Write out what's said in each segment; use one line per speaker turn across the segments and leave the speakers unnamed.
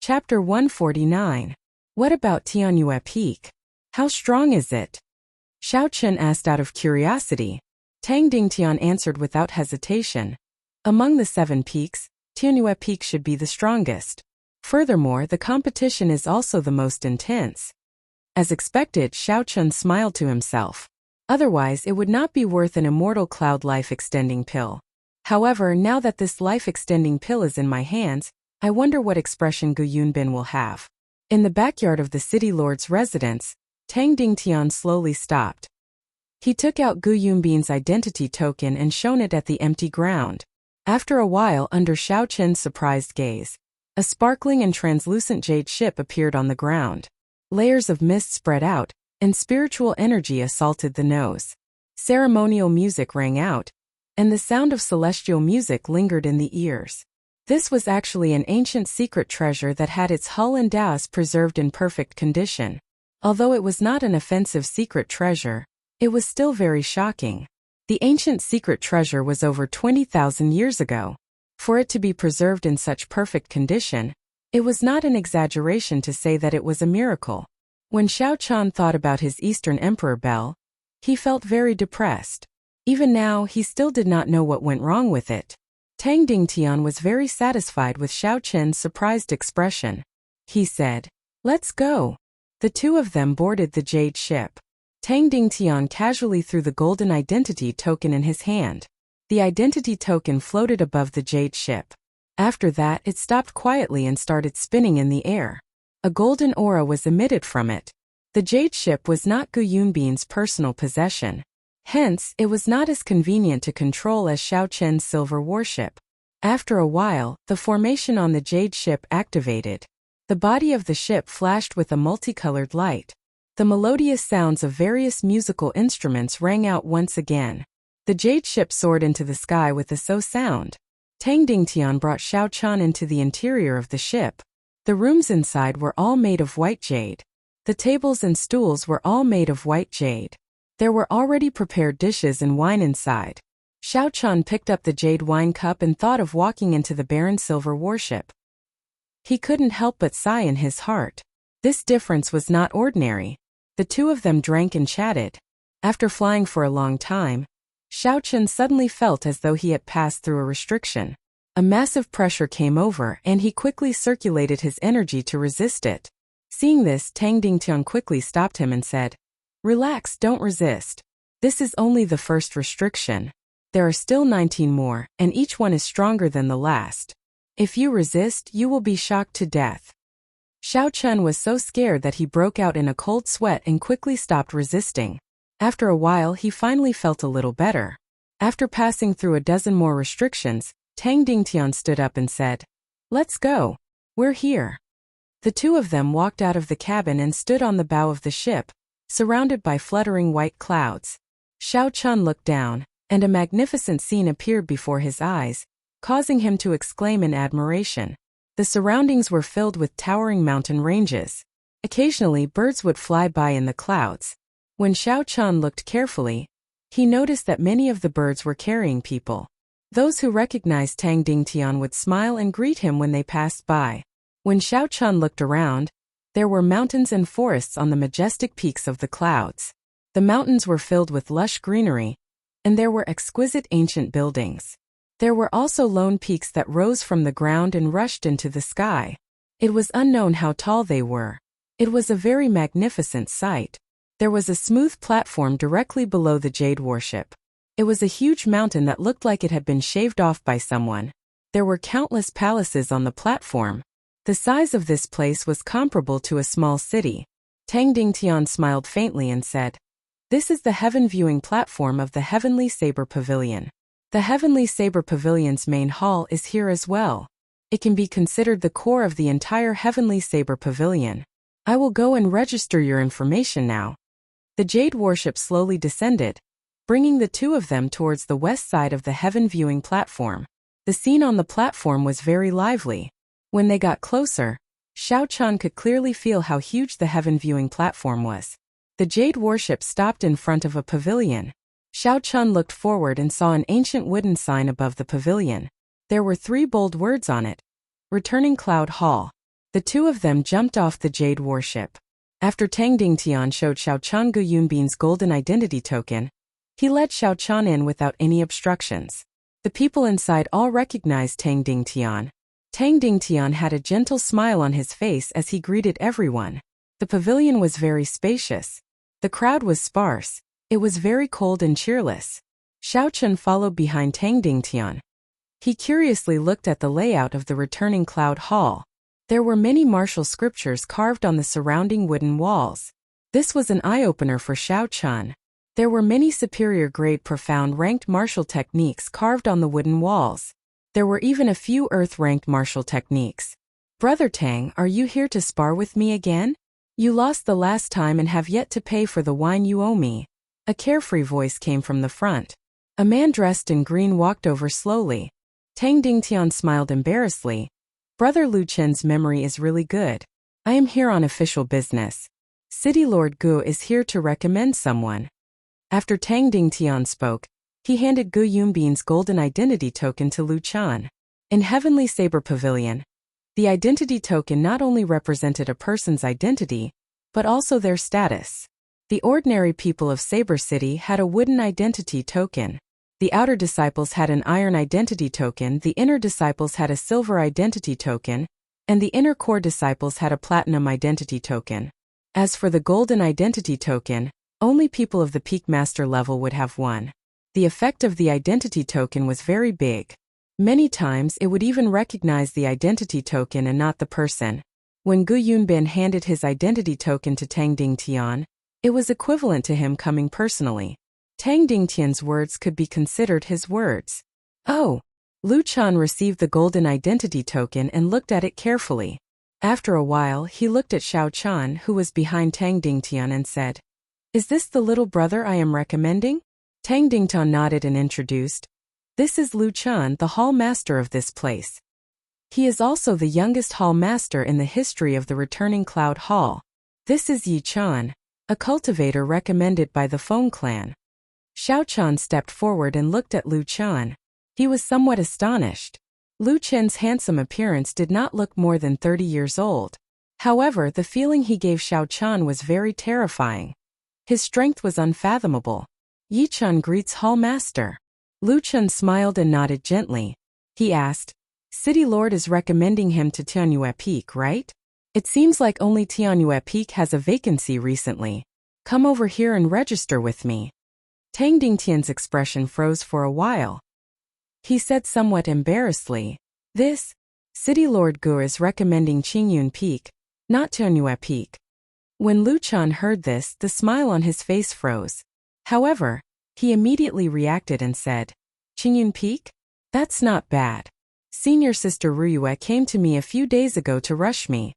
Chapter 149. What about Tianyue Peak? How strong is it? Xiao Chen asked out of curiosity. Tang Dingtian answered without hesitation. Among the 7 peaks, Tianyue Peak should be the strongest. Furthermore, the competition is also the most intense. As expected, Xiao Chen smiled to himself. Otherwise, it would not be worth an immortal cloud life-extending pill. However, now that this life-extending pill is in my hands, I wonder what expression Gu Yunbin will have. In the backyard of the city lord's residence, Tang Dingtian slowly stopped. He took out Gu Yunbin's identity token and shone it at the empty ground. After a while, under Xiao Chen's surprised gaze, a sparkling and translucent jade ship appeared on the ground. Layers of mist spread out, and spiritual energy assaulted the nose. Ceremonial music rang out, and the sound of celestial music lingered in the ears. This was actually an ancient secret treasure that had its hull and dais preserved in perfect condition. Although it was not an offensive secret treasure, it was still very shocking. The ancient secret treasure was over 20,000 years ago. For it to be preserved in such perfect condition, it was not an exaggeration to say that it was a miracle. When Xiao Chen thought about his Eastern Emperor bell, he felt very depressed. Even now, he still did not know what went wrong with it. Tang Dingtian was very satisfied with Xiao Chen's surprised expression. He said, "Let's go." The two of them boarded the jade ship. Tang Dingtian casually threw the golden identity token in his hand. The identity token floated above the jade ship. After that, it stopped quietly and started spinning in the air. A golden aura was emitted from it. The jade ship was not Gu Yunbin's personal possession. Hence, it was not as convenient to control as Xiao Chen's silver warship. After a while, the formation on the jade ship activated. The body of the ship flashed with a multicolored light. The melodious sounds of various musical instruments rang out once again. The jade ship soared into the sky with a so sound. Tang Dingtian brought Xiao Chen into the interior of the ship. The rooms inside were all made of white jade. The tables and stools were all made of white jade. There were already prepared dishes and wine inside. Xiao Chen picked up the jade wine cup and thought of walking into the barren silver warship. He couldn't help but sigh in his heart. This difference was not ordinary. The two of them drank and chatted. After flying for a long time, Xiao Chen suddenly felt as though he had passed through a restriction. A massive pressure came over and he quickly circulated his energy to resist it. Seeing this, Tang Dingtian quickly stopped him and said, "Relax, don't resist. This is only the first restriction. There are still 19 more, and each one is stronger than the last. If you resist, you will be shocked to death." Xiao Chen was so scared that he broke out in a cold sweat and quickly stopped resisting. After a while, he finally felt a little better. After passing through a dozen more restrictions, Tang Dingtian stood up and said, "Let's go. We're here." The two of them walked out of the cabin and stood on the bow of the ship, surrounded by fluttering white clouds. Xiao Chen looked down, and a magnificent scene appeared before his eyes, causing him to exclaim in admiration. The surroundings were filled with towering mountain ranges. Occasionally, birds would fly by in the clouds. When Xiao Chen looked carefully, he noticed that many of the birds were carrying people. Those who recognized Tang Dingtian would smile and greet him when they passed by. When Xiao Chen looked around, there were mountains and forests on the majestic peaks of the clouds. The mountains were filled with lush greenery, and there were exquisite ancient buildings. There were also lone peaks that rose from the ground and rushed into the sky. It was unknown how tall they were. It was a very magnificent sight. There was a smooth platform directly below the jade warship. It was a huge mountain that looked like it had been shaved off by someone. There were countless palaces on the platform. The size of this place was comparable to a small city. Tang Dingtian smiled faintly and said, "This is the heaven viewing platform of the Heavenly Saber Pavilion. The Heavenly Saber Pavilion's main hall is here as well. It can be considered the core of the entire Heavenly Saber Pavilion. I will go and register your information now." The jade warship slowly descended, bringing the two of them towards the west side of the heaven viewing platform. The scene on the platform was very lively. When they got closer, Xiao Chen could clearly feel how huge the heaven viewing platform was. The jade warship stopped in front of a pavilion. Xiao Chen looked forward and saw an ancient wooden sign above the pavilion. There were 3 bold words on it: Returning Cloud Hall. The two of them jumped off the jade warship. After Tang Dingtian showed Xiaochan Gu Yunbin's golden identity token, he let Xiaochan in without any obstructions. The people inside all recognized Tang Dingtian. Tang Dingtian had a gentle smile on his face as he greeted everyone. The pavilion was very spacious. The crowd was sparse. It was very cold and cheerless. Xiaochan followed behind Tang Dingtian. He curiously looked at the layout of the returning cloud hall. There were many martial scriptures carved on the surrounding wooden walls. This was an eye-opener for Xiaochan. There were many superior-grade profound ranked martial techniques carved on the wooden walls. There were even a few earth-ranked martial techniques. "Brother Tang, are you here to spar with me again? You lost the last time and have yet to pay for the wine you owe me." A carefree voice came from the front. A man dressed in green walked over slowly. Tang Dingtian smiled embarrassedly. "Brother Lu Chen's memory is really good. I am here on official business. City Lord Gu is here to recommend someone." After Tang Dingtian spoke, he handed Gu Yunbin's golden identity token to Lu Chan. In Heavenly Saber Pavilion, the identity token not only represented a person's identity, but also their status. The ordinary people of Saber City had a wooden identity token. The outer disciples had an iron identity token, the inner disciples had a silver identity token, and the inner core disciples had a platinum identity token. As for the golden identity token, only people of the peak master level would have one. The effect of the identity token was very big. Many times it would even recognize the identity token and not the person. When Gu Yunbin handed his identity token to Tang Dingtian, it was equivalent to him coming personally. Tang Dingtian's words could be considered his words. "Oh." Lu Chan received the golden identity token and looked at it carefully. After a while he looked at Xiaochan, who was behind Tang Dingtian, and said, "Is this the little brother I am recommending?" Tang Dingtian nodded and introduced, "This is Lu Chan, the hall master of this place. He is also the youngest hall master in the history of the returning Cloud Hall. This is Yi Chan, a cultivator recommended by the Feng clan." Xiaochan stepped forward and looked at Lu Chan. He was somewhat astonished. Lu Chen's handsome appearance did not look more than 30 years old. However, the feeling he gave Xiaochan was very terrifying. His strength was unfathomable. "Yi Chan greets Hall Master." Lu Chen smiled and nodded gently. He asked, "City Lord is recommending him to Tianyue Peak, right? It seems like only Tianyue Peak has a vacancy recently. Come over here and register with me." Tang Dingtian's expression froze for a while. He said somewhat embarrassedly, "This City Lord Gu is recommending Qingyun Peak, not Tianyue Peak." When Lu Chan heard this, the smile on his face froze. However, he immediately reacted and said, "Qingyun Peak? That's not bad. Senior Sister Ruyue came to me a few days ago to rush me."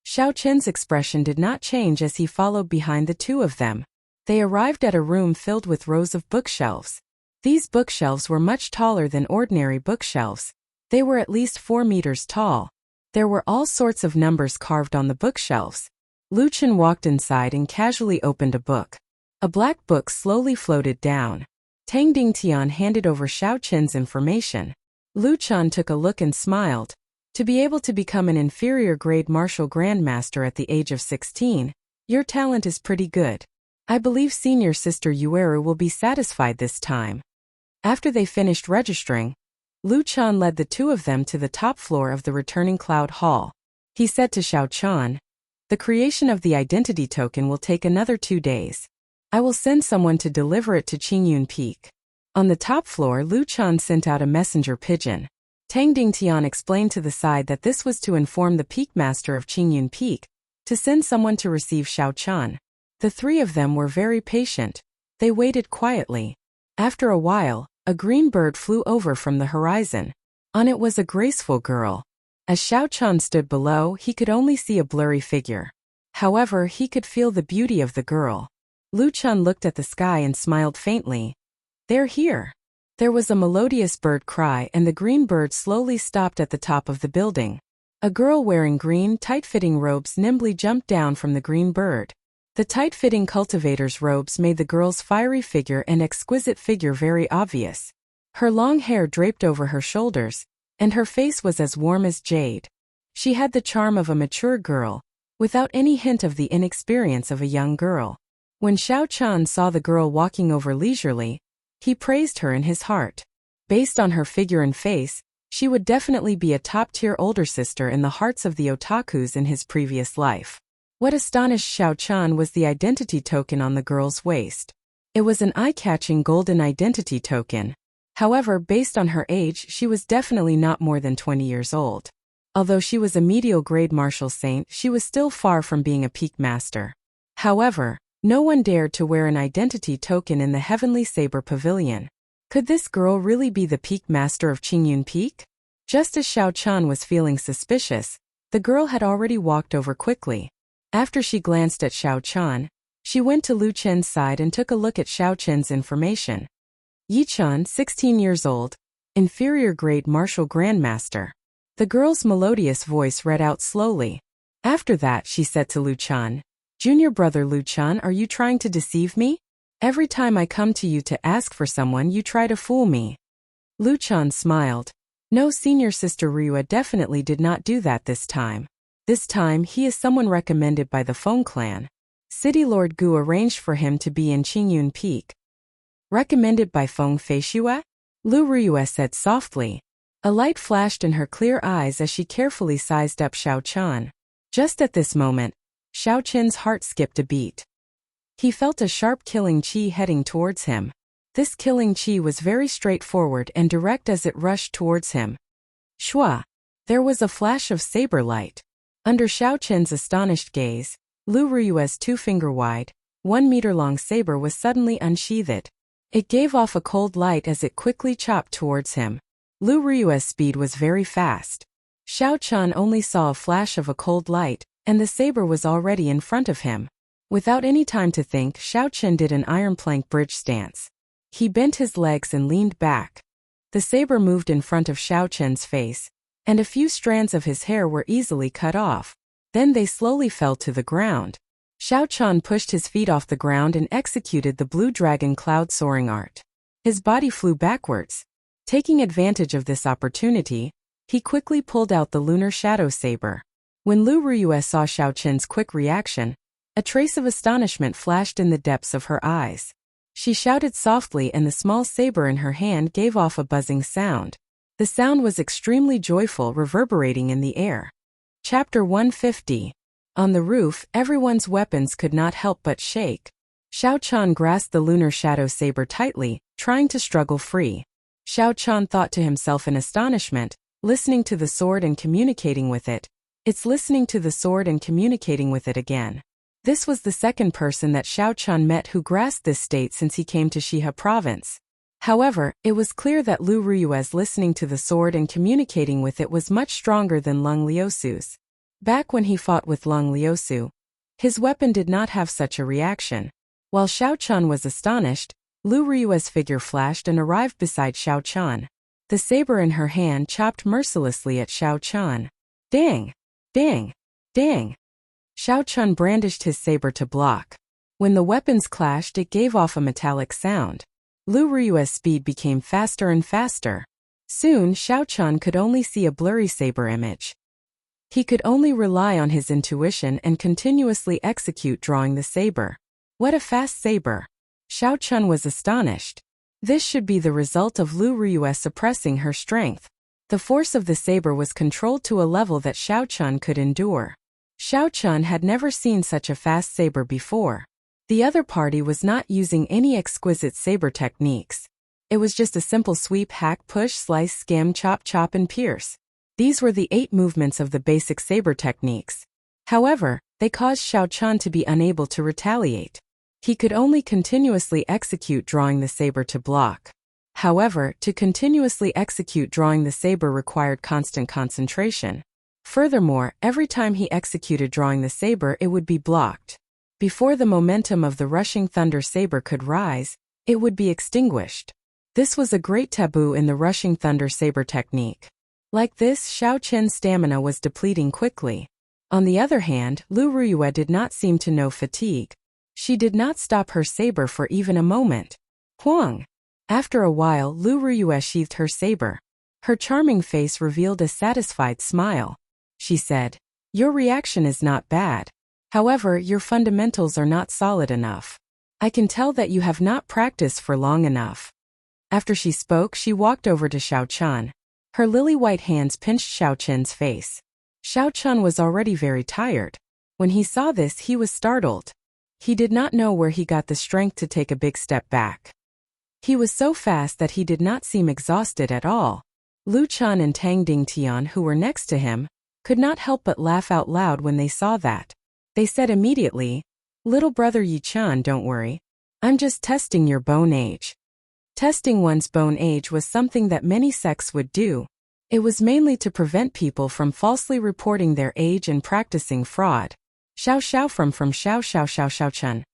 Xiao Chen's expression did not change as he followed behind the two of them. They arrived at a room filled with rows of bookshelves. These bookshelves were much taller than ordinary bookshelves. They were at least 4 meters tall. There were all sorts of numbers carved on the bookshelves. Lu Chen walked inside and casually opened a book. A black book slowly floated down. Tang Dingtian handed over Xiao Chen's information. Lu Chen took a look and smiled. To be able to become an inferior grade martial grandmaster at the age of 16, your talent is pretty good. I believe Senior Sister Yueru will be satisfied this time. After they finished registering, Lu Chen led the two of them to the top floor of the returning Cloud Hall. He said to Xiaochan, "The creation of the identity token will take another 2 days. I will send someone to deliver it to Qingyun Peak." On the top floor, Lu Chen sent out a messenger pigeon. Tang Dingtian explained to the side that this was to inform the Peak Master of Qingyun Peak, to send someone to receive Xiaochan. The three of them were very patient. They waited quietly. After a while, a green bird flew over from the horizon. On it was a graceful girl. As Xiaochan stood below, he could only see a blurry figure. However, he could feel the beauty of the girl. Lu Chen looked at the sky and smiled faintly. "They're here." There was a melodious bird cry and the green bird slowly stopped at the top of the building. A girl wearing green, tight-fitting robes nimbly jumped down from the green bird. The tight-fitting cultivator's robes made the girl's fiery figure and exquisite figure very obvious. Her long hair draped over her shoulders, and her face was as warm as jade. She had the charm of a mature girl, without any hint of the inexperience of a young girl. When Xiao Chan saw the girl walking over leisurely, he praised her in his heart. Based on her figure and face, she would definitely be a top-tier older sister in the hearts of the otakus in his previous life. What astonished Xiao Chan was the identity token on the girl's waist. It was an eye-catching golden identity token. However, based on her age, she was definitely not more than 20 years old. Although she was a medial-grade martial saint, she was still far from being a peak master. However, no one dared to wear an identity token in the Heavenly Saber Pavilion. Could this girl really be the peak master of Qingyun Peak? Just as Xiao Chan was feeling suspicious, the girl had already walked over quickly. After she glanced at Xiao Chan, she went to Lu Chen's side and took a look at Xiao Chen's information. Yi Chan, 16 years old, inferior grade martial grandmaster. The girl's melodious voice read out slowly. After that, she said to Lu Chan, "Junior brother Lu Chan, are you trying to deceive me? Every time I come to you to ask for someone, you try to fool me." Lu Chan smiled. No, senior sister Ryua definitely did not do that this time. This time, he is someone recommended by the Feng clan. City Lord Gu arranged for him to be in Qingyun Peak. Recommended by Feng Feishue? Lu Ryua said softly. A light flashed in her clear eyes as she carefully sized up Xiao Chan. Just at this moment, Xiao Chen's heart skipped a beat. He felt a sharp killing chi heading towards him. This killing chi was very straightforward and direct as it rushed towards him. Shua! There was a flash of saber light. Under Xiao Chen's astonished gaze, Lu Ryue's 2-finger-wide, 1-meter-long saber was suddenly unsheathed. It gave off a cold light as it quickly chopped towards him. Lu Ryue's speed was very fast. Xiao Chan only saw a flash of a cold light, and the saber was already in front of him. Without any time to think, Xiao Chen did an iron plank bridge stance. He bent his legs and leaned back. The saber moved in front of Xiao Chen's face, and a few strands of his hair were easily cut off. Then they slowly fell to the ground. Xiao Chan pushed his feet off the ground and executed the blue dragon cloud soaring art. His body flew backwards. Taking advantage of this opportunity, he quickly pulled out the lunar shadow saber. When Lu Ryue saw Xiao Chen's quick reaction, a trace of astonishment flashed in the depths of her eyes. She shouted softly and the small saber in her hand gave off a buzzing sound. The sound was extremely joyful, reverberating in the air. Chapter 150. On the roof, everyone's weapons could not help but shake. Xiao Chan grasped the lunar shadow saber tightly, trying to struggle free. Xiao Chan thought to himself in astonishment, listening to the sword and communicating with it. It's listening to the sword and communicating with it again. This was the second person that Xiao Chan met who grasped this state since he came to Shiha province. However, it was clear that Lu Ryue's listening to the sword and communicating with it was much stronger than Lung Liusu's. Back when he fought with Lung Liusu, his weapon did not have such a reaction. While Xiao Chan was astonished, Lu Ryue's figure flashed and arrived beside Xiao Chan. The saber in her hand chopped mercilessly at Xiao Chan. Dang! Dang! Dang! Xiao Chan brandished his saber to block. When the weapons clashed, it gave off a metallic sound. Lu Ryue's speed became faster and faster. Soon, Xiao Chan could only see a blurry saber image. He could only rely on his intuition and continuously execute drawing the saber. What a fast saber! Xiao Chan was astonished. This should be the result of Lu Ryue suppressing her strength. The force of the saber was controlled to a level that Xiao Chan could endure. Xiao Chan had never seen such a fast saber before. The other party was not using any exquisite saber techniques. It was just a simple sweep, hack, push, slice, skim, chop, chop, and pierce. These were the 8 movements of the basic saber techniques. However, they caused Xiao Chan to be unable to retaliate. He could only continuously execute drawing the saber to block. However, to continuously execute drawing the saber required constant concentration. Furthermore, every time he executed drawing the saber, it would be blocked. Before the momentum of the rushing thunder saber could rise, it would be extinguished. This was a great taboo in the rushing thunder saber technique. Like this, Xiao Chen's stamina was depleting quickly. On the other hand, Lu Ryue did not seem to know fatigue. She did not stop her saber for even a moment. Huang! After a while, Lu Ryue sheathed her saber. Her charming face revealed a satisfied smile. she said. Your reaction is not bad. However, your fundamentals are not solid enough. I can tell that you have not practiced for long enough. After she spoke, she walked over to Xiao Chen. Her lily-white hands pinched Xiao Chen's face. Xiao Chen was already very tired. When he saw this, he was startled. He did not know where he got the strength to take a big step back. He was so fast that he did not seem exhausted at all. Lu Chen and Tang Dingtian, who were next to him, could not help but laugh out loud when they saw that. They said immediately, "Little brother Yi Chen, don't worry. I'm just testing your bone age." Testing one's bone age was something that many sects would do. It was mainly to prevent people from falsely reporting their age and practicing fraud. Xiao Xiao from Xiao Xiao Xiao Xiao Chen.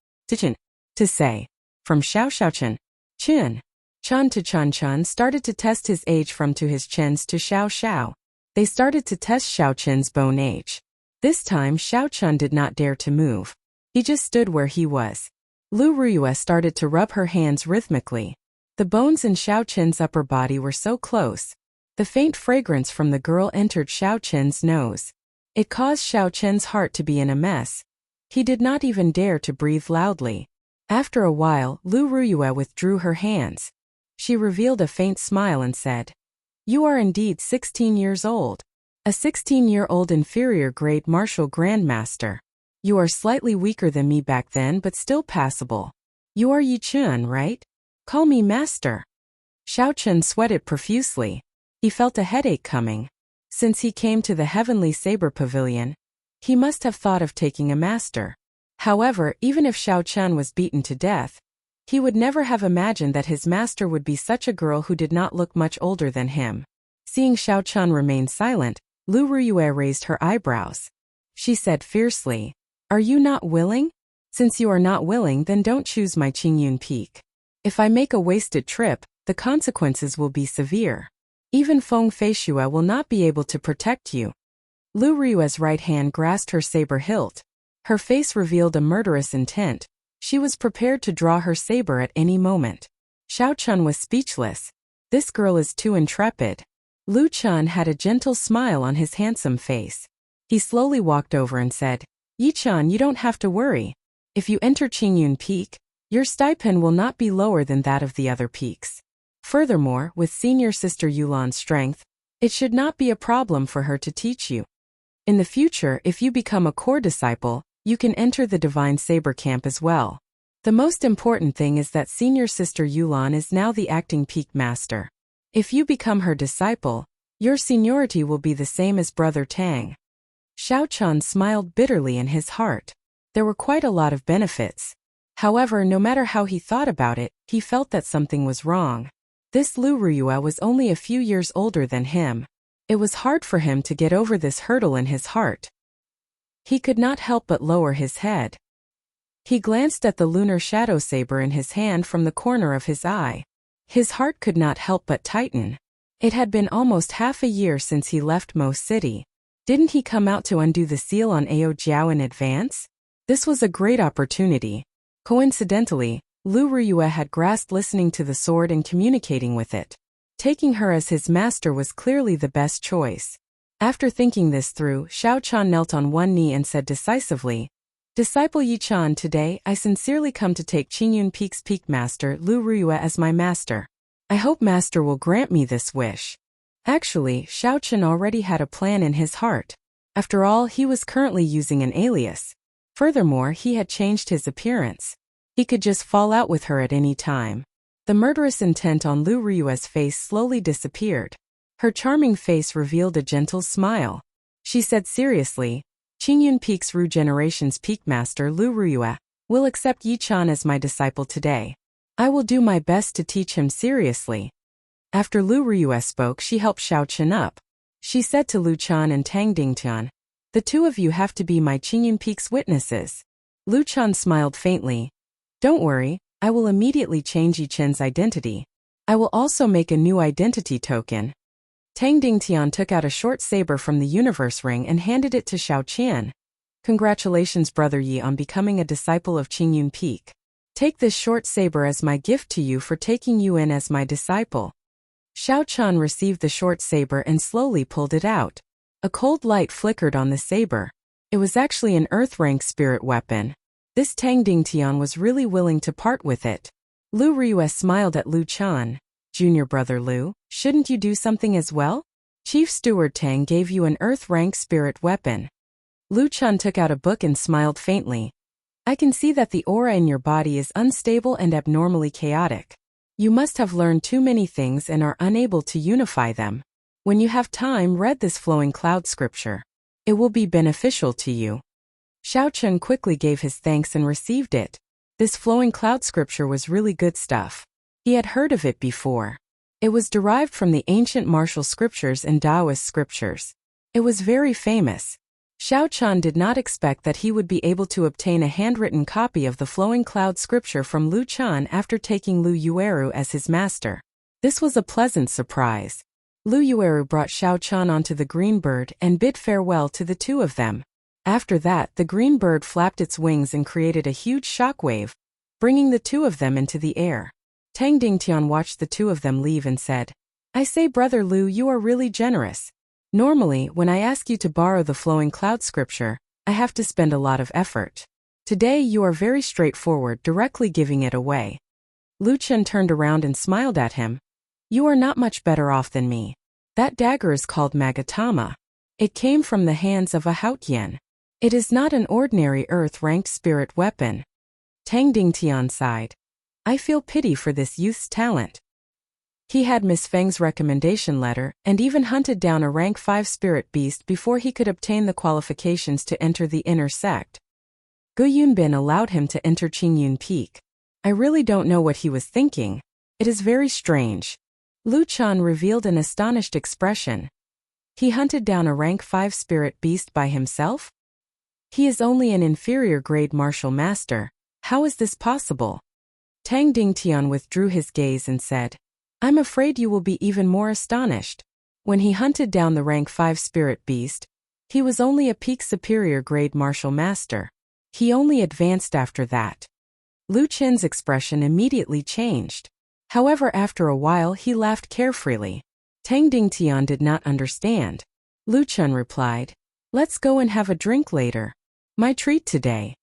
To say. From Xiao Xiao Chen. Chen. Chen to Chen Chen started to test his age from to his Chen's to Xiao Xiao. They started to test Xiao Chen's bone age. This time Xiao Chen did not dare to move. He just stood where he was. Lu Ruyue started to rub her hands rhythmically. The bones in Xiao Chen's upper body were so close. The faint fragrance from the girl entered Xiao Chen's nose. It caused Xiao Chen's heart to be in a mess. He did not even dare to breathe loudly. After a while, Lu Ruyue withdrew her hands. She revealed a faint smile and said, "You are indeed 16 years old. A 16-year-old inferior grade martial grandmaster. You are slightly weaker than me back then but still passable. You are Yi Chen, right? Call me master." Xiao Chen sweated profusely. He felt a headache coming. Since he came to the Heavenly Saber Pavilion, he must have thought of taking a master. However, even if Xiao Chen was beaten to death, he would never have imagined that his master would be such a girl who did not look much older than him. Seeing Xiao Chen remain silent, Lu Ruyue raised her eyebrows. She said fiercely, "Are you not willing? Since you are not willing, then don't choose my Qingyun Peak. If I make a wasted trip, the consequences will be severe. Even Feng Feishue will not be able to protect you." Lu Ruyue's right hand grasped her saber hilt. Her face revealed a murderous intent. She was prepared to draw her saber at any moment. Xiao Chen was speechless. This girl is too intrepid. Lu Chen had a gentle smile on his handsome face. He slowly walked over and said, "Yi Chen, you don't have to worry. If you enter Qingyun Peak, your stipend will not be lower than that of the other peaks. Furthermore, with senior sister Yulan's strength, it should not be a problem for her to teach you. In the future, if you become a core disciple, you can enter the Divine Saber Camp as well. The most important thing is that senior sister Yulan is now the acting peak master. If you become her disciple, your seniority will be the same as Brother Tang." Xiao Chen smiled bitterly in his heart. There were quite a lot of benefits. However, no matter how he thought about it, he felt that something was wrong. This Lu Ruyue was only a few years older than him. It was hard for him to get over this hurdle in his heart. He could not help but lower his head. He glanced at the lunar shadow saber in his hand from the corner of his eye. His heart could not help but tighten. It had been almost half a year since he left Mo City. Didn't he come out to undo the seal on Ao Jiao in advance? This was a great opportunity. Coincidentally, Lu Ruyue had grasped listening to the sword and communicating with it. Taking her as his master was clearly the best choice. After thinking this through, Xiao Chen knelt on one knee and said decisively, "Disciple Yi Chen, today I sincerely come to take Qingyun Peak's Peak Master Lu Ruyue as my master. I hope Master will grant me this wish." Actually, Xiao Chen already had a plan in his heart. After all, he was currently using an alias. Furthermore, he had changed his appearance. He could just fall out with her at any time. The murderous intent on Lu Ruyue's face slowly disappeared. Her charming face revealed a gentle smile. She said seriously, "Qingyun Peak's Regeneration's Peak Master Lu Ruyue will accept Yi Chen as my disciple today. I will do my best to teach him seriously." After Lu Ruyue spoke, she helped Xiao Chen up. She said to Lu Chen and Tang Dingtian, "The two of you have to be my Qingyun Peak's witnesses." Lu Chen smiled faintly. "Don't worry, I will immediately change Yi Chen's identity. I will also make a new identity token." Tang Dingtian took out a short saber from the universe ring and handed it to Xiao Qian. "Congratulations, Brother Yi, on becoming a disciple of Qingyun Peak. Take this short saber as my gift to you for taking you in as my disciple." Xiao Qian received the short saber and slowly pulled it out. A cold light flickered on the saber. It was actually an earth-rank spirit weapon. This Tang Dingtian was really willing to part with it. Lu Ryue smiled at Lu Chan. Junior brother Lu, shouldn't you do something as well? Chief Steward Tang gave you an earth-rank spirit weapon. Lu Chan took out a book and smiled faintly. I can see that the aura in your body is unstable and abnormally chaotic. You must have learned too many things and are unable to unify them. When you have time, read this flowing cloud scripture. It will be beneficial to you. Xiao Chun quickly gave his thanks and received it. This flowing cloud scripture was really good stuff. He had heard of it before. It was derived from the ancient martial scriptures and Taoist scriptures. It was very famous. Xiao Chun did not expect that he would be able to obtain a handwritten copy of the flowing cloud scripture from Lu Chan after taking Lu Yueru as his master. This was a pleasant surprise. Lu Yueru brought Xiao Chun onto the green bird and bid farewell to the two of them. After that, the green bird flapped its wings and created a huge shockwave, bringing the two of them into the air. Tang Dingtian watched the two of them leave and said, I say, Brother Lu, you are really generous. Normally, when I ask you to borrow the flowing cloud scripture, I have to spend a lot of effort. Today you are very straightforward, directly giving it away. Lu Chen turned around and smiled at him. You are not much better off than me. That dagger is called Magatama. It came from the hands of a Haotian. It is not an ordinary earth-ranked spirit weapon. Tang Dingtian sighed. I feel pity for this youth's talent. He had Miss Feng's recommendation letter and even hunted down a rank 5 spirit beast before he could obtain the qualifications to enter the inner sect. Gu Yunbin allowed him to enter Qingyun Peak. I really don't know what he was thinking. It is very strange. Lu Chan revealed an astonished expression. He hunted down a rank 5 spirit beast by himself? He is only an inferior grade martial master. How is this possible? Tang Dingtian withdrew his gaze and said, I'm afraid you will be even more astonished. When he hunted down the rank 5 spirit beast, he was only a peak superior grade martial master. He only advanced after that. Lu Chen's expression immediately changed. However, after a while he laughed carefreely. Tang Dingtian did not understand. Lu Chen replied, Let's go and have a drink later. My treat today.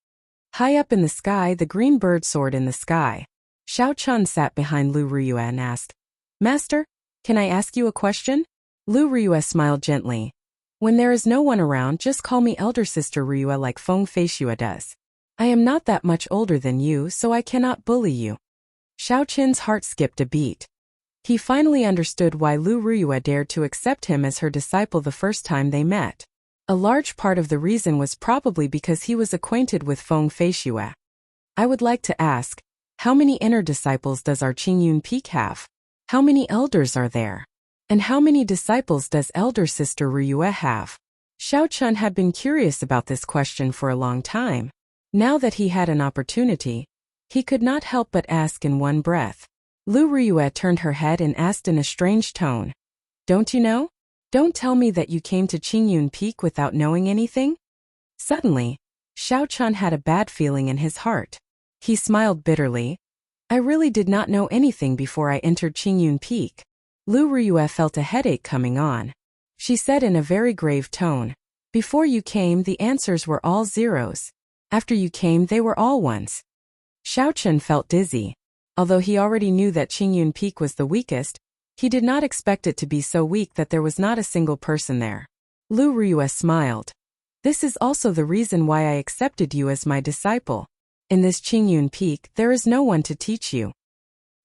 High up in the sky, the green bird soared in the sky. Xiao Chun sat behind Lu Ryue and asked, Master, can I ask you a question? Lu Ryue smiled gently. When there is no one around, just call me elder sister Ryue like Feng Feishue does. I am not that much older than you, so I cannot bully you. Xiao Chin's heart skipped a beat. He finally understood why Lu Ryue dared to accept him as her disciple the first time they met. A large part of the reason was probably because he was acquainted with Feng Feishue. I would like to ask, how many inner disciples does our Qingyun Peak have? How many elders are there? And how many disciples does elder sister Ryue have? Xiao Chun had been curious about this question for a long time. Now that he had an opportunity, he could not help but ask in one breath. Lu Ryue turned her head and asked in a strange tone, Don't you know? Don't tell me that you came to Qingyun Peak without knowing anything? Suddenly, Xiao Chun had a bad feeling in his heart. He smiled bitterly. I really did not know anything before I entered Qingyun Peak. Lu Ryue felt a headache coming on. She said in a very grave tone, Before you came, the answers were all zeros. After you came, they were all ones. Xiao Chun felt dizzy. Although he already knew that Qingyun Peak was the weakest, he did not expect it to be so weak that there was not a single person there. Lu Ryue smiled. This is also the reason why I accepted you as my disciple. In this Qingyun Peak, there is no one to teach you.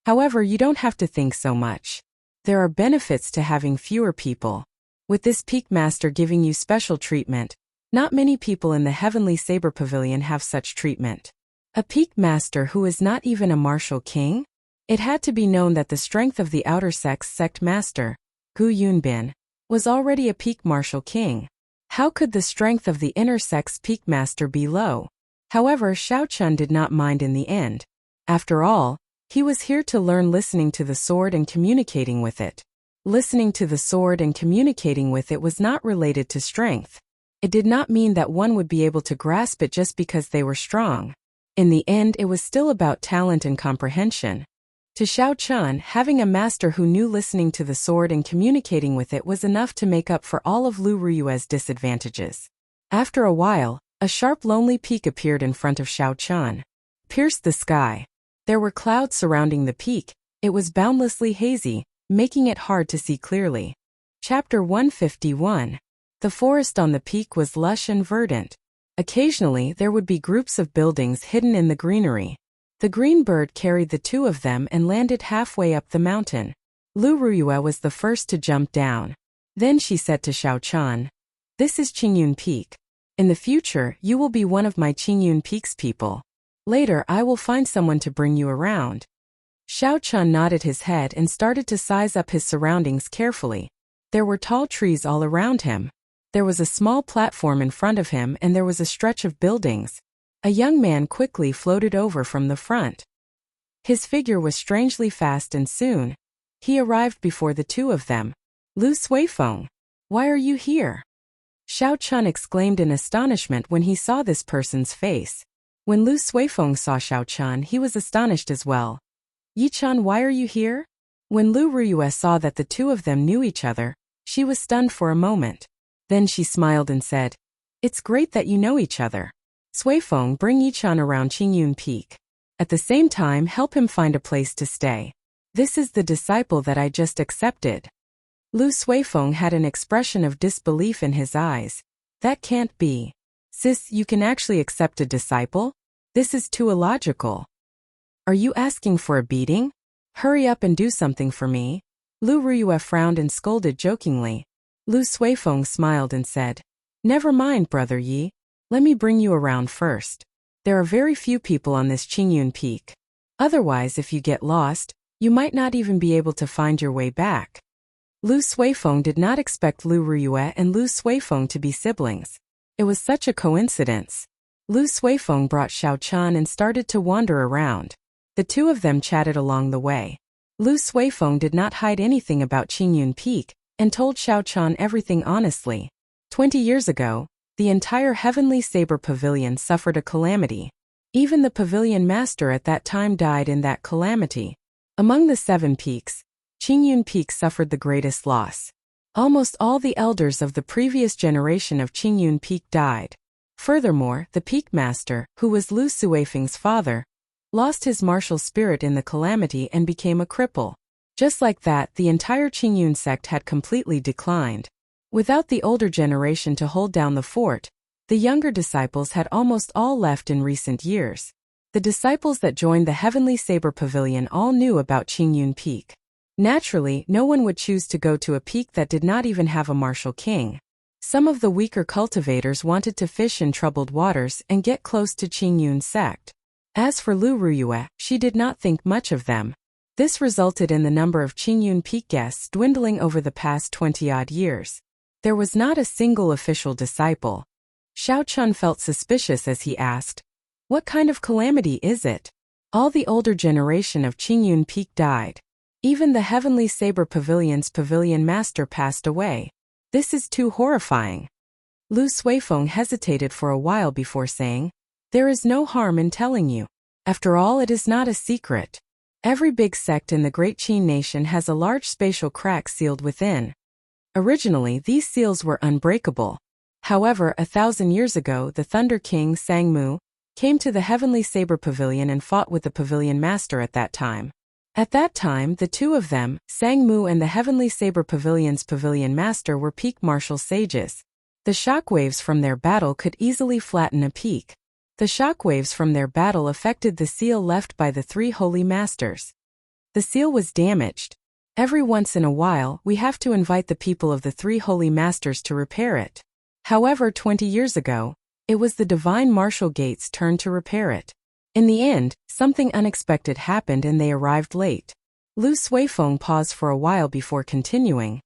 However, you don't have to think so much. There are benefits to having fewer people. With this peak master giving you special treatment, not many people in the Heavenly Saber Pavilion have such treatment. A peak master who is not even a martial king? It had to be known that the strength of the outer sect master, Gu Yunbin, was already a peak martial king. How could the strength of the inner sect's peak master be low? However, Xiao Chun did not mind in the end. After all, he was here to learn listening to the sword and communicating with it. Listening to the sword and communicating with it was not related to strength. It did not mean that one would be able to grasp it just because they were strong. In the end, it was still about talent and comprehension. To Xiao Chun, having a master who knew listening to the sword and communicating with it was enough to make up for all of Lu Ruyue's disadvantages. After a while, a sharp lonely peak appeared in front of Xiao Chun. Pierced the sky. There were clouds surrounding the peak. It was boundlessly hazy, making it hard to see clearly. Chapter 151. The forest on the peak was lush and verdant. Occasionally there would be groups of buildings hidden in the greenery. The green bird carried the two of them and landed halfway up the mountain. Lu Ruyue was the first to jump down. Then she said to Xiao Chun, "This is Qingyun Peak. In the future, you will be one of my Qingyun Peak's people. Later I will find someone to bring you around." Xiao Chun nodded his head and started to size up his surroundings carefully. There were tall trees all around him. There was a small platform in front of him and there was a stretch of buildings. A young man quickly floated over from the front. His figure was strangely fast and soon he arrived before the two of them. "Lu Suifeng, why are you here?" Xiao Chun exclaimed in astonishment when he saw this person's face. When Lu Suifeng saw Xiao Chun, he was astonished as well. "Yi Chun, why are you here?" When Lu Ruyue saw that the two of them knew each other, she was stunned for a moment. Then she smiled and said, "It's great that you know each other. Suifeng, bring Yi Chun around Qingyun Peak. At the same time, help him find a place to stay. This is the disciple that I just accepted." Lu Suifeng had an expression of disbelief in his eyes. "That can't be. Sis, you can actually accept a disciple? This is too illogical. Are you asking for a beating? Hurry up and do something for me." Lu Ruyue frowned and scolded jokingly. Lu Suifeng smiled and said, "Never mind, Brother Yi. Let me bring you around first. There are very few people on this Qingyun Peak. Otherwise, if you get lost, you might not even be able to find your way back." Lu Suifeng did not expect Lu Ruyue and Lu Suifeng to be siblings. It was such a coincidence. Lu Suifeng brought Xiao Chun and started to wander around. The two of them chatted along the way. Lu Suifeng did not hide anything about Qingyun Peak and told Xiao Chun everything honestly. 20 years ago, the entire Heavenly Saber Pavilion suffered a calamity. Even the pavilion master at that time died in that calamity. Among the 7 peaks, Qingyun Peak suffered the greatest loss. Almost all the elders of the previous generation of Qingyun Peak died. Furthermore, the peak master, who was Lu Suifeng's father, lost his martial spirit in the calamity and became a cripple. Just like that, the entire Qingyun sect had completely declined. Without the older generation to hold down the fort, the younger disciples had almost all left in recent years. The disciples that joined the Heavenly Saber Pavilion all knew about Qingyun Peak. Naturally, no one would choose to go to a peak that did not even have a martial king. Some of the weaker cultivators wanted to fish in troubled waters and get close to Qingyun's sect. As for Lu Ruyue, she did not think much of them. This resulted in the number of Qingyun Peak guests dwindling over the past 20-odd years. There was not a single official disciple. Xiao Chun felt suspicious as he asked, "What kind of calamity is it?" All the older generation of Qingyun Peak died. Even the Heavenly Saber Pavilion's pavilion master passed away. This is too horrifying. Lu Suifeng hesitated for a while before saying, "There is no harm in telling you. After all, it is not a secret. Every big sect in the Great Qin nation has a large spatial crack sealed within. Originally, these seals were unbreakable. However, 1,000 years ago, the Thunder King, Sangmu, came to the Heavenly Saber Pavilion and fought with the pavilion master at that time. At that time, the two of them, Sangmu and the Heavenly Saber Pavilion's pavilion master, were peak martial sages. The shockwaves from their battle could easily flatten a peak. The shockwaves from their battle affected the seal left by the 3 holy masters. The seal was damaged. Every once in a while, we have to invite the people of the 3 holy masters to repair it. However, 20 years ago, it was the divine martial gate's turn to repair it. In the end, something unexpected happened and they arrived late. Lu Suifeng paused for a while before continuing.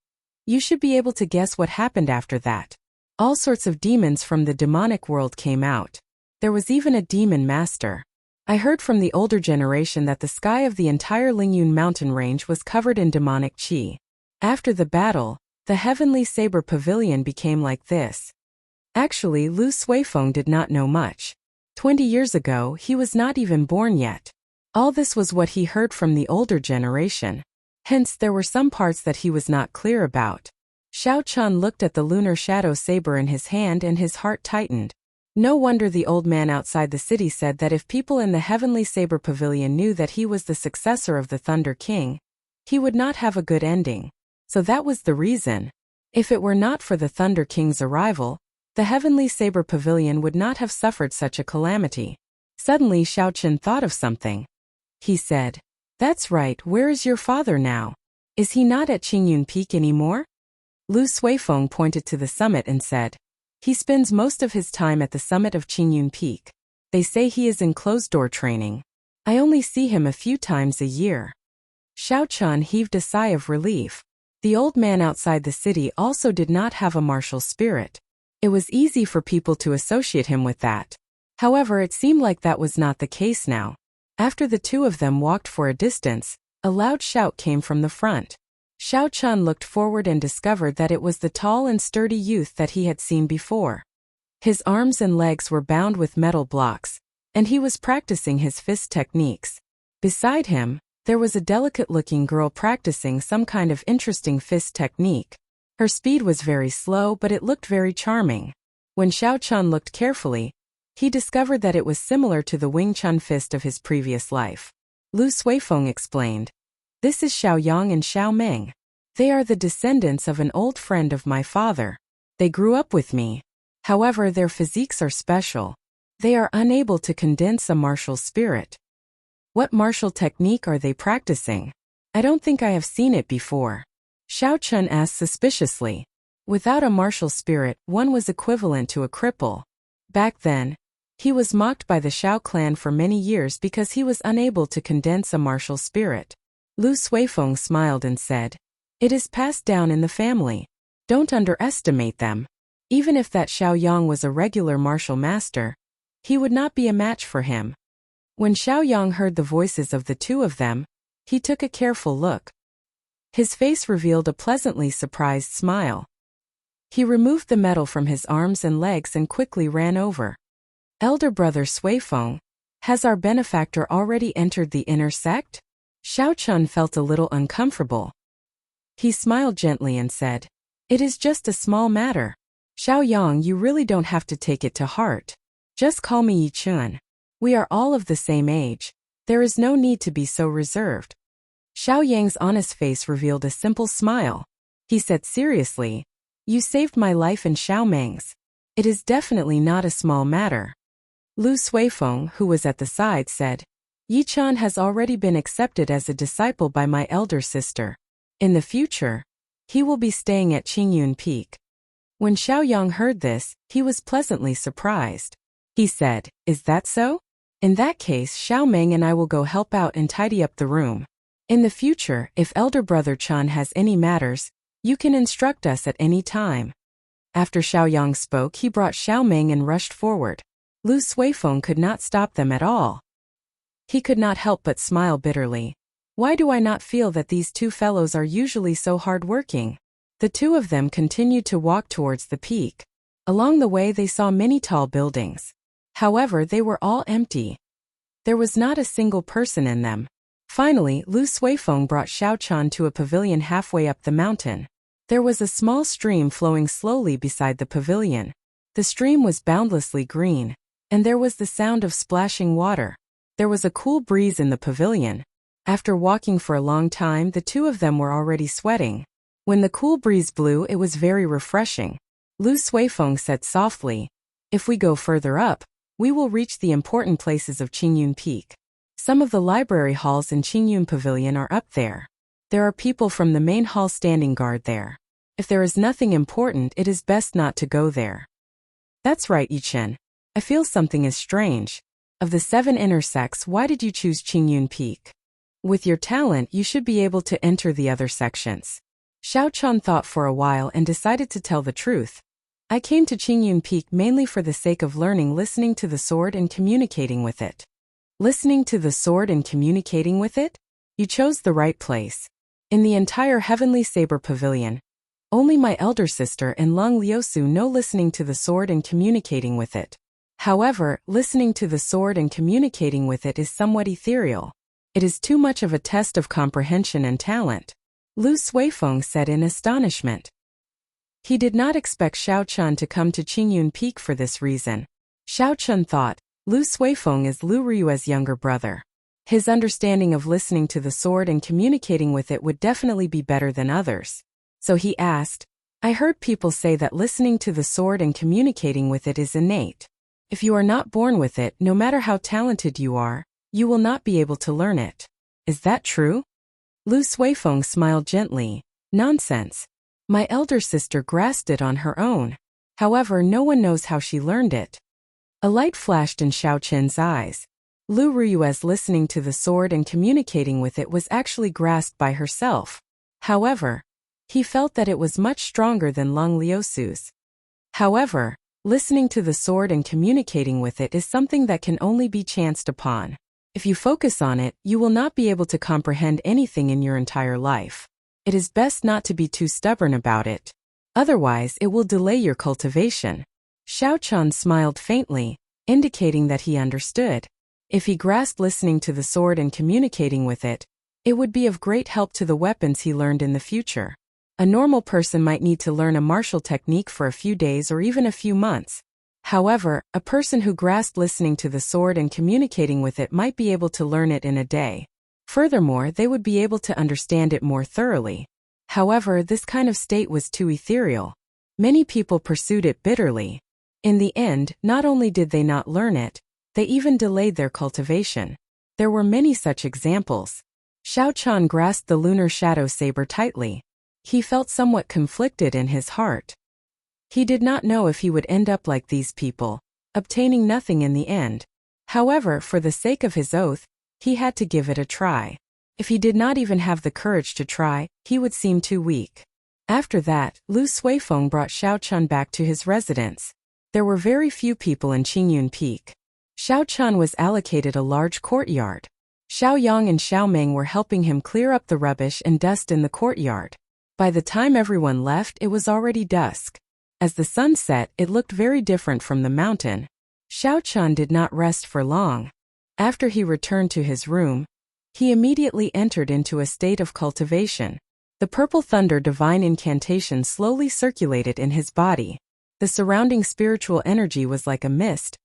You should be able to guess what happened after that. All sorts of demons from the demonic world came out. There was even a demon master. I heard from the older generation that the sky of the entire Lingyun mountain range was covered in demonic qi. After the battle, the Heavenly Saber Pavilion became like this. Actually, Lu Suifeng did not know much. 20 years ago, he was not even born yet. All this was what he heard from the older generation. Hence, there were some parts that he was not clear about. Xiao Chun looked at the lunar shadow saber in his hand and his heart tightened. No wonder the old man outside the city said that if people in the Heavenly Saber Pavilion knew that he was the successor of the Thunder King, he would not have a good ending. So that was the reason. If it were not for the Thunder King's arrival, the Heavenly Saber Pavilion would not have suffered such a calamity. Suddenly Xiao Chun thought of something. He said, "That's right, where is your father now? Is he not at Qingyun Peak anymore?" Lu Suifeng pointed to the summit and said, "He spends most of his time at the summit of Qingyun Peak. They say he is in closed-door training. I only see him a few times a year." Xiao Chun heaved a sigh of relief. The old man outside the city also did not have a martial spirit. It was easy for people to associate him with that. However, it seemed like that was not the case now. After the two of them walked for a distance, a loud shout came from the front. Xiao Chun looked forward and discovered that it was the tall and sturdy youth that he had seen before. His arms and legs were bound with metal blocks, and he was practicing his fist techniques. Beside him, there was a delicate-looking girl practicing some kind of interesting fist technique. Her speed was very slow, but it looked very charming. When Xiao Chun looked carefully, he discovered that it was similar to the Wing Chun fist of his previous life. Lu Suifeng explained, "This is Xiao Yang and Xiao Meng. They are the descendants of an old friend of my father. They grew up with me. However, their physiques are special. They are unable to condense a martial spirit." "What martial technique are they practicing? I don't think I have seen it before," Xiao Chun asked suspiciously. Without a martial spirit, one was equivalent to a cripple. Back then, he was mocked by the Xiao clan for many years because he was unable to condense a martial spirit. Lu Suifeng smiled and said, "It is passed down in the family. Don't underestimate them. Even if that Xiao Yang was a regular martial master, he would not be a match for him." When Xiao Yang heard the voices of the two of them, he took a careful look. His face revealed a pleasantly surprised smile. He removed the metal from his arms and legs and quickly ran over. "Elder brother Suifeng, has our benefactor already entered the inner sect?" Xiao Chun felt a little uncomfortable. He smiled gently and said, "It is just a small matter. Xiao Yang, you really don't have to take it to heart. Just call me Yi Chun. We are all of the same age. There is no need to be so reserved." Xiao Yang's honest face revealed a simple smile. He said seriously, "You saved my life and Xiao Meng's. It is definitely not a small matter." Lu Suifeng, who was at the side, said, "Yi Chun has already been accepted as a disciple by my elder sister. In the future, he will be staying at Qingyun Peak." When Xiao Yang heard this, he was pleasantly surprised. He said, "Is that so? In that case, Xiao Meng and I will go help out and tidy up the room. In the future, if elder brother Chun has any matters, you can instruct us at any time." After Xiao Yang spoke, he brought Xiao Meng and rushed forward. Lu Suifeng could not stop them at all. He could not help but smile bitterly. Why do I not feel that these two fellows are usually so hard-working? The two of them continued to walk towards the peak. Along the way they saw many tall buildings. However, they were all empty. There was not a single person in them. Finally, Lu Suifeng brought Xiao Chun to a pavilion halfway up the mountain. There was a small stream flowing slowly beside the pavilion. The stream was boundlessly green, and there was the sound of splashing water. There was a cool breeze in the pavilion. After walking for a long time, the two of them were already sweating. When the cool breeze blew, it was very refreshing. Lu Suifeng said softly, "If we go further up, we will reach the important places of Qingyun Peak. Some of the library halls in Qingyun Pavilion are up there. There are people from the main hall standing guard there. If there is nothing important, it is best not to go there." "That's right, Yichen. I feel something is strange. Of the 7 inner sects, why did you choose Qingyun Peak? With your talent, you should be able to enter the other sections." Xiao Chun thought for a while and decided to tell the truth. "I came to Qingyun Peak mainly for the sake of learning listening to the sword and communicating with it." "Listening to the sword and communicating with it? You chose the right place. In the entire Heavenly Saber Pavilion, only my elder sister and Lung Liusu know listening to the sword and communicating with it. However, listening to the sword and communicating with it is somewhat ethereal. It is too much of a test of comprehension and talent, Lu Suifeng said in astonishment. He did not expect Xiao Chun to come to Qingyun Peak for this reason. Xiao Chun thought, Lu Suifeng is Lu Riyue's younger brother. His understanding of listening to the sword and communicating with it would definitely be better than others. So he asked, I heard people say that listening to the sword and communicating with it is innate. If you are not born with it, no matter how talented you are, you will not be able to learn it. Is that true? Lu Suifeng smiled gently. Nonsense. My elder sister grasped it on her own. However, no one knows how she learned it. A light flashed in Xiao Qin's eyes. Lu Riyue's listening to the sword and communicating with it was actually grasped by herself. However, he felt that it was much stronger than Lung Liusu's. However, listening to the sword and communicating with it is something that can only be chanced upon. If you focus on it, you will not be able to comprehend anything in your entire life. It is best not to be too stubborn about it. Otherwise, it will delay your cultivation. Xiao Chun smiled faintly, indicating that he understood. If he grasped listening to the sword and communicating with it, it would be of great help to the weapons he learned in the future. A normal person might need to learn a martial technique for a few days or even a few months. However, a person who grasped listening to the sword and communicating with it might be able to learn it in a day. Furthermore, they would be able to understand it more thoroughly. However, this kind of state was too ethereal. Many people pursued it bitterly. In the end, not only did they not learn it, they even delayed their cultivation. There were many such examples. Xiao Chun grasped the lunar shadow saber tightly. He felt somewhat conflicted in his heart. He did not know if he would end up like these people, obtaining nothing in the end. However, for the sake of his oath, he had to give it a try. If he did not even have the courage to try, he would seem too weak. After that, Lu Suifeng brought Xiao Chun back to his residence. There were very few people in Qingyun Peak. Xiao Chun was allocated a large courtyard. Xiao Yang and Xiao Meng were helping him clear up the rubbish and dust in the courtyard. By the time everyone left, it was already dusk. As the sun set, it looked very different from the mountain. Xiao Chun did not rest for long. After he returned to his room, he immediately entered into a state of cultivation. The purple thunder divine incantation slowly circulated in his body. The surrounding spiritual energy was like a mist,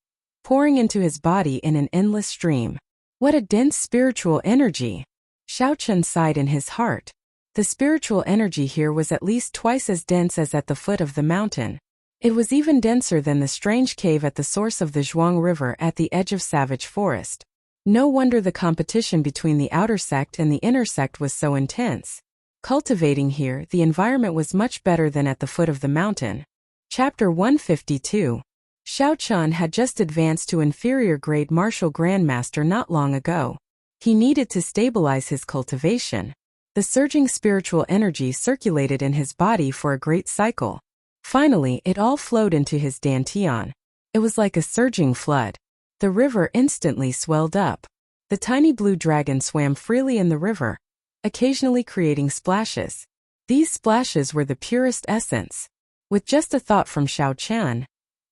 pouring into his body in an endless stream. What a dense spiritual energy! Xiao Chun sighed in his heart. The spiritual energy here was at least twice as dense as at the foot of the mountain. It was even denser than the strange cave at the source of the Zhuang River at the edge of Savage Forest. No wonder the competition between the outer sect and the inner sect was so intense. Cultivating here, the environment was much better than at the foot of the mountain. Chapter 152. Xiao Chun had just advanced to inferior grade martial grandmaster not long ago. He needed to stabilize his cultivation. The surging spiritual energy circulated in his body for a great cycle. Finally, it all flowed into his dantian. It was like a surging flood. The river instantly swelled up. The tiny blue dragon swam freely in the river, occasionally creating splashes. These splashes were the purest essence. With just a thought from Xiao Chun,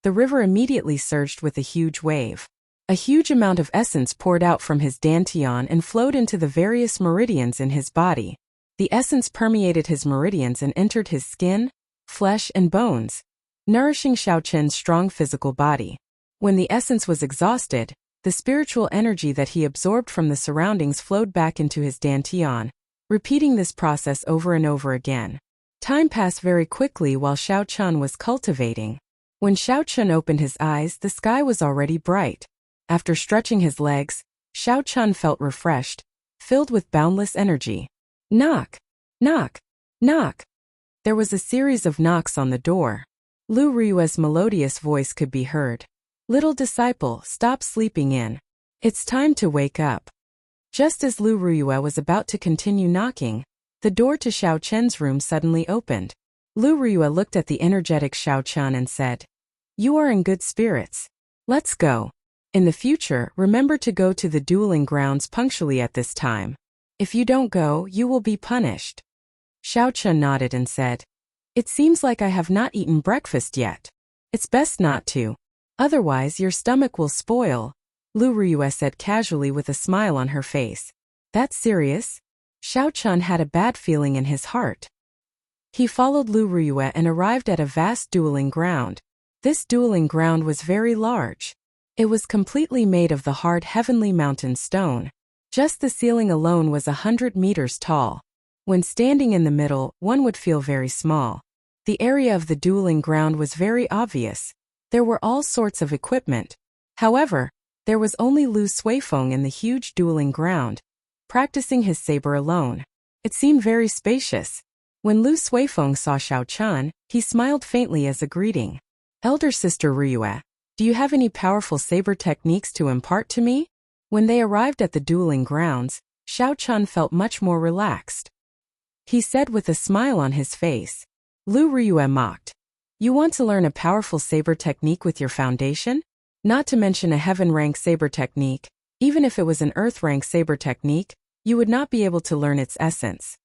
the river immediately surged with a huge wave. A huge amount of essence poured out from his dantian and flowed into the various meridians in his body. The essence permeated his meridians and entered his skin, flesh, and bones, nourishing Xiao Chun's strong physical body. When the essence was exhausted, the spiritual energy that he absorbed from the surroundings flowed back into his dantian, repeating this process over and over again. Time passed very quickly while Xiao Chun was cultivating. When Xiao Chun opened his eyes, the sky was already bright. After stretching his legs, Xiao Chun felt refreshed, filled with boundless energy. Knock! Knock! Knock! There was a series of knocks on the door. Lu Riyue's melodious voice could be heard. Little disciple, stop sleeping in. It's time to wake up. Just as Lu Riyue was about to continue knocking, the door to Xiao Chen's room suddenly opened. Lu Riyue looked at the energetic Xiao Chun and said, "You are in good spirits. Let's go. In the future, remember to go to the dueling grounds punctually at this time. If you don't go, you will be punished." Xiao Chun nodded and said, "It seems like I have not eaten breakfast yet. It's best not to. Otherwise your stomach will spoil," Lu Riyue said casually with a smile on her face. That's serious? Xiao Chun had a bad feeling in his heart. He followed Lu Ruyue and arrived at a vast dueling ground. This dueling ground was very large. It was completely made of the hard heavenly mountain stone. Just the ceiling alone was 100 meters tall. When standing in the middle, one would feel very small. The area of the dueling ground was very obvious. There were all sorts of equipment. However, there was only Lu Suifeng in the huge dueling ground, practicing his saber alone. It seemed very spacious. When Lu Suifeng saw Xiao Chun, he smiled faintly as a greeting. Elder sister Ruyue, do you have any powerful saber techniques to impart to me? When they arrived at the dueling grounds, Xiao Chun felt much more relaxed. He said with a smile on his face. Lu Ruyue mocked. You want to learn a powerful saber technique with your foundation? Not to mention a heaven-rank saber technique, even if it was an earth-rank saber technique, you would not be able to learn its essence.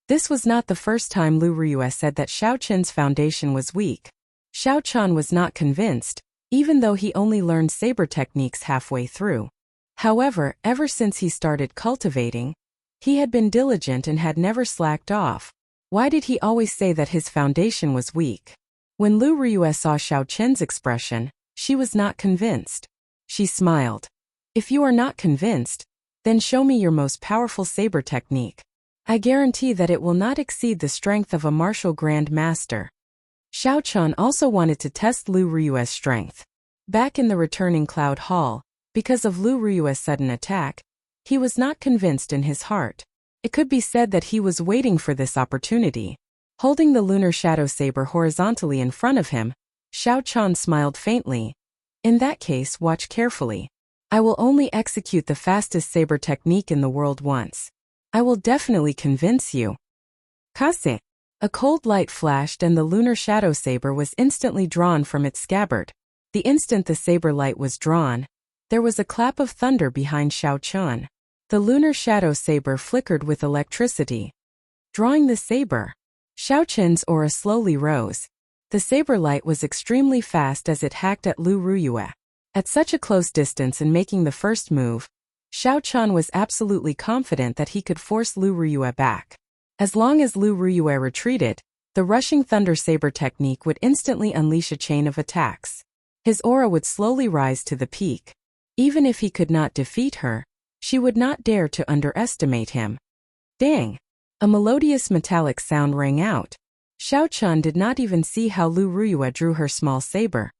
This was not the first time Lu Ruyue said that Xiao Chun's foundation was weak. Xiao Chun was not convinced, even though he only learned saber techniques halfway through. However, ever since he started cultivating, he had been diligent and had never slacked off. Why did he always say that his foundation was weak? When Lu Ruyue saw Xiao Chun's expression, she was not convinced. She smiled. If you are not convinced, then show me your most powerful saber technique. I guarantee that it will not exceed the strength of a martial grand master. Xiao Chun also wanted to test Lu Ruyue's strength. Back in the returning Cloud Hall, because of Lu Ruyue's sudden attack, he was not convinced in his heart. It could be said that he was waiting for this opportunity. Holding the lunar shadow saber horizontally in front of him, Xiao Chun smiled faintly. In that case, watch carefully. I will only execute the fastest saber technique in the world once. I will definitely convince you. Kase. A cold light flashed and the lunar shadow saber was instantly drawn from its scabbard. The instant the saber light was drawn, there was a clap of thunder behind Xiao Chun. The lunar shadow saber flickered with electricity. Drawing the saber, Xiao Chun's aura slowly rose. The saber light was extremely fast as it hacked at Lu Ruyue. At such a close distance and making the first move, Xiao Chun was absolutely confident that he could force Lu Ruyue back. As long as Lu Ruyue retreated, the rushing thunder saber technique would instantly unleash a chain of attacks. His aura would slowly rise to the peak. Even if he could not defeat her, she would not dare to underestimate him. Dang! A melodious metallic sound rang out. Xiao Chun did not even see how Lu Ruyue drew her small saber.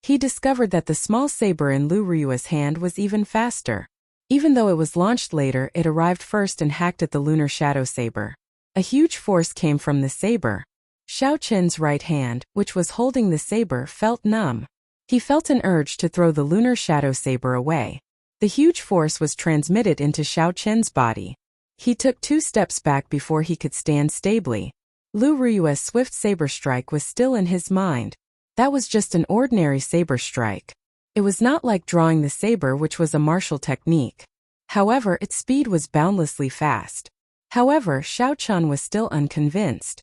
He discovered that the small saber in Lu Ruyue's hand was even faster. Even though it was launched later, it arrived first and hacked at the lunar shadow saber. A huge force came from the saber. Xiao Chun's right hand, which was holding the saber, felt numb. He felt an urge to throw the lunar shadow saber away. The huge force was transmitted into Xiao Chun's body. He took 2 steps back before he could stand stably. Lu Ruyue's swift saber strike was still in his mind. That was just an ordinary saber strike. It was not like drawing the saber, which was a martial technique. However, its speed was boundlessly fast. However, Xiao Chun was still unconvinced.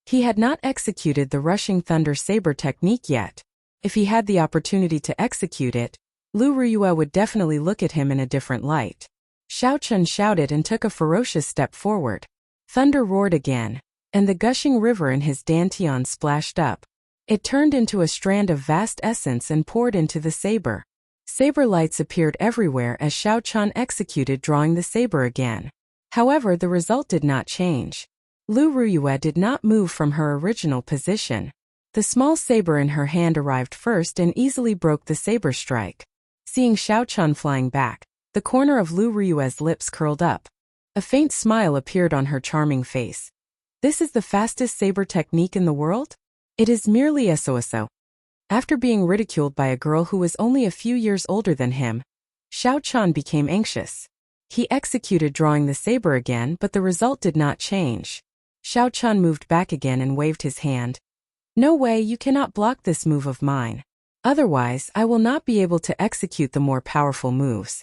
He had not executed the rushing thunder saber technique yet. If he had the opportunity to execute it, Lu Ruyue would definitely look at him in a different light. Xiao Chun shouted and took a ferocious step forward. Thunder roared again, and the gushing river in his dantian splashed up. It turned into a strand of vast essence and poured into the saber. Saber lights appeared everywhere as Xiao Chun executed drawing the saber again. However, the result did not change. Lu Ruyue did not move from her original position. The small saber in her hand arrived first and easily broke the saber strike. Seeing Xiao Chun flying back, the corner of Lu Ruyue's lips curled up. A faint smile appeared on her charming face. This is the fastest saber technique in the world? It is merely a so-so. After being ridiculed by a girl who was only a few years older than him, Xiao Chun became anxious. He executed drawing the saber again, but the result did not change. Xiao Chun moved back again and waved his hand. No way, you cannot block this move of mine. Otherwise, I will not be able to execute the more powerful moves.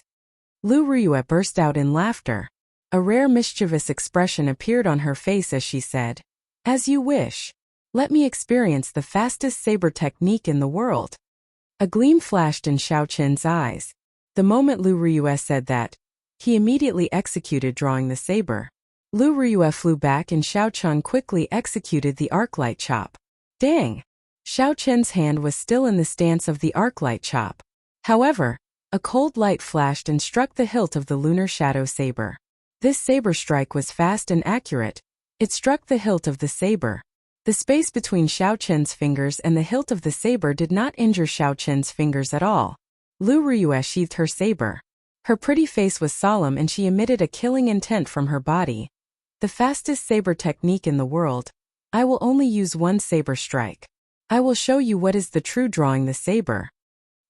Lu Ruyue burst out in laughter. A rare mischievous expression appeared on her face as she said, "As you wish. Let me experience the fastest saber technique in the world." A gleam flashed in Xiao Chun's eyes. The moment Lu Ruyue said that, He immediately executed drawing the saber. Lu Ruyue flew back and Xiao Chun quickly executed the arc-light chop. Dang! Xiao Chen's hand was still in the stance of the arc-light chop. However, a cold light flashed and struck the hilt of the lunar shadow saber. This saber strike was fast and accurate. It struck the hilt of the saber. The space between Xiao Chen's fingers and the hilt of the saber did not injure Xiao Chen's fingers at all. Lu Ruyue sheathed her saber. Her pretty face was solemn and she emitted a killing intent from her body. The fastest saber technique in the world. I will only use one saber strike. I will show you what is the true drawing the saber.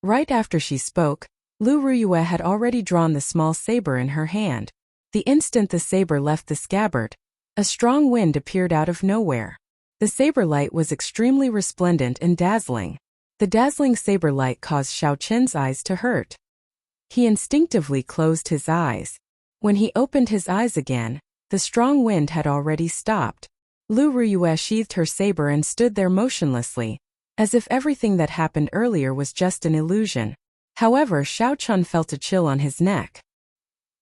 Right after she spoke, Lu Ruyue had already drawn the small saber in her hand. The instant the saber left the scabbard, a strong wind appeared out of nowhere. The saber light was extremely resplendent and dazzling. The dazzling saber light caused Xiao Chen's eyes to hurt. He instinctively closed his eyes. When he opened his eyes again, the strong wind had already stopped. Lu Ruyue sheathed her saber and stood there motionlessly, as if everything that happened earlier was just an illusion. However, Xiao Chun felt a chill on his neck.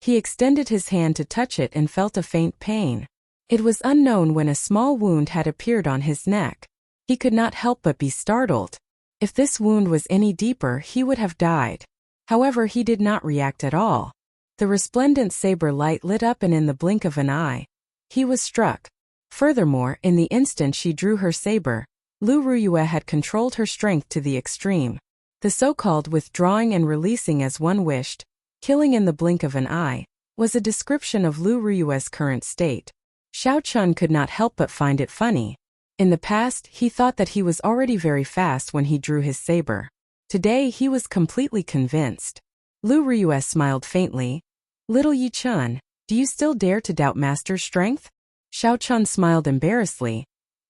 He extended his hand to touch it and felt a faint pain. It was unknown when a small wound had appeared on his neck. He could not help but be startled. If this wound was any deeper, he would have died. However, he did not react at all. The resplendent saber light lit up and in the blink of an eye, he was struck. Furthermore, in the instant she drew her saber, Lu Ruyue had controlled her strength to the extreme. The so-called withdrawing and releasing as one wished, killing in the blink of an eye, was a description of Lu Ruyue's current state. Xiao Chun could not help but find it funny. In the past, he thought that he was already very fast when he drew his saber. Today, he was completely convinced. Lu Ruyue smiled faintly. Little Yi Chun, do you still dare to doubt Master's strength? Xiao Chun smiled embarrassedly.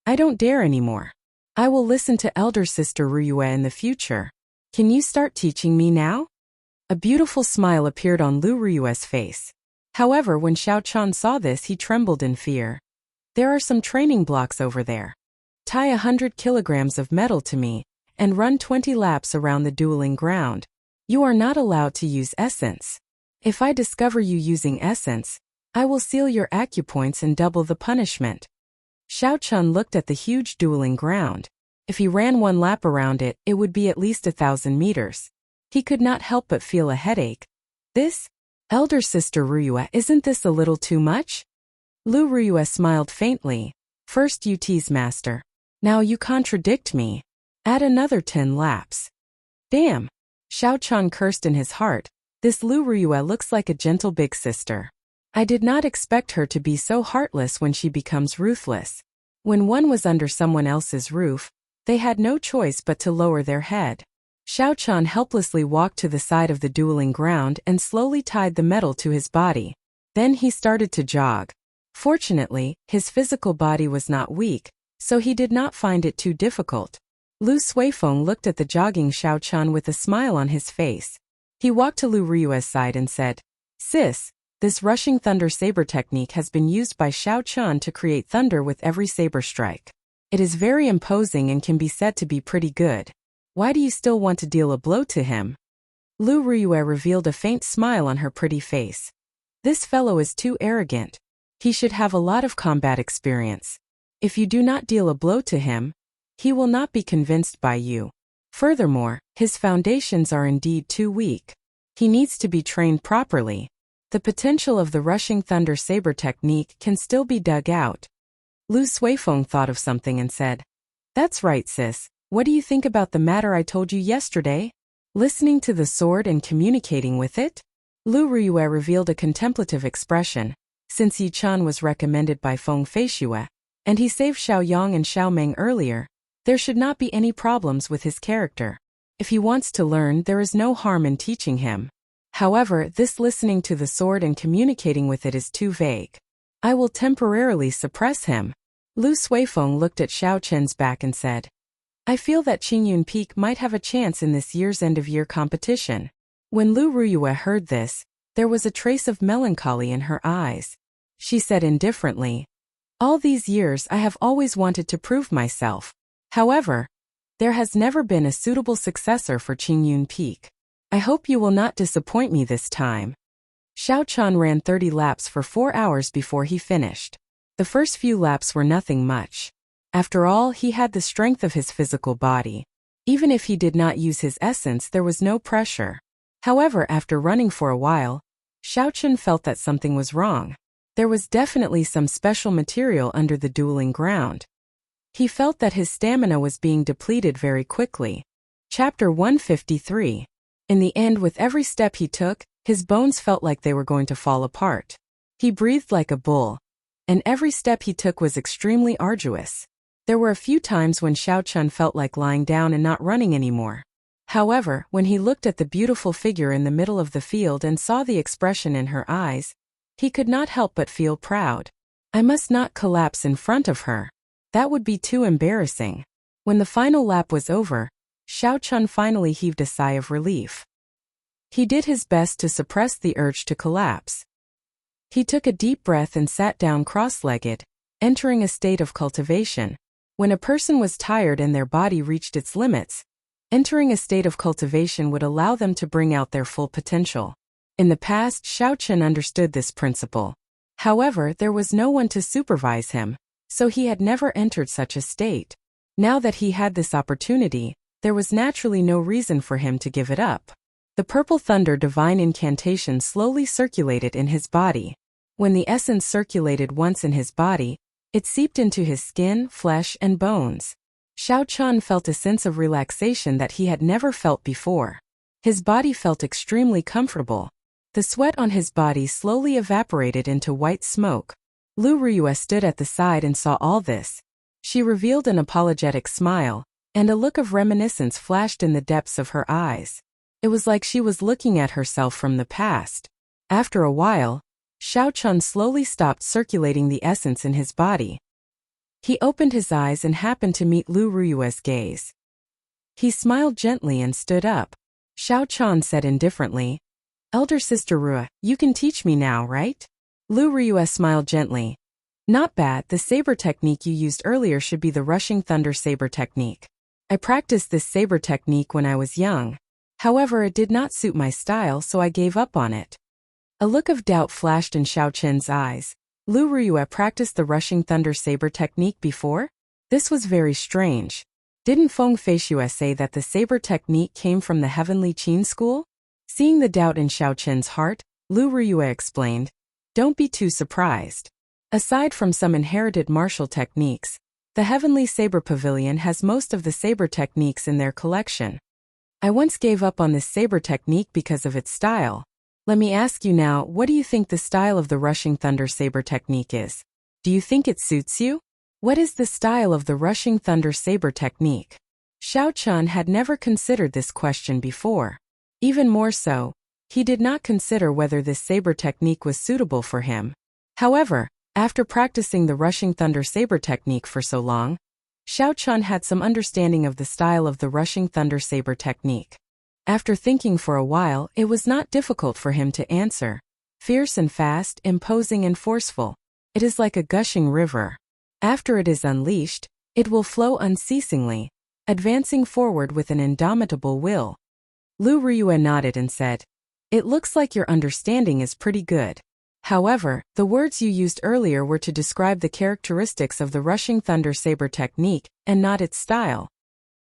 I don't dare anymore. I will listen to elder sister Ruyue in the future. Can you start teaching me now? A beautiful smile appeared on Lu Ruyue's face. However, when Xiao Chun saw this, he trembled in fear. There are some training blocks over there. Tie 100 kilograms of metal to me, and run 20 laps around the dueling ground. You are not allowed to use essence. If I discover you using essence, I will seal your acupoints and double the punishment. Xiao Chun looked at the huge dueling ground. If he ran 1 lap around it, it would be at least 1,000 meters. He could not help but feel a headache. This? Elder sister Ruyue, isn't this a little too much? Lu Ruyue smiled faintly. First you tease master. Now you contradict me. Add another 10 laps. Damn! Xiao Chun cursed in his heart. This Lu Ruyue looks like a gentle big sister. I did not expect her to be so heartless when she becomes ruthless. When one was under someone else's roof, they had no choice but to lower their head. Xiao Chun helplessly walked to the side of the dueling ground and slowly tied the metal to his body. Then he started to jog. Fortunately, his physical body was not weak, so he did not find it too difficult. Lu Suifeng looked at the jogging Xiao Chun with a smile on his face. He walked to Lu Ruyue's side and said, Sis, this rushing thunder saber technique has been used by Xiao Chun to create thunder with every saber strike. It is very imposing and can be said to be pretty good. Why do you still want to deal a blow to him? Lu Ruyue revealed a faint smile on her pretty face. This fellow is too arrogant. He should have a lot of combat experience. If you do not deal a blow to him, he will not be convinced by you. Furthermore, his foundations are indeed too weak. He needs to be trained properly. The potential of the rushing thunder saber technique can still be dug out. Lu Suifeng thought of something and said, That's right, sis. What do you think about the matter I told you yesterday? Listening to the sword and communicating with it? Lu Ruyue revealed a contemplative expression. Since Yi Chan was recommended by Feng Feishue, and he saved Xiao Yang and Xiao Meng earlier, there should not be any problems with his character. If he wants to learn, there is no harm in teaching him. However, this listening to the sword and communicating with it is too vague. I will temporarily suppress him. Lu Suifeng looked at Xiao Chen's back and said, I feel that Qingyun Peak might have a chance in this year's end-of-year competition. When Lu Ruyue heard this, there was a trace of melancholy in her eyes. She said indifferently, All these years I have always wanted to prove myself. However, there has never been a suitable successor for Qingyun Peak. I hope you will not disappoint me this time. Xiao Chan ran 30 laps for 4 hours before he finished. The first few laps were nothing much. After all, he had the strength of his physical body. Even if he did not use his essence, there was no pressure. However, after running for a while, Xiao Chan felt that something was wrong. There was definitely some special material under the dueling ground. He felt that his stamina was being depleted very quickly. Chapter 153. In the end, with every step he took, his bones felt like they were going to fall apart. He breathed like a bull, and every step he took was extremely arduous. There were a few times when Xiao Chan felt like lying down and not running anymore. However, when he looked at the beautiful figure in the middle of the field and saw the expression in her eyes, he could not help but feel proud. I must not collapse in front of her. That would be too embarrassing. When the final lap was over, Xiao Chan finally heaved a sigh of relief. He did his best to suppress the urge to collapse. He took a deep breath and sat down cross-legged, entering a state of cultivation. When a person was tired and their body reached its limits, entering a state of cultivation would allow them to bring out their full potential. In the past, Xiao Chan understood this principle. However, there was no one to supervise him, so he had never entered such a state. Now that he had this opportunity, there was naturally no reason for him to give it up. The purple thunder divine incantation slowly circulated in his body. When the essence circulated once in his body, it seeped into his skin, flesh, and bones. Xiao Chan felt a sense of relaxation that he had never felt before. His body felt extremely comfortable. The sweat on his body slowly evaporated into white smoke. Lu Riyue stood at the side and saw all this. She revealed an apologetic smile, and a look of reminiscence flashed in the depths of her eyes. It was like she was looking at herself from the past. After a while, Xiao Chan slowly stopped circulating the essence in his body. He opened his eyes and happened to meet Lu Riyue's gaze. He smiled gently and stood up. Xiao Chan said indifferently, "Elder Sister Rue, you can teach me now, right?" Lu Riyue smiled gently. "Not bad, the saber technique you used earlier should be the rushing thunder saber technique. I practiced this saber technique when I was young. However, it did not suit my style, so I gave up on it." A look of doubt flashed in Xiao Chen's eyes. Lu Riyue practiced the rushing thunder saber technique before? This was very strange. Didn't Feng Feishue say that the saber technique came from the Heavenly Qin school? Seeing the doubt in Xiao Chen's heart, Lu Riyue explained, "Don't be too surprised. Aside from some inherited martial techniques, the Heavenly Saber Pavilion has most of the saber techniques in their collection. I once gave up on this saber technique because of its style. Let me ask you now, what do you think the style of the rushing thunder saber technique is? Do you think it suits you? What is the style of the rushing thunder saber technique?" Xiao Chan had never considered this question before. Even more so, he did not consider whether this saber technique was suitable for him. However, after practicing the rushing thunder saber technique for so long, Xiao Chan had some understanding of the style of the rushing thunder saber technique. After thinking for a while, it was not difficult for him to answer. Fierce and fast, imposing and forceful. It is like a gushing river. After it is unleashed, it will flow unceasingly, advancing forward with an indomitable will. Lu Riyue nodded and said, "It looks like your understanding is pretty good. However, the words you used earlier were to describe the characteristics of the rushing thunder saber technique, and not its style.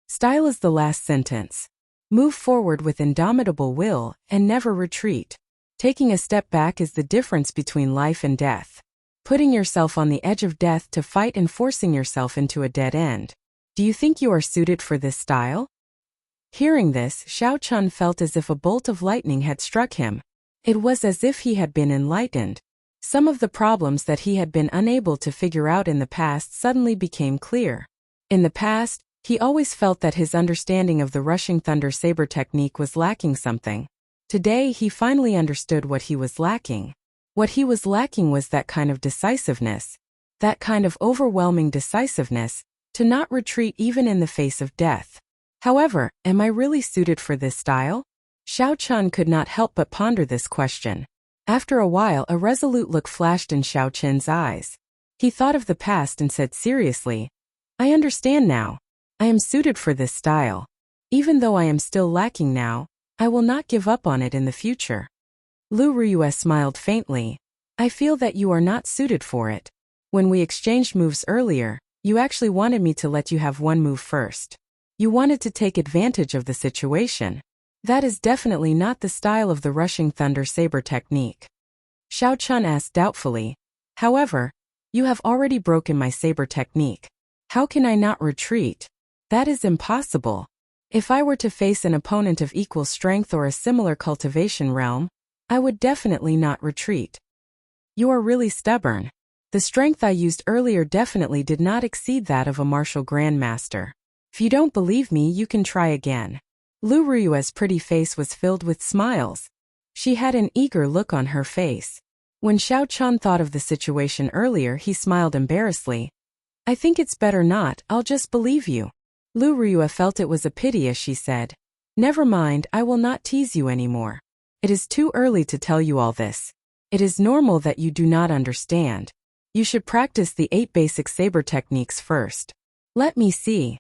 Style is the last sentence. Move forward with indomitable will, and never retreat. Taking a step back is the difference between life and death. Putting yourself on the edge of death to fight and forcing yourself into a dead end. Do you think you are suited for this style?" Hearing this, Xiao Chan felt as if a bolt of lightning had struck him. It was as if he had been enlightened. Some of the problems that he had been unable to figure out in the past suddenly became clear. In the past, he always felt that his understanding of the rushing thunder saber technique was lacking something. Today he finally understood what he was lacking. What he was lacking was that kind of decisiveness, that kind of overwhelming decisiveness, to not retreat even in the face of death. However, am I really suited for this style? Xiao Chan could not help but ponder this question. After a while, a resolute look flashed in Xiao Chen's eyes. He thought of the past and said seriously, "I understand now. I am suited for this style. Even though I am still lacking now, I will not give up on it in the future." Lu Ruyue smiled faintly. I feel that you are not suited for it. When we exchanged moves earlier, you actually wanted me to let you have one move first. You wanted to take advantage of the situation. That is definitely not the style of the rushing thunder saber technique. Xiao Chun asked doubtfully. However, you have already broken my saber technique. How can I not retreat? That is impossible. If I were to face an opponent of equal strength or a similar cultivation realm, I would definitely not retreat. You are really stubborn. The strength I used earlier definitely did not exceed that of a martial grandmaster. If you don't believe me, you can try again. Lu Ruyue's pretty face was filled with smiles. She had an eager look on her face. When Xiao Chun thought of the situation earlier, he smiled embarrassedly. I think it's better not, I'll just believe you. Lu Ruyue felt it was a pity as she said, Never mind, I will not tease you anymore. It is too early to tell you all this. It is normal that you do not understand. You should practice the 8 basic saber techniques first. Let me see.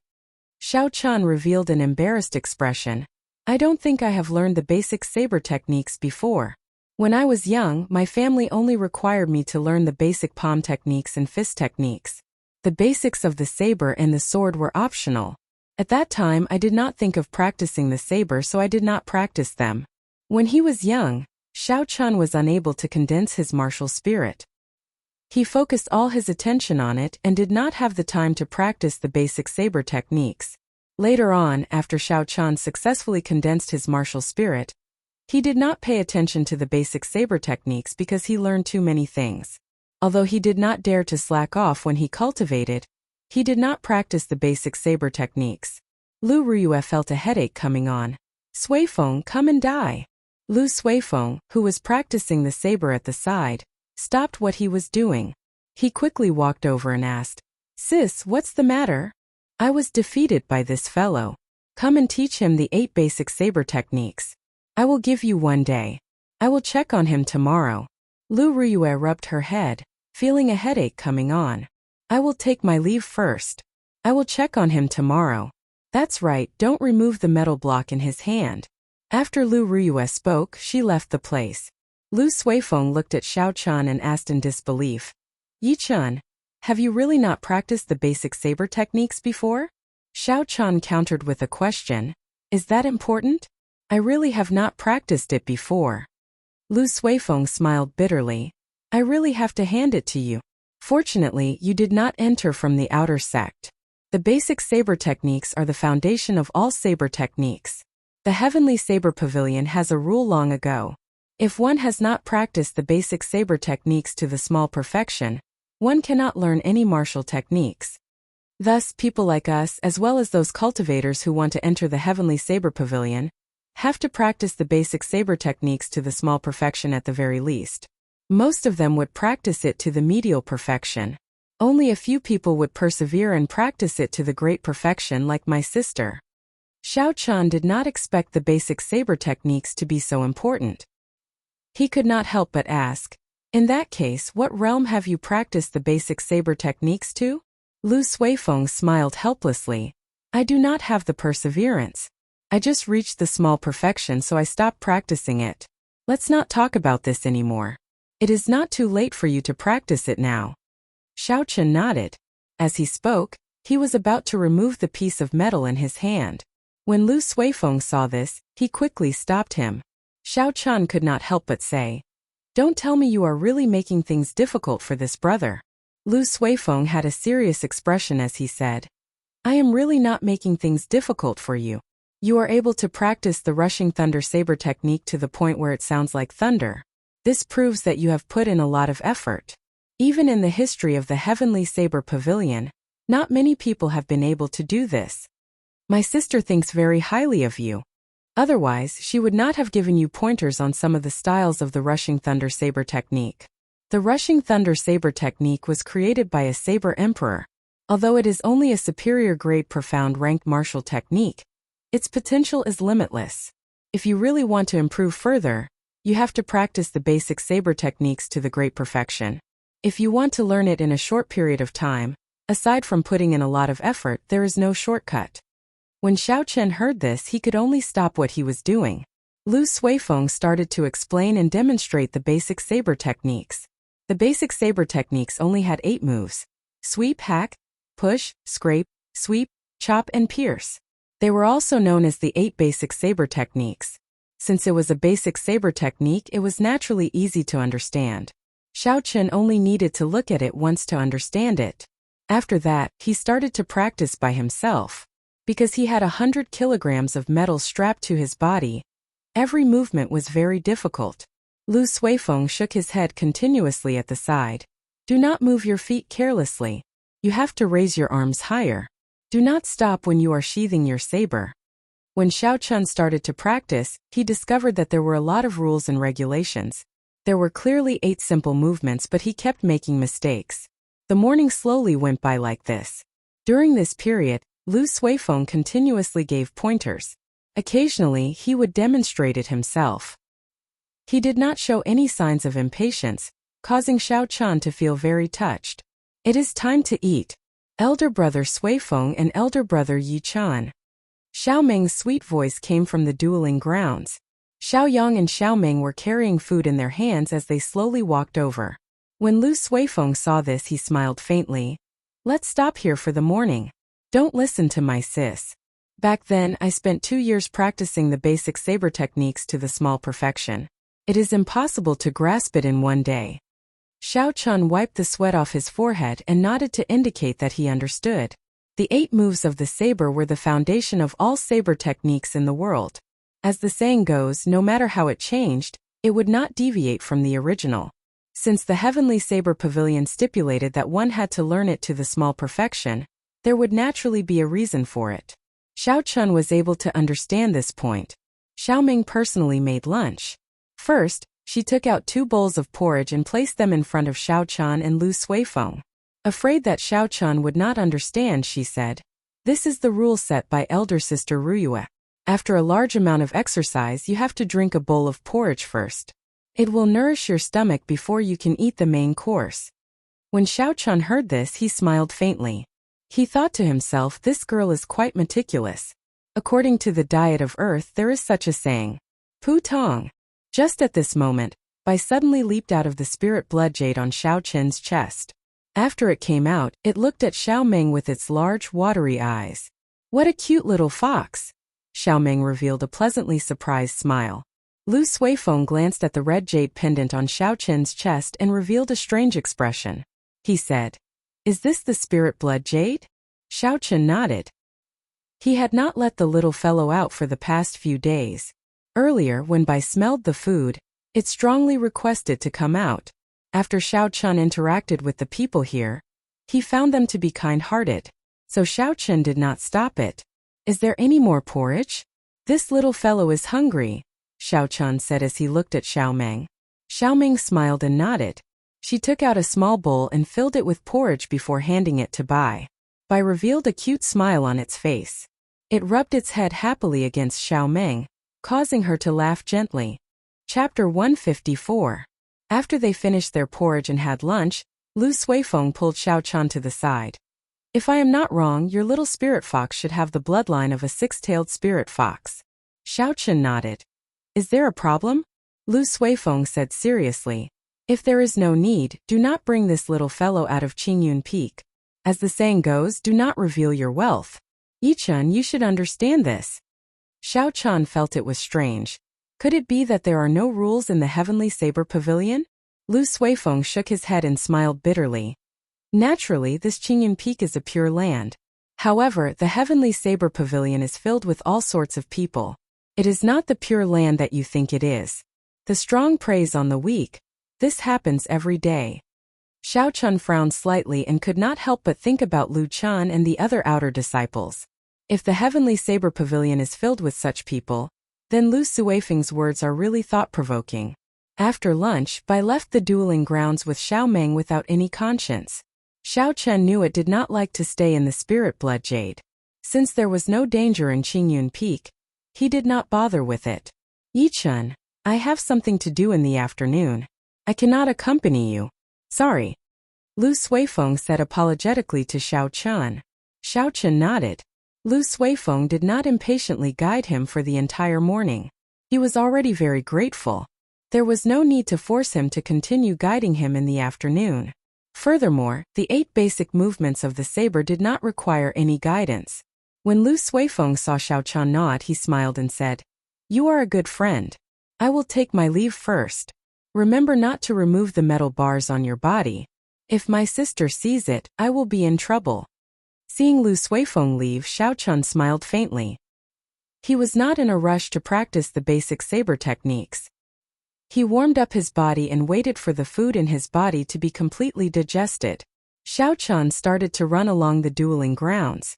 Xiao Chun revealed an embarrassed expression. I don't think I have learned the basic saber techniques before. When I was young, my family only required me to learn the basic palm techniques and fist techniques. The basics of the saber and the sword were optional. At that time, I did not think of practicing the saber, so I did not practice them. When he was young, Xiao Chun was unable to condense his martial spirit. He focused all his attention on it and did not have the time to practice the basic saber techniques. Later on, after Xiao Chun successfully condensed his martial spirit, he did not pay attention to the basic saber techniques because he learned too many things. Although he did not dare to slack off when he cultivated, he did not practice the basic saber techniques. Lu Ruyue felt a headache coming on. Suifeng, come and die. Lu Suifeng, who was practicing the saber at the side, stopped what he was doing. He quickly walked over and asked, Sis, what's the matter? I was defeated by this fellow. Come and teach him the 8 basic saber techniques. I will give you 1 day. I will check on him tomorrow. Lu Ruyue rubbed her head, feeling a headache coming on. I will take my leave first. I will check on him tomorrow. That's right, don't remove the metal block in his hand. After Lu Ruyue spoke, she left the place. Lu Suifeng looked at Xiao Chun and asked in disbelief. Yi Chun, have you really not practiced the basic saber techniques before? Xiao Chun countered with a question. Is that important? I really have not practiced it before. Lu Suifeng smiled bitterly. I really have to hand it to you. Fortunately, you did not enter from the outer sect. The basic saber techniques are the foundation of all saber techniques. The Heavenly Saber Pavilion has a rule long ago. If one has not practiced the basic saber techniques to the small perfection, one cannot learn any martial techniques. Thus, people like us, as well as those cultivators who want to enter the Heavenly Saber Pavilion, have to practice the basic saber techniques to the small perfection at the very least. Most of them would practice it to the medial perfection. Only a few people would persevere and practice it to the great perfection like my sister. Xiao Chun did not expect the basic saber techniques to be so important. He could not help but ask, in that case, what realm have you practiced the basic saber techniques to? Lu Suifeng smiled helplessly. I do not have the perseverance. I just reached the small perfection, so I stopped practicing it. Let's not talk about this anymore. It is not too late for you to practice it now. Xiao Chun nodded. As he spoke, he was about to remove the piece of metal in his hand. When Lu Suifeng saw this, he quickly stopped him. Xiao Chun could not help but say, Don't tell me you are really making things difficult for this brother. Lu Suifeng had a serious expression as he said, I am really not making things difficult for you. You are able to practice the rushing thunder saber technique to the point where it sounds like thunder. This proves that you have put in a lot of effort. Even in the history of the Heavenly Saber Pavilion, not many people have been able to do this. My sister thinks very highly of you. Otherwise, she would not have given you pointers on some of the styles of the rushing thunder saber technique. The rushing thunder saber technique was created by a saber emperor. Although it is only a superior grade profound ranked martial technique, its potential is limitless. If you really want to improve further, you have to practice the basic saber techniques to the great perfection. If you want to learn it in a short period of time, aside from putting in a lot of effort, there is no shortcut. When Xiao Chun heard this, he could only stop what he was doing. Lu Suifeng started to explain and demonstrate the basic saber techniques. The basic saber techniques only had 8 moves: sweep, hack, push, scrape, sweep, chop, and pierce. They were also known as the 8 basic saber techniques. Since it was a basic saber technique, it was naturally easy to understand. Xiaochen only needed to look at it once to understand it. After that, he started to practice by himself. Because he had 100 kilograms of metal strapped to his body, every movement was very difficult. Lu Suifeng shook his head continuously at the side. Do not move your feet carelessly. You have to raise your arms higher. Do not stop when you are sheathing your saber. When Xiaochen started to practice, he discovered that there were a lot of rules and regulations. There were clearly 8 simple movements, but he kept making mistakes. The morning slowly went by like this. During this period, Lu Suifeng continuously gave pointers. Occasionally, he would demonstrate it himself. He did not show any signs of impatience, causing Xiaochen to feel very touched. It is time to eat. Elder brother Suifeng and elder brother Yichen. Xiaomeng's sweet voice came from the dueling grounds. Xiaoyang and Xiaomeng were carrying food in their hands as they slowly walked over. When Lu Suifeng saw this, he smiled faintly. Let's stop here for the morning. Don't listen to my sis. Back then, I spent 2 years practicing the basic saber techniques to the small perfection. It is impossible to grasp it in one day. Xiaochen wiped the sweat off his forehead and nodded to indicate that he understood. The 8 moves of the saber were the foundation of all saber techniques in the world. As the saying goes, no matter how it changed, it would not deviate from the original. Since the Heavenly Saber Pavilion stipulated that one had to learn it to the small perfection, there would naturally be a reason for it. Xiaochen was able to understand this point. Xiaomeng personally made lunch. First, she took out 2 bowls of porridge and placed them in front of Xiaochen and Lu Suifeng. Afraid that Xiaochen would not understand, she said, "This is the rule set by elder sister Ruyue. After a large amount of exercise, you have to drink a bowl of porridge first. It will nourish your stomach before you can eat the main course." When Xiaochen heard this, he smiled faintly. He thought to himself, this girl is quite meticulous. According to the diet of earth, there is such a saying. Pu Tong. Just at this moment, Bai suddenly leaped out of the spirit blood jade on Xiaochen's chest. After it came out, it looked at Xiaomeng with its large, watery eyes. What a cute little fox! Xiaomeng revealed a pleasantly surprised smile. Lu Suifeng glanced at the red jade pendant on Xiaochen's chest and revealed a strange expression. He said, "Is this the spirit blood jade?" Xiaochen nodded. He had not let the little fellow out for the past few days. Earlier, when Bai smelled the food, it strongly requested to come out. After Xiaochen interacted with the people here, he found them to be kind-hearted, so Xiaochen did not stop it. "Is there any more porridge? This little fellow is hungry," Xiaochen said as he looked at Xiaomeng. Xiaomeng smiled and nodded. She took out a small bowl and filled it with porridge before handing it to Bai. Bai revealed a cute smile on its face. It rubbed its head happily against Xiaomeng, causing her to laugh gently. Chapter 154. After they finished their porridge and had lunch, Lu Suifeng pulled Xiaochen to the side. "If I am not wrong, your little spirit fox should have the bloodline of a 6-tailed spirit fox." Xiaochen nodded. "Is there a problem?" Lu Suifeng said seriously. "If there is no need, do not bring this little fellow out of Qingyun Peak. As the saying goes, do not reveal your wealth. Yichen, you should understand this." Xiaochen felt it was strange. Could it be that there are no rules in the Heavenly Saber Pavilion? Lu Suifeng shook his head and smiled bitterly. Naturally, this Qingyun Peak is a pure land. However, the Heavenly Saber Pavilion is filled with all sorts of people. It is not the pure land that you think it is. The strong preys on the weak. This happens every day. Xiaochen frowned slightly and could not help but think about Lu Chen and the other outer disciples. If the Heavenly Saber Pavilion is filled with such people, then Lu Suifeng's words are really thought-provoking. After lunch, Bai left the dueling grounds with Xiaomeng without any conscience. Xiaochen knew it did not like to stay in the spirit blood jade. Since there was no danger in Qingyun Peak, he did not bother with it. "Yichen, I have something to do in the afternoon. I cannot accompany you. Sorry." Lu Suifeng said apologetically to Xiaochen. Xiaochen nodded. Lu Suifeng did not impatiently guide him for the entire morning. He was already very grateful. There was no need to force him to continue guiding him in the afternoon. Furthermore, the 8 basic movements of the saber did not require any guidance. When Lu Suifeng saw Xiaochan nod, he smiled and said, "You are a good friend. I will take my leave first. Remember not to remove the metal bars on your body. If my sister sees it, I will be in trouble." Seeing Lu Suifeng leave, Xiaochan smiled faintly. He was not in a rush to practice the basic saber techniques. He warmed up his body and waited for the food in his body to be completely digested. Xiaochan started to run along the dueling grounds.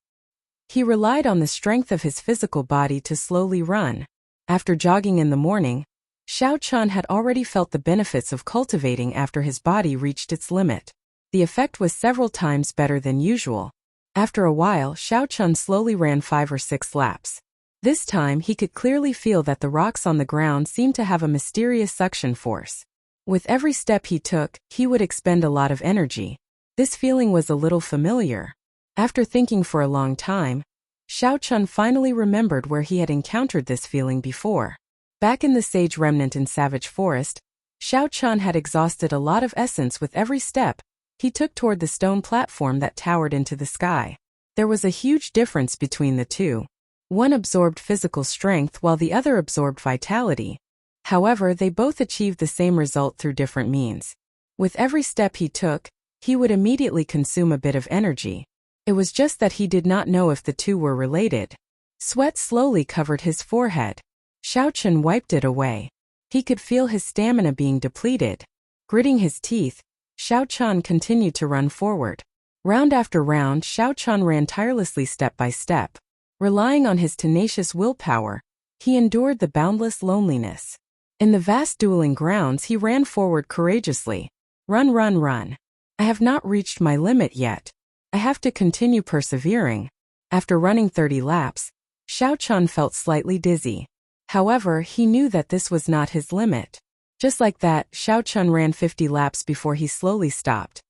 He relied on the strength of his physical body to slowly run. After jogging in the morning, Xiaochan had already felt the benefits of cultivating after his body reached its limit. The effect was several times better than usual. After a while, Xiaochan slowly ran 5 or 6 laps. This time he could clearly feel that the rocks on the ground seemed to have a mysterious suction force. With every step he took, he would expend a lot of energy. This feeling was a little familiar. After thinking for a long time, Xiaochan finally remembered where he had encountered this feeling before. Back in the sage remnant in Savage Forest, Xiaochan had exhausted a lot of essence with every step he took toward the stone platform that towered into the sky. There was a huge difference between the two. One absorbed physical strength while the other absorbed vitality. However, they both achieved the same result through different means. With every step he took, he would immediately consume a bit of energy. It was just that he did not know if the two were related. Sweat slowly covered his forehead. Xiaochan wiped it away. He could feel his stamina being depleted. Gritting his teeth, Xiaochan continued to run forward. Round after round, Xiaochan ran tirelessly step by step. Relying on his tenacious willpower, he endured the boundless loneliness. In the vast dueling grounds, he ran forward courageously. Run, run, run. I have not reached my limit yet. I have to continue persevering. After running 30 laps, Xiaochan felt slightly dizzy. However, he knew that this was not his limit. Just like that, Xiaochan ran 50 laps before he slowly stopped.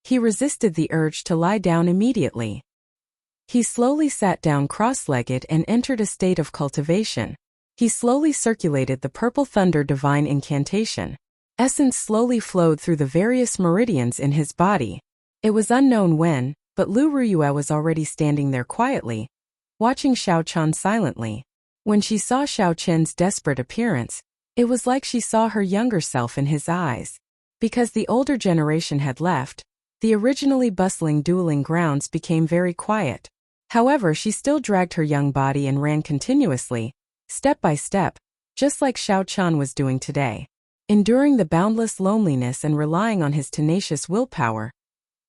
He resisted the urge to lie down immediately. He slowly sat down cross-legged and entered a state of cultivation. He slowly circulated the purple thunder divine incantation. Essence slowly flowed through the various meridians in his body. It was unknown when, but Lu Ruyue was already standing there quietly, watching Xiaochan silently. When she saw Xiaochan's desperate appearance, it was like she saw her younger self in his eyes. Because the older generation had left, the originally bustling dueling grounds became very quiet. However, she still dragged her young body and ran continuously, step by step, just like Xiaochan was doing today. Enduring the boundless loneliness and relying on his tenacious willpower,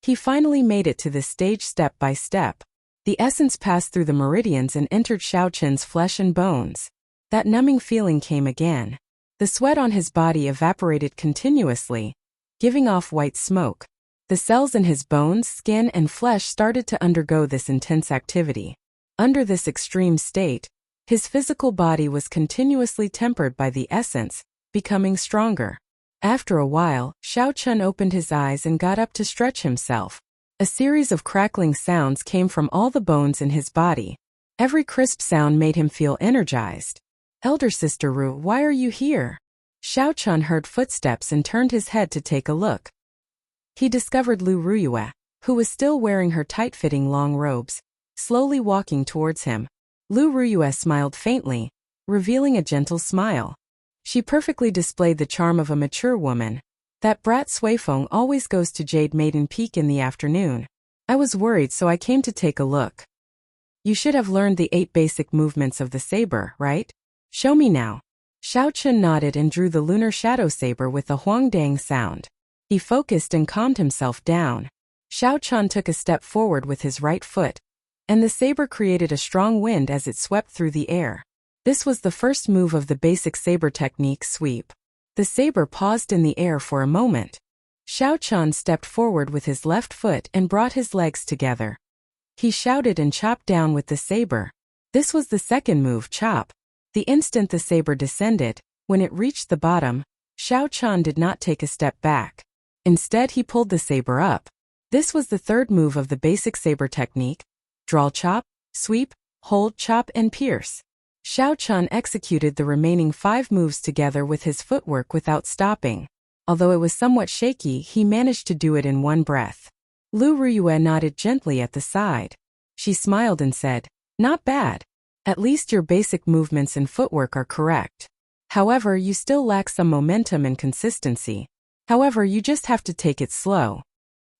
he finally made it to this stage step by step. The essence passed through the meridians and entered Xiaochan's flesh and bones. That numbing feeling came again. The sweat on his body evaporated continuously, giving off white smoke. The cells in his bones, skin, and flesh started to undergo this intense activity. Under this extreme state, his physical body was continuously tempered by the essence, becoming stronger. After a while, Xiaochan opened his eyes and got up to stretch himself. A series of crackling sounds came from all the bones in his body. Every crisp sound made him feel energized. "Elder Sister Ru, why are you here?" Xiaochan heard footsteps and turned his head to take a look. He discovered Lu Ruyue, who was still wearing her tight-fitting long robes, slowly walking towards him. Lu Ruyue smiled faintly, revealing a gentle smile. She perfectly displayed the charm of a mature woman. "That brat Suifeng always goes to Jade Maiden Peak in the afternoon. I was worried, so I came to take a look. You should have learned the 8 basic movements of the saber, right? Show me now." Xiaochan nodded and drew the lunar shadow saber with a huangdang sound. He focused and calmed himself down. Xiaochan took a step forward with his right foot, and the saber created a strong wind as it swept through the air. This was the first move of the basic saber technique, sweep. The saber paused in the air for a moment. Xiaochan stepped forward with his left foot and brought his legs together. He shouted and chopped down with the saber. This was the second move, chop. The instant the saber descended, when it reached the bottom, Xiaochan did not take a step back. Instead, he pulled the saber up. This was the third move of the basic saber technique: draw, chop, sweep, hold, chop, and pierce. Xiao Chun executed the remaining 5 moves together with his footwork without stopping. Although it was somewhat shaky, he managed to do it in one breath. Lu Ruyue nodded gently at the side. She smiled and said, "Not bad. At least your basic movements and footwork are correct. However, you still lack some momentum and consistency. However, you just have to take it slow.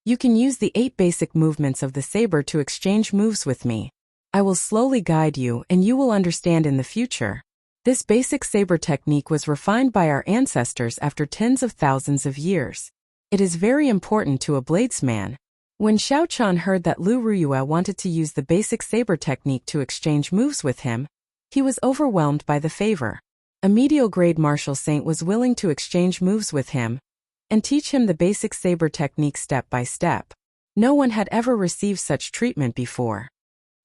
You can use the 8 basic movements of the saber to exchange moves with me. I will slowly guide you and you will understand in the future." This basic saber technique was refined by our ancestors after tens of thousands of years. It is very important to a bladesman. When Xiao Chun heard that Lu Ruyue wanted to use the basic saber technique to exchange moves with him, he was overwhelmed by the favor. A medial-grade martial saint was willing to exchange moves with him and teach him the basic saber technique step by step. No one had ever received such treatment before.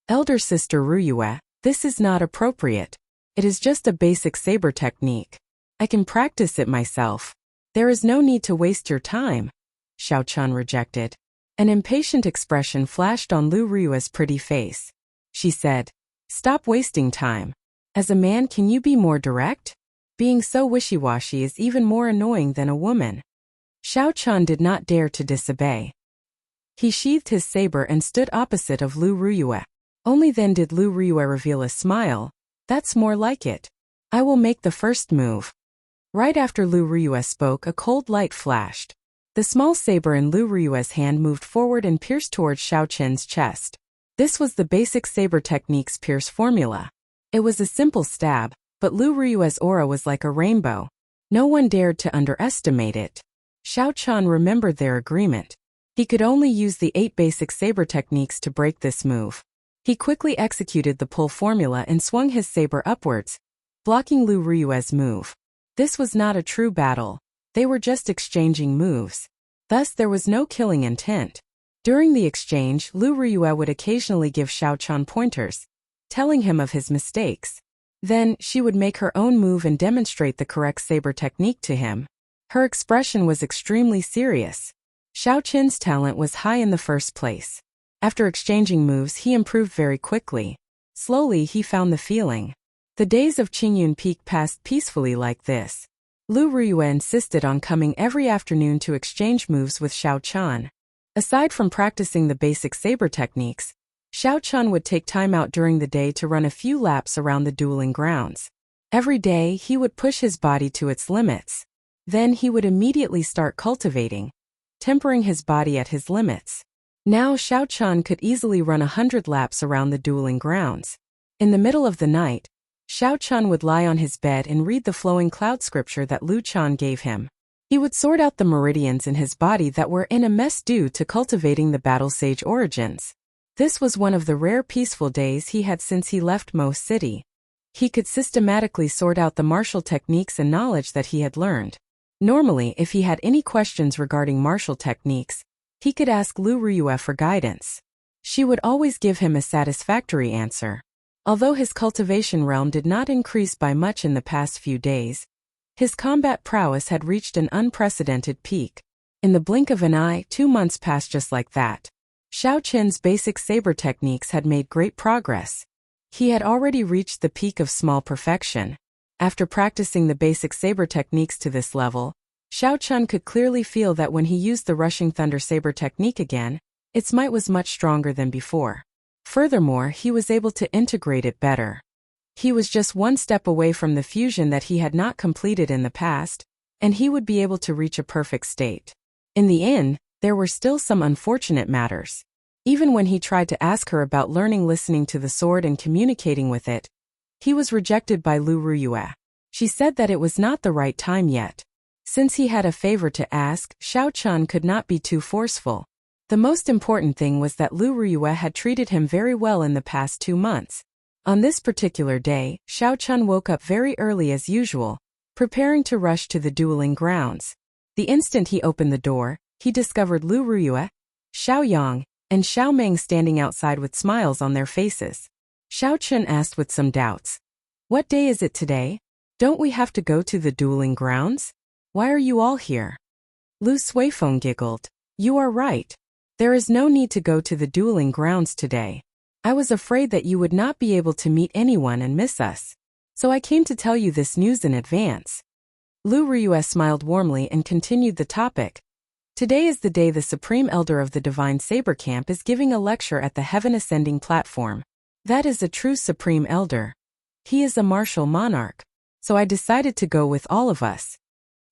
"Elder sister Ruyue, this is not appropriate. It is just a basic saber technique. I can practice it myself. There is no need to waste your time," Xiao Chun rejected. An impatient expression flashed on Lu Ruyue's pretty face. She said, "Stop wasting time. As a man, can you be more direct? Being so wishy-washy is even more annoying than a woman." Xiao Chun did not dare to disobey. He sheathed his saber and stood opposite of Lu Ruyue. Only then did Lu Ruyue reveal a smile. "That's more like it. I will make the first move." Right after Lu Ruyue spoke, a cold light flashed. The small saber in Lu Ruyue's hand moved forward and pierced towards Xiao Chun's chest. This was the basic saber technique's pierce formula. It was a simple stab, but Lu Ruyue's aura was like a rainbow. No one dared to underestimate it. Xiao Chun remembered their agreement. He could only use the 8 basic saber techniques to break this move. He quickly executed the pull formula and swung his saber upwards, blocking Lu Ruyue's move. This was not a true battle. They were just exchanging moves. Thus there was no killing intent. During the exchange, Lu Ruyue would occasionally give Xiao Chun pointers, telling him of his mistakes. Then, she would make her own move and demonstrate the correct saber technique to him. Her expression was extremely serious. Xiao Chun's talent was high in the first place. After exchanging moves, he improved very quickly. Slowly, he found the feeling. The days of Qingyun Peak passed peacefully like this. Lu Ruyue insisted on coming every afternoon to exchange moves with Xiao Chun. Aside from practicing the basic saber techniques, Xiao Chun would take time out during the day to run a few laps around the dueling grounds. Every day, he would push his body to its limits. Then he would immediately start cultivating, tempering his body at his limits. Now Xiao Chun could easily run 100 laps around the dueling grounds. In the middle of the night, Xiao Chun would lie on his bed and read the flowing cloud scripture that Lu Chun gave him. He would sort out the meridians in his body that were in a mess due to cultivating the battle sage origins. This was one of the rare peaceful days he had since he left Mo City. He could systematically sort out the martial techniques and knowledge that he had learned. Normally, if he had any questions regarding martial techniques, he could ask Lu Ruyue for guidance. She would always give him a satisfactory answer. Although his cultivation realm did not increase by much in the past few days, his combat prowess had reached an unprecedented peak. In the blink of an eye, 2 months passed just like that. Xiao Chun's basic saber techniques had made great progress. He had already reached the peak of small perfection. After practicing the basic saber techniques to this level, Xiao Chun could clearly feel that when he used the rushing thunder saber technique again, its might was much stronger than before. Furthermore, he was able to integrate it better. He was just one step away from the fusion that he had not completed in the past, and he would be able to reach a perfect state. In the end, there were still some unfortunate matters. Even when he tried to ask her about learning listening to the sword and communicating with it, he was rejected by Lu Ruyue. She said that it was not the right time yet. Since he had a favor to ask, Xiao Chun could not be too forceful. The most important thing was that Lu Ruyue had treated him very well in the past 2 months. On this particular day, Xiao Chun woke up very early as usual, preparing to rush to the dueling grounds. The instant he opened the door, he discovered Lu Ruyue, Xiao Yang, and Xiao Meng standing outside with smiles on their faces. Xiao Chun asked with some doubts, "What day is it today? Don't we have to go to the dueling grounds? Why are you all here?" Lu Suifeng giggled. "You are right. There is no need to go to the dueling grounds today. I was afraid that you would not be able to meet anyone and miss us. So I came to tell you this news in advance. Lu Riyue smiled warmly and continued the topic. Today is the day the Supreme Elder of the Divine Saber Camp is giving a lecture at the Heaven Ascending platform. That is a true Supreme Elder. He is a martial monarch. So I decided to go with all of us.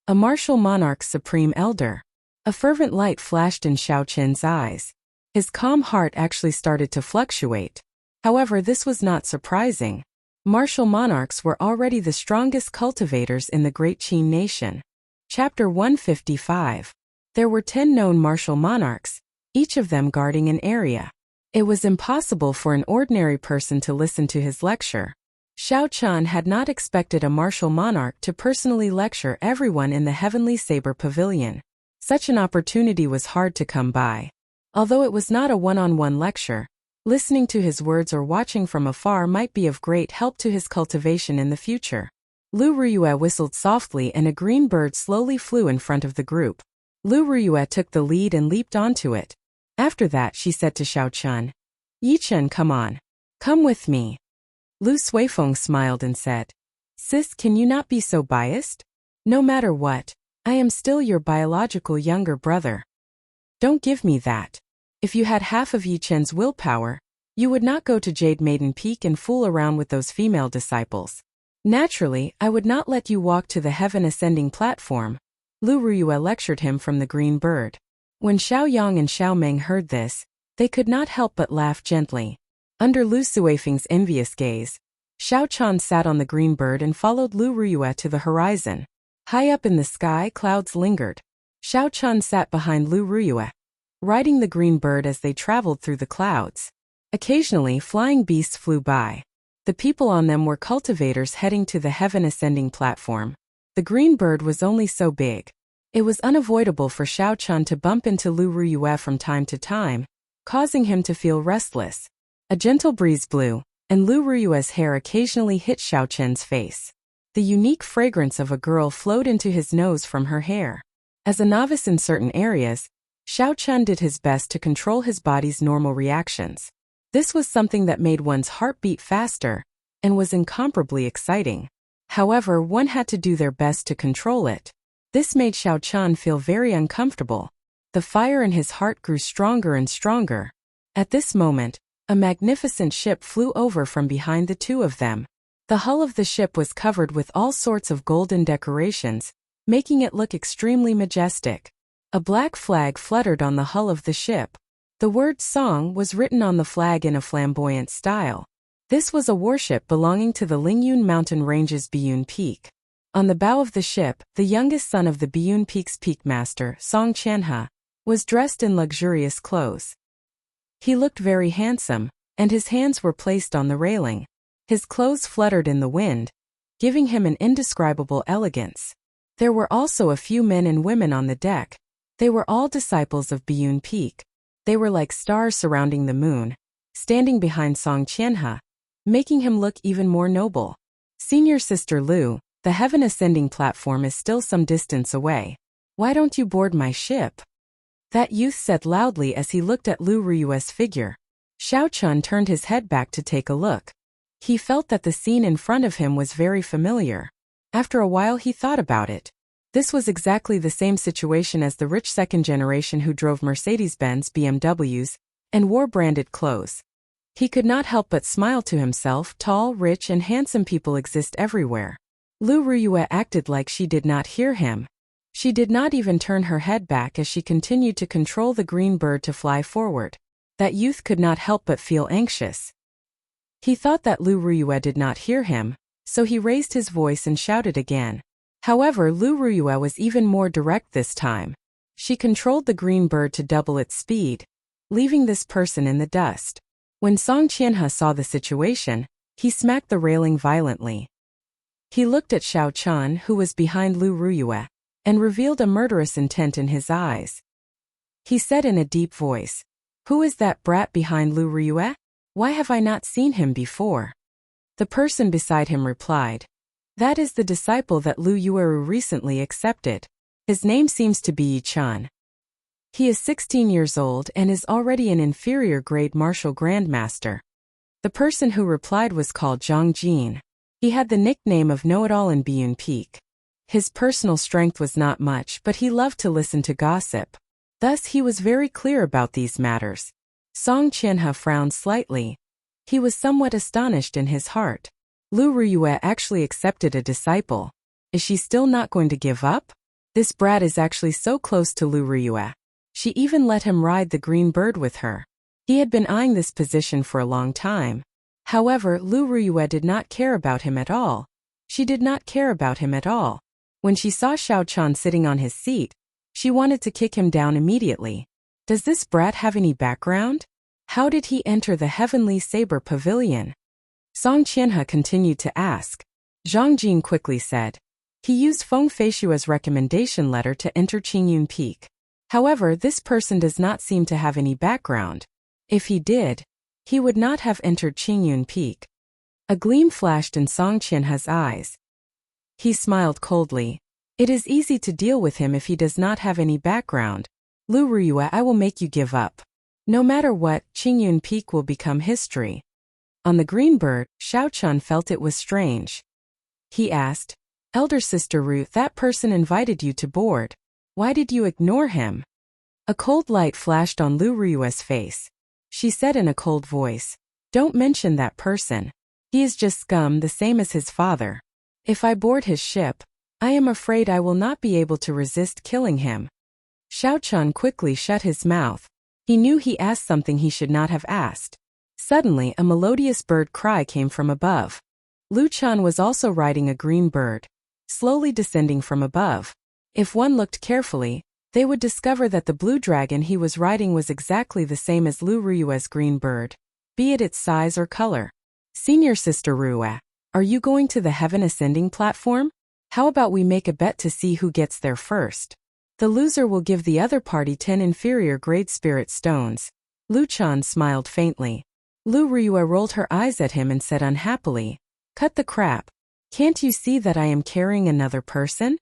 A martial monarch's Supreme Elder. A fervent light flashed in Xiao Qin's eyes. His calm heart actually started to fluctuate. However, this was not surprising. Martial monarchs were already the strongest cultivators in the Great Qin nation. Chapter 155. There were 10 known martial monarchs, each of them guarding an area. It was impossible for an ordinary person to listen to his lecture. Xiao Qian had not expected a martial monarch to personally lecture everyone in the Heavenly Saber Pavilion. Such an opportunity was hard to come by. Although it was not a one-on-one lecture, listening to his words or watching from afar might be of great help to his cultivation in the future. Lu Riyue whistled softly and a green bird slowly flew in front of the group. Lu Riyue took the lead and leaped onto it. After that she said to Xiao Qian, "Yichen, come on. Come with me." Lu Suifeng smiled and said, "Sis, can you not be so biased? No matter what, I am still your biological younger brother. Don't give me that. If you had half of Yichen's willpower, you would not go to Jade Maiden Peak and fool around with those female disciples. Naturally, I would not let you walk to the Heaven Ascending platform." Lu Riyue lectured him from the green bird. When Xiao Yang and Xiao Meng heard this, they could not help but laugh gently. Under Lu Suifeng's envious gaze, Xiao Qian sat on the green bird and followed Lu Riyue to the horizon. High up in the sky, clouds lingered. Xiao Qian sat behind Lu Riyue, riding the green bird as they traveled through the clouds. Occasionally, flying beasts flew by. The people on them were cultivators heading to the Heaven Ascending platform. The green bird was only so big. It was unavoidable for Xiao Qian to bump into Lu Riyue from time to time, causing him to feel restless. A gentle breeze blew, and Lu Riyue's hair occasionally hit Xiao Qian's face. The unique fragrance of a girl flowed into his nose from her hair. As a novice in certain areas, Xiao Qian did his best to control his body's normal reactions. This was something that made one's heart beat faster, and was incomparably exciting. However, one had to do their best to control it. This made Xiao Qian feel very uncomfortable. The fire in his heart grew stronger and stronger. At this moment, a magnificent ship flew over from behind the two of them. The hull of the ship was covered with all sorts of golden decorations, making it look extremely majestic. A black flag fluttered on the hull of the ship. The word "Song" was written on the flag in a flamboyant style. This was a warship belonging to the Lingyun Mountain Range's Biyun Peak. On the bow of the ship, the youngest son of the Biyun Peak's peakmaster, Song Qianhe, was dressed in luxurious clothes. He looked very handsome, and his hands were placed on the railing. His clothes fluttered in the wind, giving him an indescribable elegance. There were also a few men and women on the deck. They were all disciples of Biyun Peak. They were like stars surrounding the moon, standing behind Song Qianhe, making him look even more noble. "Senior Sister Lu, the Heaven Ascending platform is still some distance away. Why don't you board my ship?" that youth said loudly as he looked at Lu Riyue's figure. Xiao Qian turned his head back to take a look. He felt that the scene in front of him was very familiar. After a while he thought about it. This was exactly the same situation as the rich second generation who drove Mercedes-Benz BMWs and wore branded clothes. He could not help but smile to himself. Tall, rich, and handsome people exist everywhere. Lu Riyue acted like she did not hear him. She did not even turn her head back as she continued to control the green bird to fly forward. That youth could not help but feel anxious. He thought that Lu Riyue did not hear him, so he raised his voice and shouted again. However, Lu Riyue was even more direct this time. She controlled the green bird to double its speed, leaving this person in the dust. When Song Qianhe saw the situation, he smacked the railing violently. He looked at Xiao Qian, who was behind Lu Riyue, and revealed a murderous intent in his eyes. He said in a deep voice, "Who is that brat behind Lu Riyue? Why have I not seen him before?" The person beside him replied, "That is the disciple that Lu Yueru recently accepted. His name seems to be Yichan. He is 16 years old and is already an inferior grade martial grandmaster." The person who replied was called Zhang Jin. He had the nickname of Know-It-All in Biyun Peak. His personal strength was not much, but he loved to listen to gossip. Thus he was very clear about these matters. Song Qianhe frowned slightly. He was somewhat astonished in his heart. Lu Ruyue actually accepted a disciple. Is she still not going to give up? This brat is actually so close to Lu Ruyue. She even let him ride the green bird with her. He had been eyeing this position for a long time. However, Lu Ruyue did not care about him at all. She did not care about him at all. When she saw Xiaochan sitting on his seat, she wanted to kick him down immediately. Does this brat have any background? How did he enter the Heavenly Saber Pavilion? Song Qianhe continued to ask. Zhang Jing quickly said. He used Feng Feishua's recommendation letter to enter Qingyun Peak. However, this person does not seem to have any background. If he did, he would not have entered Qingyun Peak. A gleam flashed in Song Qianhe's eyes. He smiled coldly. It is easy to deal with him if he does not have any background. Lu Ruyue, I will make you give up. No matter what, Qingyun Peak will become history. On the green bird, Xiaochan felt it was strange. He asked, Elder Sister Ru, that person invited you to board. Why did you ignore him? A cold light flashed on Lu Ruyue's face. She said in a cold voice, Don't mention that person. He is just scum, the same as his father. If I board his ship, I am afraid I will not be able to resist killing him. Xiaochan quickly shut his mouth. He knew he asked something he should not have asked. Suddenly, a melodious bird cry came from above. Lu Chan was also riding a green bird, slowly descending from above. If one looked carefully, they would discover that the blue dragon he was riding was exactly the same as Lu Ruyue's green bird, be it its size or color. Senior Sister Ruyue, are you going to the Heaven Ascending platform? How about we make a bet to see who gets there first? The loser will give the other party 10 inferior grade spirit stones. Lu Chan smiled faintly. Lu Ruyue rolled her eyes at him and said unhappily, Cut the crap. Can't you see that I am carrying another person?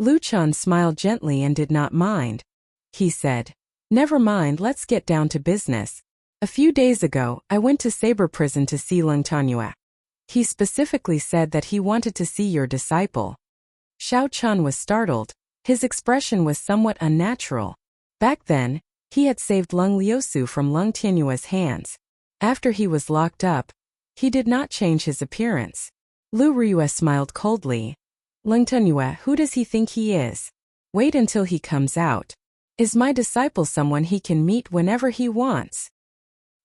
Lu Chan smiled gently and did not mind. He said, Never mind, let's get down to business. A few days ago, I went to Saber Prison to see Leng Tanyue. He specifically said that he wanted to see your disciple. Xiaochan was startled. His expression was somewhat unnatural. Back then, he had saved Leng Liusu from Leng Tianyue's hands. After he was locked up, he did not change his appearance. Lu Ruyue smiled coldly. Leng Tianyue, who does he think he is? Wait until he comes out. Is my disciple someone he can meet whenever he wants?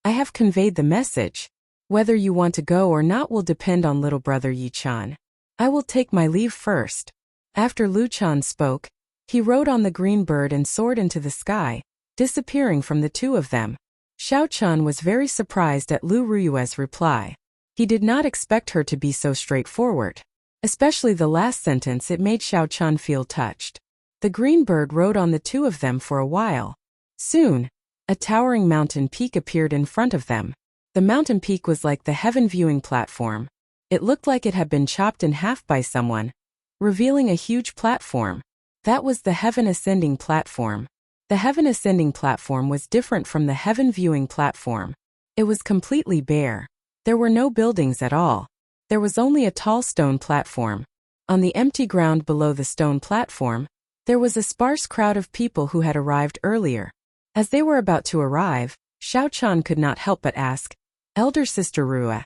I have conveyed the message. Whether you want to go or not will depend on little brother Yi Chan. I will take my leave first. After Lu Chan spoke, he rode on the green bird and soared into the sky, disappearing from the two of them. Xiaochan was very surprised at Lu Ruyue's reply. He did not expect her to be so straightforward. Especially the last sentence, it made Xiaochan feel touched. The green bird rode on the two of them for a while. Soon, a towering mountain peak appeared in front of them. The mountain peak was like the heaven viewing platform. It looked like it had been chopped in half by someone, revealing a huge platform. That was the Heaven Ascending platform. The Heaven Ascending platform was different from the Heaven Viewing platform. It was completely bare. There were no buildings at all. There was only a tall stone platform. On the empty ground below the stone platform, there was a sparse crowd of people who had arrived earlier. As they were about to arrive, Xiaochan could not help but ask, Elder Sister Ruyue,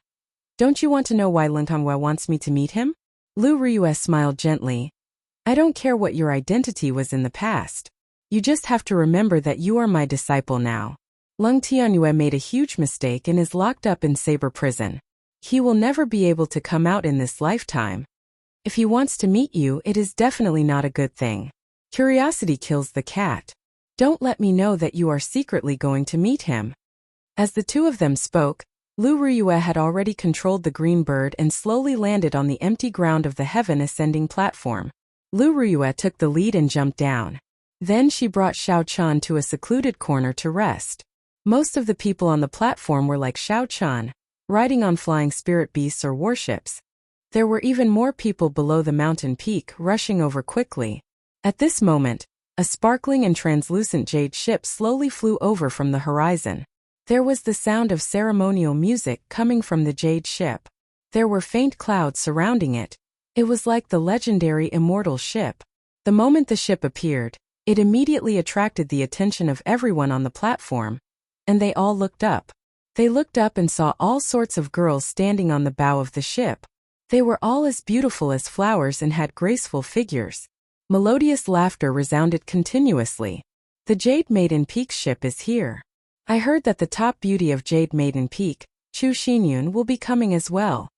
don't you want to know why Leng Tanyue wants me to meet him? Lu Ruyue smiled gently. I don't care what your identity was in the past. You just have to remember that you are my disciple now. Leng Tianyue made a huge mistake and is locked up in Saber Prison. He will never be able to come out in this lifetime. If he wants to meet you, it is definitely not a good thing. Curiosity kills the cat. Don't let me know that you are secretly going to meet him. As the two of them spoke, Lu Ruyue had already controlled the green bird and slowly landed on the empty ground of the Heaven Ascending platform. Lu Ruyue took the lead and jumped down. Then she brought Xiaochan to a secluded corner to rest. Most of the people on the platform were like Xiaochan, riding on flying spirit beasts or warships. There were even more people below the mountain peak, rushing over quickly. At this moment, a sparkling and translucent jade ship slowly flew over from the horizon. There was the sound of ceremonial music coming from the jade ship. There were faint clouds surrounding it. It was like the legendary immortal ship. The moment the ship appeared, it immediately attracted the attention of everyone on the platform, and they all looked up. They looked up and saw all sorts of girls standing on the bow of the ship. They were all as beautiful as flowers and had graceful figures. Melodious laughter resounded continuously. The Jade Maiden Peak ship is here. I heard that the top beauty of Jade Maiden Peak, Chu Xinyun, will be coming as well.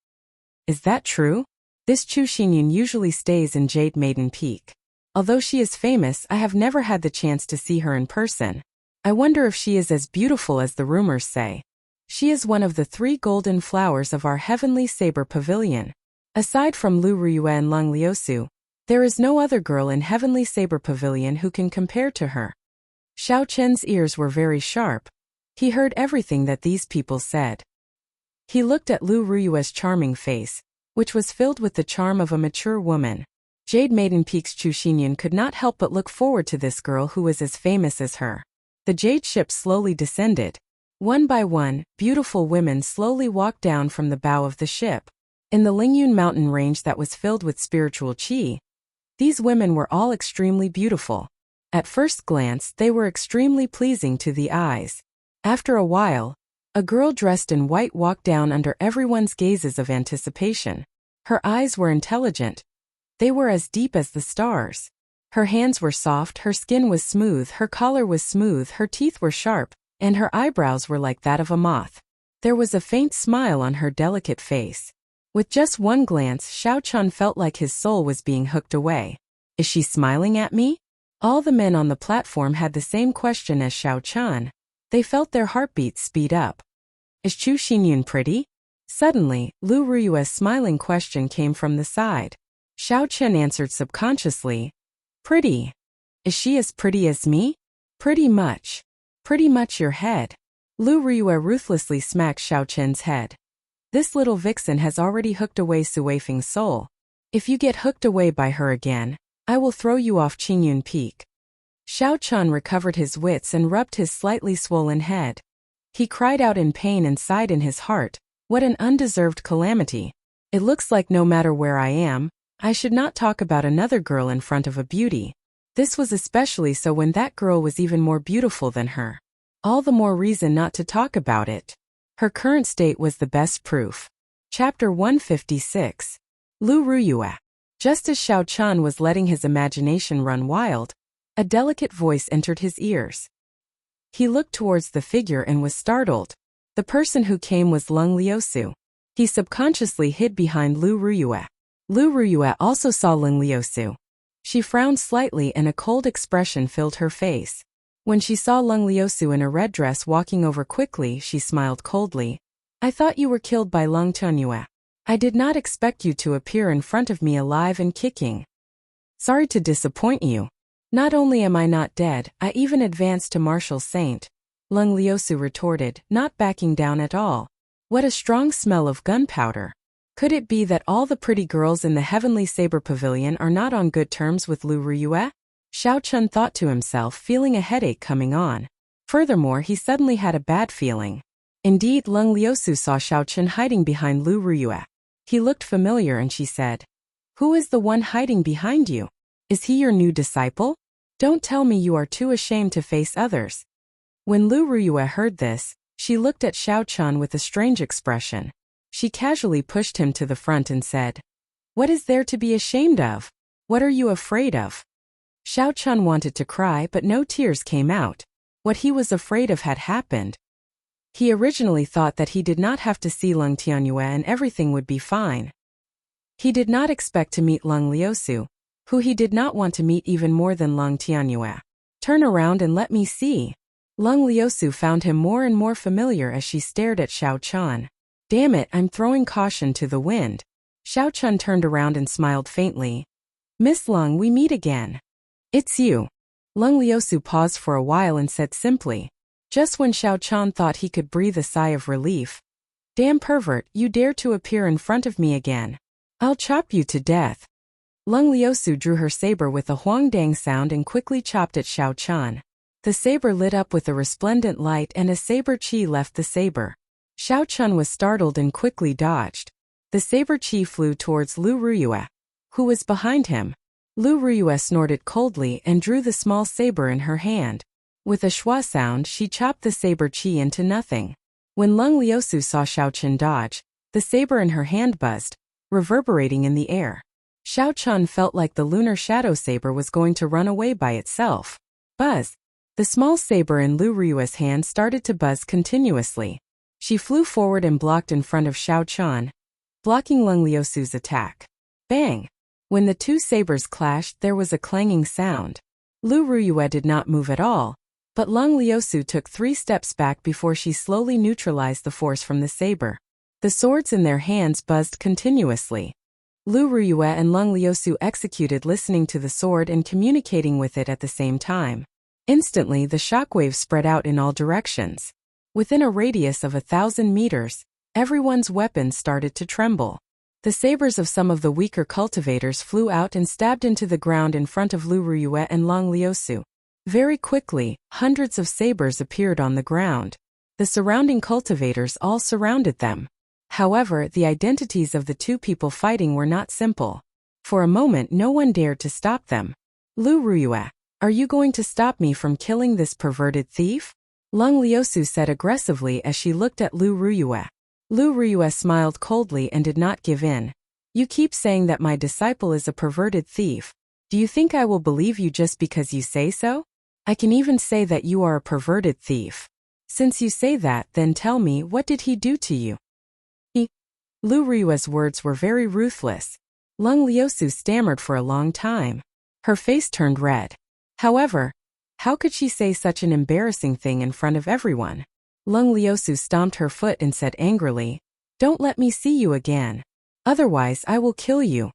Is that true? This Chu Xinyun usually stays in Jade Maiden Peak. Although she is famous, I have never had the chance to see her in person. I wonder if she is as beautiful as the rumors say. She is one of the 3 golden flowers of our heavenly saber pavilion. Aside from Lu Ruyue and Lung Liusu, there is no other girl in Heavenly Saber Pavilion who can compare to her. Xiao Chen's ears were very sharp. He heard everything that these people said. He looked at Lu Ruyue's charming face, which was filled with the charm of a mature woman. Jade Maiden Peak's Chu Xinyun could not help but look forward to this girl who was as famous as her. The jade ship slowly descended. One by one, beautiful women slowly walked down from the bow of the ship. In the Lingyun mountain range that was filled with spiritual qi, these women were all extremely beautiful. At first glance, they were extremely pleasing to the eyes. After a while, a girl dressed in white walked down under everyone's gazes of anticipation. Her eyes were intelligent. They were as deep as the stars. Her hands were soft, her skin was smooth, her collar was smooth, her teeth were sharp, and her eyebrows were like that of a moth. There was a faint smile on her delicate face. With just one glance, Xiao Chun felt like his soul was being hooked away. Is she smiling at me? All the men on the platform had the same question as Xiao Chun. They felt their heartbeats speed up. Is Chu Xinyun pretty? Suddenly, Lu Ruyue's smiling question came from the side. Xiao Chen answered subconsciously. Pretty. Is she as pretty as me? Pretty much. Pretty much your head. Lu Ruyue ruthlessly smacked Xiao Chen's head. This little vixen has already hooked away Su Weifeng's soul. If you get hooked away by her again, I will throw you off Qingyun Peak. Xiao Chun recovered his wits and rubbed his slightly swollen head. He cried out in pain and sighed in his heart. What an undeserved calamity. It looks like no matter where I am, I should not talk about another girl in front of a beauty. This was especially so when that girl was even more beautiful than her. All the more reason not to talk about it. Her current state was the best proof. Chapter 156. Lu Ruyue. Just as Xiao Chun was letting his imagination run wild, a delicate voice entered his ears. He looked towards the figure and was startled. The person who came was Lung Liusu. He subconsciously hid behind Lu Ruyue. Lu Ruyue also saw Lung Liusu. She frowned slightly and a cold expression filled her face. When she saw Lung Liusu in a red dress walking over quickly, she smiled coldly. I thought you were killed by Lung Tuanyue. I did not expect you to appear in front of me alive and kicking. Sorry to disappoint you. Not only am I not dead, I even advanced to Martial Saint. Lung Liusu retorted, not backing down at all. What a strong smell of gunpowder. Could it be that all the pretty girls in the Heavenly Saber Pavilion are not on good terms with Lu Ruyue? Xiao Chun thought to himself, feeling a headache coming on. Furthermore, he suddenly had a bad feeling. Indeed, Lung Liusu saw Xiao Chun hiding behind Lu Ruyue. He looked familiar and she said, Who is the one hiding behind you? Is he your new disciple? Don't tell me you are too ashamed to face others. When Lu Ruyue heard this, she looked at Xiao Chun with a strange expression. She casually pushed him to the front and said, What is there to be ashamed of? What are you afraid of? Xiao Chun wanted to cry but no tears came out. What he was afraid of had happened. He originally thought that he did not have to see Lung Tianyue and everything would be fine. He did not expect to meet Lung Liusu, who he did not want to meet even more than Lung Tianyue. Turn around and let me see. Lung Liusu found him more and more familiar as she stared at Xiao Chun. Damn it, I'm throwing caution to the wind. Xiao Chun turned around and smiled faintly. Miss Lung, we meet again. It's you. Lung Liusu paused for a while and said simply. Just when Xiao Chun thought he could breathe a sigh of relief. Damn pervert, you dare to appear in front of me again. I'll chop you to death. Lung Liusu drew her saber with a huangdang sound and quickly chopped at Xiao Chun. The saber lit up with a resplendent light and a saber chi left the saber. Xiao Chun was startled and quickly dodged. The saber chi flew towards Lu Ruyue, who was behind him. Lu Ruyue snorted coldly and drew the small saber in her hand. With a schwa sound, she chopped the saber chi into nothing. When Lung Liusu saw Xiaochen dodge, the saber in her hand buzzed, reverberating in the air. Xiaochen felt like the lunar shadow saber was going to run away by itself. Buzz! The small saber in Lu Ruyue's hand started to buzz continuously. She flew forward and blocked in front of Xiaochen, blocking Lung Liusu's attack. Bang! When the two sabers clashed, there was a clanging sound. Lu Ruyue did not move at all, but Lung Liusu took 3 steps back before she slowly neutralized the force from the saber. The swords in their hands buzzed continuously. Lu Ruyue and Lung Liusu executed listening to the sword and communicating with it at the same time. Instantly, the shockwave spread out in all directions. Within a radius of 1,000 meters, everyone's weapons started to tremble. The sabers of some of the weaker cultivators flew out and stabbed into the ground in front of Lu Ruyue and Lung Liusu. Very quickly, hundreds of sabers appeared on the ground. The surrounding cultivators all surrounded them. However, the identities of the two people fighting were not simple. For a moment, no one dared to stop them. Lu Ruyue, are you going to stop me from killing this perverted thief? Lung Liusu said aggressively as she looked at Lu Ruyue. Lu Ruyue smiled coldly and did not give in. You keep saying that my disciple is a perverted thief. Do you think I will believe you just because you say so? I can even say that you are a perverted thief. Since you say that, then tell me, what did he do to you? Lu Ruyue's words were very ruthless. Lung Liusu stammered for a long time. Her face turned red. However, how could she say such an embarrassing thing in front of everyone? Lung Liusu stomped her foot and said angrily, "Don't let me see you again. Otherwise I will kill you."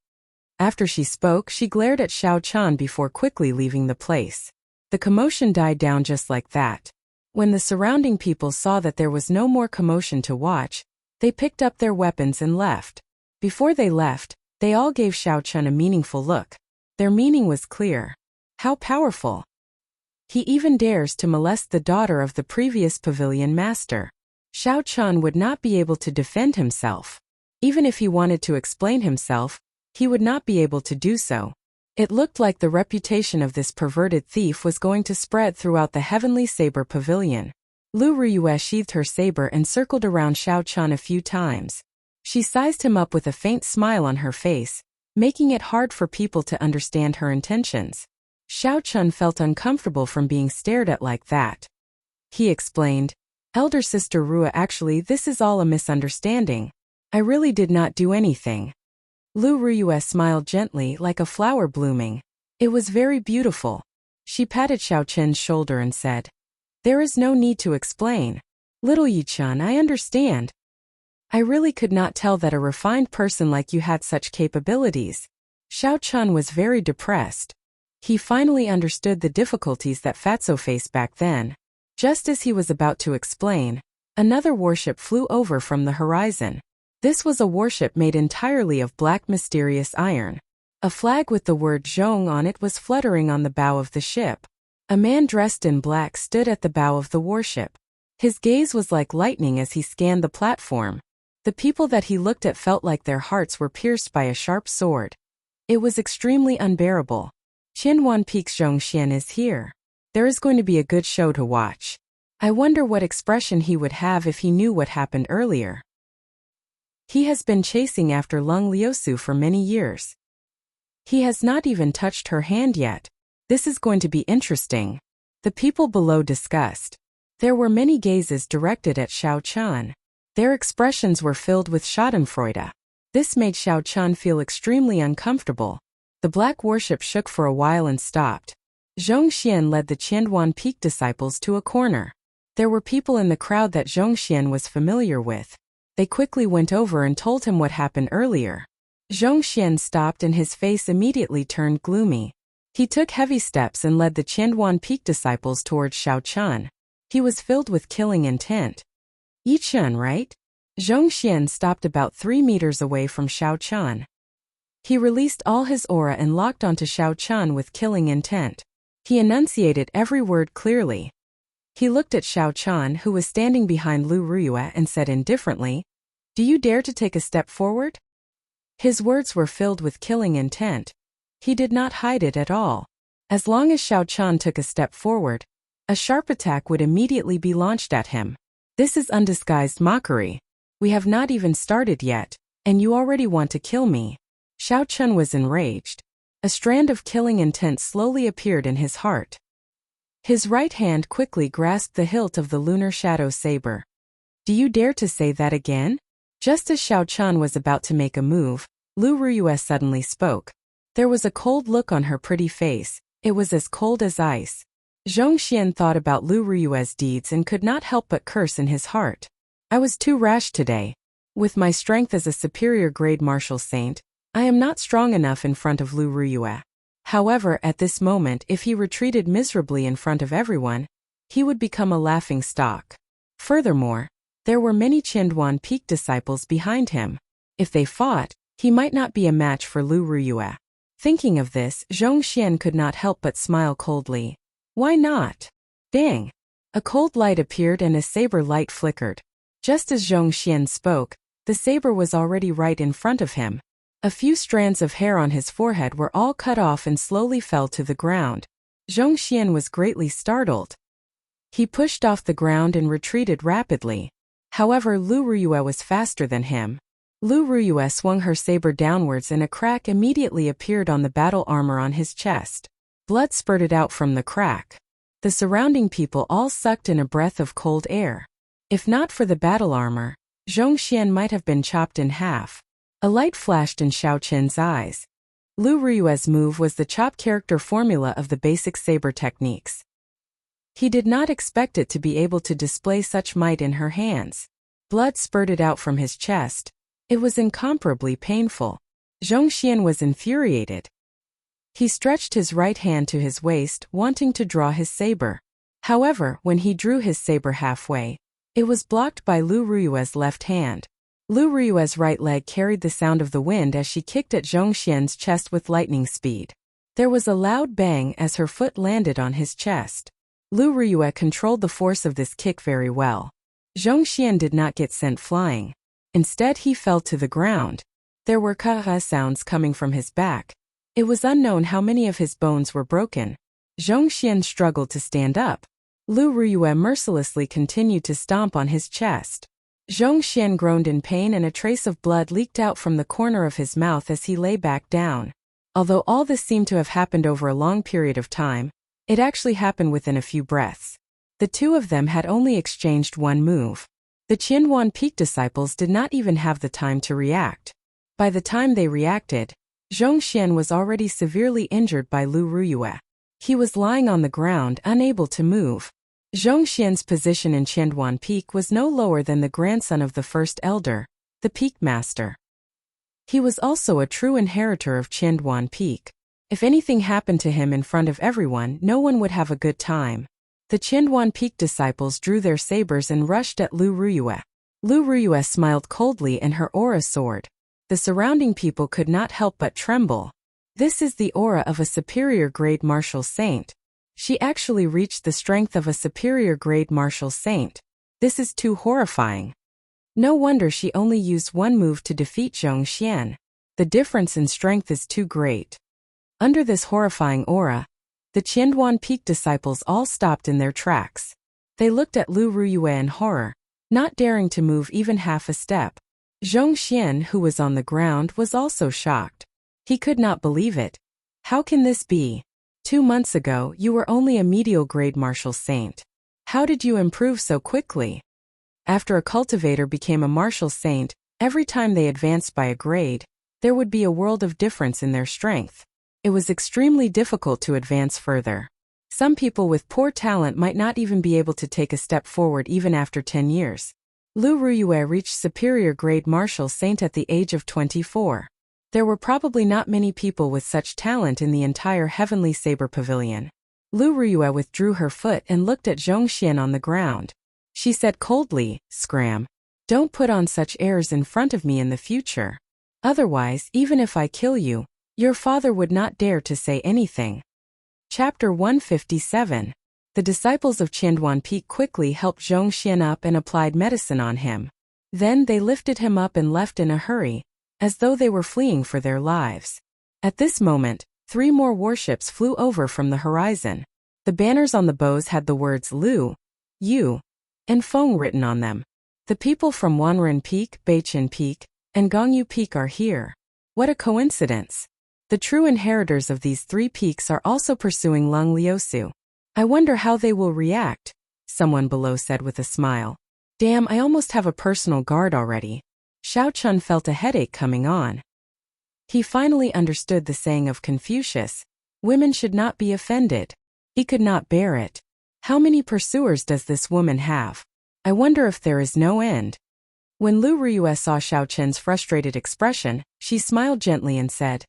After she spoke, she glared at Xiaochen before quickly leaving the place. The commotion died down just like that. When the surrounding people saw that there was no more commotion to watch, they picked up their weapons and left. Before they left, they all gave Xiaochen a meaningful look. Their meaning was clear. How powerful! He even dares to molest the daughter of the previous pavilion master. Xiaochen would not be able to defend himself. Even if he wanted to explain himself, he would not be able to do so. It looked like the reputation of this perverted thief was going to spread throughout the Heavenly Saber Pavilion. Lu Ruyue sheathed her saber and circled around Xiaochen a few times. She sized him up with a faint smile on her face, making it hard for people to understand her intentions. Xiaochen felt uncomfortable from being stared at like that. He explained, "Elder Sister Rua, actually this is all a misunderstanding. I really did not do anything." Lu Ruyue smiled gently like a flower blooming. It was very beautiful. She patted Xiaochen's shoulder and said, "There is no need to explain. Little Yichan, I understand. I really could not tell that a refined person like you had such capabilities." Xiaochen was very depressed. He finally understood the difficulties that Fatso faced back then. Just as he was about to explain, another warship flew over from the horizon. This was a warship made entirely of black mysterious iron. A flag with the word Zhong on it was fluttering on the bow of the ship. A man dressed in black stood at the bow of the warship. His gaze was like lightning as he scanned the platform. The people that he looked at felt like their hearts were pierced by a sharp sword. It was extremely unbearable. Qianhuan Peak's Zhongxian is here. There is going to be a good show to watch. I wonder what expression he would have if he knew what happened earlier. He has been chasing after Lung Liusu for many years. He has not even touched her hand yet. This is going to be interesting. The people below discussed. There were many gazes directed at Xiaochen. Their expressions were filled with schadenfreude. This made Xiaochen feel extremely uncomfortable. The black warship shook for a while and stopped. Zhongxian led the Qianhuan Peak disciples to a corner. There were people in the crowd that Zhongxian was familiar with. They quickly went over and told him what happened earlier. Zhongxian stopped and his face immediately turned gloomy. He took heavy steps and led the Qianhuan Peak disciples towards Xiaochen. He was filled with killing intent. Yichen, right? Zhongxian stopped about 3 meters away from Xiaochen. He released all his aura and locked onto Xiaochen with killing intent. He enunciated every word clearly. He looked at Xiaochen, who was standing behind Lu Ruyue, and said indifferently, "Do you dare to take a step forward?" His words were filled with killing intent. He did not hide it at all. As long as Xiao Chen took a step forward, a sharp attack would immediately be launched at him. This is undisguised mockery. We have not even started yet, and you already want to kill me. Xiao Chen was enraged. A strand of killing intent slowly appeared in his heart. His right hand quickly grasped the hilt of the lunar shadow saber. Do you dare to say that again? Just as Xiao Chen was about to make a move, Lu Ruyue suddenly spoke. There was a cold look on her pretty face. It was as cold as ice. Zhong Xian thought about Lu Ruyue's deeds and could not help but curse in his heart. I was too rash today. With my strength as a superior grade martial saint, I am not strong enough in front of Lu Ruyue. However, at this moment, if he retreated miserably in front of everyone, he would become a laughing stock. Furthermore, there were many Qinduan Peak disciples behind him. If they fought, he might not be a match for Lu Ruyue. Thinking of this, Zhong Xian could not help but smile coldly. Why not? Bang! A cold light appeared and a saber light flickered. Just as Zhong Xian spoke, the saber was already right in front of him. A few strands of hair on his forehead were all cut off and slowly fell to the ground. Zhong Xian was greatly startled. He pushed off the ground and retreated rapidly. However, Lu Ruyue was faster than him. Lu Ruyue swung her saber downwards and a crack immediately appeared on the battle armor on his chest. Blood spurted out from the crack. The surrounding people all sucked in a breath of cold air. If not for the battle armor, Zhong Xian might have been chopped in half. A light flashed in Xiao Chen's eyes. Lu Ruyue's move was the chop character formula of the basic saber techniques. He did not expect it to be able to display such might in her hands. Blood spurted out from his chest. It was incomparably painful. Zhong Xian was infuriated. He stretched his right hand to his waist, wanting to draw his saber. However, when he drew his saber halfway, it was blocked by Lu Ruyue's left hand. Lu Ruyue's right leg carried the sound of the wind as she kicked at Zhong Xian's chest with lightning speed. There was a loud bang as her foot landed on his chest. Lu Ruyue controlled the force of this kick very well. Zhong Xian did not get sent flying. Instead, he fell to the ground. There were ka-ha sounds coming from his back. It was unknown how many of his bones were broken. Zhong Xian struggled to stand up. Lu Ruyue mercilessly continued to stomp on his chest. Zhong Xian groaned in pain and a trace of blood leaked out from the corner of his mouth as he lay back down. Although all this seemed to have happened over a long period of time, it actually happened within a few breaths. The two of them had only exchanged one move. The Qinduan Peak disciples did not even have the time to react. By the time they reacted, Zhong Xian was already severely injured by Lu Ruyue. He was lying on the ground, unable to move. Zhong Xian's position in Qinduan Peak was no lower than the grandson of the first elder, the Peak Master. He was also a true inheritor of Qinduan Peak. If anything happened to him in front of everyone, no one would have a good time. The Qinduan Peak disciples drew their sabers and rushed at Lu Ruyue. Lu Ruyue smiled coldly and her aura soared. The surrounding people could not help but tremble. This is the aura of a superior grade martial saint. She actually reached the strength of a superior grade martial saint. This is too horrifying. No wonder she only used one move to defeat Zhong Xian. The difference in strength is too great. Under this horrifying aura, the Qinduan Peak disciples all stopped in their tracks. They looked at Lu Ruyue in horror, not daring to move even half a step. Zhong Xian, who was on the ground, was also shocked. He could not believe it. How can this be? 2 months ago, you were only a medial grade martial saint. How did you improve so quickly? After a cultivator became a martial saint, every time they advanced by a grade, there would be a world of difference in their strength. It was extremely difficult to advance further. Some people with poor talent might not even be able to take a step forward even after 10 years. Lu Ruyue reached superior grade martial saint at the age of 24. There were probably not many people with such talent in the entire Heavenly Saber Pavilion. Lu Ruyue withdrew her foot and looked at Zhong Xian on the ground. She said coldly, "Scram. Don't put on such airs in front of me in the future. Otherwise, even if I kill you, your father would not dare to say anything." Chapter 157. The disciples of Qinduan Peak quickly helped Zhong Xian up and applied medicine on him. Then they lifted him up and left in a hurry. as though they were fleeing for their lives. At this moment, 3 more warships flew over from the horizon. The banners on the bows had the words Lu, Yu, and Feng written on them. The people from Wanren Peak, Beichin Peak, and Gongyu Peak are here. What a coincidence! The true inheritors of these 3 peaks are also pursuing Lung Liusu. I wonder how they will react, someone below said with a smile. Damn, I almost have a personal guard already. Xiao Chun felt a headache coming on. He finally understood the saying of Confucius, women should not be offended. He could not bear it. How many pursuers does this woman have? I wonder if there is no end. When Lu Riyue saw Xiao Chen's frustrated expression, she smiled gently and said,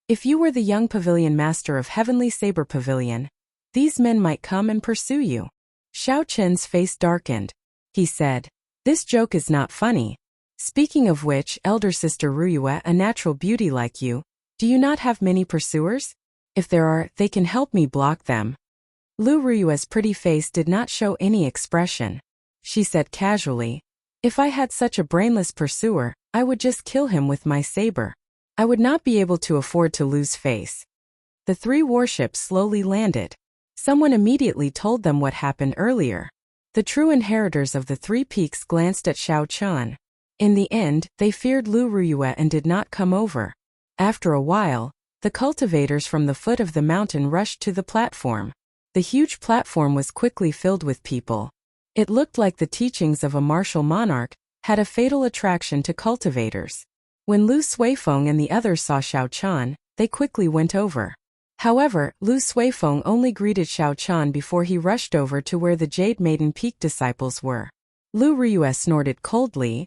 if you were the young pavilion master of Heavenly Saber Pavilion, these men might come and pursue you. Xiao Chen's face darkened. He said, this joke is not funny. Speaking of which, elder sister Ruyue, a natural beauty like you, do you not have many pursuers? If there are, they can help me block them. Lu Ruyue's pretty face did not show any expression. She said casually, if I had such a brainless pursuer, I would just kill him with my saber. I would not be able to afford to lose face. The 3 warships slowly landed. Someone immediately told them what happened earlier. The true inheritors of the 3 peaks glanced at Xiao Chun. In the end, they feared Lu Ruyue and did not come over. After a while, the cultivators from the foot of the mountain rushed to the platform. The huge platform was quickly filled with people. It looked like the teachings of a martial monarch had a fatal attraction to cultivators. When Lu Suifeng and the others saw Xiao Chun, they quickly went over. However, Lu Suifeng only greeted Xiao Chun before he rushed over to where the Jade Maiden Peak disciples were. Lu Riyue snorted coldly.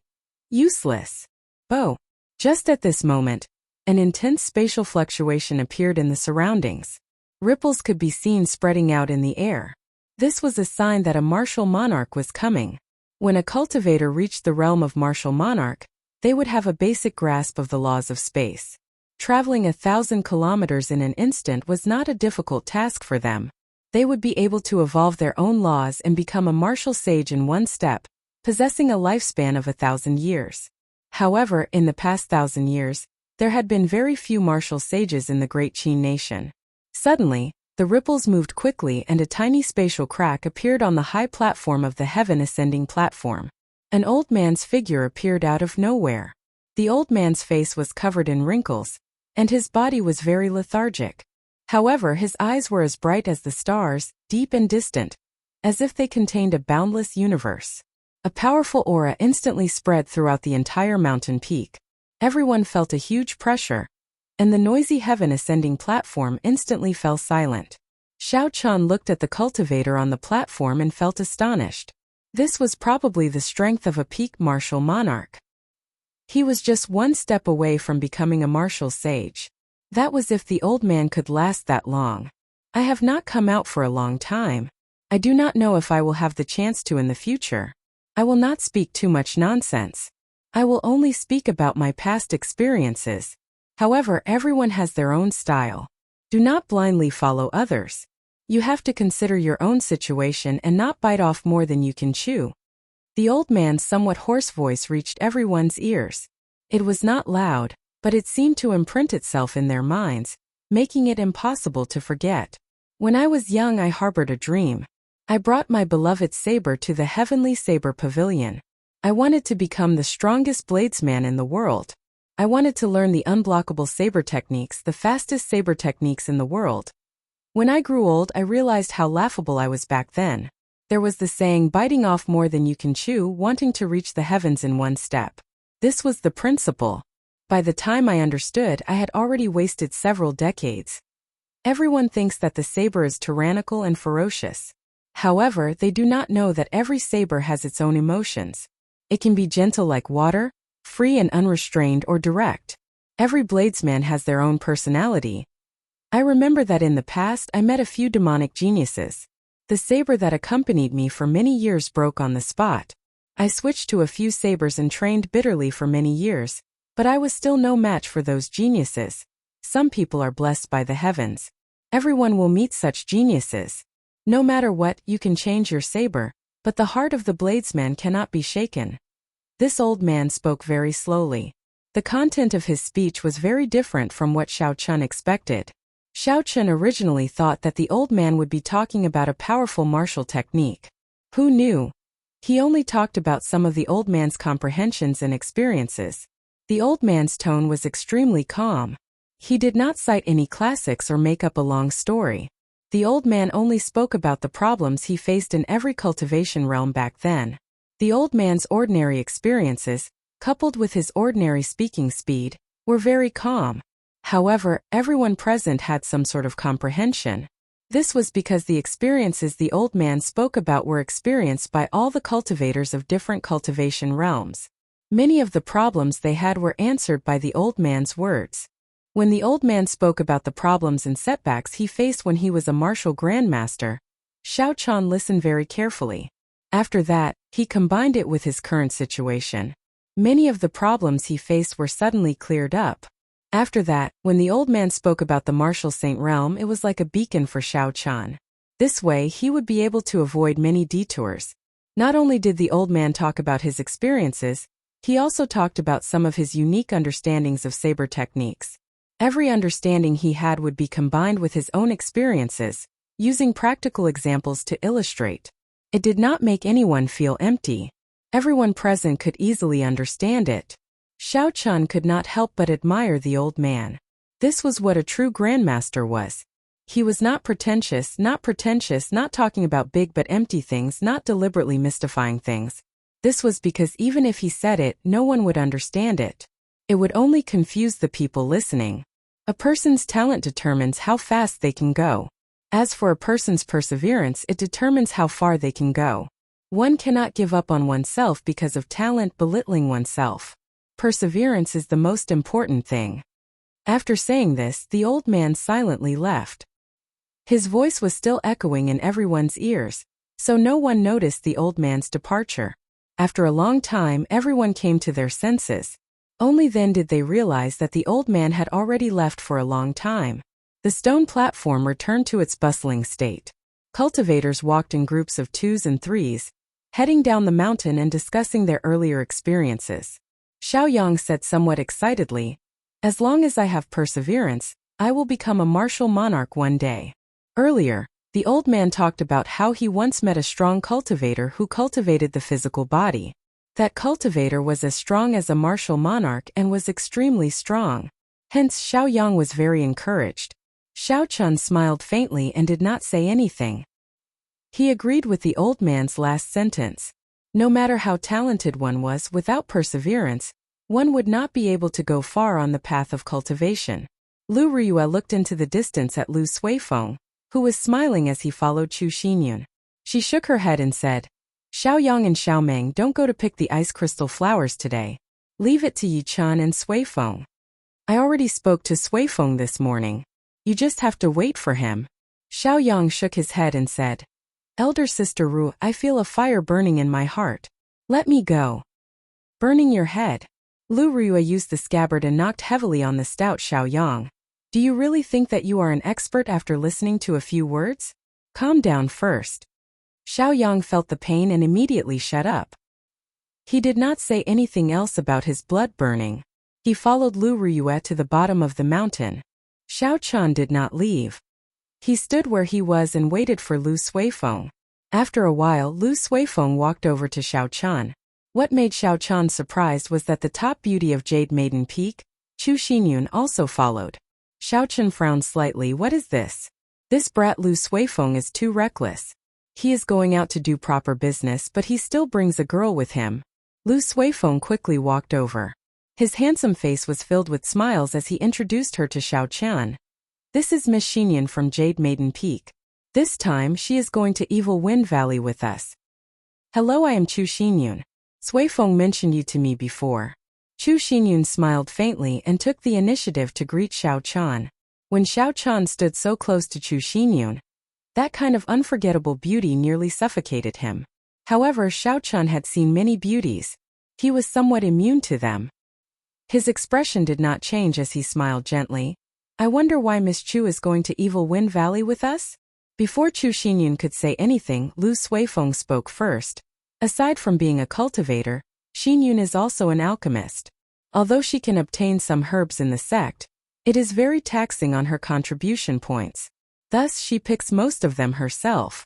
Useless. Bo. Just at this moment, an intense spatial fluctuation appeared in the surroundings. Ripples could be seen spreading out in the air. This was a sign that a martial monarch was coming. When a cultivator reached the realm of martial monarch, they would have a basic grasp of the laws of space. Traveling 1,000 kilometers in an instant was not a difficult task for them. They would be able to evolve their own laws and become a martial sage in one step, possessing a lifespan of 1,000 years. However, in the past 1,000 years, there had been very few martial sages in the Great Qin nation. Suddenly, the ripples moved quickly and a tiny spatial crack appeared on the high platform of the heaven ascending platform. An old man's figure appeared out of nowhere. The old man's face was covered in wrinkles, and his body was very lethargic. However, his eyes were as bright as the stars, deep and distant, as if they contained a boundless universe. A powerful aura instantly spread throughout the entire mountain peak. Everyone felt a huge pressure, and the noisy heaven ascending platform instantly fell silent. Xiao Chun looked at the cultivator on the platform and felt astonished. This was probably the strength of a peak martial monarch. He was just one step away from becoming a martial sage. That was if the old man could last that long. I have not come out for a long time. I do not know if I will have the chance to in the future. I will not speak too much nonsense. I will only speak about my past experiences. However, everyone has their own style. Do not blindly follow others. You have to consider your own situation and not bite off more than you can chew. The old man's somewhat hoarse voice reached everyone's ears. It was not loud, but it seemed to imprint itself in their minds, making it impossible to forget. When I was young, I harbored a dream. I brought my beloved saber to the Heavenly Saber Pavilion. I wanted to become the strongest bladesman in the world. I wanted to learn the unblockable saber techniques, the fastest saber techniques in the world. When I grew old, I realized how laughable I was back then. There was the saying, biting off more than you can chew, wanting to reach the heavens in one step. This was the principle. By the time I understood, I had already wasted several decades. Everyone thinks that the saber is tyrannical and ferocious. However, they do not know that every saber has its own emotions. It can be gentle like water, free and unrestrained, or direct. Every bladesman has their own personality. I remember that in the past I met a few demonic geniuses. The saber that accompanied me for many years broke on the spot. I switched to a few sabers and trained bitterly for many years, but I was still no match for those geniuses. Some people are blessed by the heavens. Everyone will meet such geniuses. No matter what, you can change your saber, but the heart of the bladesman cannot be shaken. This old man spoke very slowly. The content of his speech was very different from what Xiao Chun expected. Xiao Chun originally thought that the old man would be talking about a powerful martial technique. Who knew? He only talked about some of the old man's comprehensions and experiences. The old man's tone was extremely calm. He did not cite any classics or make up a long story. The old man only spoke about the problems he faced in every cultivation realm back then. The old man's ordinary experiences, coupled with his ordinary speaking speed, were very calm. However, everyone present had some sort of comprehension. This was because the experiences the old man spoke about were experienced by all the cultivators of different cultivation realms. Many of the problems they had were answered by the old man's words. When the old man spoke about the problems and setbacks he faced when he was a martial grandmaster, Xiao Chun listened very carefully. After that, he combined it with his current situation. Many of the problems he faced were suddenly cleared up. After that, when the old man spoke about the martial saint realm, it was like a beacon for Xiao Chun. This way he would be able to avoid many detours. Not only did the old man talk about his experiences, he also talked about some of his unique understandings of saber techniques. Every understanding he had would be combined with his own experiences, using practical examples to illustrate. It did not make anyone feel empty. Everyone present could easily understand it. Xiao Chun could not help but admire the old man. This was what a true grandmaster was. He was not pretentious, not talking about big but empty things, not deliberately mystifying things. This was because even if he said it, no one would understand it. It would only confuse the people listening. A person's talent determines how fast they can go. As for a person's perseverance, it determines how far they can go. One cannot give up on oneself because of talent belittling oneself. Perseverance is the most important thing. After saying this, the old man silently left. His voice was still echoing in everyone's ears, so no one noticed the old man's departure. After a long time, everyone came to their senses. Only then did they realize that the old man had already left for a long time. The stone platform returned to its bustling state. Cultivators walked in groups of 2s and 3s, heading down the mountain and discussing their earlier experiences. Xiao Yang said somewhat excitedly, "As long as I have perseverance, I will become a martial monarch one day." Earlier, the old man talked about how he once met a strong cultivator who cultivated the physical body. That cultivator was as strong as a martial monarch and was extremely strong. Hence Xiao Yang was very encouraged. Xiao Chun smiled faintly and did not say anything. He agreed with the old man's last sentence. No matter how talented one was, without perseverance, one would not be able to go far on the path of cultivation. Lu Riyue looked into the distance at Lu Suifeng, who was smiling as he followed Chu Xinyun. She shook her head and said, "Xiao Yang and Xiao Meng don't go to pick the ice crystal flowers today. Leave it to Yi Chan and Suifeng. I already spoke to Suifeng this morning. You just have to wait for him." Xiao Yang shook his head and said, "Elder Sister Ru, I feel a fire burning in my heart. Let me go." "Burning your head?" Lu Riyue used the scabbard and knocked heavily on the stout Xiao Yang. "Do you really think that you are an expert after listening to a few words? Calm down first." Xiao Yang felt the pain and immediately shut up. He did not say anything else about his blood burning. He followed Lu Riyue to the bottom of the mountain. Xiao Chun did not leave. He stood where he was and waited for Lu Suifeng. After a while, Lu Suifeng walked over to Xiao Chun. What made Xiao Chun surprised was that the top beauty of Jade Maiden Peak, Chu Xinyun, also followed. Xiao Chun frowned slightly. "What is this? This brat Lu Suifeng is too reckless. He is going out to do proper business, but he still brings a girl with him." Lu Suifeng quickly walked over. His handsome face was filled with smiles as he introduced her to Xiao Chun. "This is Miss Xinyun from Jade Maiden Peak. This time she is going to Evil Wind Valley with us." "Hello, I am Chu Xinyun. Suifeng mentioned you to me before." Chu Xinyun smiled faintly and took the initiative to greet Xiao Chun. When Xiao Chun stood so close to Chu Xinyun, that kind of unforgettable beauty nearly suffocated him. However, Xiao Chun had seen many beauties. He was somewhat immune to them. His expression did not change as he smiled gently. "I wonder why Miss Chu is going to Evil Wind Valley with us?" Before Chu Xinyun could say anything, Lu Suifeng spoke first. "Aside from being a cultivator, Xinyun is also an alchemist. Although she can obtain some herbs in the sect, it is very taxing on her contribution points. Thus she picks most of them herself.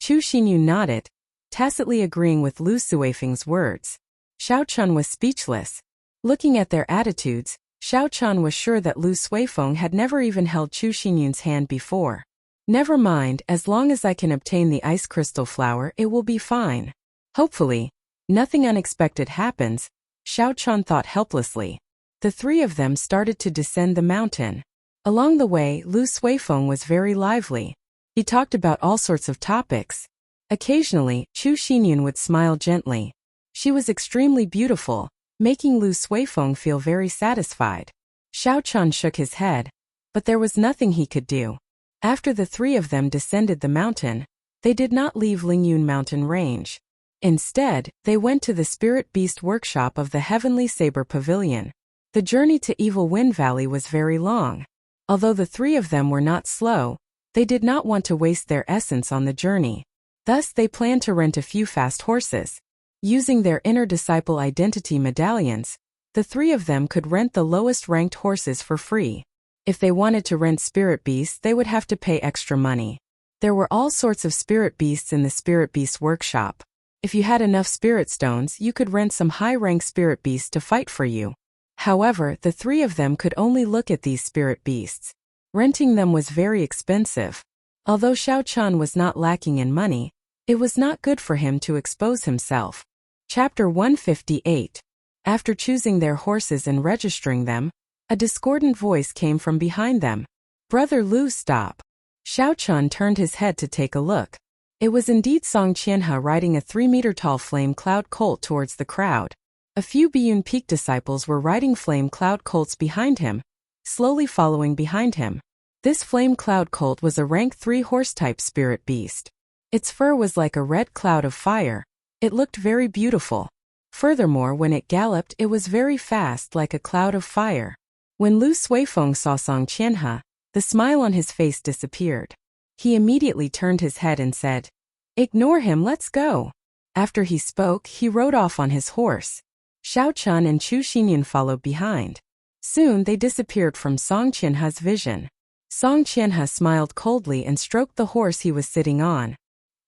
Chu Xinyu nodded, tacitly agreeing with Lu Suifeng's words. Xiao Chun was speechless. Looking at their attitudes, Xiao Chun was sure that Lu Suifeng had never even held Chu Xinyun's hand before. Never mind, as long as I can obtain the ice crystal flower, it will be fine. Hopefully, nothing unexpected happens, Xiao Chun thought helplessly. The three of them started to descend the mountain. Along the way, Lu Suifeng was very lively. He talked about all sorts of topics. Occasionally, Chu Xinyun would smile gently. She was extremely beautiful, making Lu Suifeng feel very satisfied. Xiao Chun shook his head, but there was nothing he could do. After the three of them descended the mountain, they did not leave Lingyun mountain range. Instead, they went to the spirit beast workshop of the Heavenly Saber Pavilion. The journey to Evil Wind Valley was very long. Although the three of them were not slow, they did not want to waste their essence on the journey. Thus they planned to rent a few fast horses. Using their inner disciple identity medallions, the three of them could rent the lowest ranked horses for free. If they wanted to rent spirit beasts, they would have to pay extra money. There were all sorts of spirit beasts in the spirit beast workshop. If you had enough spirit stones, you could rent some high-rank spirit beasts to fight for you. However, the three of them could only look at these spirit beasts. Renting them was very expensive. Although Xiao Chun was not lacking in money, it was not good for him to expose himself. Chapter 158. After choosing their horses and registering them, a discordant voice came from behind them. "Brother Lu, stop." Xiao Chun turned his head to take a look. It was indeed Song Qianhe riding a 3-meter-tall flame cloud colt towards the crowd. A few Biyun Peak disciples were riding flame cloud colts behind him, slowly following behind him. This flame cloud colt was a rank 3 horse-type spirit beast. Its fur was like a red cloud of fire. It looked very beautiful. Furthermore, when it galloped, it was very fast like a cloud of fire. When Lu Suifeng saw Song Qianhe, the smile on his face disappeared. He immediately turned his head and said, "Ignore him, let's go." After he spoke, he rode off on his horse. Xiao Chun and Chu Xinyun followed behind. Soon they disappeared from Song Qianhe's vision. Song Qianhe smiled coldly and stroked the horse he was sitting on.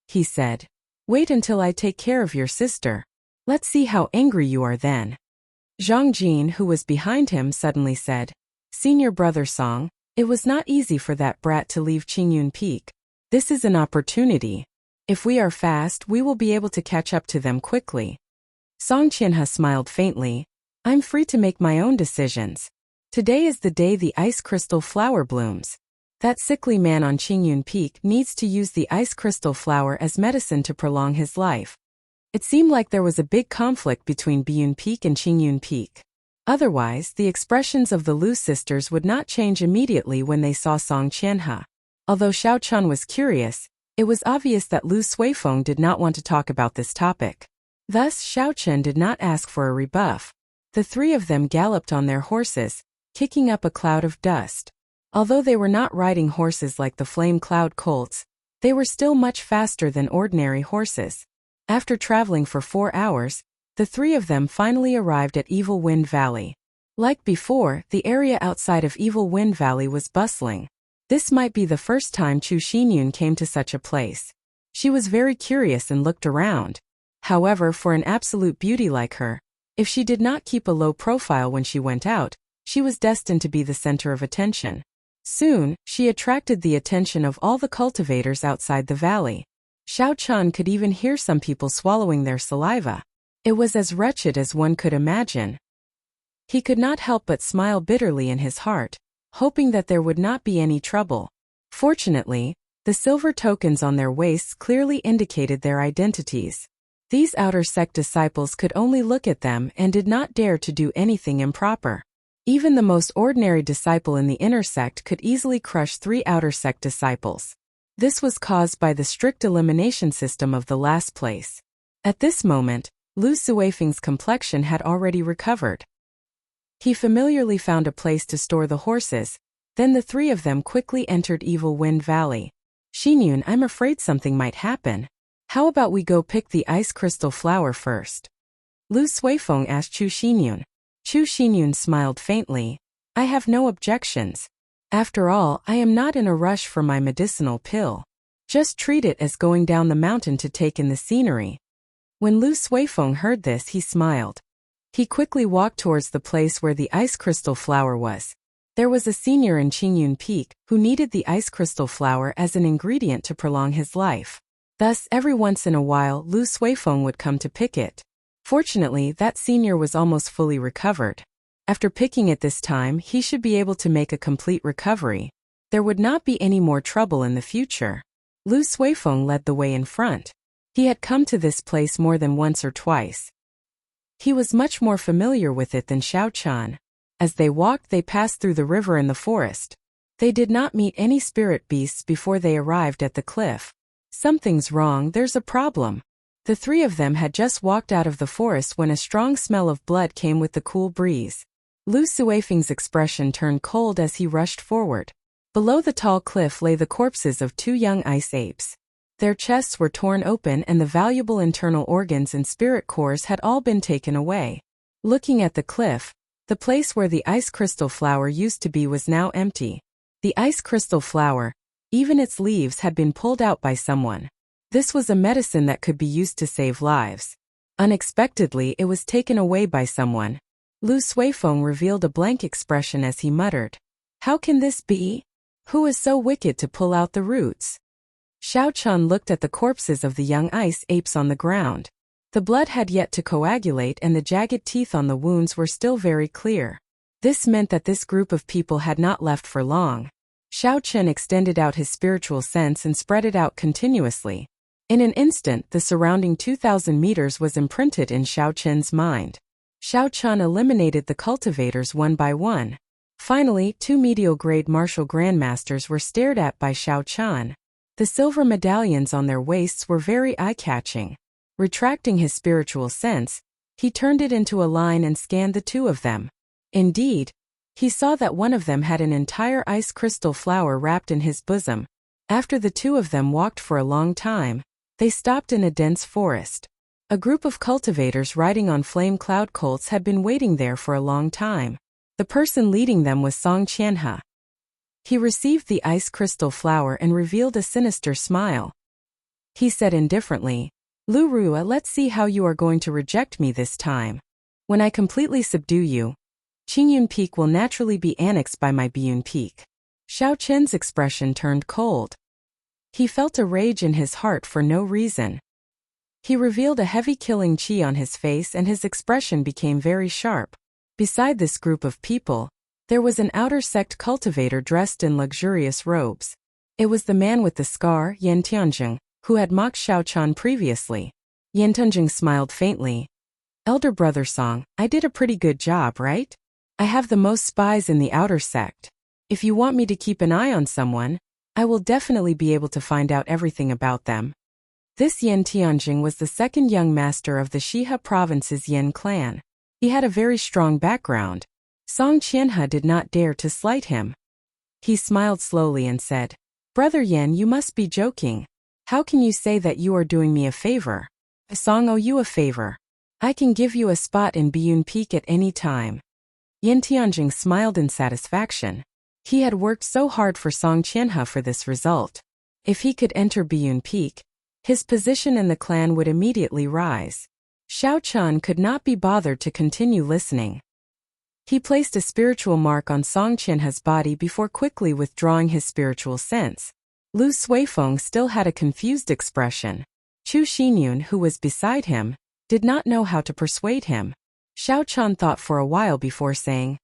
He said, "Wait until I take care of your sister. Let's see how angry you are then." Zhang Jin, who was behind him, suddenly said, "Senior brother Song, it was not easy for that brat to leave Qingyun Peak. This is an opportunity. If we are fast, we will be able to catch up to them quickly." Song Qianhe smiled faintly. "I'm free to make my own decisions. Today is the day the ice crystal flower blooms. That sickly man on Qingyun Peak needs to use the ice crystal flower as medicine to prolong his life." It seemed like there was a big conflict between Biyun Peak and Qingyun Peak. Otherwise, the expressions of the Lu sisters would not change immediately when they saw Song Qianhe. Although Xiao Chun was curious, it was obvious that Lu Suifeng did not want to talk about this topic. Thus, Xiao Chun did not ask for a rebuff. The three of them galloped on their horses, kicking up a cloud of dust. Although they were not riding horses like the flame cloud colts, they were still much faster than ordinary horses. After traveling for 4 hours, the three of them finally arrived at Evil Wind Valley. Like before, the area outside of Evil Wind Valley was bustling. This might be the first time Chu Xinyun came to such a place. She was very curious and looked around. However, for an absolute beauty like her, if she did not keep a low profile when she went out, she was destined to be the center of attention. Soon, she attracted the attention of all the cultivators outside the valley. Xiao Chun could even hear some people swallowing their saliva. It was as wretched as one could imagine. He could not help but smile bitterly in his heart, hoping that there would not be any trouble. Fortunately, the silver tokens on their waists clearly indicated their identities. These outer sect disciples could only look at them and did not dare to do anything improper. Even the most ordinary disciple in the inner sect could easily crush 3 outer sect disciples. This was caused by the strict elimination system of the last place. At this moment, Lu Suifeng's complexion had already recovered. He familiarly found a place to store the horses, then the three of them quickly entered Evil Wind Valley. "Xinyun, I'm afraid something might happen. How about we go pick the ice crystal flower first?" Lu Suifeng asked Chu Xinyun. Chu Xinyun smiled faintly. I have no objections. After all, I am not in a rush for my medicinal pill. Just treat it as going down the mountain to take in the scenery. When Lu Suifeng heard this, he smiled. He quickly walked towards the place where the ice crystal flower was. There was a senior in Qingyun Peak who needed the ice crystal flower as an ingredient to prolong his life. Thus, every once in a while, Lu Suifeng would come to pick it. Fortunately, that senior was almost fully recovered. After picking it this time, he should be able to make a complete recovery. There would not be any more trouble in the future. Lu Suifeng led the way in front. He had come to this place more than once or twice. He was much more familiar with it than Xiao Chan. As they walked, they passed through the river and the forest. They did not meet any spirit beasts before they arrived at the cliff. Something's wrong, there's a problem. The three of them had just walked out of the forest when a strong smell of blood came with the cool breeze. Lu Suifeng's expression turned cold as he rushed forward. Below the tall cliff lay the corpses of two young ice apes. Their chests were torn open and the valuable internal organs and spirit cores had all been taken away. Looking at the cliff, the place where the ice crystal flower used to be was now empty. The ice crystal flower, even its leaves, had been pulled out by someone. This was a medicine that could be used to save lives. Unexpectedly, it was taken away by someone. Lu Suifeng revealed a blank expression as he muttered, "How can this be? Who is so wicked to pull out the roots?" Xiao Chun looked at the corpses of the young ice apes on the ground. The blood had yet to coagulate and the jagged teeth on the wounds were still very clear. This meant that this group of people had not left for long. Xiao Chun extended out his spiritual sense and spread it out continuously. In an instant, the surrounding 2,000 meters was imprinted in Xiao Chun's mind. Xiao Chun eliminated the cultivators one by one. Finally, two medial-grade martial grandmasters were stared at by Xiao Chun. The silver medallions on their waists were very eye-catching. Retracting his spiritual sense, he turned it into a line and scanned the two of them. Indeed, he saw that one of them had an entire ice crystal flower wrapped in his bosom. After the two of them walked for a long time, they stopped in a dense forest. A group of cultivators riding on flame cloud colts had been waiting there for a long time. The person leading them was Song Qianhe. He received the ice crystal flower and revealed a sinister smile. He said indifferently, "Lu Rua, let's see how you are going to reject me this time. When I completely subdue you, Qingyun Peak will naturally be annexed by my Biyun Peak." Xiao Chen's expression turned cold. He felt a rage in his heart for no reason. He revealed a heavy killing chi on his face and his expression became very sharp. Beside this group of people, there was an outer sect cultivator dressed in luxurious robes. It was the man with the scar, Yan Tianjing, who had mocked Xiao Chan previously. Yan Tianjing smiled faintly. "Elder brother Song, I did a pretty good job, right? I have the most spies in the outer sect. If you want me to keep an eye on someone, I will definitely be able to find out everything about them." This Yan Tianjing was the second young master of the Shihe province's Yan clan. He had a very strong background. Song Qianhe did not dare to slight him. He smiled slowly and said, "Brother Yan, you must be joking. How can you say that you are doing me a favor? Song owe you a favor. I can give you a spot in Biyun Peak at any time." Yan Tianjing smiled in satisfaction. He had worked so hard for Song Qianhe for this result. If he could enter Biyun Peak, his position in the clan would immediately rise. Xiao Chun could not be bothered to continue listening. He placed a spiritual mark on Song Qianhe's body before quickly withdrawing his spiritual sense. Lu Suifeng still had a confused expression. Chu Xinyun, who was beside him, did not know how to persuade him. Xiao Chun thought for a while before saying,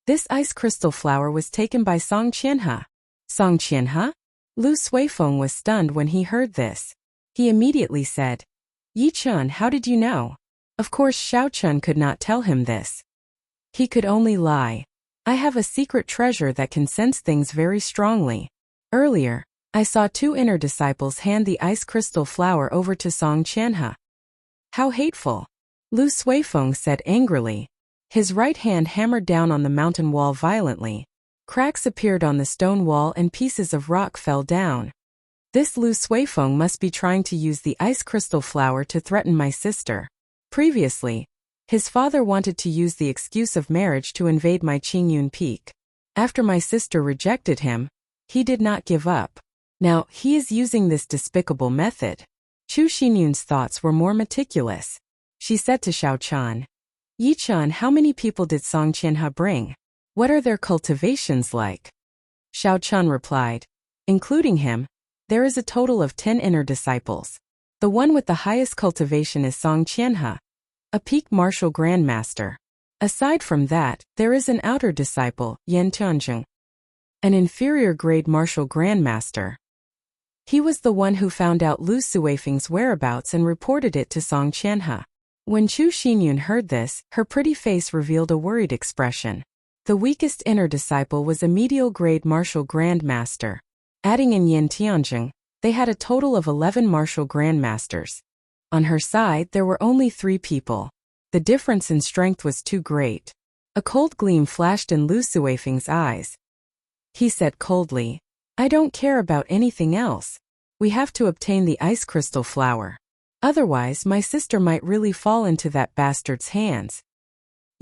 "This ice crystal flower was taken by Song Qianhe." "Song Qianhe?" Lu Suifeng was stunned when he heard this. He immediately said, "Yi Chun, how did you know?" Of course Xiao Chun could not tell him this. He could only lie. "I have a secret treasure that can sense things very strongly. Earlier, I saw two inner disciples hand the ice crystal flower over to Song Qianhe." "How hateful," Lu Suifeng said angrily. His right hand hammered down on the mountain wall violently. Cracks appeared on the stone wall and pieces of rock fell down. "This Lu Suifeng must be trying to use the ice crystal flower to threaten my sister. Previously, His father wanted to use the excuse of marriage to invade my Qingyun peak. After my sister rejected him, he did not give up. Now, he is using this despicable method. Chu Xinyun's thoughts were more meticulous. She said to Xiaochan, "Yichan, how many people did Song Qianhe bring? What are their cultivations like?" Xiaochan replied, "Including him, there is a total of 10 inner disciples. The one with the highest cultivation is Song Qianhe, a peak martial grandmaster. Aside from that, there is an outer disciple, Yan Tianzheng, an inferior grade martial grandmaster. He was the one who found out Lu Suifeng's whereabouts and reported it to Song Qianhe." When Chu Xinyun heard this, her pretty face revealed a worried expression. The weakest inner disciple was a medial grade martial grandmaster. Adding in Yan Tianzheng, they had a total of 11 martial grandmasters. On her side, there were only 3 people. The difference in strength was too great. A cold gleam flashed in Lu Suifeng's eyes. He said coldly, "I don't care about anything else. We have to obtain the ice crystal flower. Otherwise, my sister might really fall into that bastard's hands.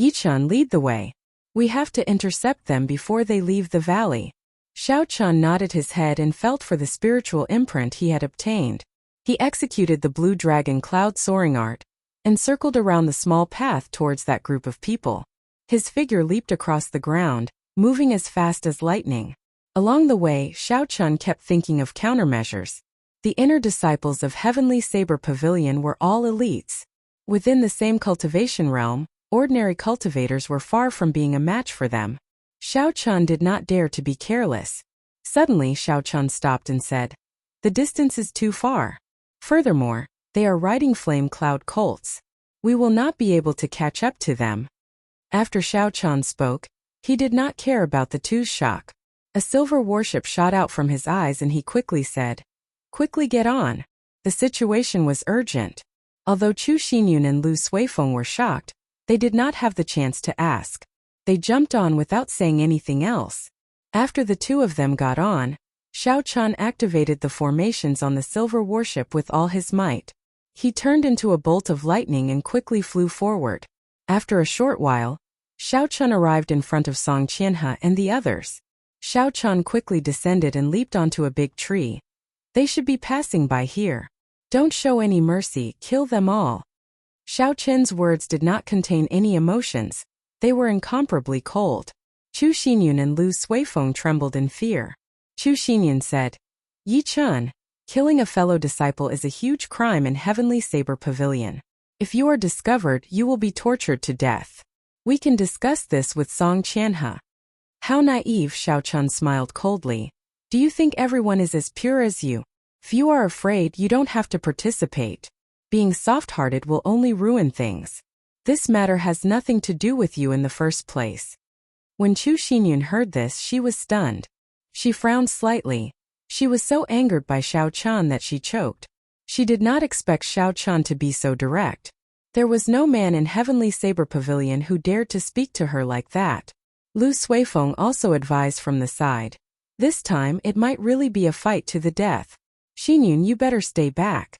Yichan, lead the way. We have to intercept them before they leave the valley." Xiaochan nodded his head and felt for the spiritual imprint he had obtained. He executed the blue dragon cloud soaring art and circled around the small path towards that group of people. His figure leaped across the ground, moving as fast as lightning. Along the way, Xiaochan kept thinking of countermeasures. The inner disciples of Heavenly Saber Pavilion were all elites. Within the same cultivation realm, ordinary cultivators were far from being a match for them. Xiaochan did not dare to be careless. Suddenly, Xiaochan stopped and said, "The distance is too far. Furthermore, they are riding flame cloud colts. We will not be able to catch up to them." After Xiaochan spoke, he did not care about the two's shock. A silver warship shot out from his eyes and he quickly said, "Quickly get on." The situation was urgent. Although Chu Xinyun and Lu Suifeng were shocked, they did not have the chance to ask. They jumped on without saying anything else. After the two of them got on, Xiaochan activated the formations on the silver warship with all his might. He turned into a bolt of lightning and quickly flew forward. After a short while, Xiaochan arrived in front of Song Qianhe and the others. Xiaochan quickly descended and leaped onto a big tree. "They should be passing by here. Don't show any mercy, kill them all." Xiaochan's words did not contain any emotions. They were incomparably cold. Chu Xinyun and Lu Suifeng trembled in fear. Chu Xinyun said, "Yichan, killing a fellow disciple is a huge crime in Heavenly Saber Pavilion. If you are discovered, you will be tortured to death. We can discuss this with Song Qianhe." "How naive," Xiaochan smiled coldly. "Do you think everyone is as pure as you? If you are afraid, you don't have to participate. Being soft-hearted will only ruin things. This matter has nothing to do with you in the first place." When Chu Xinyun heard this, she was stunned. She frowned slightly. She was so angered by Xiaochan that she choked. She did not expect Xiaochan to be so direct. There was no man in Heavenly Saber Pavilion who dared to speak to her like that. Lu Suifeng also advised from the side. "This time, it might really be a fight to the death. Xinyun, you better stay back."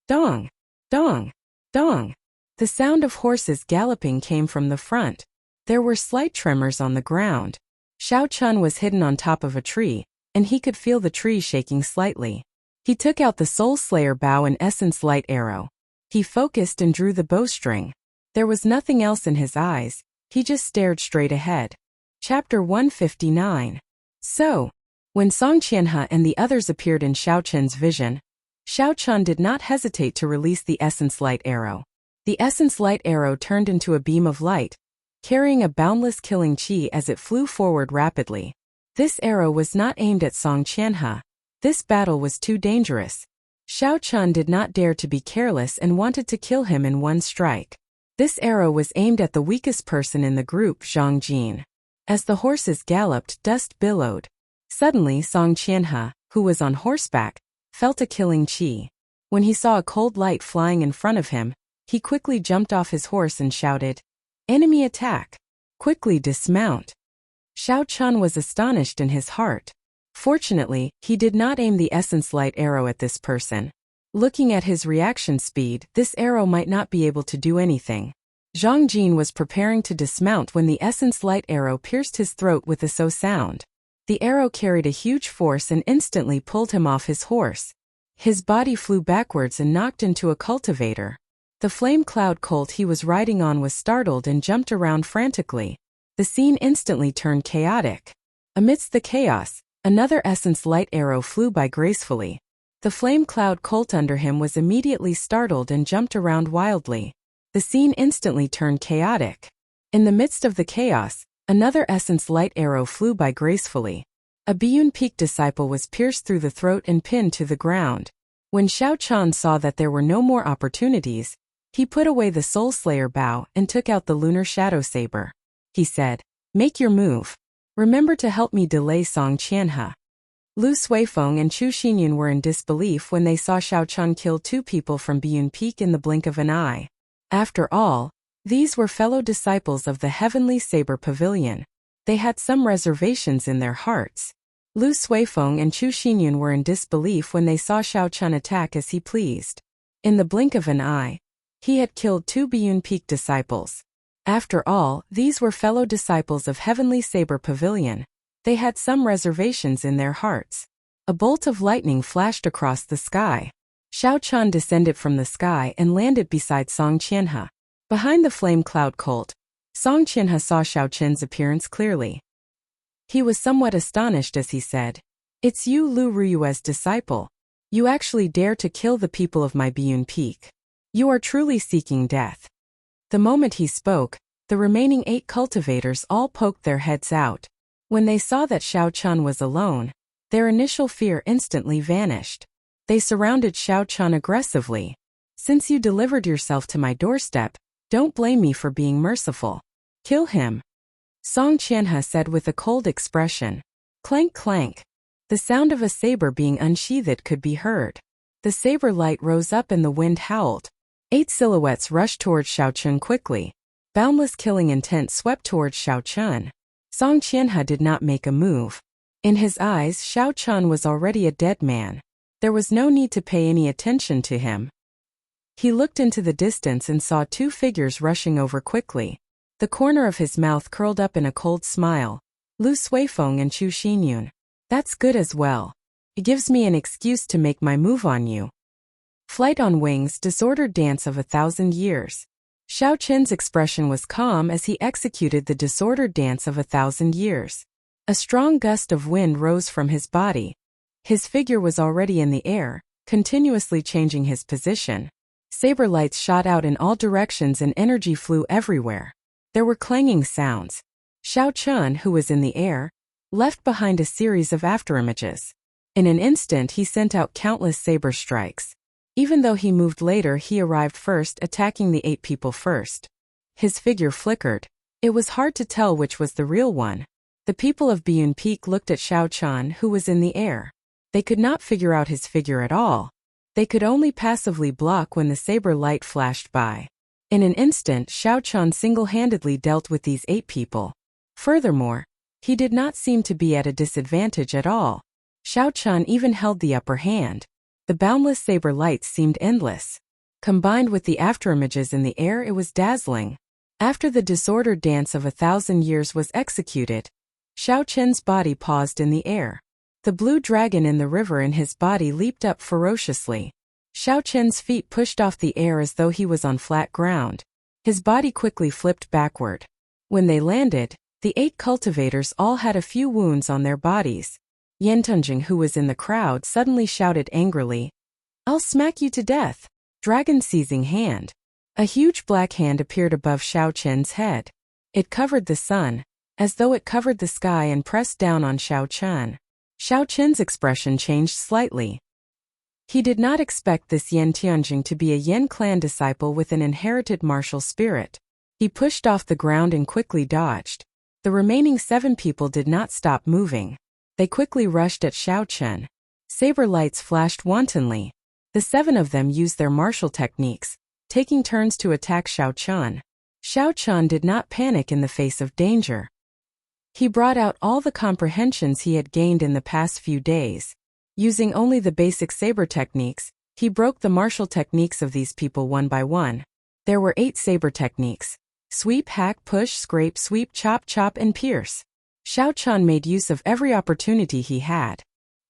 Dong! Dong! Dong! The sound of horses galloping came from the front. There were slight tremors on the ground. Xiaochan was hidden on top of a tree, and he could feel the tree shaking slightly. He took out the Soul Slayer bow and essence light arrow. He focused and drew the bowstring. There was nothing else in his eyes, he just stared straight ahead. Chapter 159. So, when Song Qianhe and the others appeared in Xiaochan's vision, Xiaochan did not hesitate to release the essence light arrow. The essence light arrow turned into a beam of light, carrying a boundless killing chi as it flew forward rapidly. This arrow was not aimed at Song Qianhe. This battle was too dangerous. Xiaochan did not dare to be careless and wanted to kill him in one strike. This arrow was aimed at the weakest person in the group, Zhang Jin. As the horses galloped, dust billowed. Suddenly, Song Qianhe, who was on horseback, felt a killing chi. When he saw a cold light flying in front of him, he quickly jumped off his horse and shouted, "Enemy attack! Quickly dismount!" Xiaochan was astonished in his heart. Fortunately, he did not aim the essence light arrow at this person. Looking at his reaction speed, this arrow might not be able to do anything. Zhang Jin was preparing to dismount when the essence light arrow pierced his throat with a so sound. The arrow carried a huge force and instantly pulled him off his horse. His body flew backwards and knocked into a cultivator. The flame cloud colt he was riding on was startled and jumped around frantically. The scene instantly turned chaotic. Amidst the chaos, another essence light arrow flew by gracefully. The flame cloud colt under him was immediately startled and jumped around wildly. The scene instantly turned chaotic. In the midst of the chaos, another essence light arrow flew by gracefully. A Biyun Peak disciple was pierced through the throat and pinned to the ground. When Xiao Chan saw that there were no more opportunities, he put away the Soul Slayer bow and took out the Lunar Shadow Saber. He said, "Make your move. Remember to help me delay Song Qianhe." Lu Suifeng and Chu Xinyun were in disbelief when they saw Xiao Chan kill 2 people from Biyun Peak in the blink of an eye. After all, these were fellow disciples of the Heavenly Saber Pavilion. They had some reservations in their hearts. Lu Suifeng and Chu Xinyun were in disbelief when they saw Xiao Chan attack as he pleased. In the blink of an eye, he had killed 2 Biyun Peak disciples. After all, these were fellow disciples of Heavenly Saber Pavilion. They had some reservations in their hearts. A bolt of lightning flashed across the sky. Xiao Chan descended from the sky and landed beside Song Qianhe. Behind the flame cloud colt, Song Qianhe saw Xiao Chen's appearance clearly. He was somewhat astonished as he said, "It's you, Lu Ruyue's disciple. You actually dare to kill the people of my Biyun Peak. You are truly seeking death." The moment he spoke, the remaining 8 cultivators all poked their heads out. When they saw that Xiao Chan was alone, their initial fear instantly vanished. They surrounded Xiao Chan aggressively. "Since you delivered yourself to my doorstep, don't blame me for being merciful. Kill him," Song Qianhe said with a cold expression. Clank clank. The sound of a saber being unsheathed could be heard. The saber light rose up and the wind howled. 8 silhouettes rushed towards Xiao Chan quickly. Boundless killing intent swept towards Xiao Chan. Song Qianhe did not make a move. In his eyes, Xiao Chan was already a dead man. There was no need to pay any attention to him. He looked into the distance and saw 2 figures rushing over quickly. The corner of his mouth curled up in a cold smile. Lu Suifeng and Chu Xinyun. "That's good as well. It gives me an excuse to make my move on you." Flight on Wings, Disordered Dance of 1,000 Years. Xiao Chen's expression was calm as he executed the disordered dance of 1,000 years. A strong gust of wind rose from his body. His figure was already in the air, continuously changing his position. Saber lights shot out in all directions and energy flew everywhere. There were clanging sounds. Xiao Chan, who was in the air, left behind a series of afterimages. In an instant he sent out countless saber strikes. Even though he moved later, he arrived first, attacking the 8 people first. His figure flickered. It was hard to tell which was the real one. The people of Biyun Peak looked at Xiao Chan, who was in the air. They could not figure out his figure at all. They could only passively block when the saber light flashed by. In an instant, Xiao Chan single-handedly dealt with these 8 people. Furthermore, he did not seem to be at a disadvantage at all. Xiao Chan even held the upper hand. The boundless saber lights seemed endless. Combined with the afterimages in the air, it was dazzling. After the disordered dance of 1,000 years was executed, Xiao Chen's body paused in the air. The blue dragon in the river in his body leaped up ferociously. Xiao Chen's feet pushed off the air as though he was on flat ground. His body quickly flipped backward. When they landed, the 8 cultivators all had a few wounds on their bodies. Yan Tunjing, who was in the crowd, suddenly shouted angrily, "I'll smack you to death." Dragon seizing hand. A huge black hand appeared above Xiao Chen's head. It covered the sun, as though it covered the sky, and pressed down on Xiao Chan. Xiao Chen's expression changed slightly. He did not expect this Yan Tianjing to be a Yan clan disciple with an inherited martial spirit. He pushed off the ground and quickly dodged. The remaining 7 people did not stop moving. They quickly rushed at Xiao Chen. Saber lights flashed wantonly. The 7 of them used their martial techniques, taking turns to attack Xiao Chan. Xiao Chan did not panic in the face of danger. He brought out all the comprehensions he had gained in the past few days. Using only the basic saber techniques, he broke the martial techniques of these people one by one. There were 8 saber techniques. Sweep, hack, push, scrape, sweep, chop, chop, and pierce. Xiao Chun made use of every opportunity he had.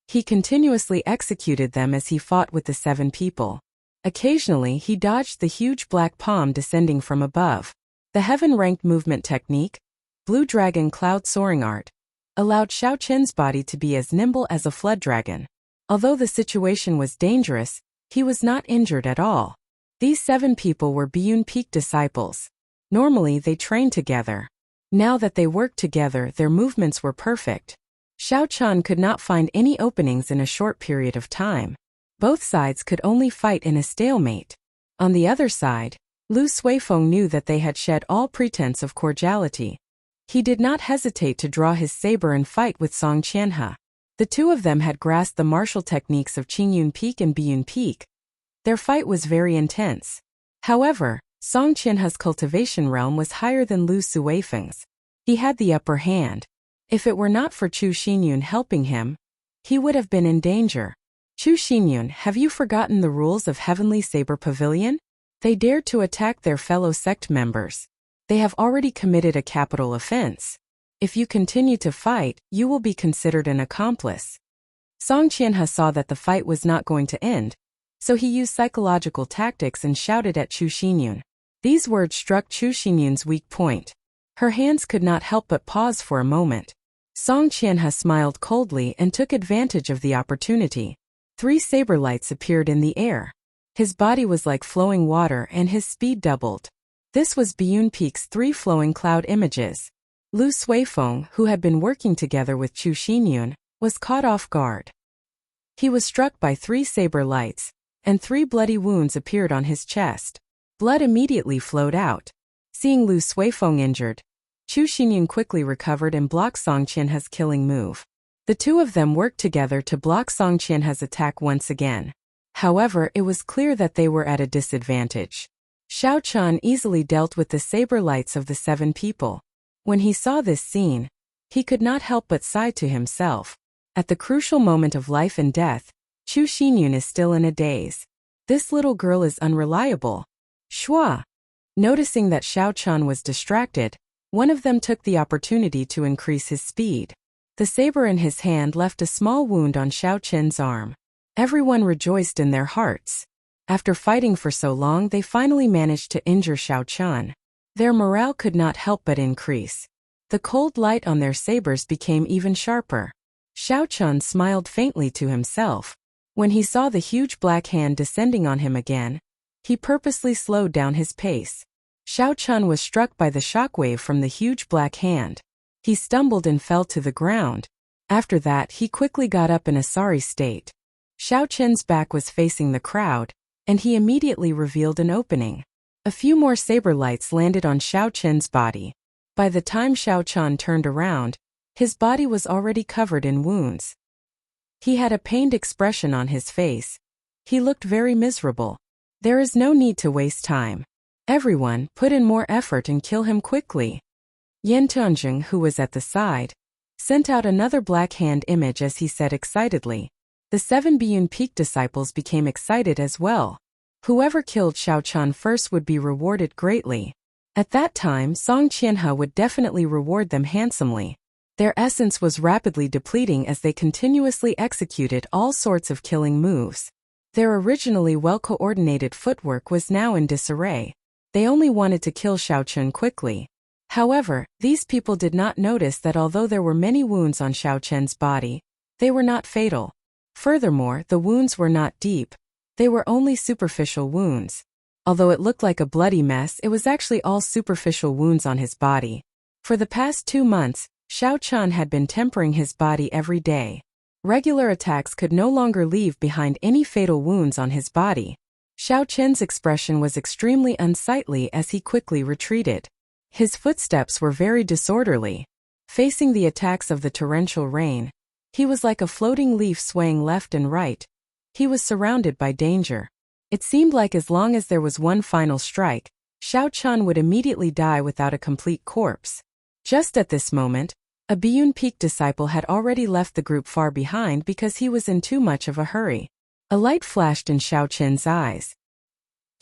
He continuously executed them as he fought with the 7 people. Occasionally he dodged the huge black palm descending from above. The heaven-ranked movement technique, Blue Dragon Cloud Soaring Art, allowed Xiao Chun's body to be as nimble as a flood dragon. Although the situation was dangerous, he was not injured at all. These 7 people were Biyun Peak disciples. Normally they trained together. Now that they worked together, their movements were perfect. Xiao Chun could not find any openings in a short period of time. Both sides could only fight in a stalemate. On the other side, Lu Suifeng knew that they had shed all pretense of cordiality. He did not hesitate to draw his saber and fight with Song Qianhe. The two of them had grasped the martial techniques of Qingyun Peak and Biyun Peak. Their fight was very intense. However, Song Qianhe's cultivation realm was higher than Lu Suifeng's. He had the upper hand. If it were not for Chu Xinyun helping him, he would have been in danger. Chu Xinyun, have you forgotten the rules of Heavenly Saber Pavilion? They dared to attack their fellow sect members. They have already committed a capital offense. If you continue to fight, you will be considered an accomplice. Song Qianhe saw that the fight was not going to end, so he used psychological tactics and shouted at Chu Xinyun. These words struck Chu Xinyun's weak point. Her hands could not help but pause for a moment. Song Qianhe smiled coldly and took advantage of the opportunity. 3 saber lights appeared in the air. His body was like flowing water and his speed doubled. This was Biyun Peak's 3 flowing cloud images. Lu Suifeng, who had been working together with Chu Xinyun, was caught off guard. He was struck by 3 saber lights, and 3 bloody wounds appeared on his chest. Blood immediately flowed out. Seeing Lu Suifeng injured, Chu Xinyun quickly recovered and blocked Song Qianhe's killing move. The two of them worked together to block Song Qianhe's attack once again. However, it was clear that they were at a disadvantage. Xiao Chun easily dealt with the saber lights of the 7 people. When he saw this scene, he could not help but sigh to himself. At the crucial moment of life and death, Chu Xinyun is still in a daze. This little girl is unreliable. Shua! Noticing that Xiao Chun was distracted, one of them took the opportunity to increase his speed. The saber in his hand left a small wound on Xiao Chun's arm. Everyone rejoiced in their hearts. After fighting for so long, they finally managed to injure Xiao Chun. Their morale could not help but increase. The cold light on their sabers became even sharper. Xiao Chun smiled faintly to himself. When he saw the huge black hand descending on him again, he purposely slowed down his pace. Xiao Chun was struck by the shockwave from the huge black hand. He stumbled and fell to the ground. After that, he quickly got up in a sorry state. Xiao Chun's back was facing the crowd, and he immediately revealed an opening. A few more saber lights landed on Xiao Chun's body. By the time Xiao Chun turned around, his body was already covered in wounds. He had a pained expression on his face. He looked very miserable. There is no need to waste time. Everyone, put in more effort and kill him quickly. Yan Tunjing, who was at the side, sent out another black hand image as he said excitedly. The 7 Biyun Peak disciples became excited as well. Whoever killed Xiao Chun first would be rewarded greatly. At that time, Song Qianhe would definitely reward them handsomely. Their essence was rapidly depleting as they continuously executed all sorts of killing moves. Their originally well-coordinated footwork was now in disarray. They only wanted to kill Xiao Chun quickly. However, these people did not notice that although there were many wounds on Xiao Chun's body, they were not fatal. Furthermore, the wounds were not deep. They were only superficial wounds. Although it looked like a bloody mess, it was actually all superficial wounds on his body. For the past 2 months, Xiao Chun had been tempering his body every day. Regular attacks could no longer leave behind any fatal wounds on his body. Xiao Chun's expression was extremely unsightly as he quickly retreated. His footsteps were very disorderly. Facing the attacks of the torrential rain, he was like a floating leaf swaying left and right. He was surrounded by danger. It seemed like as long as there was one final strike, Xiao Chun would immediately die without a complete corpse. Just at this moment, a Biyun Peak disciple had already left the group far behind because he was in too much of a hurry. A light flashed in Xiao Chun's eyes.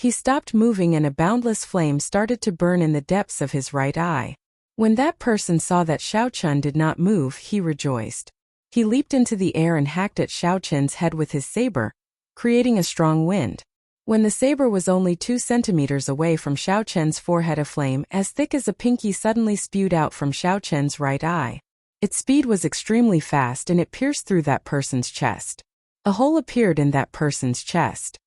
He stopped moving and a boundless flame started to burn in the depths of his right eye. When that person saw that Xiao Chun did not move, he rejoiced. He leaped into the air and hacked at Xiao Chun's head with his saber, creating a strong wind. When the saber was only 2 centimeters away from Xiao Chun's forehead, a flame as thick as a pinky suddenly spewed out from Xiao Chun's right eye. Its speed was extremely fast and it pierced through that person's chest. A hole appeared in that person's chest.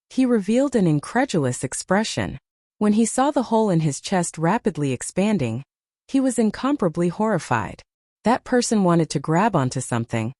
He revealed an incredulous expression. When he saw the hole in his chest rapidly expanding, he was incomparably horrified. That person wanted to grab onto something,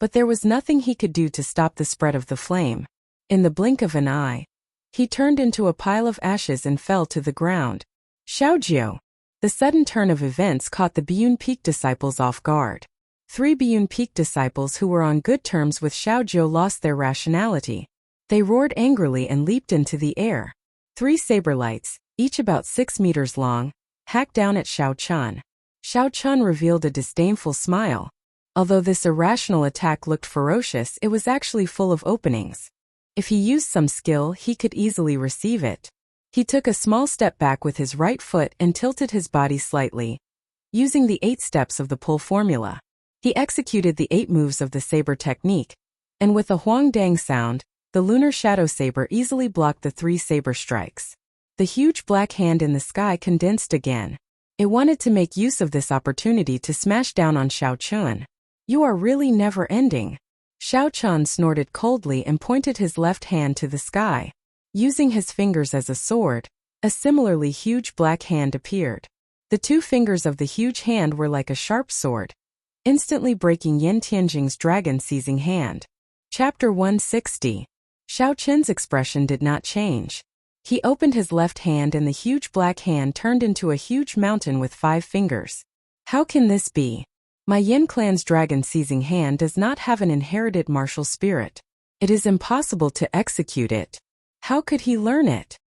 but there was nothing he could do to stop the spread of the flame. In the blink of an eye, he turned into a pile of ashes and fell to the ground. Xiaojiu. The sudden turn of events caught the Biyun Peak disciples off guard. 3 Biyun Peak disciples who were on good terms with Xiaojiu lost their rationality. They roared angrily and leaped into the air. 3 saber lights, each about 6 meters long, hacked down at Xiao Chun. Xiao Chun revealed a disdainful smile. Although this irrational attack looked ferocious, it was actually full of openings. If he used some skill, he could easily receive it. He took a small step back with his right foot and tilted his body slightly, using the 8 steps of the pull formula. He executed the 8 moves of the saber technique, and with a huang-dang sound, the lunar shadow saber easily blocked the 3 saber strikes. The huge black hand in the sky condensed again. It wanted to make use of this opportunity to smash down on Xiao Chun. You are really never-ending. Xiao Chun snorted coldly and pointed his left hand to the sky. Using his fingers as a sword, a similarly huge black hand appeared. The 2 fingers of the huge hand were like a sharp sword, instantly breaking Yan Tianjing's dragon-seizing hand. Chapter 160. Xiao Chun's expression did not change. He opened his left hand and the huge black hand turned into a huge mountain with 5 fingers. How can this be? My Yin clan's dragon-seizing hand does not have an inherited martial spirit. It is impossible to execute it. How could he learn it?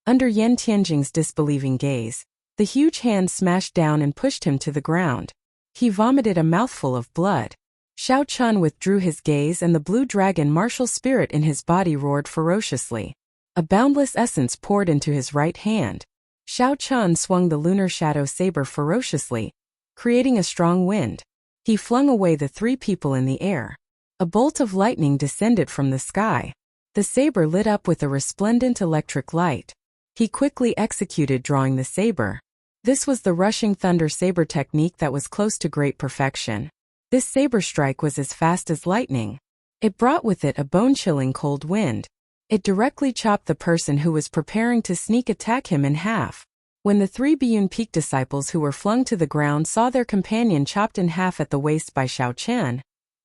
Under Yan Tianjing's disbelieving gaze, the huge hand smashed down and pushed him to the ground. He vomited a mouthful of blood. Xiao Chun withdrew his gaze and the blue dragon martial spirit in his body roared ferociously. A boundless essence poured into his right hand. Xiao Chun swung the lunar shadow saber ferociously, creating a strong wind. He flung away the 3 people in the air. A bolt of lightning descended from the sky. The saber lit up with a resplendent electric light. He quickly executed drawing the saber. This was the rushing thunder saber technique that was close to great perfection. This saber strike was as fast as lightning. It brought with it a bone-chilling cold wind. It directly chopped the person who was preparing to sneak attack him in half. When the 3 Biyun Peak disciples who were flung to the ground saw their companion chopped in half at the waist by Xiao Chun,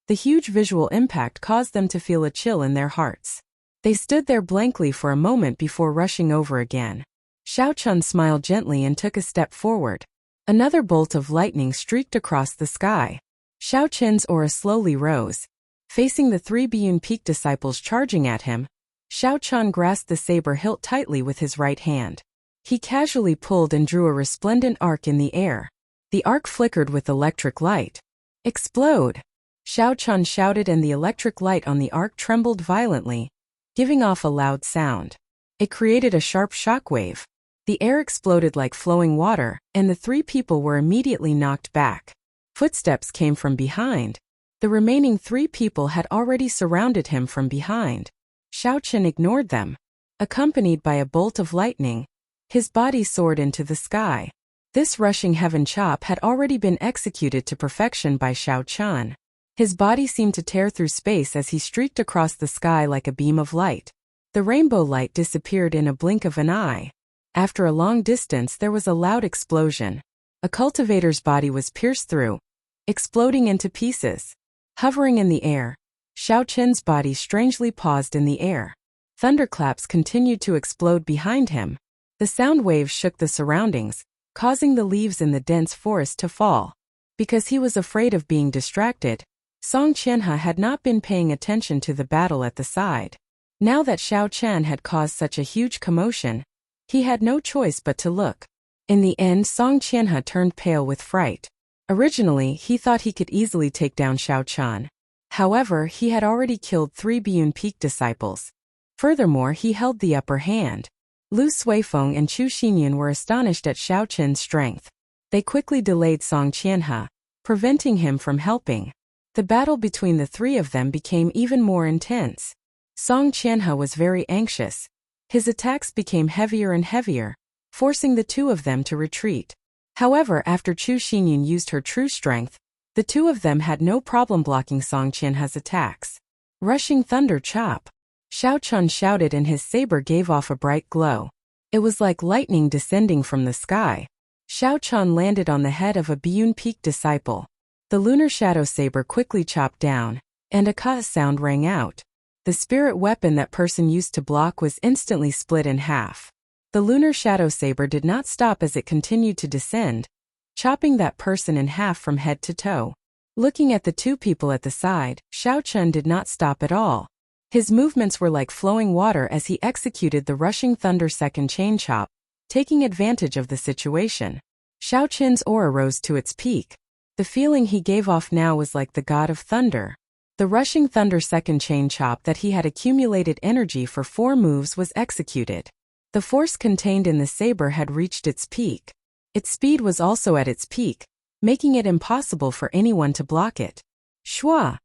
the huge visual impact caused them to feel a chill in their hearts. They stood there blankly for a moment before rushing over again. Xiao Chun smiled gently and took a step forward. Another bolt of lightning streaked across the sky. Xiao Chun's aura slowly rose. Facing the 3 Biyun Peak disciples charging at him, Xiao Chun grasped the saber hilt tightly with his right hand. He casually pulled and drew a resplendent arc in the air. The arc flickered with electric light. Explode! Xiao Chun shouted and the electric light on the arc trembled violently, giving off a loud sound. It created a sharp shockwave. The air exploded like flowing water, and the 3 people were immediately knocked back. Footsteps came from behind. The remaining 3 people had already surrounded him from behind. Xiao Chun ignored them. Accompanied by a bolt of lightning, his body soared into the sky. This rushing heaven chop had already been executed to perfection by Xiao Chun. His body seemed to tear through space as he streaked across the sky like a beam of light. The rainbow light disappeared in a blink of an eye. After a long distance there was a loud explosion. A cultivator's body was pierced through, exploding into pieces. Hovering in the air, Xiao Chun's body strangely paused in the air. Thunderclaps continued to explode behind him. The sound waves shook the surroundings, causing the leaves in the dense forest to fall. Because he was afraid of being distracted, Song Qianhe had not been paying attention to the battle at the side. Now that Xiao Chun had caused such a huge commotion, he had no choice but to look. In the end, Song Qianhe turned pale with fright. Originally, he thought he could easily take down Xiao Chun. However, he had already killed 3 Biyun Peak disciples. Furthermore, he held the upper hand. Lu Suifeng and Chu Xinyan were astonished at Xiao Qin's strength. They quickly delayed Song Qianhe, preventing him from helping. The battle between the three of them became even more intense. Song Qianhe was very anxious. His attacks became heavier and heavier, forcing the two of them to retreat. However, after Chu Xinyan used her true strength, the two of them had no problem blocking Song Qianhe's attacks. Rushing thunder chop. Xiao Chun shouted and his saber gave off a bright glow. It was like lightning descending from the sky. Xiao Chun landed on the head of a Biyun Peak disciple. The lunar shadow saber quickly chopped down, and a ka sound rang out. The spirit weapon that person used to block was instantly split in half. The lunar shadow saber did not stop as it continued to descend, chopping that person in half from head to toe. Looking at the two people at the side, Xiao Chun did not stop at all. His movements were like flowing water as he executed the rushing thunder second chain chop, taking advantage of the situation. Xiao Qin's aura rose to its peak. The feeling he gave off now was like the god of thunder. The rushing thunder second chain chop that he had accumulated energy for 4 moves was executed. The force contained in the saber had reached its peak. Its speed was also at its peak, making it impossible for anyone to block it. Shua!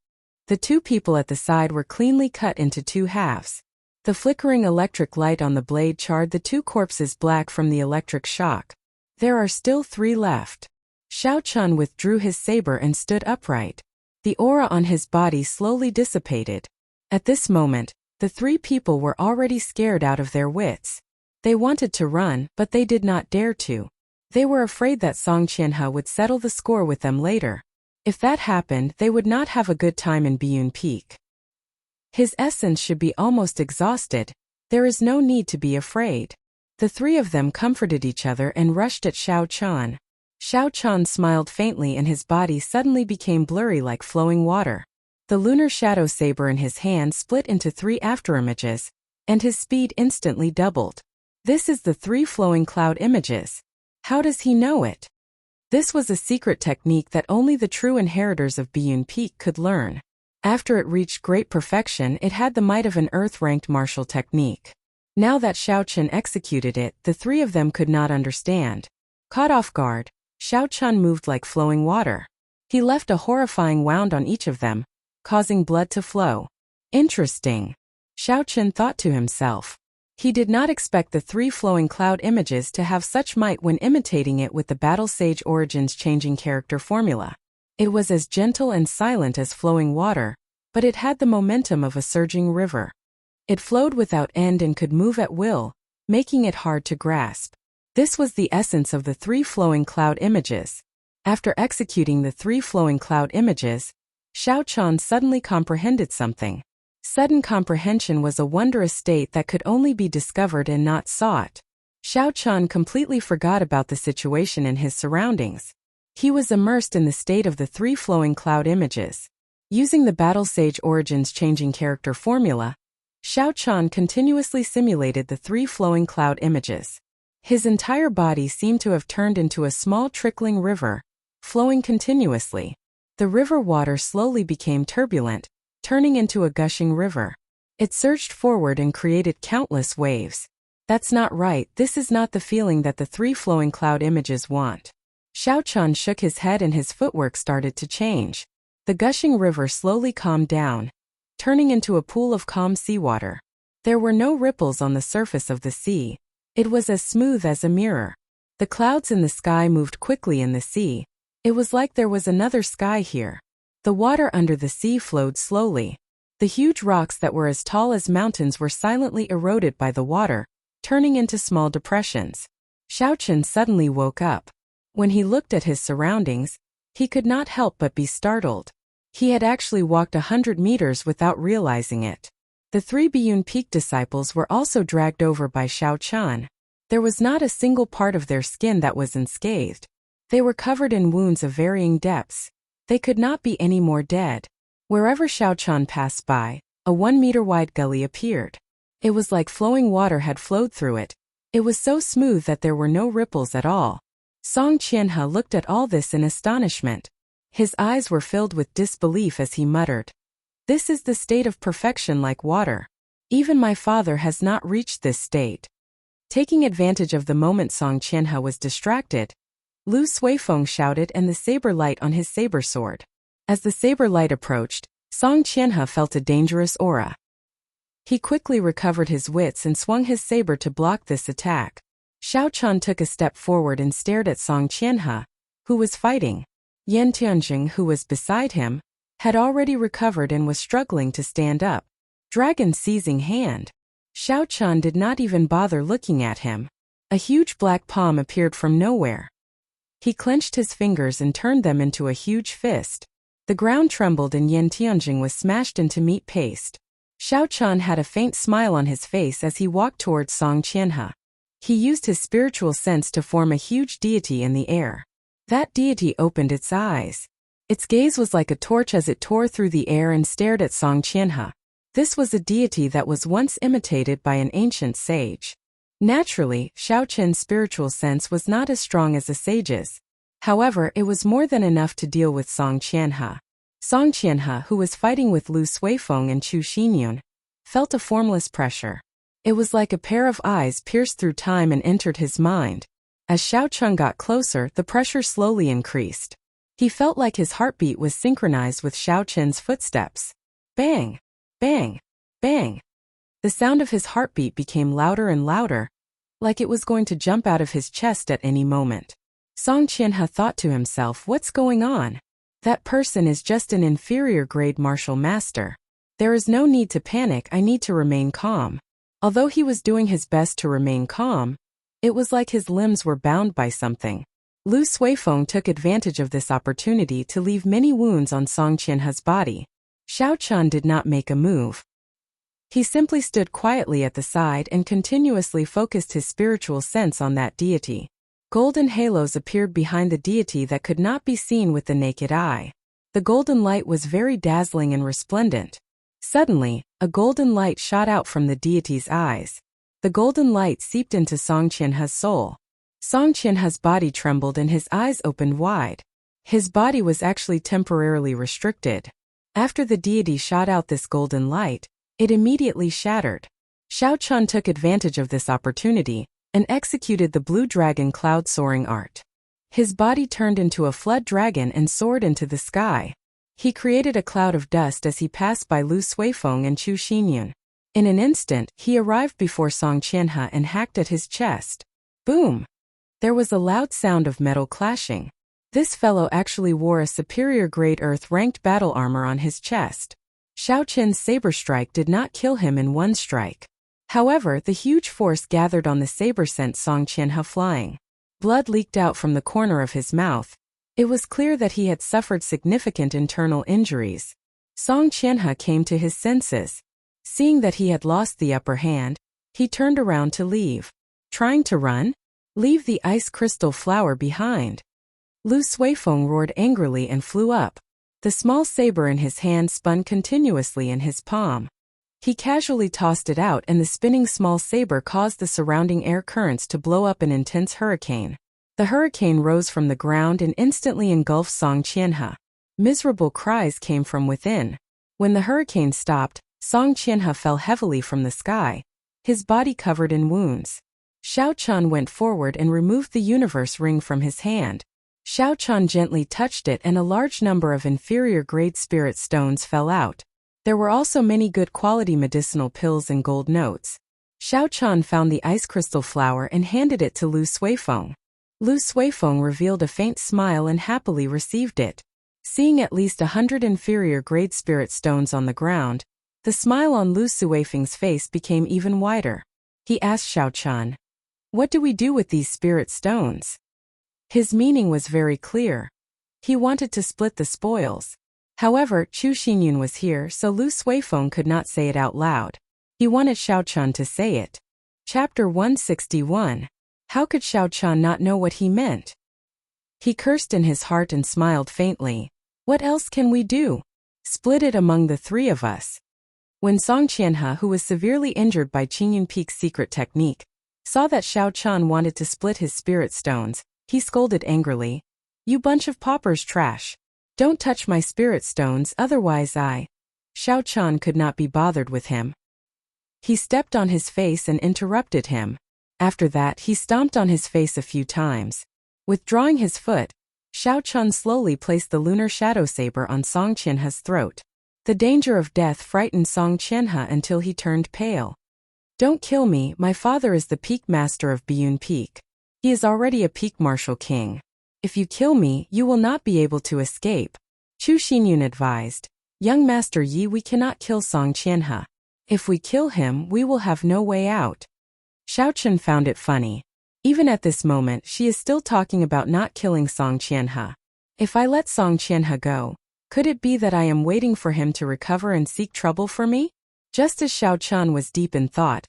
The two people at the side were cleanly cut into 2 halves. The flickering electric light on the blade charred the 2 corpses black from the electric shock. There are still 3 left. Xiao Chun withdrew his saber and stood upright. The aura on his body slowly dissipated. At this moment, the 3 people were already scared out of their wits. They wanted to run, but they did not dare to. They were afraid that Song Qianhe would settle the score with them later. If that happened, they would not have a good time in Biyun Peak. His essence should be almost exhausted. There is no need to be afraid. The 3 of them comforted each other and rushed at Xiao Chun. Xiao Chun smiled faintly and his body suddenly became blurry like flowing water. The lunar shadow saber in his hand split into 3 afterimages, and his speed instantly doubled. This is the 3 flowing cloud images. How does he know it? This was a secret technique that only the true inheritors of Biyun Peak could learn. After it reached great perfection, it had the might of an earth-ranked martial technique. Now that Xiao Chun executed it, the 3 of them could not understand. Caught off guard, Xiao Chun moved like flowing water. He left a horrifying wound on each of them, causing blood to flow. Interesting. Xiao Chun thought to himself. He did not expect the 3 flowing cloud images to have such might when imitating it with the Battle Sage Origins changing character formula. It was as gentle and silent as flowing water, but it had the momentum of a surging river. It flowed without end and could move at will, making it hard to grasp. This was the essence of the 3 flowing cloud images. After executing the 3 flowing cloud images, Xiao Chun suddenly comprehended something. Sudden comprehension was a wondrous state that could only be discovered and not sought. Xiao Chun completely forgot about the situation and his surroundings. He was immersed in the state of the 3 flowing cloud images. Using the Battle Sage Origins changing character formula, Xiao Chun continuously simulated the 3 flowing cloud images. His entire body seemed to have turned into a small trickling river, flowing continuously. The river water slowly became turbulent, turning into a gushing river. It surged forward and created countless waves. That's not right, this is not the feeling that the 3 flowing cloud images want. Xiao Chun shook his head and his footwork started to change. The gushing river slowly calmed down, turning into a pool of calm seawater. There were no ripples on the surface of the sea. It was as smooth as a mirror. The clouds in the sky moved quickly in the sea. It was like there was another sky here. The water under the sea flowed slowly. The huge rocks that were as tall as mountains were silently eroded by the water, turning into small depressions. Xiao Chun suddenly woke up. When he looked at his surroundings, he could not help but be startled. He had actually walked 100 meters without realizing it. The 3 Biyun Peak disciples were also dragged over by Xiao Chun. There was not a single part of their skin that was unscathed. They were covered in wounds of varying depths. They could not be any more dead. Wherever Xiao Chun passed by, a 1-meter-wide gully appeared. It was like flowing water had flowed through it. It was so smooth that there were no ripples at all. Song Qianhe looked at all this in astonishment. His eyes were filled with disbelief as he muttered, "This is the state of perfection like water. Even my father has not reached this state. Taking advantage of the moment Song Qianhe was distracted, Lu Suifeng shouted and the saber light on his saber sword. As the saber light approached, Song Qianhe felt a dangerous aura. He quickly recovered his wits and swung his saber to block this attack. Xiao Qian took a step forward and stared at Song Qianhe, who was fighting. Yan Tianjing, who was beside him, had already recovered and was struggling to stand up. Dragon seizing hand. Xiao Qian did not even bother looking at him. A huge black palm appeared from nowhere. He clenched his fingers and turned them into a huge fist. The ground trembled and Yan Tianjing was smashed into meat paste. Xiao Qian had a faint smile on his face as he walked towards Song Qianhe. He used his spiritual sense to form a huge deity in the air. That deity opened its eyes. Its gaze was like a torch as it tore through the air and stared at Song Qianhe. This was a deity that was once imitated by an ancient sage. Naturally, Xiao Qian's spiritual sense was not as strong as a sage's. However, it was more than enough to deal with Song Qianhe. Song Qianhe, who was fighting with Lu Suifeng and Chu Xinyun, felt a formless pressure. It was like a pair of eyes pierced through time and entered his mind. As Xiao Qian got closer, the pressure slowly increased. He felt like his heartbeat was synchronized with Xiao Qian's footsteps. Bang! Bang! Bang! The sound of his heartbeat became louder and louder, like it was going to jump out of his chest at any moment. Song Qianhe thought to himself, what's going on? That person is just an inferior grade martial master. There is no need to panic, I need to remain calm. Although he was doing his best to remain calm, it was like his limbs were bound by something. Lu Suifeng took advantage of this opportunity to leave many wounds on Song Qianhe's body. Xiao Qian did not make a move. He simply stood quietly at the side and continuously focused his spiritual sense on that deity. Golden halos appeared behind the deity that could not be seen with the naked eye. The golden light was very dazzling and resplendent. Suddenly, a golden light shot out from the deity's eyes. The golden light seeped into Song Qianhe's soul. Song Qianhe's body trembled and his eyes opened wide. His body was actually temporarily restricted. After the deity shot out this golden light, it immediately shattered. Xiao Qian took advantage of this opportunity and executed the blue dragon cloud soaring art. His body turned into a flood dragon and soared into the sky. He created a cloud of dust as he passed by Lu Suifeng and Chu Xinyun. In an instant, he arrived before Song Qianhe and hacked at his chest. Boom! There was a loud sound of metal clashing. This fellow actually wore a superior grade earth-ranked battle armor on his chest. Xiao Qian's saber strike did not kill him in one strike. However, the huge force gathered on the saber sent Song Qianhe flying. Blood leaked out from the corner of his mouth. It was clear that he had suffered significant internal injuries. Song Qianhe came to his senses. Seeing that he had lost the upper hand, he turned around to leave. Trying to run? Leave the ice crystal flower behind. Lu Suifeng roared angrily and flew up. The small saber in his hand spun continuously in his palm. He casually tossed it out and the spinning small saber caused the surrounding air currents to blow up an intense hurricane. The hurricane rose from the ground and instantly engulfed Song Qianhe. Miserable cries came from within. When the hurricane stopped, Song Qianhe fell heavily from the sky, his body covered in wounds. Xiao Qian went forward and removed the universe ring from his hand. Xiao Qian gently touched it and a large number of inferior grade spirit stones fell out. There were also many good quality medicinal pills and gold notes. Xiao Qian found the ice crystal flower and handed it to Lu Suifeng. Lu Suifeng revealed a faint smile and happily received it. Seeing at least 100 inferior grade spirit stones on the ground, the smile on Lu Suifeng's face became even wider. He asked Xiao Qian, "What do we do with these spirit stones?" His meaning was very clear. He wanted to split the spoils. However, Chu Xinyun was here, so Lu Suifeng could not say it out loud. He wanted Xiao Qian to say it. Chapter 161. How could Xiao Qian not know what he meant? He cursed in his heart and smiled faintly. What else can we do? Split it among the three of us. When Song Qianhe, who was severely injured by Qingyun Peak's secret technique, saw that Xiao Qian wanted to split his spirit stones, he scolded angrily. You bunch of paupers trash. Don't touch my spirit stones, otherwise I... Xiao Qian could not be bothered with him. He stepped on his face and interrupted him. After that, he stomped on his face a few times. Withdrawing his foot, Xiao Chun slowly placed the lunar shadow saber on Song Qianhe's throat. The danger of death frightened Song Qianhe until he turned pale. Don't kill me, my father is the peak master of Biyun Peak. He is already a peak martial king. If you kill me, you will not be able to escape. Chu Xinyun advised. Young Master Yi, we cannot kill Song Qianhe. If we kill him, we will have no way out. Xiao Chun found it funny. Even at this moment, she is still talking about not killing Song Qianhe. If I let Song Qianhe go, could it be that I am waiting for him to recover and seek trouble for me? Just as Xiao Chun was deep in thought,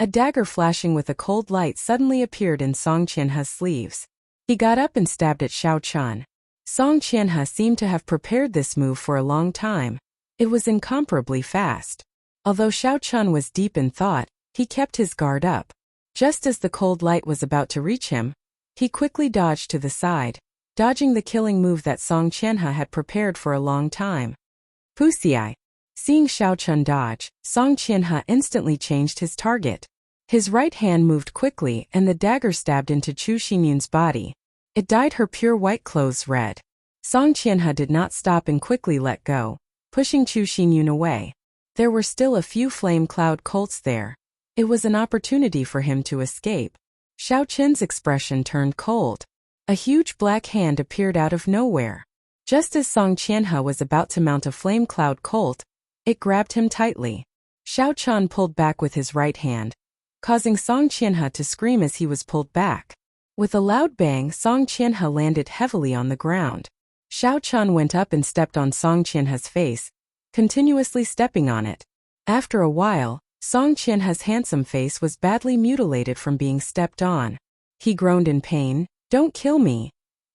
a dagger flashing with a cold light suddenly appeared in Song Qianhe's sleeves. He got up and stabbed at Xiao Chun. Song Qianhe seemed to have prepared this move for a long time. It was incomparably fast. Although Xiao Chun was deep in thought, he kept his guard up. Just as the cold light was about to reach him, he quickly dodged to the side, dodging the killing move that Song Qianhe had prepared for a long time. Pussy. Seeing Xiao Chun dodge, Song Qianhe instantly changed his target. His right hand moved quickly and the dagger stabbed into Chu Xinyun's body. It dyed her pure white clothes red. Song Qianhe did not stop and quickly let go, pushing Chu Xinyun away. There were still a few flame cloud colts there. It was an opportunity for him to escape. Xiao Chun's expression turned cold. A huge black hand appeared out of nowhere. Just as Song Qianhe was about to mount a flame cloud colt, it grabbed him tightly. Xiao Chun pulled back with his right hand, causing Song Qianhe to scream as he was pulled back. With a loud bang, Song Qianhe landed heavily on the ground. Xiao Chun went up and stepped on Song Qianhe's face, continuously stepping on it. After a while, Song Qianhe's handsome face was badly mutilated from being stepped on. He groaned in pain. Don't kill me.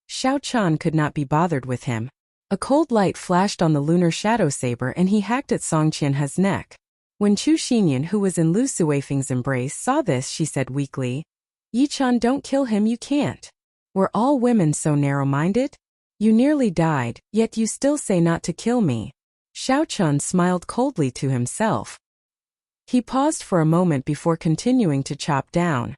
Xiao Chun could not be bothered with him. A cold light flashed on the lunar shadow saber and he hacked at Song Qianhe's neck. When Chu Xinyun, who was in Lu Suifeng's embrace, saw this, she said weakly, Yi-chan, don't kill him, you can't. Were all women so narrow-minded? You nearly died, yet you still say not to kill me. Xiao Chun smiled coldly to himself. He paused for a moment before continuing to chop down.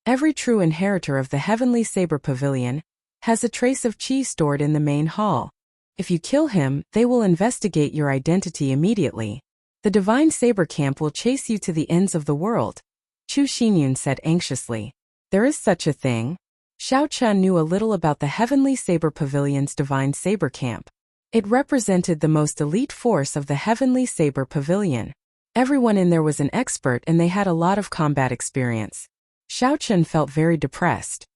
Every true inheritor of the Heavenly Saber Pavilion has a trace of qi stored in the main hall. If you kill him, they will investigate your identity immediately. The Divine Saber Camp will chase you to the ends of the world. Chu Xinyun said anxiously. There is such a thing? Xiao Chun knew a little about the Heavenly Saber Pavilion's Divine Saber Camp. It represented the most elite force of the Heavenly Saber Pavilion. Everyone in there was an expert and they had a lot of combat experience. Xiao Chun felt very depressed.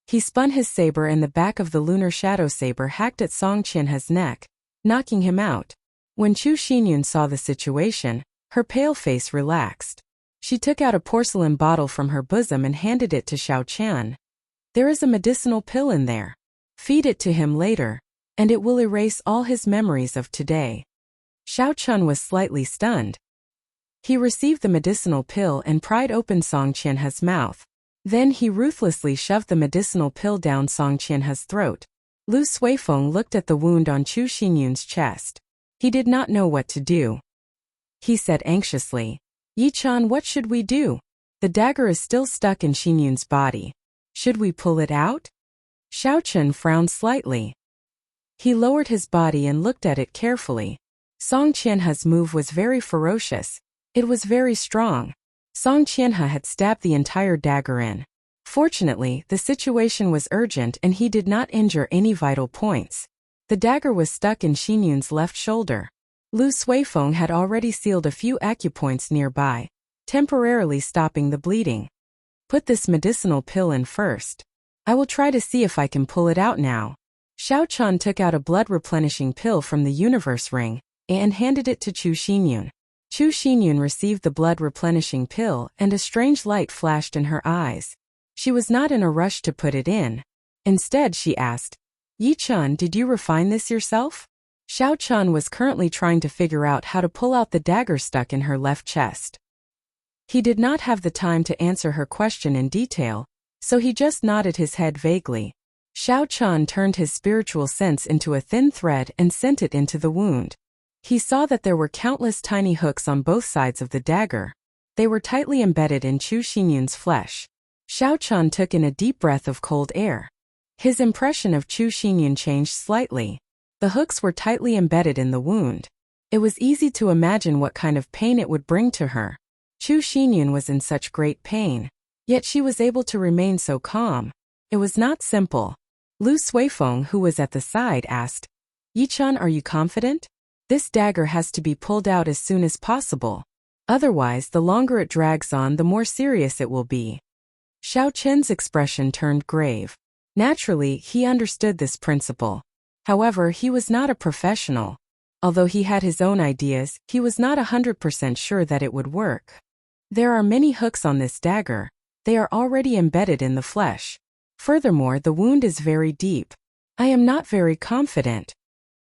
He spun his saber and the back of the lunar shadow saber hacked at Song Qianhe's neck, knocking him out. When Chu Xinyun saw the situation, her pale face relaxed. She took out a porcelain bottle from her bosom and handed it to Xiao Chun. There is a medicinal pill in there. Feed it to him later, and it will erase all his memories of today. Xiao Chun was slightly stunned. He received the medicinal pill and pried open Song Qianhe's mouth. Then he ruthlessly shoved the medicinal pill down Song Qianhe's throat. Lu Suifeng looked at the wound on Chu Xinyun's chest. He did not know what to do. He said anxiously, Yi-chan, what should we do? The dagger is still stuck in Xinyun's body. Should we pull it out? Xiao Chun frowned slightly. He lowered his body and looked at it carefully. Song Qianhe's move was very ferocious. It was very strong. Song Qianhe had stabbed the entire dagger in. Fortunately, the situation was urgent and he did not injure any vital points. The dagger was stuck in Xinyun's left shoulder. Lu Suifeng had already sealed a few acupoints nearby, temporarily stopping the bleeding. Put this medicinal pill in first. I will try to see if I can pull it out now. Xiao Chun took out a blood-replenishing pill from the universe ring and handed it to Chu Xinyun. Chu Xinyun received the blood-replenishing pill and a strange light flashed in her eyes. She was not in a rush to put it in. Instead, she asked, Yi-chan, did you refine this yourself? Xiao Chun was currently trying to figure out how to pull out the dagger stuck in her left chest. He did not have the time to answer her question in detail, so he just nodded his head vaguely. Xiao Chun turned his spiritual sense into a thin thread and sent it into the wound. He saw that there were countless tiny hooks on both sides of the dagger. They were tightly embedded in Chu Xinyun's flesh. Xiao Chen took in a deep breath of cold air. His impression of Chu Xinyun changed slightly. The hooks were tightly embedded in the wound. It was easy to imagine what kind of pain it would bring to her. Chu Xinyun was in such great pain. Yet she was able to remain so calm. It was not simple. Lu Suifeng, who was at the side, asked, "Yichan, are you confident? This dagger has to be pulled out as soon as possible. Otherwise, the longer it drags on, the more serious it will be." Xiao Chen's expression turned grave. Naturally, he understood this principle. However, he was not a professional. Although he had his own ideas, he was not 100% sure that it would work. There are many hooks on this dagger. They are already embedded in the flesh. Furthermore, the wound is very deep. I am not very confident.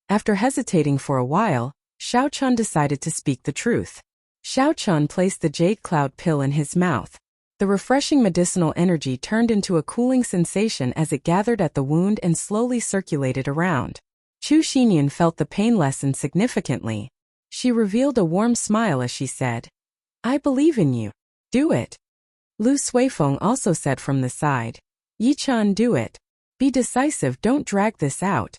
After hesitating for a while, Xiao Chen decided to speak the truth. Xiao Chen placed the jade cloud pill in his mouth. The refreshing medicinal energy turned into a cooling sensation as it gathered at the wound and slowly circulated around. Chu Xinyun felt the pain lessen significantly. She revealed a warm smile as she said, "I believe in you. Do it." Lu Suifeng also said from the side, "Yichan, do it. Be decisive, don't drag this out."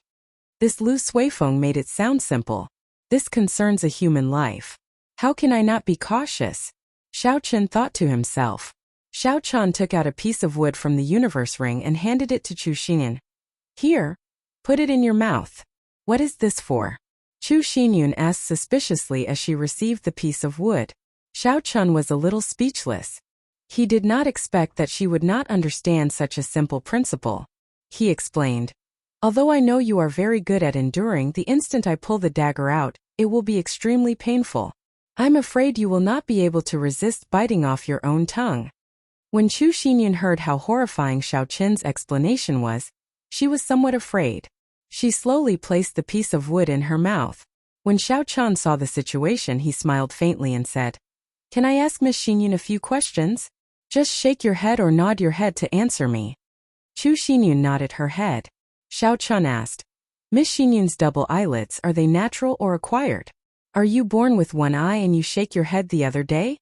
This Lu Suifeng made it sound simple. This concerns a human life. How can I not be cautious? Xiao Chen thought to himself. Xiao Chen took out a piece of wood from the universe ring and handed it to Chu Xinyun. "Here. Put it in your mouth." "What is this for?" Chu Xinyun asked suspiciously as she received the piece of wood. Xiao Chen was a little speechless. He did not expect that she would not understand such a simple principle. He explained, "Although I know you are very good at enduring, the instant I pull the dagger out, it will be extremely painful. I'm afraid you will not be able to resist biting off your own tongue." When Chu Xinyun heard how horrifying Xiao Chen's explanation was, she was somewhat afraid. She slowly placed the piece of wood in her mouth. When Xiao Chen saw the situation, he smiled faintly and said, "Can I ask Miss Xinyun a few questions? Just shake your head or nod your head to answer me." Chu Xinyun nodded her head. Xiao Chen asked, "Miss Xinyun's double eyelids, are they natural or acquired? Are you born with one eye and you shake your head the other day?"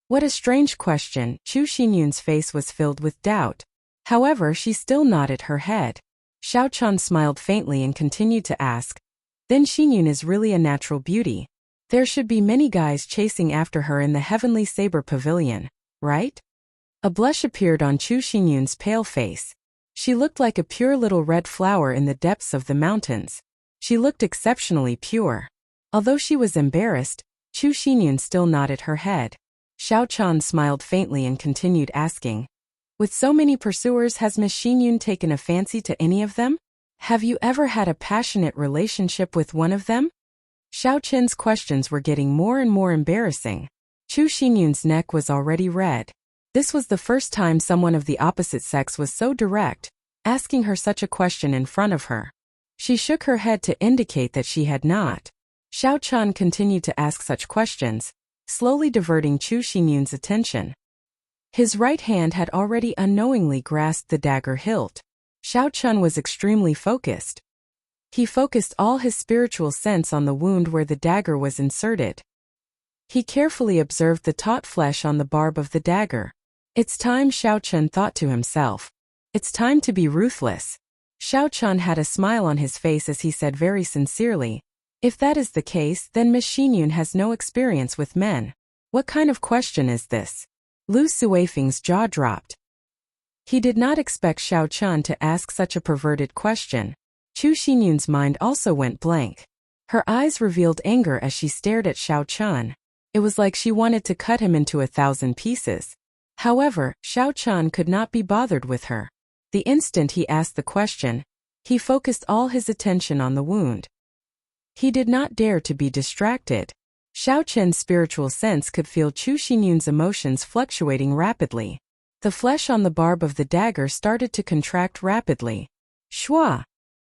What a strange question. Chu Xinyun's face was filled with doubt. However, she still nodded her head. Xiao Chen smiled faintly and continued to ask, "Then Xinyun is really a natural beauty. There should be many guys chasing after her in the Heavenly Saber Pavilion, right?" A blush appeared on Chu Xinyun's pale face. She looked like a pure little red flower in the depths of the mountains. She looked exceptionally pure. Although she was embarrassed, Chu Xinyun still nodded her head. Xiao Chen smiled faintly and continued asking, "With so many pursuers, has Miss Xinyun taken a fancy to any of them? Have you ever had a passionate relationship with one of them?" Xiao Chen's questions were getting more and more embarrassing. Chu Xinyun's neck was already red. This was the first time someone of the opposite sex was so direct, asking her such a question in front of her. She shook her head to indicate that she had not. Xiao Chen continued to ask such questions, slowly diverting Chu Xinyun's attention. His right hand had already unknowingly grasped the dagger hilt. Xiao Chen was extremely focused. He focused all his spiritual sense on the wound where the dagger was inserted. He carefully observed the taut flesh on the barb of the dagger. "It's time," Xiao Chen thought to himself. "It's time to be ruthless." Xiao Chen had a smile on his face as he said very sincerely, "If that is the case, then Miss Xinyun has no experience with men. What kind of question is this?" Lu Suifeng's jaw dropped. He did not expect Xiao Chen to ask such a perverted question. Chu Xinyun's mind also went blank. Her eyes revealed anger as she stared at Xiao Chen. It was like she wanted to cut him into 1,000 pieces. However, Xiao Chen could not be bothered with her. The instant he asked the question, he focused all his attention on the wound. He did not dare to be distracted. Xiao Chen's spiritual sense could feel Chu Xinyun's emotions fluctuating rapidly. The flesh on the barb of the dagger started to contract rapidly. Shua!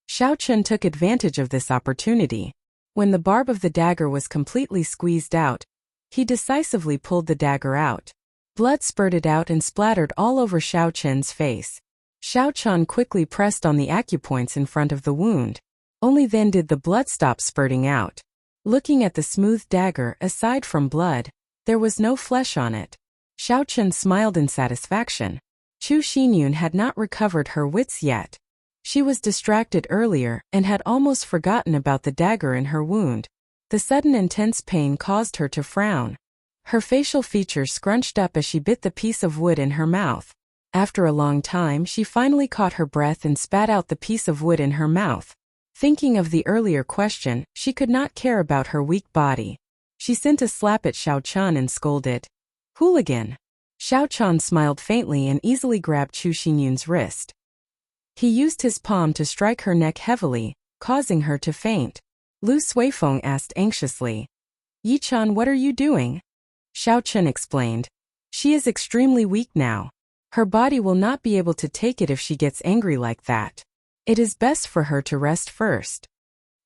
Xiao Chen took advantage of this opportunity. When the barb of the dagger was completely squeezed out, he decisively pulled the dagger out. Blood spurted out and splattered all over Xiao Chen's face. Xiao Chen quickly pressed on the acupoints in front of the wound. Only then did the blood stop spurting out. Looking at the smooth dagger, aside from blood, there was no flesh on it. Xiao Chen smiled in satisfaction. Chu Xinyun had not recovered her wits yet. She was distracted earlier and had almost forgotten about the dagger in her wound. The sudden intense pain caused her to frown. Her facial features scrunched up as she bit the piece of wood in her mouth. After a long time, she finally caught her breath and spat out the piece of wood in her mouth. Thinking of the earlier question, she could not care about her weak body. She sent a slap at Xiao Chen and scolded, "Hooligan!" Xiao Chen smiled faintly and easily grabbed Chu Xinyun's wrist. He used his palm to strike her neck heavily, causing her to faint. Lu Suifeng asked anxiously, "Yi Chen, what are you doing?" Xiao Chen explained, "She is extremely weak now. Her body will not be able to take it if she gets angry like that. It is best for her to rest first."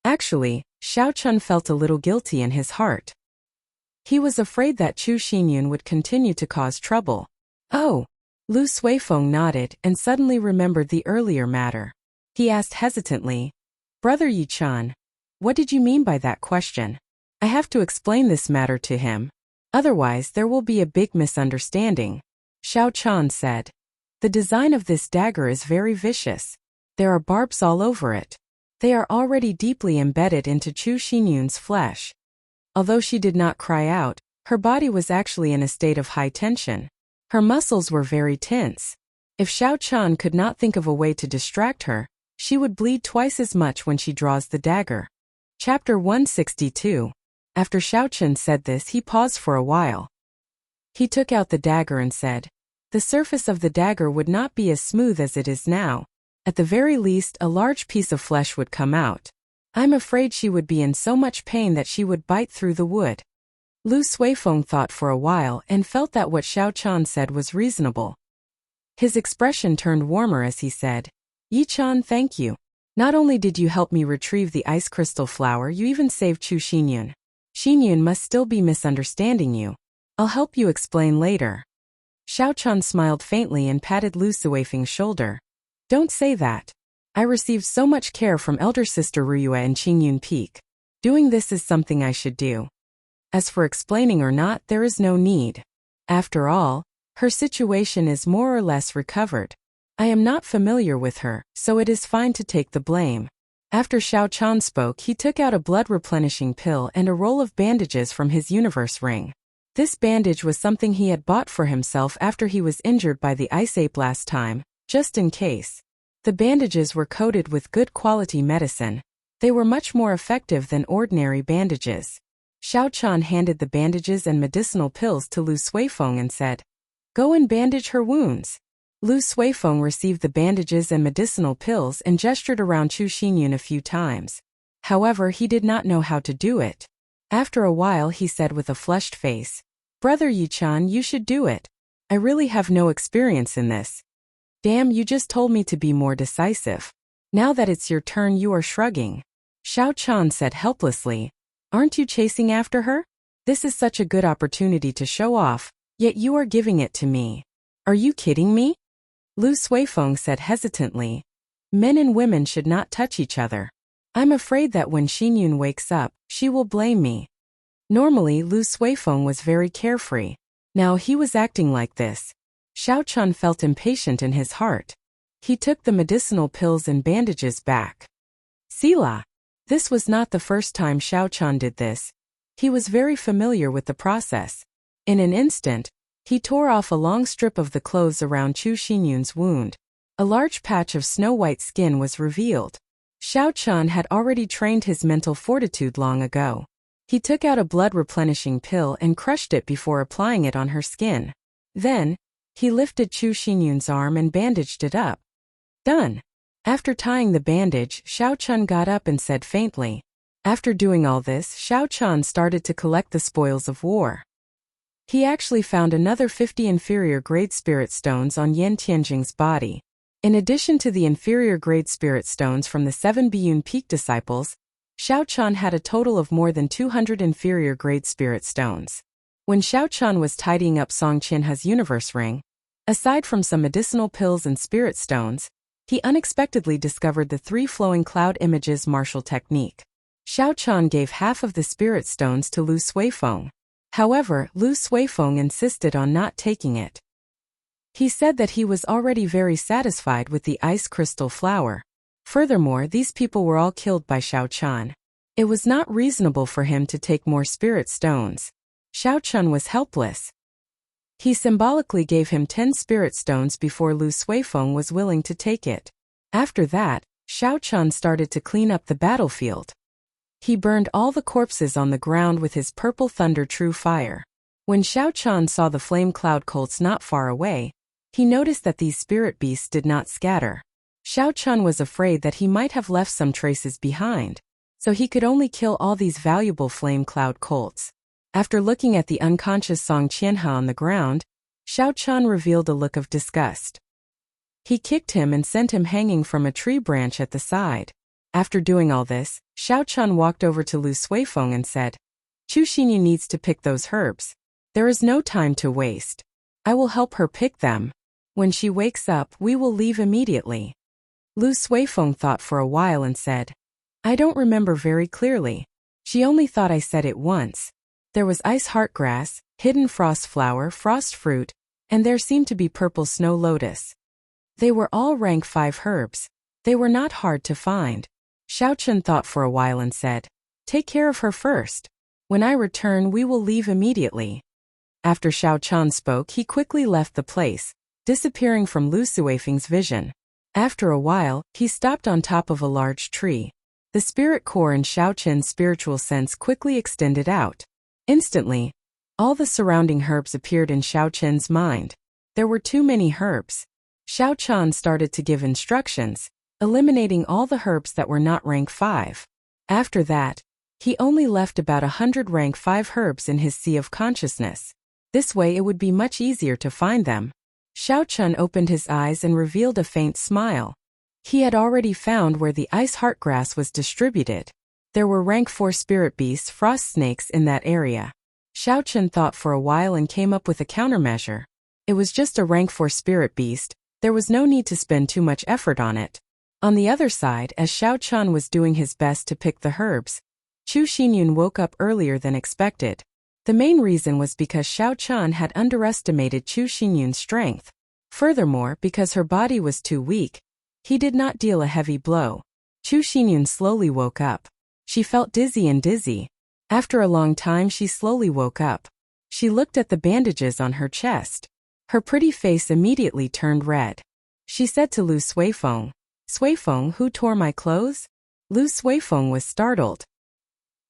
Actually, Xiao Chen felt a little guilty in his heart. He was afraid that Chu Xinyun would continue to cause trouble. "Oh." Lu Suifeng nodded and suddenly remembered the earlier matter. He asked hesitantly, "Brother Yi Chen, what did you mean by that question? I have to explain this matter to him. Otherwise there will be a big misunderstanding." Xiao Chen said, "The design of this dagger is very vicious. There are barbs all over it. They are already deeply embedded into Chu Xinyun's flesh." Although she did not cry out, her body was actually in a state of high tension. Her muscles were very tense. If Xiao Chen could not think of a way to distract her, she would bleed twice as much when she draws the dagger. Chapter 162. After Xiao Chen said this, he paused for a while. He took out the dagger and said, "The surface of the dagger would not be as smooth as it is now. At the very least, a large piece of flesh would come out. I'm afraid she would be in so much pain that she would bite through the wood." Lu Suifeng thought for a while and felt that what Xiao Chen said was reasonable. His expression turned warmer as he said, "Yi Chen, thank you. Not only did you help me retrieve the ice crystal flower, you even saved Chu Xinyun. Xinyun must still be misunderstanding you. I'll help you explain later." Xiao Chen smiled faintly and patted Lu Suifeng's shoulder. "Don't say that. I received so much care from elder sister Ruyue and Qingyun Peak. Doing this is something I should do. As for explaining or not, there is no need. After all, her situation is more or less recovered. I am not familiar with her, so it is fine to take the blame." After Xiao Chen spoke, he took out a blood-replenishing pill and a roll of bandages from his universe ring. This bandage was something he had bought for himself after he was injured by the ice ape last time, just in case. The bandages were coated with good quality medicine. They were much more effective than ordinary bandages. Xiao Chen handed the bandages and medicinal pills to Lu Suifeng and said, "Go and bandage her wounds." Lu Suifeng received the bandages and medicinal pills and gestured around Chu Xinyun a few times. However, he did not know how to do it. After a while he said with a flushed face, "Brother Yi Chen, you should do it. I really have no experience in this." "Damn, you just told me to be more decisive. Now that it's your turn, you are shrugging." Xiao Chen said helplessly, "Aren't you chasing after her? This is such a good opportunity to show off, yet you are giving it to me. Are you kidding me?" Lu Suifeng said hesitantly, "Men and women should not touch each other. I'm afraid that when Xinyun wakes up, she will blame me." Normally, Lu Suifeng was very carefree. Now he was acting like this. Xiao Chen felt impatient in his heart. He took the medicinal pills and bandages back. Sila. This was not the first time Xiao Chen did this. He was very familiar with the process. In an instant, he tore off a long strip of the clothes around Chu Xinyun's wound. A large patch of snow-white skin was revealed. Xiao Chen had already trained his mental fortitude long ago. He took out a blood-replenishing pill and crushed it before applying it on her skin. Then, he lifted Chu Xinyun's arm and bandaged it up. Done. After tying the bandage, Xiao Chen got up and said faintly. After doing all this, Xiao Chen started to collect the spoils of war. He actually found another 50 inferior-grade spirit stones on Yan Tianjing's body. In addition to the inferior-grade spirit stones from the 7 Biyun Peak disciples, Xiao Chen had a total of more than 200 inferior-grade spirit stones. When Xiao Chen was tidying up Song Qianhe's universe ring, aside from some medicinal pills and spirit stones, he unexpectedly discovered the 3 flowing cloud images martial technique. Xiao Chen gave half of the spirit stones to Lu Suifeng. However, Lu Suifeng insisted on not taking it. He said that he was already very satisfied with the ice crystal flower. Furthermore, these people were all killed by Xiao Qian. It was not reasonable for him to take more spirit stones. Xiao Qian was helpless. He symbolically gave him 10 spirit stones before Lu Suifeng was willing to take it. After that, Xiao Qian started to clean up the battlefield. He burned all the corpses on the ground with his purple thunder true fire. When Xiao Qian saw the flame cloud colts not far away, he noticed that these spirit beasts did not scatter. Xiao Qian was afraid that he might have left some traces behind, so he could only kill all these valuable flame cloud colts. After looking at the unconscious Song Qianhe on the ground, Xiao Qian revealed a look of disgust. He kicked him and sent him hanging from a tree branch at the side. After doing all this, Xiao Qian walked over to Lu Suifeng and said, "Chu Xinyu needs to pick those herbs. There is no time to waste. I will help her pick them. When she wakes up, we will leave immediately." Lu Suifeng thought for a while and said, "I don't remember very clearly. She only thought I said it once. There was ice heartgrass, hidden frost flower, frost fruit, and there seemed to be purple snow lotus. They were all rank 5 herbs. They were not hard to find." Xiao Qian thought for a while and said, "Take care of her first. When I return, we will leave immediately." After Xiao Qian spoke, he quickly left the place, disappearing from Lu Suifeng's vision. After a while, he stopped on top of a large tree. The spirit core in Xiao Qian's spiritual sense quickly extended out. Instantly, all the surrounding herbs appeared in Xiao Qian's mind. There were too many herbs. Xiao Qian started to give instructions, eliminating all the herbs that were not rank 5. After that, he only left about 100 rank 5 herbs in his sea of consciousness. This way it would be much easier to find them. Xiao Qian opened his eyes and revealed a faint smile. He had already found where the ice heartgrass was distributed. There were rank 4 spirit beasts, frost snakes, in that area. Xiao Qian thought for a while and came up with a countermeasure. It was just a rank 4 spirit beast. There was no need to spend too much effort on it. On the other side, as Xiao Qian was doing his best to pick the herbs, Chu Xinyun woke up earlier than expected. The main reason was because Xiao Qian had underestimated Chu Xinyun's strength. Furthermore, because her body was too weak, he did not deal a heavy blow. Chu Xinyun slowly woke up. She felt dizzy. After a long time, she slowly woke up. She looked at the bandages on her chest. Her pretty face immediately turned red. She said to Lu Suifeng, "Suifeng, who tore my clothes?" Lu Suifeng was startled.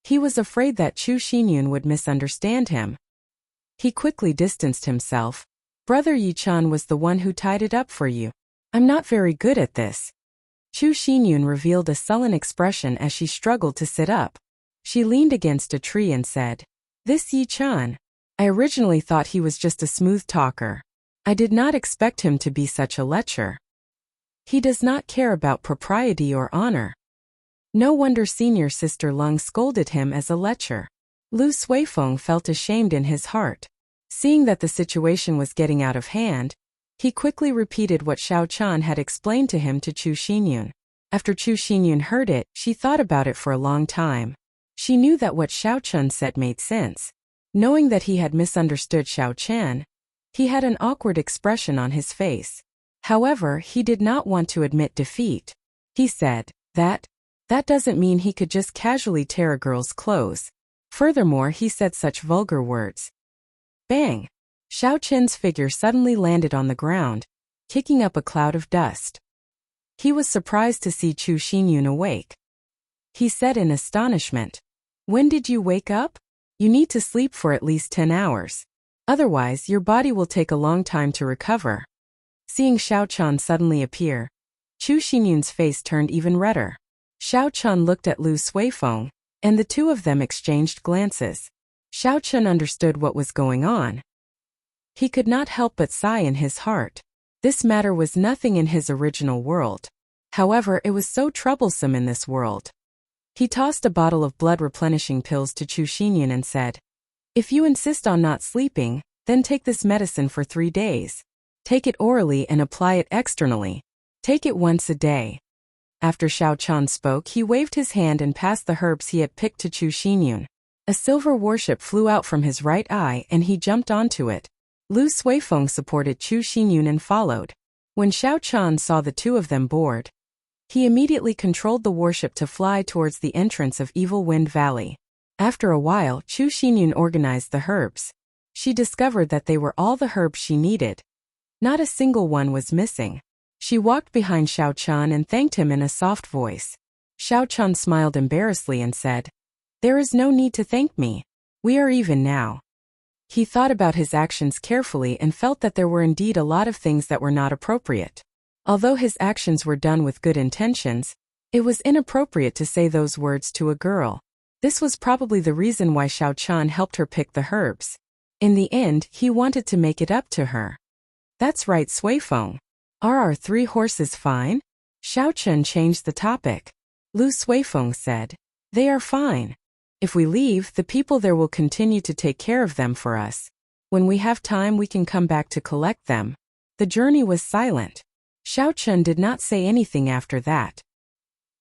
He was afraid that Chu Xinyun would misunderstand him. He quickly distanced himself. "Brother Yichan was the one who tied it up for you. I'm not very good at this." Chu Xinyun revealed a sullen expression as she struggled to sit up. She leaned against a tree and said, "This Yichan. I originally thought he was just a smooth talker. I did not expect him to be such a lecher. He does not care about propriety or honor. No wonder senior sister Lung scolded him as a lecher." Lu Suifeng felt ashamed in his heart. Seeing that the situation was getting out of hand, he quickly repeated what Xiao Qian had explained to him to Chu Xinyun. After Chu Xinyun heard it, she thought about it for a long time. She knew that what Xiao Qian said made sense. Knowing that he had misunderstood Xiao Qian, he had an awkward expression on his face. However, he did not want to admit defeat. He said, That doesn't mean he could just casually tear a girl's clothes. Furthermore, he said such vulgar words." Bang! Xiao Qian's figure suddenly landed on the ground, kicking up a cloud of dust. He was surprised to see Chu Xinyun awake. He said in astonishment, "When did you wake up? You need to sleep for at least 10 hours. Otherwise, your body will take a long time to recover." Seeing Xiao Qian suddenly appear, Chu Xinyun's face turned even redder. Xiao Qian looked at Lu Suifeng, and the two of them exchanged glances. Xiao Qian understood what was going on. He could not help but sigh in his heart. This matter was nothing in his original world. However, it was so troublesome in this world. He tossed a bottle of blood-replenishing pills to Chu Xinyun and said, "If you insist on not sleeping, then take this medicine for 3 days. Take it orally and apply it externally. Take it once a day." After Xiao Qian spoke, he waved his hand and passed the herbs he had picked to Chu Xinyun. A silver warship flew out from his right eye and he jumped onto it. Lu Suifeng supported Chu Xinyun and followed. When Xiao Chan saw the two of them board, he immediately controlled the warship to fly towards the entrance of Evil Wind Valley. After a while, Chu Xinyun organized the herbs. She discovered that they were all the herbs she needed. Not a single one was missing. She walked behind Xiao Chan and thanked him in a soft voice. Xiao Chan smiled embarrassedly and said, "There is no need to thank me. We are even now." He thought about his actions carefully and felt that there were indeed a lot of things that were not appropriate. Although his actions were done with good intentions, it was inappropriate to say those words to a girl. This was probably the reason why Xiao Chan helped her pick the herbs. In the end, he wanted to make it up to her. "That's right, Suifeng. Are our 3 horses fine?" Xiao Chen changed the topic. Lu Suifeng said, "They are fine. If we leave, the people there will continue to take care of them for us. When we have time, we can come back to collect them." The journey was silent. Xiao Chen did not say anything after that.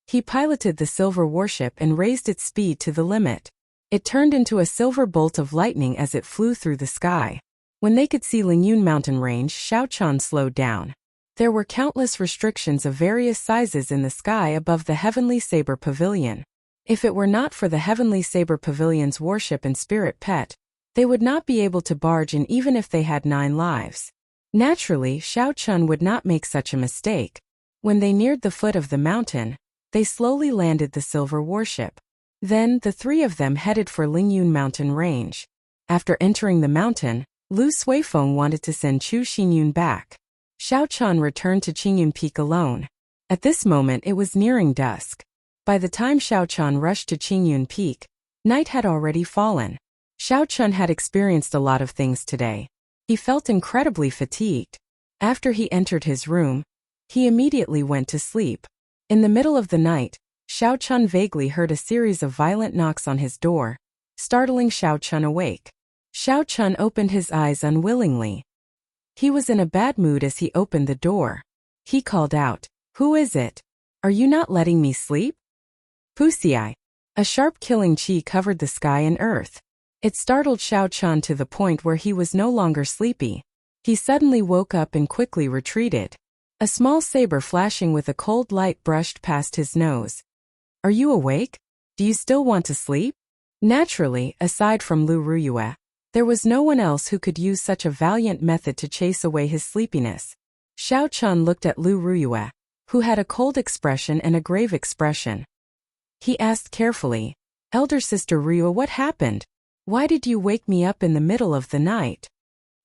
He piloted the silver warship and raised its speed to the limit. It turned into a silver bolt of lightning as it flew through the sky. When they could see Lingyun mountain range, Xiao Chan slowed down. There were countless restrictions of various sizes in the sky above the Heavenly Saber Pavilion. If it were not for the Heavenly Saber Pavilion's warship and spirit pet, they would not be able to barge in even if they had 9 lives. Naturally, Xiao Chun would not make such a mistake. When they neared the foot of the mountain, they slowly landed the silver warship. Then, the 3 of them headed for Lingyun mountain range. After entering the mountain, Lu Suifeng wanted to send Chu Xinyun back. Xiao Chan returned to Qingyun Peak alone. At this moment it was nearing dusk. By the time Xiao Chan rushed to Qingyun Peak, night had already fallen. Xiao Chun had experienced a lot of things today. He felt incredibly fatigued. After he entered his room, he immediately went to sleep. In the middle of the night, Xiao Chun vaguely heard a series of violent knocks on his door, startling Xiao Chun awake. Xiao Chun opened his eyes unwillingly. He was in a bad mood as he opened the door. He called out, "Who is it? Are you not letting me sleep?" Pussy. A sharp killing chi covered the sky and earth. It startled Xiao Chun to the point where he was no longer sleepy. He suddenly woke up and quickly retreated. A small saber flashing with a cold light brushed past his nose. "Are you awake? Do you still want to sleep?" Naturally, aside from Lu Ruyue, there was no one else who could use such a valiant method to chase away his sleepiness. Xiao Chun looked at Lu Ruyue, who had a cold expression and a grave expression. He asked carefully, "Elder Sister Ruyue, what happened? Why did you wake me up in the middle of the night?"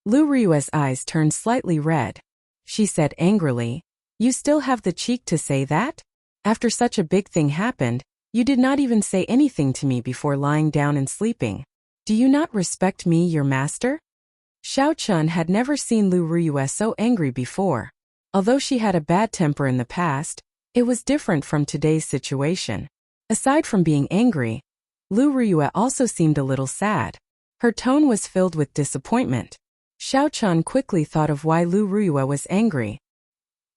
Lu Ruyue's eyes turned slightly red. She said angrily, "You still have the cheek to say that? After such a big thing happened, you did not even say anything to me before lying down and sleeping. Do you not respect me, your master?" Xiao Chun had never seen Lu Ruyue so angry before. Although she had a bad temper in the past, it was different from today's situation. Aside from being angry, Lu Ruyue also seemed a little sad. Her tone was filled with disappointment. Xiao Chun quickly thought of why Lu Ruyue was angry.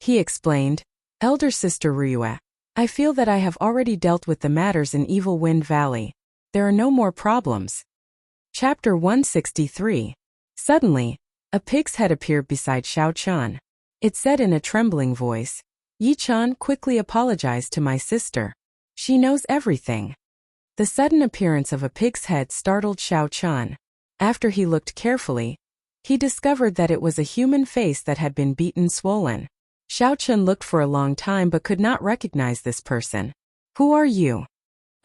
He explained, "Elder Sister Ruyue, I feel that I have already dealt with the matters in Evil Wind Valley. There are no more problems." Chapter 163. Suddenly, a pig's head appeared beside Xiao Chun. It said in a trembling voice, "Yi-chan, quickly apologize to my sister. She knows everything." The sudden appearance of a pig's head startled Xiao Chun. After he looked carefully, he discovered that it was a human face that had been beaten swollen. Xiao Chun looked for a long time but could not recognize this person. "Who are you?"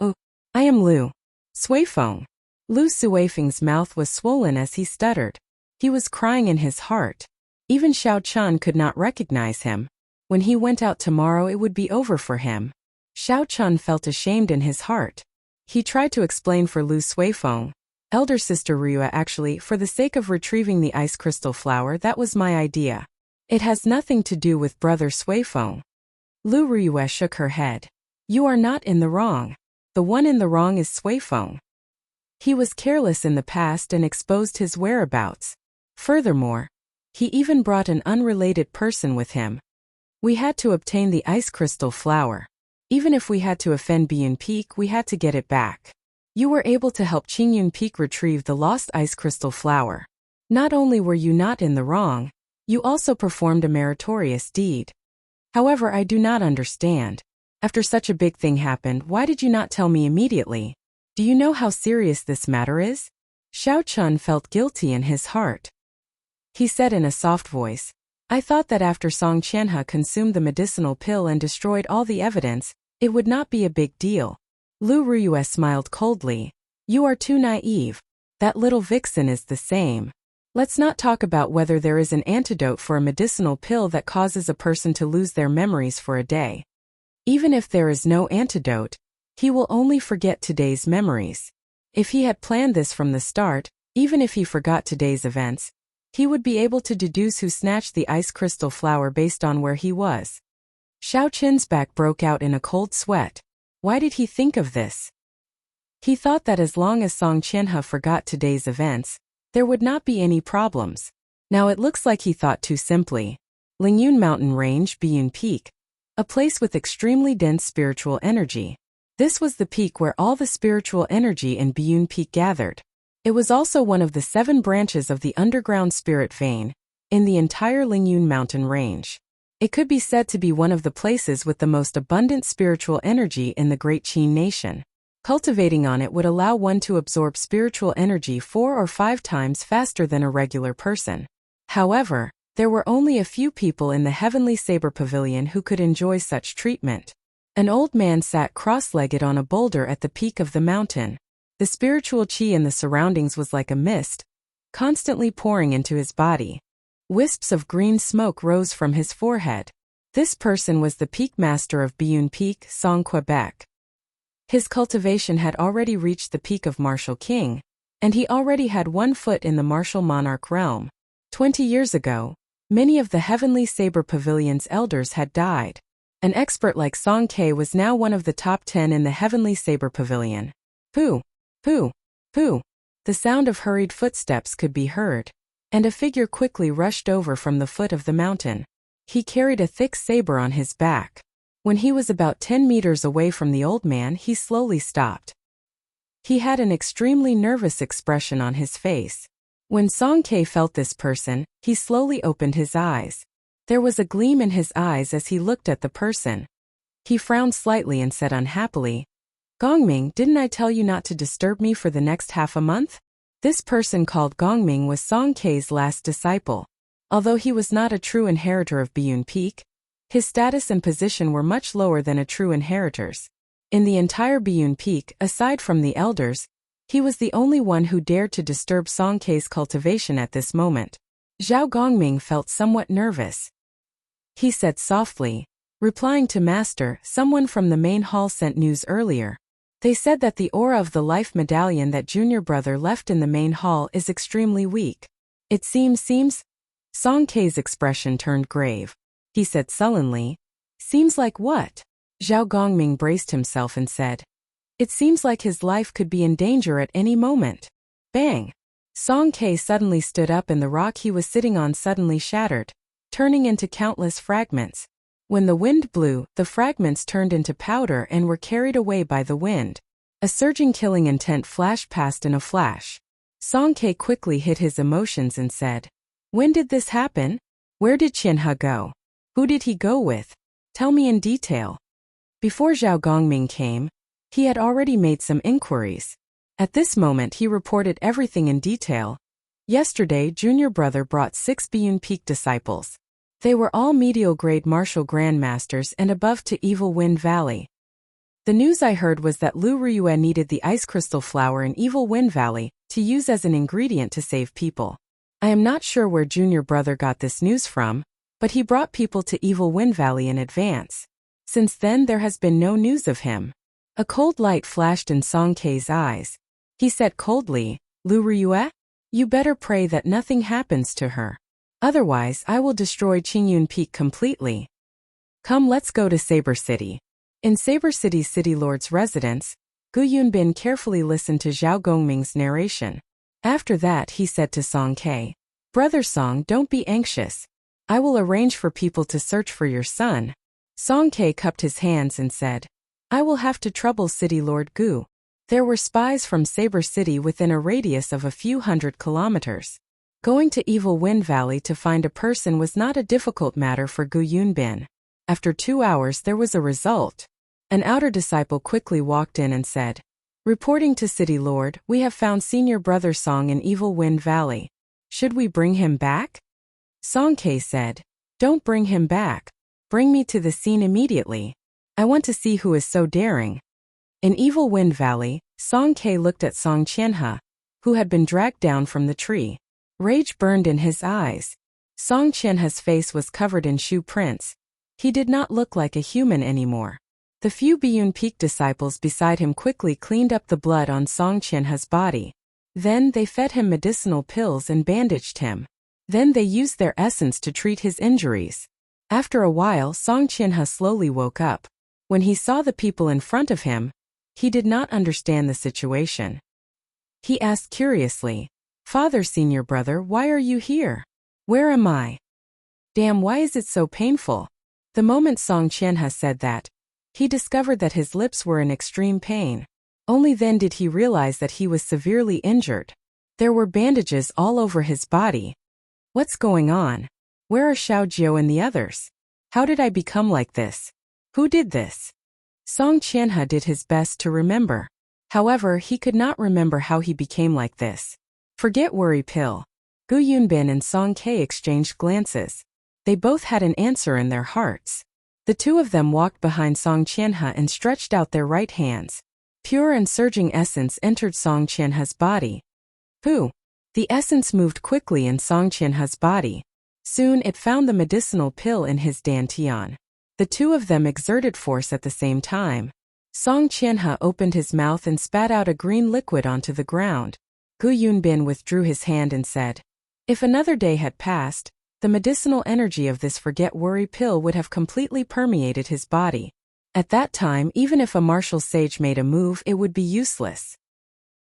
"Oh, I am Lu Suifeng." Lu Suifeng's mouth was swollen as he stuttered. He was crying in his heart. Even Xiao Chun could not recognize him. When he went out tomorrow it would be over for him. Xiao Chun felt ashamed in his heart. He tried to explain for Lu Suifeng, "Elder Sister Ruyue, actually, for the sake of retrieving the ice crystal flower, that was my idea. It has nothing to do with Brother Suifeng." Lu Ruyue shook her head. "You are not in the wrong. The one in the wrong is Suifeng. He was careless in the past and exposed his whereabouts. Furthermore, he even brought an unrelated person with him. We had to obtain the ice crystal flower. Even if we had to offend Biyun Peak, we had to get it back. You were able to help Qingyun Peak retrieve the lost ice crystal flower. Not only were you not in the wrong, you also performed a meritorious deed. However, I do not understand. After such a big thing happened, why did you not tell me immediately? Do you know how serious this matter is? Xiao Chun felt guilty in his heart. He said in a soft voice, I thought that after Song Qianhe consumed the medicinal pill and destroyed all the evidence, it would not be a big deal. Lu Ruyue smiled coldly. You are too naive. That little vixen is the same. Let's not talk about whether there is an antidote for a medicinal pill that causes a person to lose their memories for a day. Even if there is no antidote, he will only forget today's memories. If he had planned this from the start, even if he forgot today's events, he would be able to deduce who snatched the ice crystal flower based on where he was. Xiao Qin's back broke out in a cold sweat. Why did he think of this? He thought that as long as Song Qianhe forgot today's events, there would not be any problems. Now it looks like he thought too simply. Lingyun Mountain Range, Biyun Peak. A place with extremely dense spiritual energy. This was the peak where all the spiritual energy in Biyun Peak gathered. It was also one of the 7 branches of the underground spirit vein in the entire Lingyun Mountain Range. It could be said to be one of the places with the most abundant spiritual energy in the Great Qin Nation. Cultivating on it would allow one to absorb spiritual energy 4 or 5 times faster than a regular person. However, there were only a few people in the Heavenly Saber Pavilion who could enjoy such treatment. An old man sat cross-legged on a boulder at the peak of the mountain. The spiritual qi in the surroundings was like a mist, constantly pouring into his body. Wisps of green smoke rose from his forehead. This person was the peak master of Biyun Peak, Song Quebec. His cultivation had already reached the peak of Martial King, and he already had 1 foot in the Martial Monarch realm. 20 years ago, many of the Heavenly Saber Pavilion's elders had died. An expert like Song Ke was now one of the top 10 in the Heavenly Saber Pavilion. Pooh! Pooh! Pooh! The sound of hurried footsteps could be heard, and a figure quickly rushed over from the foot of the mountain. He carried a thick saber on his back. When he was about 10 meters away from the old man, he slowly stopped. He had an extremely nervous expression on his face. When Song Ke felt this person, he slowly opened his eyes. There was a gleam in his eyes as he looked at the person. He frowned slightly and said unhappily, Gongming, didn't I tell you not to disturb me for the next half a month? This person called Gongming was Song Ke's last disciple. Although he was not a true inheritor of Biyun Peak, his status and position were much lower than a true inheritor's. In the entire Biyun Peak, aside from the elders, he was the only one who dared to disturb Song Ke's cultivation at this moment. Zhao Gongming felt somewhat nervous. He said softly, replying to Master, someone from the main hall sent news earlier. They said that the aura of the life medallion that junior brother left in the main hall is extremely weak. It seems. Song Ke's expression turned grave. He said sullenly, seems like what? Zhao Gongming braced himself and said, it seems like his life could be in danger at any moment. Bang! Song Ke suddenly stood up and the rock he was sitting on suddenly shattered, turning into countless fragments. When the wind blew, the fragments turned into powder and were carried away by the wind. A surging killing intent flashed past in a flash. Song Ke quickly hid his emotions and said, when did this happen? Where did Qianhe go? Who did he go with? Tell me in detail. Before Zhao Gongming came, he had already made some inquiries. At this moment he reported everything in detail. Yesterday junior brother brought 6 Biyun Peak disciples. They were all medial grade martial grandmasters and above to Evil Wind Valley. The news I heard was that Lu Ruyue needed the ice crystal flower in Evil Wind Valley to use as an ingredient to save people. I am not sure where junior brother got this news from, but he brought people to Evil Wind Valley in advance. Since then there has been no news of him. A cold light flashed in Song Ke's eyes. He said coldly, Lu Ruyue? You better pray that nothing happens to her. Otherwise I will destroy Qingyun Peak completely. Come, let's go to Saber City. In Saber City's city lord's residence, Gu Yunbin carefully listened to Zhao Gongming's narration. After that he said to Song Ke, Brother Song, don't be anxious. I will arrange for people to search for your son. Song Ke cupped his hands and said, I will have to trouble City Lord Gu. There were spies from Saber City within a radius of a few hundred kilometers. Going to Evil Wind Valley to find a person was not a difficult matter for Gu Yunbin. After 2 hours there was a result. An outer disciple quickly walked in and said, "Reporting to City Lord, we have found Senior Brother Song in Evil Wind Valley. Should we bring him back?" Song K said, "Don't bring him back. Bring me to the scene immediately. I want to see who is so daring." In Evil Wind Valley, Song K looked at Song Qianhe, who had been dragged down from the tree. Rage burned in his eyes. Song Qianhe's face was covered in shoe prints. He did not look like a human anymore. The few Biyun Peak disciples beside him quickly cleaned up the blood on Song Qianhe's body. Then they fed him medicinal pills and bandaged him. Then they used their essence to treat his injuries. After a while, Song Qianhe slowly woke up. When he saw the people in front of him, he did not understand the situation. He asked curiously, "Father, Senior Brother, why are you here? Where am I? Damn, why is it so painful?" The moment Song Qianhe said that, he discovered that his lips were in extreme pain. Only then did he realize that he was severely injured. There were bandages all over his body. What's going on? Where are Xiao Jiao and the others? How did I become like this? Who did this? Song Qianhe did his best to remember. However, he could not remember how he became like this. Forget worry pill. Gu Yunbin and Song K exchanged glances. They both had an answer in their hearts. The two of them walked behind Song Qianhe and stretched out their right hands. Pure and surging essence entered Song Qianhe's body. Pooh! The essence moved quickly in Song Qianhe's body. Soon it found the medicinal pill in his dantian. The two of them exerted force at the same time. Song Qianhe opened his mouth and spat out a green liquid onto the ground. Gu Yunbin withdrew his hand and said, "If another day had passed, the medicinal energy of this forget-worry pill would have completely permeated his body. At that time, even if a martial sage made a move, it would be useless.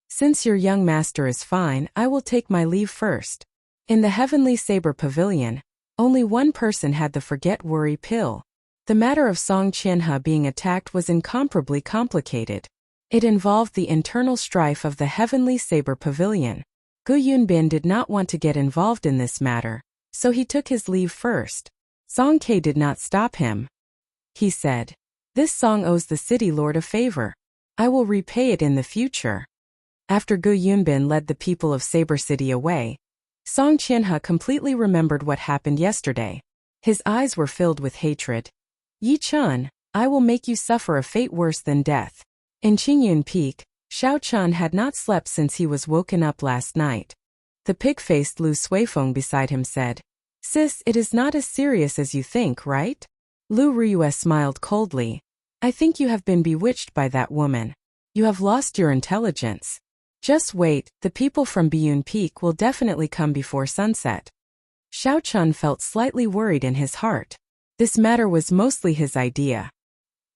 Since your young master is fine, I will take my leave first." In the Heavenly Saber Pavilion, only one person had the forget-worry pill. The matter of Song Qianhe being attacked was incomparably complicated. It involved the internal strife of the Heavenly Saber Pavilion. Gu Yunbin did not want to get involved in this matter, so he took his leave first. Song K did not stop him. He said, "This song owes the city lord a favor. I will repay it in the future." After Gu Yunbin led the people of Saber City away, Song Qianhe completely remembered what happened yesterday. His eyes were filled with hatred. "Yi Chun, I will make you suffer a fate worse than death." In Qingyun Peak, Xiao Chun had not slept since he was woken up last night. The pig-faced Lu Suifeng beside him said, "Sis, it is not as serious as you think, right?" Lu Riyue smiled coldly. "I think you have been bewitched by that woman. You have lost your intelligence. Just wait, the people from Biyun Peak will definitely come before sunset." Xiao Chun felt slightly worried in his heart. This matter was mostly his idea.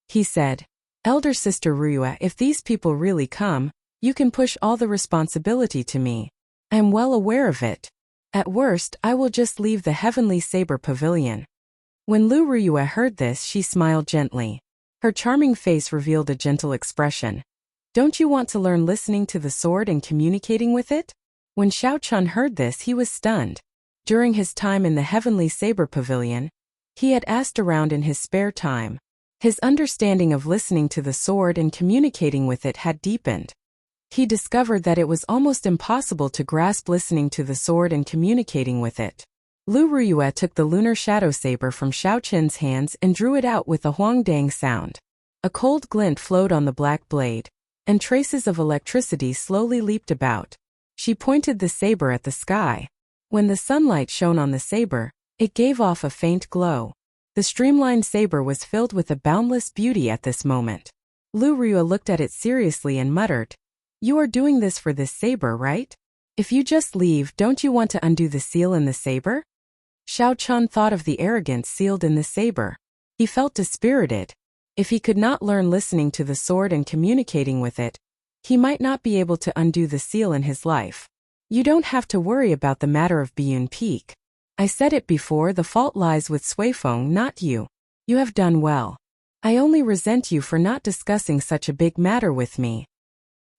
He said, "Elder Sister Riyue, if these people really come, you can push all the responsibility to me. I am well aware of it. At worst, I will just leave the Heavenly Saber Pavilion." When Lu Riyue heard this, she smiled gently. Her charming face revealed a gentle expression. "Don't you want to learn listening to the sword and communicating with it?" When Xiao Chun heard this, he was stunned. During his time in the Heavenly Saber Pavilion, he had asked around in his spare time. His understanding of listening to the sword and communicating with it had deepened. He discovered that it was almost impossible to grasp listening to the sword and communicating with it. Lu Riyue took the lunar shadow saber from Xiao Chen's hands and drew it out with a huangdang sound. A cold glint flowed on the black blade, and traces of electricity slowly leaped about. She pointed the saber at the sky. When the sunlight shone on the saber, it gave off a faint glow. The streamlined saber was filled with a boundless beauty at this moment. Lu Riyue looked at it seriously and muttered, "You are doing this for this saber, right? If you just leave, don't you want to undo the seal in the saber?" Xiao Chun thought of the arrogance sealed in the saber. He felt dispirited. If he could not learn listening to the sword and communicating with it, he might not be able to undo the seal in his life. "You don't have to worry about the matter of Biyun Peak. I said it before, the fault lies with Suifeng, not you. You have done well. I only resent you for not discussing such a big matter with me."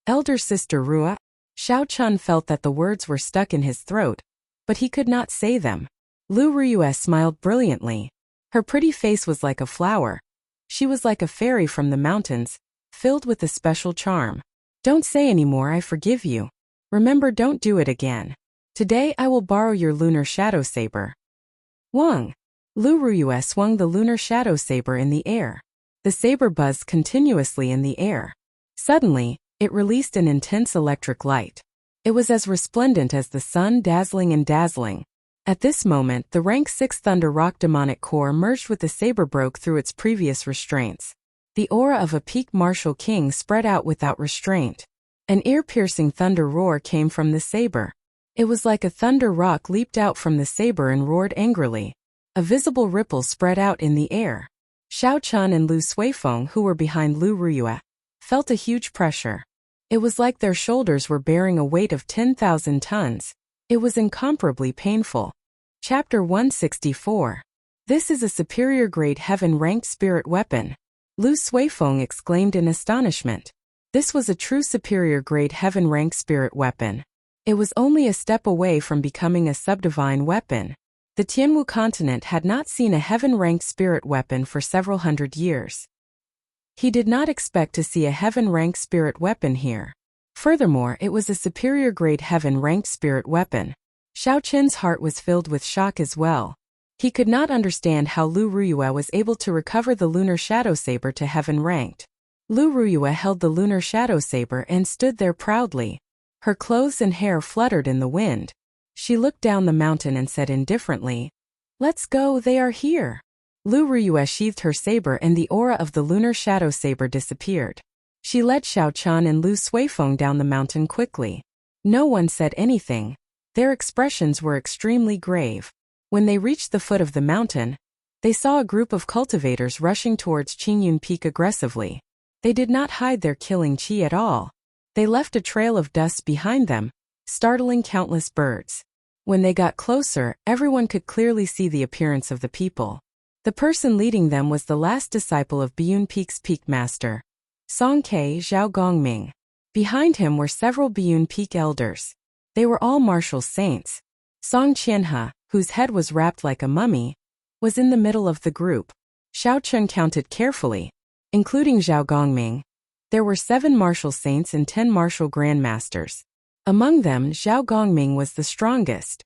Elder sister Rua? Xiao Chun felt that the words were stuck in his throat, but he could not say them. Lu Ruyue smiled brilliantly. Her pretty face was like a flower. She was like a fairy from the mountains, filled with a special charm. Don't say any more, I forgive you. Remember, don't do it again. Today I will borrow your lunar shadow saber. Wang. Lu Ruyue swung the lunar shadow saber in the air. The saber buzzed continuously in the air. Suddenly, it released an intense electric light. It was as resplendent as the sun, dazzling and dazzling. At this moment, the rank 6 Thunder Rock demonic core merged with the saber, broke through its previous restraints. The aura of a peak martial king spread out without restraint. An ear-piercing thunder roar came from the saber. It was like a thunder rock leaped out from the saber and roared angrily. A visible ripple spread out in the air. Xiao Chun and Lu Suifeng, who were behind Lu Ruyue, felt a huge pressure. It was like their shoulders were bearing a weight of 10,000 tons. It was incomparably painful. Chapter 164. This is a superior grade heaven-ranked spirit weapon. Lu Suifeng exclaimed in astonishment. This was a true superior grade heaven-ranked spirit weapon. It was only a step away from becoming a subdivine weapon. The Tianwu continent had not seen a heaven-ranked spirit weapon for several hundred years. He did not expect to see a heaven-ranked spirit weapon here. Furthermore, it was a superior grade heaven-ranked spirit weapon. Xiao Chen's heart was filled with shock as well. He could not understand how Lu Ruyue was able to recover the lunar shadow saber to heaven-ranked. Lu Ruyue held the lunar shadow saber and stood there proudly. Her clothes and hair fluttered in the wind. She looked down the mountain and said indifferently, "Let's go, they are here." Lu Ruyue sheathed her saber and the aura of the lunar shadow saber disappeared. She led Xiao Chun and Lu Suifeng down the mountain quickly. No one said anything. Their expressions were extremely grave. When they reached the foot of the mountain, they saw a group of cultivators rushing towards Qingyun Peak aggressively. They did not hide their killing qi at all. They left a trail of dust behind them, startling countless birds. When they got closer, everyone could clearly see the appearance of the people. The person leading them was the last disciple of Biyun Peak's Peak Master, Song Ke Zhao Gongming. Behind him were several Biyun Peak elders. They were all martial saints. Song Qianhe, whose head was wrapped like a mummy, was in the middle of the group. Xiao Chun counted carefully, including Zhao Gongming. There were 7 martial saints and 10 martial grandmasters. Among them, Zhao Gongming was the strongest.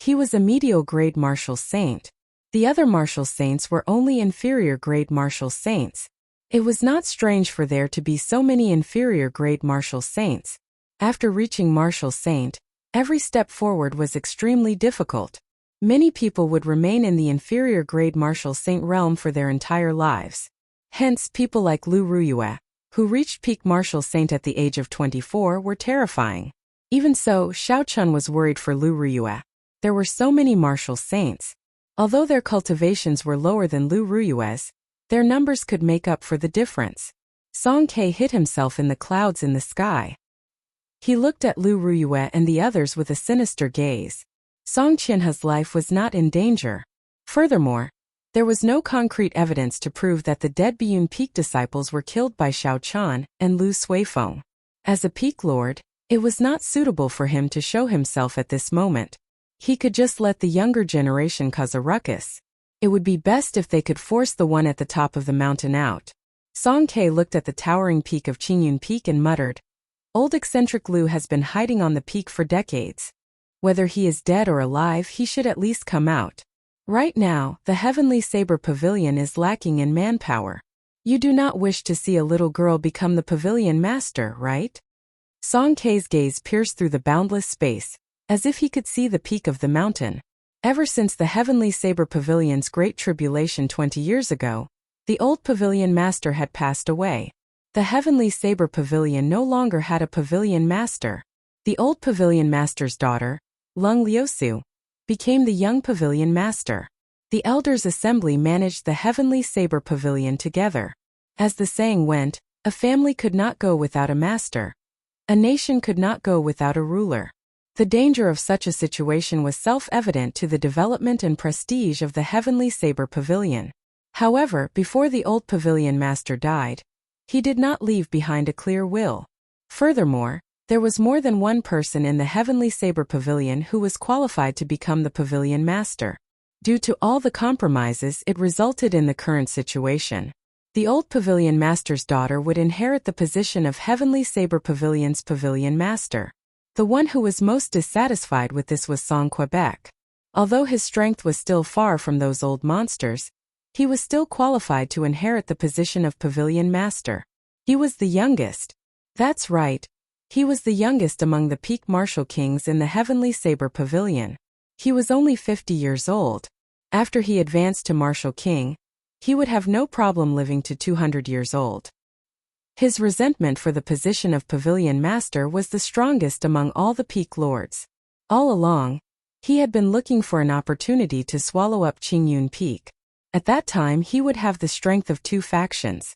He was a medial grade martial saint. The other martial saints were only inferior grade martial saints. It was not strange for there to be so many inferior grade martial saints. After reaching martial saint, every step forward was extremely difficult. Many people would remain in the inferior grade martial saint realm for their entire lives. Hence, people like Lu Ruyue, who reached peak martial saint at the age of 24, were terrifying. Even so, Xiao Chun was worried for Lu Ruyue. There were so many martial saints. Although their cultivations were lower than Lu Ruyue's, their numbers could make up for the difference. Song Ke hid himself in the clouds in the sky. He looked at Lu Ruyue and the others with a sinister gaze. Song Qianhe's life was not in danger. Furthermore, there was no concrete evidence to prove that the dead Biyun Peak disciples were killed by Xiao Chun and Lu Suifeng. As a Peak Lord, it was not suitable for him to show himself at this moment. He could just let the younger generation cause a ruckus. It would be best if they could force the one at the top of the mountain out. Song Ke looked at the towering peak of Qingyun Peak and muttered, "Old eccentric Lu has been hiding on the peak for decades. Whether he is dead or alive, he should at least come out. Right now, the Heavenly Saber Pavilion is lacking in manpower. You do not wish to see a little girl become the pavilion master, right?" Song Ke's gaze pierced through the boundless space, as if he could see the peak of the mountain. Ever since the Heavenly Saber Pavilion's great tribulation 20 years ago, the old pavilion master had passed away. The Heavenly Saber Pavilion no longer had a pavilion master. The old pavilion master's daughter, Lung Liusu, became the young pavilion master. The elders' assembly managed the Heavenly Saber Pavilion together. As the saying went, a family could not go without a master. A nation could not go without a ruler. The danger of such a situation was self-evident to the development and prestige of the Heavenly Saber Pavilion. However, before the old pavilion master died, he did not leave behind a clear will. Furthermore, there was more than one person in the Heavenly Saber Pavilion who was qualified to become the Pavilion Master. Due to all the compromises, it resulted in the current situation. The old Pavilion Master's daughter would inherit the position of Heavenly Saber Pavilion's Pavilion Master. The one who was most dissatisfied with this was Song Quebec. Although his strength was still far from those old monsters, he was still qualified to inherit the position of Pavilion Master. He was the youngest. That's right. He was the youngest among the peak martial kings in the Heavenly Saber Pavilion. He was only 50 years old. After he advanced to Martial King, he would have no problem living to 200 years old. His resentment for the position of Pavilion Master was the strongest among all the peak lords. All along, he had been looking for an opportunity to swallow up Qingyun Peak. At that time he would have the strength of two factions.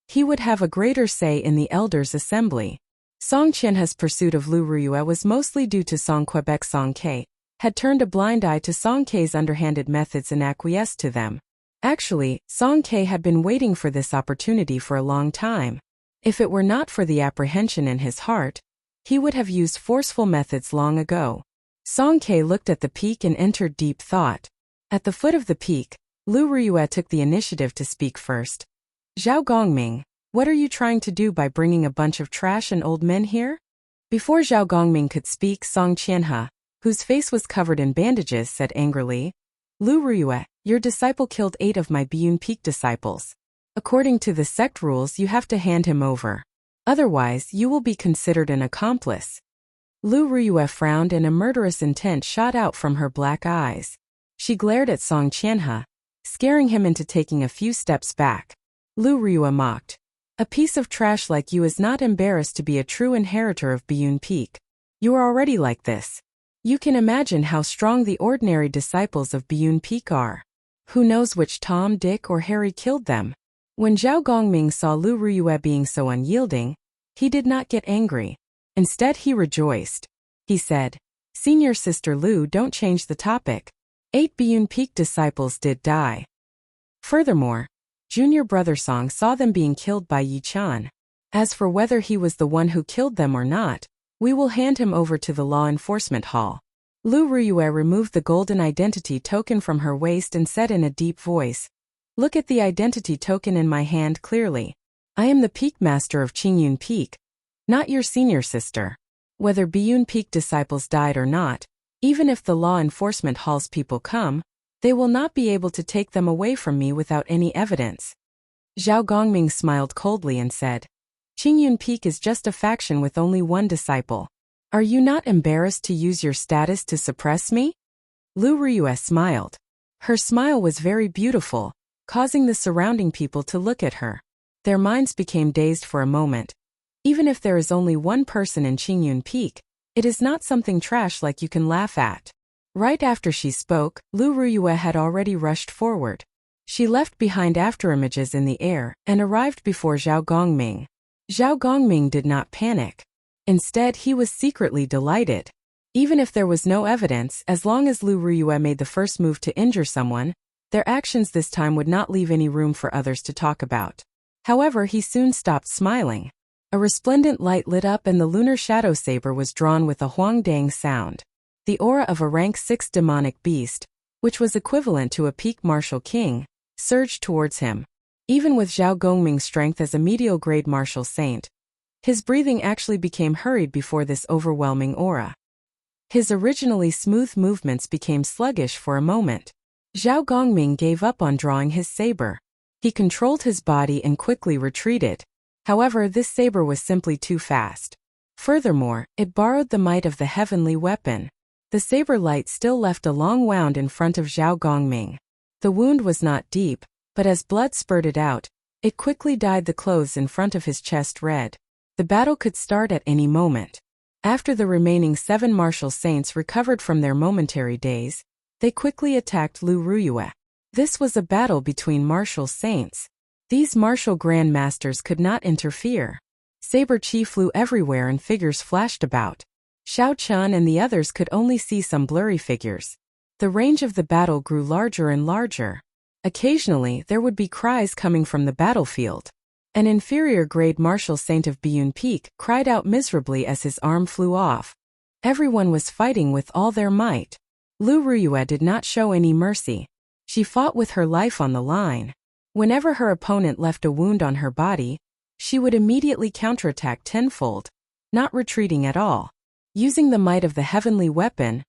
He would have a greater say in the Elders' Assembly. Song Qianhe's pursuit of Lu Ruyue was mostly due to Song Quebec. Song Ke had turned a blind eye to Song Ke's underhanded methods and acquiesced to them. Actually, Song Ke had been waiting for this opportunity for a long time. If it were not for the apprehension in his heart, he would have used forceful methods long ago. Song Ke looked at the peak and entered deep thought. At the foot of the peak, Lu Ruyue took the initiative to speak first. Zhao Gongming, what are you trying to do by bringing a bunch of trash and old men here? Before Zhao Gongming could speak, Song Qianhe, whose face was covered in bandages, said angrily, Lu Ruyue, your disciple killed 8 of my Biyun Peak disciples. According to the sect rules, you have to hand him over. Otherwise, you will be considered an accomplice. Lu Ruyue frowned and a murderous intent shot out from her black eyes. She glared at Song Qianhe, scaring him into taking a few steps back. Lu Ruyue mocked. A piece of trash like you is not embarrassed to be a true inheritor of Biyun Peak. You are already like this. You can imagine how strong the ordinary disciples of Biyun Peak are. Who knows which Tom, Dick, or Harry killed them? When Zhao Gongming saw Lu Ruyue being so unyielding, he did not get angry. Instead, he rejoiced. He said, Senior Sister Lu, don't change the topic. 8 Biyun Peak disciples did die. Furthermore, Junior Brother Song saw them being killed by Yi Chan. As for whether he was the one who killed them or not, we will hand him over to the law enforcement hall. Lu Ruyue removed the golden identity token from her waist and said in a deep voice, Look at the identity token in my hand clearly. I am the Peak Master of Qingyun Peak, not your senior sister. Whether Biyun Peak disciples died or not, even if the law enforcement hall's people come, they will not be able to take them away from me without any evidence. Zhao Gongming smiled coldly and said, Qingyun Peak is just a faction with only one disciple. Are you not embarrassed to use your status to suppress me? Lu Ruyue smiled. Her smile was very beautiful, causing the surrounding people to look at her. Their minds became dazed for a moment. Even if there is only one person in Qingyun Peak, it is not something trash like you can laugh at. Right after she spoke, Lu Ruyue had already rushed forward. She left behind afterimages in the air and arrived before Zhao Gongming. Zhao Gongming did not panic. Instead, he was secretly delighted. Even if there was no evidence, as long as Lu Ruyue made the first move to injure someone, their actions this time would not leave any room for others to talk about. However, he soon stopped smiling. A resplendent light lit up and the lunar shadow saber was drawn with a huangdang sound. The aura of a rank 6 demonic beast, which was equivalent to a peak martial king, surged towards him. Even with Zhao Gongming's strength as a medial grade martial saint, his breathing actually became hurried before this overwhelming aura. His originally smooth movements became sluggish for a moment. Zhao Gongming gave up on drawing his saber. He controlled his body and quickly retreated. However, this saber was simply too fast. Furthermore, it borrowed the might of the heavenly weapon. The saber light still left a long wound in front of Zhao Gongming. The wound was not deep, but as blood spurted out, it quickly dyed the clothes in front of his chest red. The battle could start at any moment. After the remaining 7 martial saints recovered from their momentary daze, they quickly attacked Lu Ruyue. This was a battle between martial saints. These martial grandmasters could not interfere. Saber chi flew everywhere and figures flashed about. Xiao Chun and the others could only see some blurry figures. The range of the battle grew larger and larger. Occasionally, there would be cries coming from the battlefield. An inferior-grade martial saint of Biyun Peak cried out miserably as his arm flew off. Everyone was fighting with all their might. Lu Ruyue did not show any mercy. She fought with her life on the line. Whenever her opponent left a wound on her body, she would immediately counterattack tenfold, not retreating at all. Using the might of the heavenly weapon,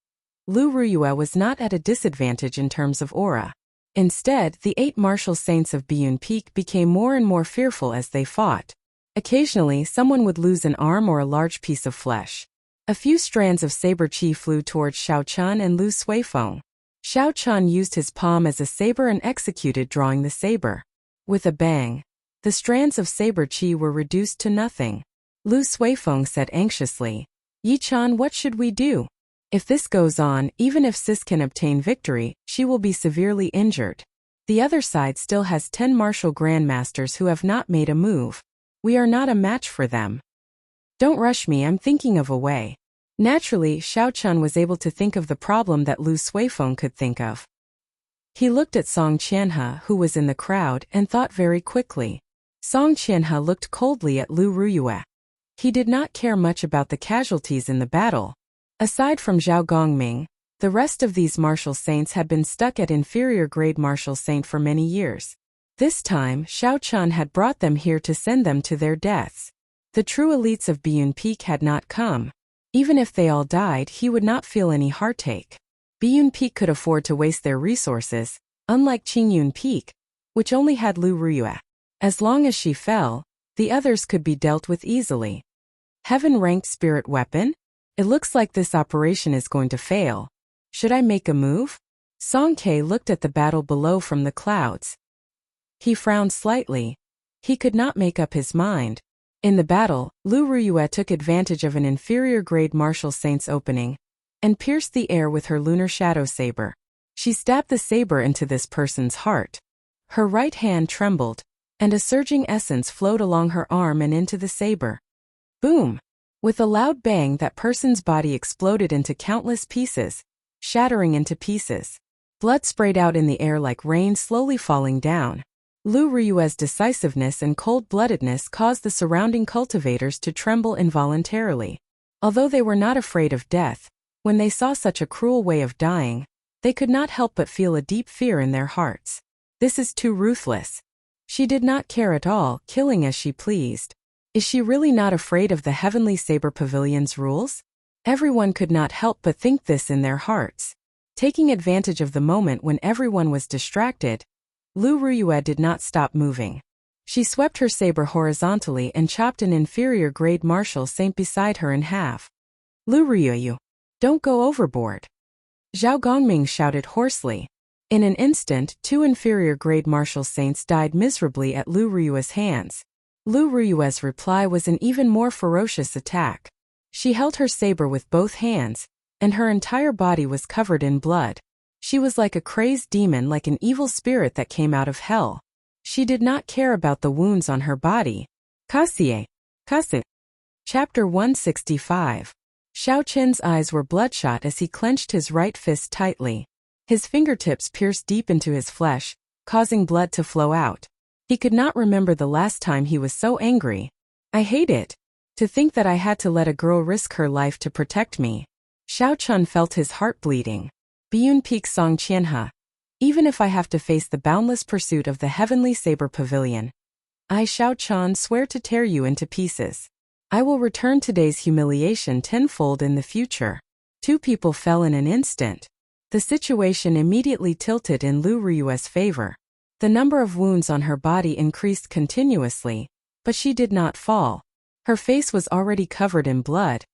Lu Ruyue was not at a disadvantage in terms of aura. Instead, the 8 martial saints of Biyun Peak became more and more fearful as they fought. Occasionally, someone would lose an arm or a large piece of flesh. A few strands of saber chi flew towards Xiaochun and Lu Suifeng. Xiaochun used his palm as a saber and executed drawing the saber. With a bang, the strands of saber chi were reduced to nothing. Lu Suifeng said anxiously, "Yi-chan, what should we do? If this goes on, even if Sis can obtain victory, she will be severely injured. The other side still has 10 martial grandmasters who have not made a move. We are not a match for them." "Don't rush me, I'm thinking of a way." Naturally, Xiaochun was able to think of the problem that Lu Suifeng could think of. He looked at Song Qianhe, who was in the crowd, and thought very quickly. Song Qianhe looked coldly at Lu Ruyue. He did not care much about the casualties in the battle. Aside from Zhao Gongming, the rest of these martial saints had been stuck at inferior-grade martial saint for many years. This time, Xiaochun had brought them here to send them to their deaths. The true elites of Biyun Peak had not come. Even if they all died, he would not feel any heartache. Biyun Peak could afford to waste their resources, unlike Qingyun Peak, which only had Lu Ruyue. As long as she fell, the others could be dealt with easily. Heaven-ranked spirit weapon? It looks like this operation is going to fail. Should I make a move? Song Ke looked at the battle below from the clouds. He frowned slightly. He could not make up his mind. In the battle, Lu Ruyue took advantage of an inferior-grade martial saint's opening and pierced the air with her lunar shadow saber. She stabbed the saber into this person's heart. Her right hand trembled, and a surging essence flowed along her arm and into the saber. Boom! With a loud bang, that person's body exploded into countless pieces, shattering into pieces. Blood sprayed out in the air like rain slowly falling down. Lu Ruyue's decisiveness and cold-bloodedness caused the surrounding cultivators to tremble involuntarily. Although they were not afraid of death, when they saw such a cruel way of dying, they could not help but feel a deep fear in their hearts. This is too ruthless. She did not care at all, killing as she pleased. Is she really not afraid of the Heavenly Saber Pavilion's rules? Everyone could not help but think this in their hearts. Taking advantage of the moment when everyone was distracted, Lu Ruyue did not stop moving. She swept her saber horizontally and chopped an inferior-grade martial saint beside her in half. Lu Ruyue, don't go overboard. Zhao Gongming shouted hoarsely. In an instant, 2 inferior-grade martial saints died miserably at Lu Ruyue's hands. Lu Ruyue's reply was an even more ferocious attack. She held her saber with both hands, and her entire body was covered in blood. She was like a crazed demon, like an evil spirit that came out of hell. She did not care about the wounds on her body. Kasie. Chapter 165. Xiaochun's eyes were bloodshot as he clenched his right fist tightly. His fingertips pierced deep into his flesh, causing blood to flow out. He could not remember the last time he was so angry. I hate it. To think that I had to let a girl risk her life to protect me. Xiaochun felt his heart bleeding. Biyun Peak Song Qianhe. Even if I have to face the boundless pursuit of the Heavenly Saber Pavilion, I, Xiaochun, swear to tear you into pieces. I will return today's humiliation tenfold in the future. 2 people fell in an instant. The situation immediately tilted in Lu Ruyue's favor. The number of wounds on her body increased continuously, but she did not fall. Her face was already covered in blood.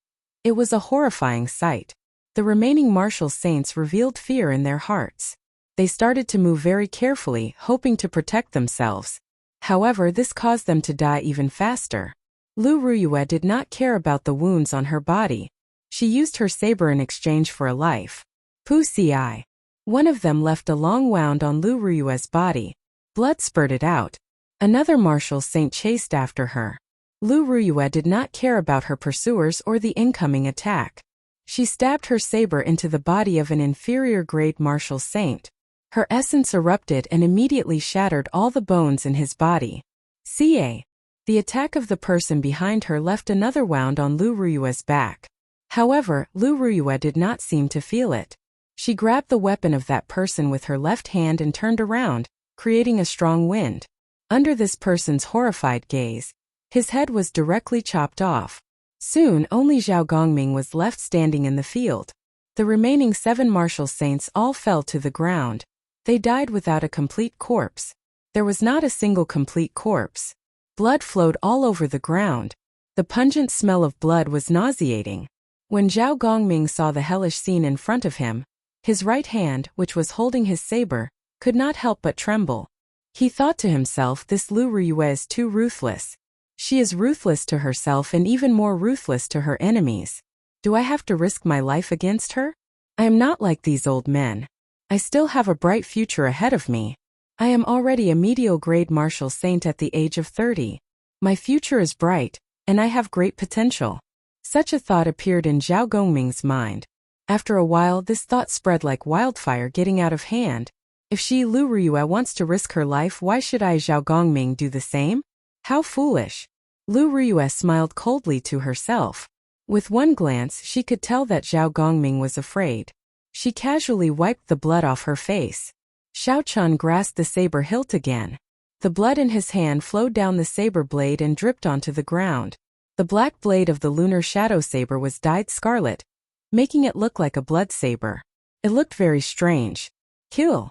It was a horrifying sight. The remaining martial saints revealed fear in their hearts. They started to move very carefully, hoping to protect themselves. However, this caused them to die even faster. Lu Ruyue did not care about the wounds on her body. She used her saber in exchange for a life. Pu Ci. One of them left a long wound on Lu Ruyue's body. Blood spurted out. Another martial saint chased after her. Lu Ruyue did not care about her pursuers or the incoming attack. She stabbed her saber into the body of an inferior-grade martial saint. Her essence erupted and immediately shattered all the bones in his body. Ca. The attack of the person behind her left another wound on Lu Ruyue's back. However, Lu Ruyue did not seem to feel it. She grabbed the weapon of that person with her left hand and turned around, creating a strong wind. Under this person's horrified gaze, his head was directly chopped off. Soon, only Zhao Gongming was left standing in the field. The remaining 7 martial saints all fell to the ground. They died without a complete corpse. There was not a single complete corpse. Blood flowed all over the ground. The pungent smell of blood was nauseating. When Zhao Gongming saw the hellish scene in front of him, his right hand, which was holding his saber, could not help but tremble. He thought to himself, this Lu Ruyue is too ruthless. She is ruthless to herself and even more ruthless to her enemies. Do I have to risk my life against her? I am not like these old men. I still have a bright future ahead of me. I am already a medial grade martial saint at the age of 30. My future is bright, and I have great potential. Such a thought appeared in Zhao Gongming's mind. After a while, this thought spread like wildfire, getting out of hand. If she, Lu Ruyue, wants to risk her life, why should I, Zhao Gongming, do the same? How foolish. Lu Ruyue smiled coldly to herself. With one glance, she could tell that Zhao Gongming was afraid. She casually wiped the blood off her face. Xiao Chun grasped the saber hilt again. The blood in his hand flowed down the saber blade and dripped onto the ground. The black blade of the lunar shadow saber was dyed scarlet, making it look like a blood saber. It looked very strange. Kill!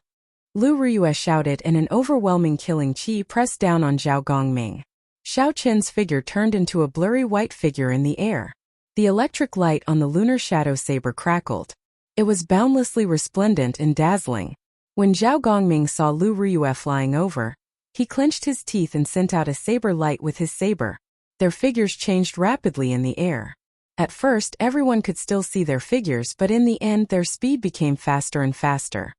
Lu Ruyue shouted, and an overwhelming killing chi pressed down on Zhao Gongming. Xiao Chen's figure turned into a blurry white figure in the air. The electric light on the lunar shadow saber crackled. It was boundlessly resplendent and dazzling. When Zhao Gongming saw Lu Ruyue flying over, he clenched his teeth and sent out a saber light with his saber. Their figures changed rapidly in the air. At first, everyone could still see their figures, but in the end their speed became faster and faster.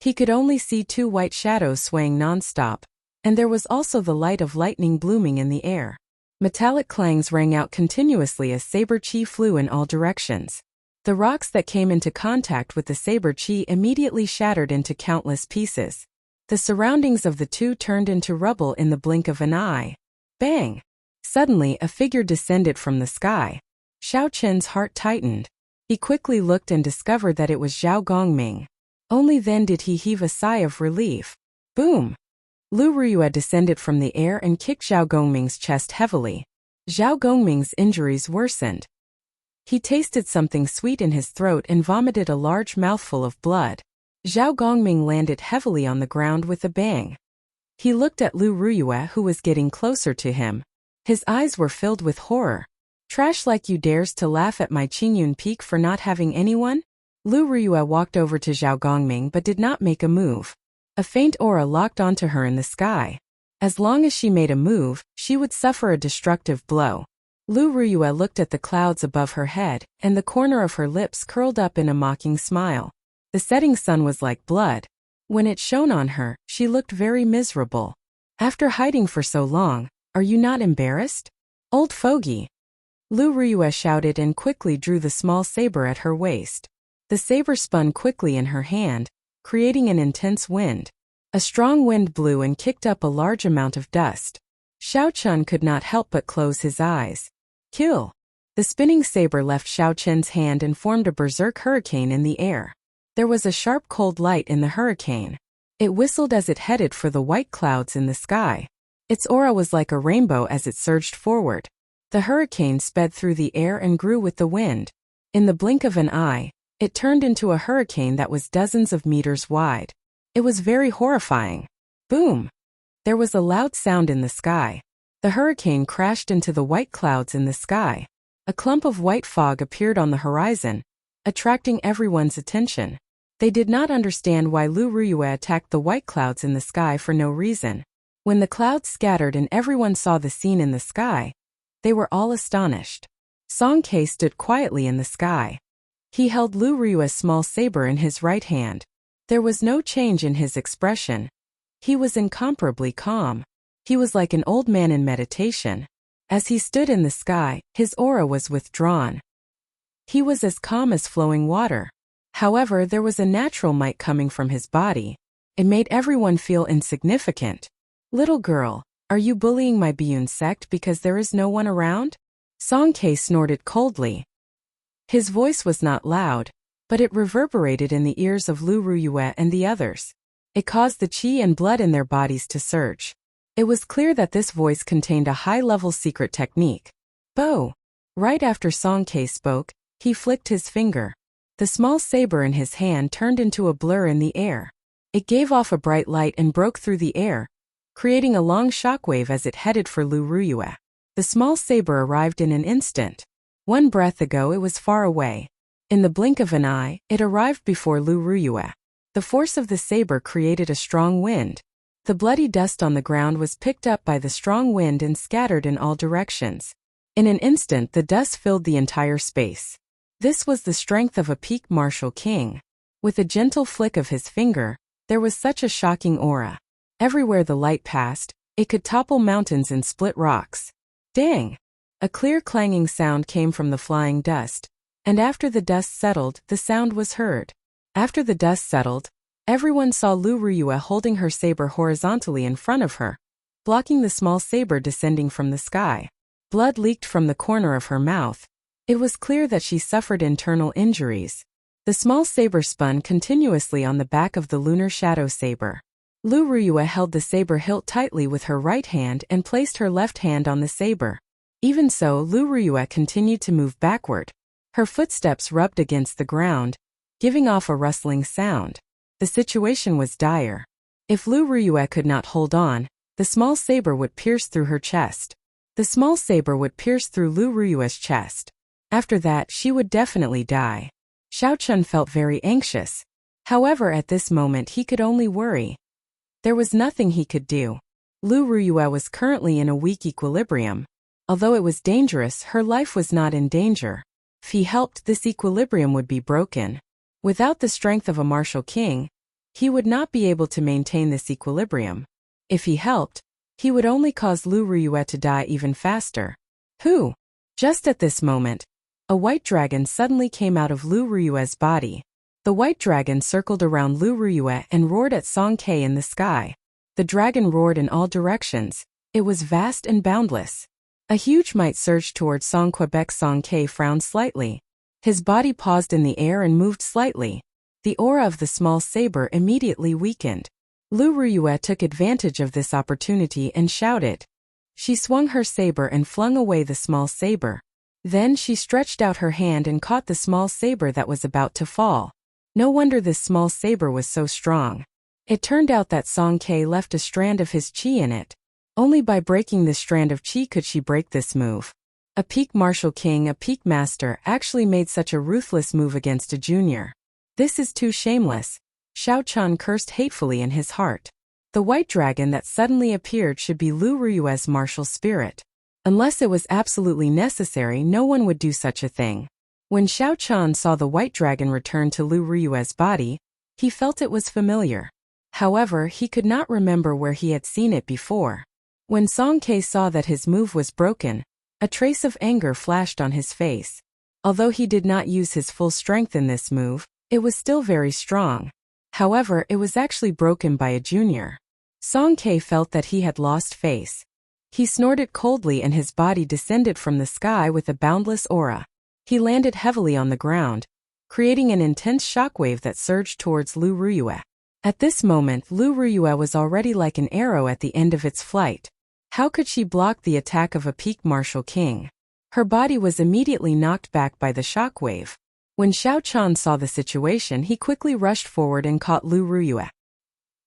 He could only see 2 white shadows swaying non-stop, and there was also the light of lightning blooming in the air. Metallic clangs rang out continuously as saber chi flew in all directions. The rocks that came into contact with the saber chi immediately shattered into countless pieces. The surroundings of the two turned into rubble in the blink of an eye. Bang! Suddenly, a figure descended from the sky. Xiao Chen's heart tightened. He quickly looked and discovered that it was Zhao Gongming. Only then did he heave a sigh of relief. Boom! Lu Ruyue descended from the air and kicked Zhao Gongming's chest heavily. Zhao Gongming's injuries worsened. He tasted something sweet in his throat and vomited a large mouthful of blood. Zhao Gongming landed heavily on the ground with a bang. He looked at Lu Ruyue, who was getting closer to him. His eyes were filled with horror. Trash like you dares to laugh at my Qingyun Peak for not having anyone? Lu Ruyue walked over to Zhao Gongming but did not make a move. A faint aura locked onto her in the sky. As long as she made a move, she would suffer a destructive blow. Lu Ruyue looked at the clouds above her head, and the corner of her lips curled up in a mocking smile. The setting sun was like blood. When it shone on her, she looked very miserable. After hiding for so long, are you not embarrassed? Old fogey! Lu Ruyue shouted and quickly drew the small saber at her waist. The saber spun quickly in her hand, creating an intense wind. A strong wind blew and kicked up a large amount of dust. Xiao Chun could not help but close his eyes. Kill! The spinning saber left Xiao Chen's hand and formed a berserk hurricane in the air. There was a sharp cold light in the hurricane. It whistled as it headed for the white clouds in the sky. Its aura was like a rainbow as it surged forward. The hurricane sped through the air and grew with the wind. In the blink of an eye, it turned into a hurricane that was dozens of meters wide. It was very horrifying. Boom! There was a loud sound in the sky. The hurricane crashed into the white clouds in the sky. A clump of white fog appeared on the horizon, attracting everyone's attention. They did not understand why Lu Ruyue attacked the white clouds in the sky for no reason. When the clouds scattered and everyone saw the scene in the sky, they were all astonished. Song Ke stood quietly in the sky. He held Lu Ruyue's small saber in his right hand. There was no change in his expression. He was incomparably calm. He was like an old man in meditation. As he stood in the sky, his aura was withdrawn. He was as calm as flowing water. However, there was a natural might coming from his body. It made everyone feel insignificant. Little girl, Are you bullying my Biyun sect because there is no one around? Song K snorted coldly. His voice was not loud, but it reverberated in the ears of Lu Ruyue and the others. It caused the qi and blood in their bodies to surge. It was clear that this voice contained a high-level secret technique. Bo! Right after Song K spoke, he flicked his finger. The small saber in his hand turned into a blur in the air. It gave off a bright light and broke through the air, creating a long shockwave as it headed for Lu Ruyue. The small saber arrived in an instant. One breath ago it was far away. In the blink of an eye, it arrived before Lu Ruyue. The force of the saber created a strong wind. The bloody dust on the ground was picked up by the strong wind and scattered in all directions. In an instant the dust filled the entire space. This was the strength of a peak martial king. With a gentle flick of his finger, there was such a shocking aura. Everywhere the light passed, it could topple mountains and split rocks. Dang! A clear clanging sound came from the flying dust, and after the dust settled, the sound was heard. After the dust settled, everyone saw Lu Ruyue holding her saber horizontally in front of her, blocking the small saber descending from the sky. Blood leaked from the corner of her mouth. It was clear that she suffered internal injuries. The small saber spun continuously on the back of the lunar shadow saber. Lu Ruyue held the saber hilt tightly with her right hand and placed her left hand on the saber. Even so, Lu Ruyue continued to move backward. Her footsteps rubbed against the ground, giving off a rustling sound. The situation was dire. If Lu Ruyue could not hold on, the small saber would pierce through her chest. The small saber would pierce through Lu Ruyue's chest. After that, she would definitely die. Xiao Chun felt very anxious. However, at this moment he could only worry. There was nothing he could do. Lu Ruyue was currently in a weak equilibrium. Although it was dangerous, her life was not in danger. If he helped, this equilibrium would be broken. Without the strength of a martial king, he would not be able to maintain this equilibrium. If he helped, he would only cause Lu Ruyue to die even faster. Who? Just at this moment, a white dragon suddenly came out of Lu Ruyue's body. The white dragon circled around Lu Ruyue and roared at Song K in the sky. The dragon roared in all directions. It was vast and boundless. A huge might surged towards Song Quebec. Song K frowned slightly. His body paused in the air and moved slightly. The aura of the small saber immediately weakened. Lu Ruyue took advantage of this opportunity and shouted. She swung her saber and flung away the small saber. Then she stretched out her hand and caught the small saber that was about to fall. No wonder this small saber was so strong. It turned out that Song K left a strand of his qi in it. Only by breaking this strand of qi could she break this move. A peak martial king, a peak master, actually made such a ruthless move against a junior. This is too shameless. Xiao Chun cursed hatefully in his heart. The white dragon that suddenly appeared should be Lu Ruyue's martial spirit. Unless it was absolutely necessary, no one would do such a thing. When Xiao Chun saw the white dragon return to Lu Ruyue's body, he felt it was familiar. However, he could not remember where he had seen it before. When Song K saw that his move was broken, a trace of anger flashed on his face. Although he did not use his full strength in this move, it was still very strong. However, it was actually broken by a junior. Song K felt that he had lost face. He snorted coldly and his body descended from the sky with a boundless aura. He landed heavily on the ground, creating an intense shockwave that surged towards Lu Ruyue. At this moment, Lu Ruyue was already like an arrow at the end of its flight. How could she block the attack of a peak martial king? Her body was immediately knocked back by the shockwave. When Xiao Chun saw the situation, he quickly rushed forward and caught Lu Ruyue.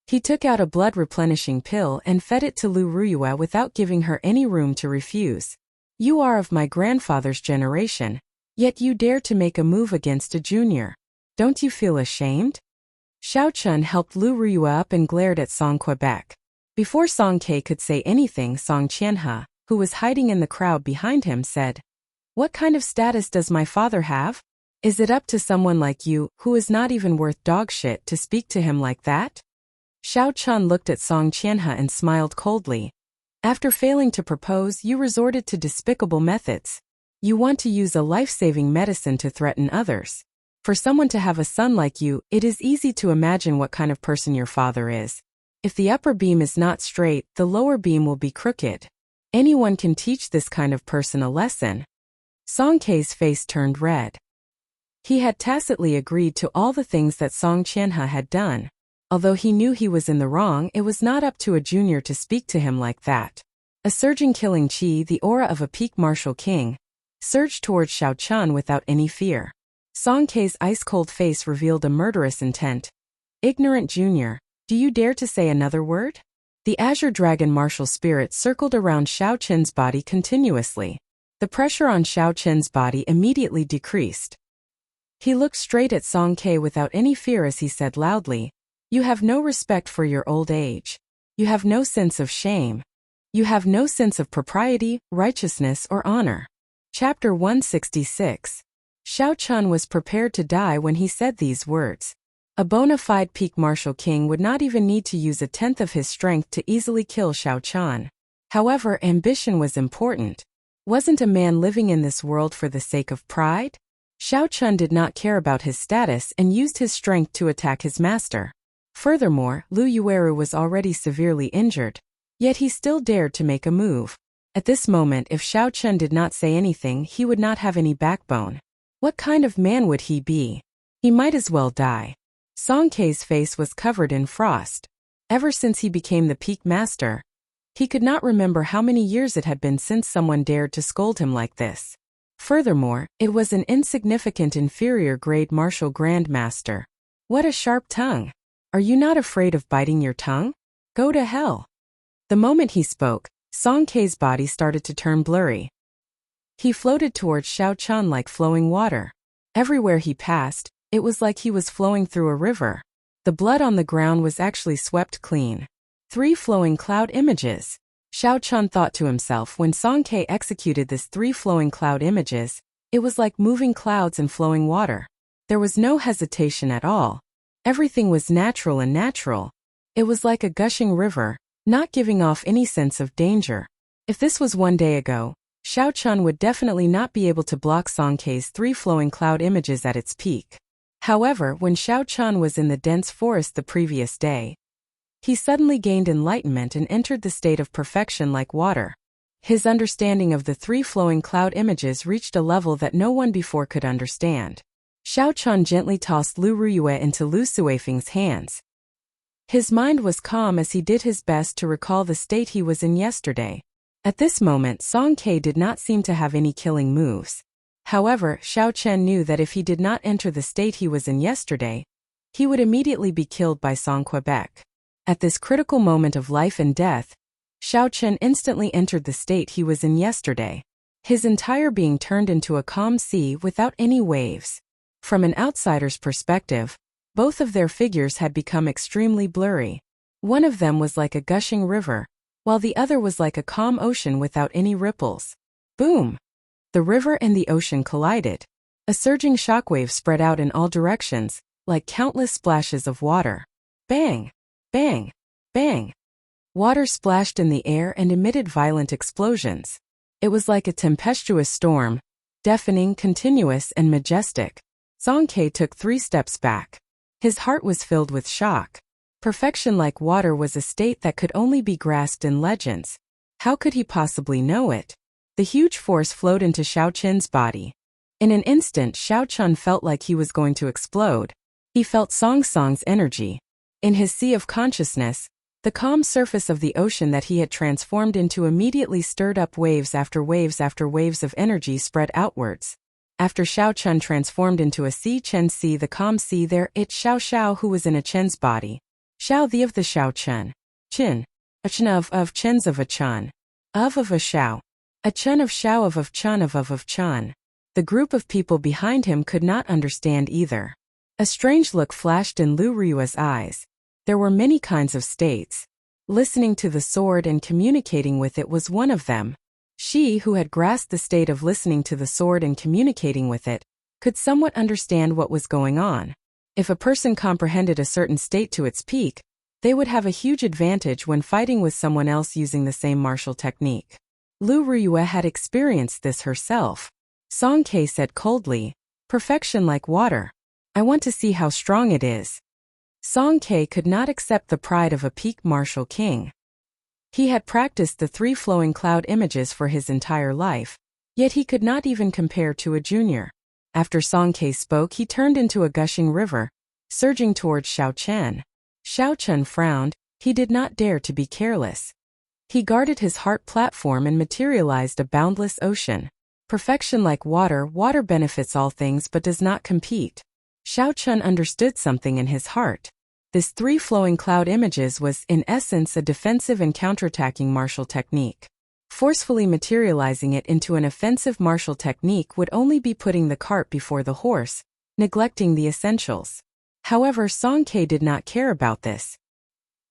He took out a blood-replenishing pill and fed it to Lu Ruyue without giving her any room to refuse. You are of my grandfather's generation, yet you dare to make a move against a junior. Don't you feel ashamed? Xiao Chun helped Lu Ruyue up and glared at Song Quebec. Before Song K could say anything, Song Qianhe, who was hiding in the crowd behind him, said, "What kind of status does my father have? Is it up to someone like you, who is not even worth dog shit, to speak to him like that?" Xiao Chun looked at Song Qianhe and smiled coldly. After failing to propose, you resorted to despicable methods. You want to use a life-saving medicine to threaten others. For someone to have a son like you, it is easy to imagine what kind of person your father is. If the upper beam is not straight, the lower beam will be crooked. Anyone can teach this kind of person a lesson. Song Kei's face turned red. He had tacitly agreed to all the things that Song Qianhe had done. Although he knew he was in the wrong, it was not up to a junior to speak to him like that. A surging killing qi, the aura of a peak martial king, surged towards Xiao Chun without any fear. Song Kei's ice-cold face revealed a murderous intent. Ignorant junior, do you dare to say another word? The azure dragon martial spirit circled around Xiao Chun's body continuously. The pressure on Xiao Chun's body immediately decreased. He looked straight at Song Kei without any fear as he said loudly, "You have no respect for your old age. You have no sense of shame. You have no sense of propriety, righteousness, or honor." Chapter 166. Xiao Chun was prepared to die when he said these words. A bona fide peak martial king would not even need to use a tenth of his strength to easily kill Xiao Chun. However, ambition was important. Wasn't a man living in this world for the sake of pride? Xiao Chun did not care about his status and used his strength to attack his master. Furthermore, Lu Yueru was already severely injured. Yet he still dared to make a move. At this moment, if Xiao Chun did not say anything, he would not have any backbone. What kind of man would he be? He might as well die. Song Kei's face was covered in frost. Ever since he became the peak master, he could not remember how many years it had been since someone dared to scold him like this. Furthermore, it was an insignificant inferior grade martial grandmaster. What a sharp tongue! Are you not afraid of biting your tongue? Go to hell! The moment he spoke, Song Kei's body started to turn blurry. He floated towards Xiao Chun like flowing water. Everywhere he passed, it was like he was flowing through a river. The blood on the ground was actually swept clean. 3 flowing cloud images. Xiao Chun thought to himself when Song Kei executed this 3 flowing cloud images, it was like moving clouds and flowing water. There was no hesitation at all. Everything was natural and natural. It was like a gushing river, not giving off any sense of danger. If this was 1 day ago, Xiao Chun would definitely not be able to block Song Kei's 3 flowing cloud images at its peak. However, when Xiao Chun was in the dense forest the previous day, he suddenly gained enlightenment and entered the state of perfection like water. His understanding of the 3 flowing cloud images reached a level that no one before could understand. Xiao Chun gently tossed Lu Ruyue into Lu Suifeng's hands. His mind was calm as he did his best to recall the state he was in yesterday. At this moment, Song Kei did not seem to have any killing moves. However, Xiao Chen knew that if he did not enter the state he was in yesterday, he would immediately be killed by Song Quebec. At this critical moment of life and death, Xiao Chen instantly entered the state he was in yesterday. His entire being turned into a calm sea without any waves. From an outsider's perspective, both of their figures had become extremely blurry. One of them was like a gushing river, while the other was like a calm ocean without any ripples. Boom! The river and the ocean collided. A surging shockwave spread out in all directions, like countless splashes of water. Bang! Bang! Bang! Water splashed in the air and emitted violent explosions. It was like a tempestuous storm, deafening, continuous, and majestic. Song Kei took 3 steps back. His heart was filled with shock. Perfection like water was a state that could only be grasped in legends. How could he possibly know it? The huge force flowed into Xiao Chun's body. In an instant, Xiao Chun felt like he was going to explode. He felt Song's energy. In his sea of consciousness, the calm surface of the ocean that he had transformed into immediately stirred up waves after waves of energy spread outwards. After Xiao Chun transformed into a sea Chen sea, the calm sea, there it Xiao who was in a Chen's body. Xiao the of the Xiao Chun. Chen. A Chen of Chen's of a Chun. Of a Xiao. A Chun of Xiao of Chun of Chun. The group of people behind him could not understand either. A strange look flashed in Lu Ryue's eyes. There were many kinds of states. Listening to the sword and communicating with it was one of them. She, who had grasped the state of listening to the sword and communicating with it, could somewhat understand what was going on. If a person comprehended a certain state to its peak, they would have a huge advantage when fighting with someone else using the same martial technique. Lu Ruyue had experienced this herself. Song Kei said coldly, "Perfection like water. I want to see how strong it is." Song Ke could not accept the pride of a peak martial king. He had practiced the 3 flowing cloud images for his entire life, yet he could not even compare to a junior. After Song Ke spoke, he turned into a gushing river, surging towards Xiao Chen. Xiao Chen frowned. He did not dare to be careless. He guarded his heart platform and materialized a boundless ocean. Perfection like water, water benefits all things but does not compete. Xiao Chen understood something in his heart. This 3 flowing cloud images was, in essence, a defensive and counterattacking martial technique. Forcefully materializing it into an offensive martial technique would only be putting the cart before the horse, neglecting the essentials. However, Song Ke did not care about this.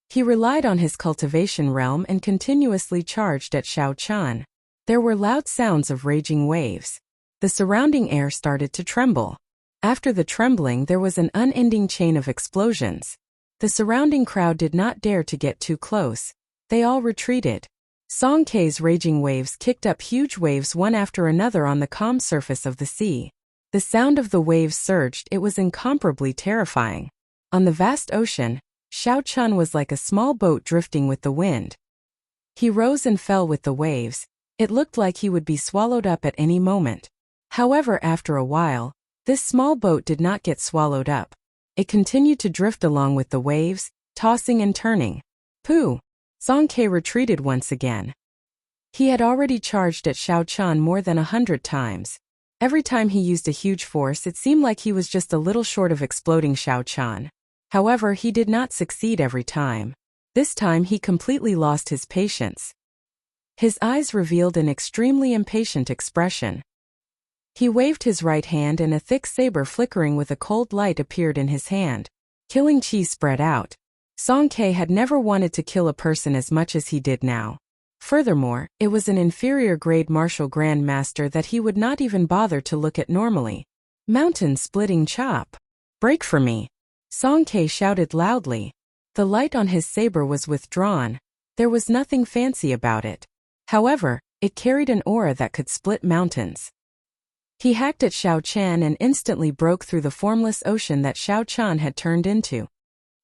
He relied on his cultivation realm and continuously charged at Xiao Chen. There were loud sounds of raging waves. The surrounding air started to tremble. After the trembling, there was an unending chain of explosions. The surrounding crowd did not dare to get too close. They all retreated. Song Ke's raging waves kicked up huge waves one after another on the calm surface of the sea. The sound of the waves surged. It was incomparably terrifying. On the vast ocean, Xiao Chen was like a small boat drifting with the wind. He rose and fell with the waves. It looked like he would be swallowed up at any moment. However, after a while, this small boat did not get swallowed up. It continued to drift along with the waves, tossing and turning. Pooh! Song Ke retreated once again. He had already charged at Xiao Chen more than 100 times. Every time he used a huge force, it seemed like he was just a little short of exploding Xiao Chen. However, he did not succeed every time. This time he completely lost his patience. His eyes revealed an extremely impatient expression. He waved his right hand and a thick saber flickering with a cold light appeared in his hand. Killing chi spread out. Song Ke had never wanted to kill a person as much as he did now. Furthermore, it was an inferior grade martial grand master that he would not even bother to look at normally. Mountain-splitting chop. Break for me. Song Ke shouted loudly. The light on his saber was withdrawn. There was nothing fancy about it. However, it carried an aura that could split mountains. He hacked at Xiao Chen and instantly broke through the formless ocean that Xiao Chen had turned into.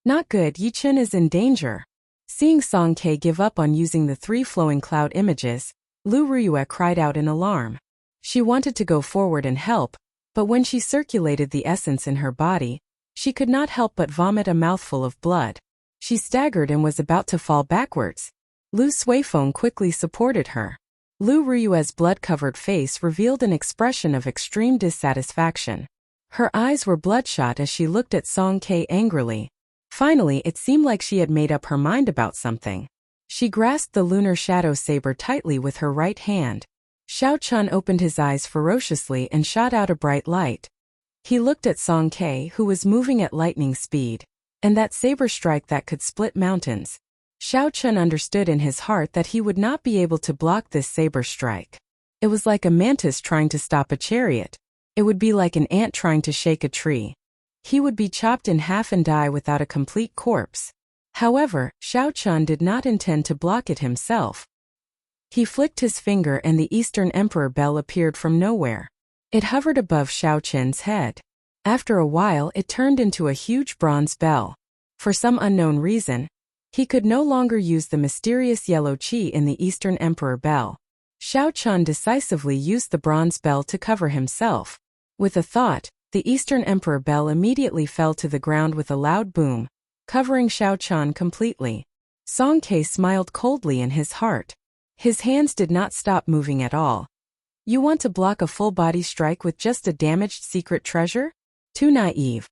Not good, Yi Chen is in danger. Seeing Song Ke give up on using the 3 flowing cloud images, Lu Ruyue cried out in alarm. She wanted to go forward and help, but when she circulated the essence in her body, she could not help but vomit a mouthful of blood. She staggered and was about to fall backwards. Lu Suifeng quickly supported her. Lu Ruyue's blood-covered face revealed an expression of extreme dissatisfaction. Her eyes were bloodshot as she looked at Song Ke angrily. Finally, it seemed like she had made up her mind about something. She grasped the lunar shadow saber tightly with her right hand. Xiao Chen opened his eyes ferociously and shot out a bright light. He looked at Song Ke, who was moving at lightning speed, and that saber strike that could split mountains. Xiao Chen understood in his heart that he would not be able to block this saber strike. It was like a mantis trying to stop a chariot. It would be like an ant trying to shake a tree. He would be chopped in half and die without a complete corpse. However, Xiao Chen did not intend to block it himself. He flicked his finger and the Eastern Emperor bell appeared from nowhere. It hovered above Xiao Chen's head. After a while, it turned into a huge bronze bell. For some unknown reason, he could no longer use the mysterious yellow qi in the Eastern Emperor bell. Xiao Chen decisively used the bronze bell to cover himself. With a thought, the Eastern Emperor bell immediately fell to the ground with a loud boom, covering Xiao Chen completely. Song Ke smiled coldly in his heart. His hands did not stop moving at all. You want to block a full-body strike with just a damaged secret treasure? Too naive.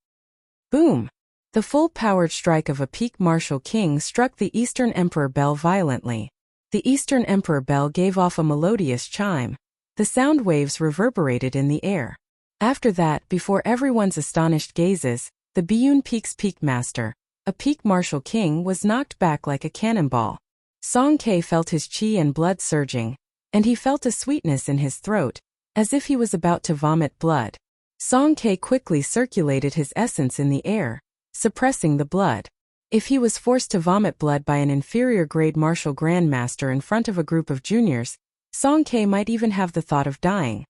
Boom! The full-powered strike of a peak martial king struck the Eastern Emperor bell violently. The Eastern Emperor bell gave off a melodious chime. The sound waves reverberated in the air. After that, before everyone's astonished gazes, the Biyun Peak's peak master, a peak martial king, was knocked back like a cannonball. Song Ke felt his qi and blood surging, and he felt a sweetness in his throat, as if he was about to vomit blood. Song Ke quickly circulated his essence in the air, suppressing the blood. If he was forced to vomit blood by an inferior-grade martial grandmaster in front of a group of juniors, Song Ke might even have the thought of dying.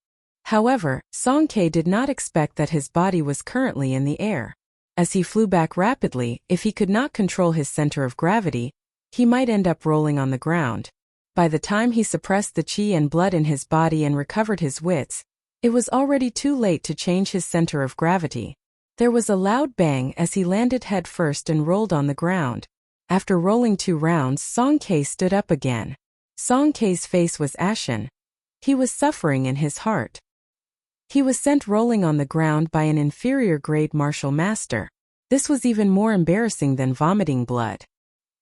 However, Song Ke did not expect that his body was currently in the air. As he flew back rapidly, if he could not control his center of gravity, he might end up rolling on the ground. By the time he suppressed the qi and blood in his body and recovered his wits, it was already too late to change his center of gravity. There was a loud bang as he landed head first and rolled on the ground. After rolling 2 rounds, Song Ke stood up again. Song Ke's face was ashen. He was suffering in his heart. He was sent rolling on the ground by an inferior-grade martial master. This was even more embarrassing than vomiting blood.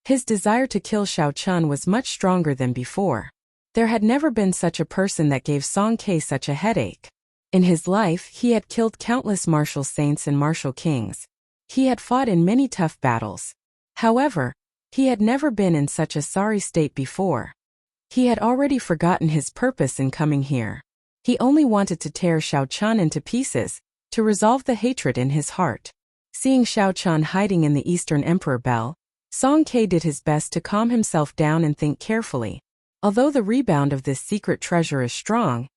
His desire to kill Xiao Chun was much stronger than before. There had never been such a person that gave Song Ke such a headache. In his life, he had killed countless martial saints and martial kings. He had fought in many tough battles. However, he had never been in such a sorry state before. He had already forgotten his purpose in coming here. He only wanted to tear Xiao Chun into pieces, to resolve the hatred in his heart. Seeing Xiao Chun hiding in the Eastern Emperor Bell, Song Ke did his best to calm himself down and think carefully. Although the rebound of this secret treasure is strong,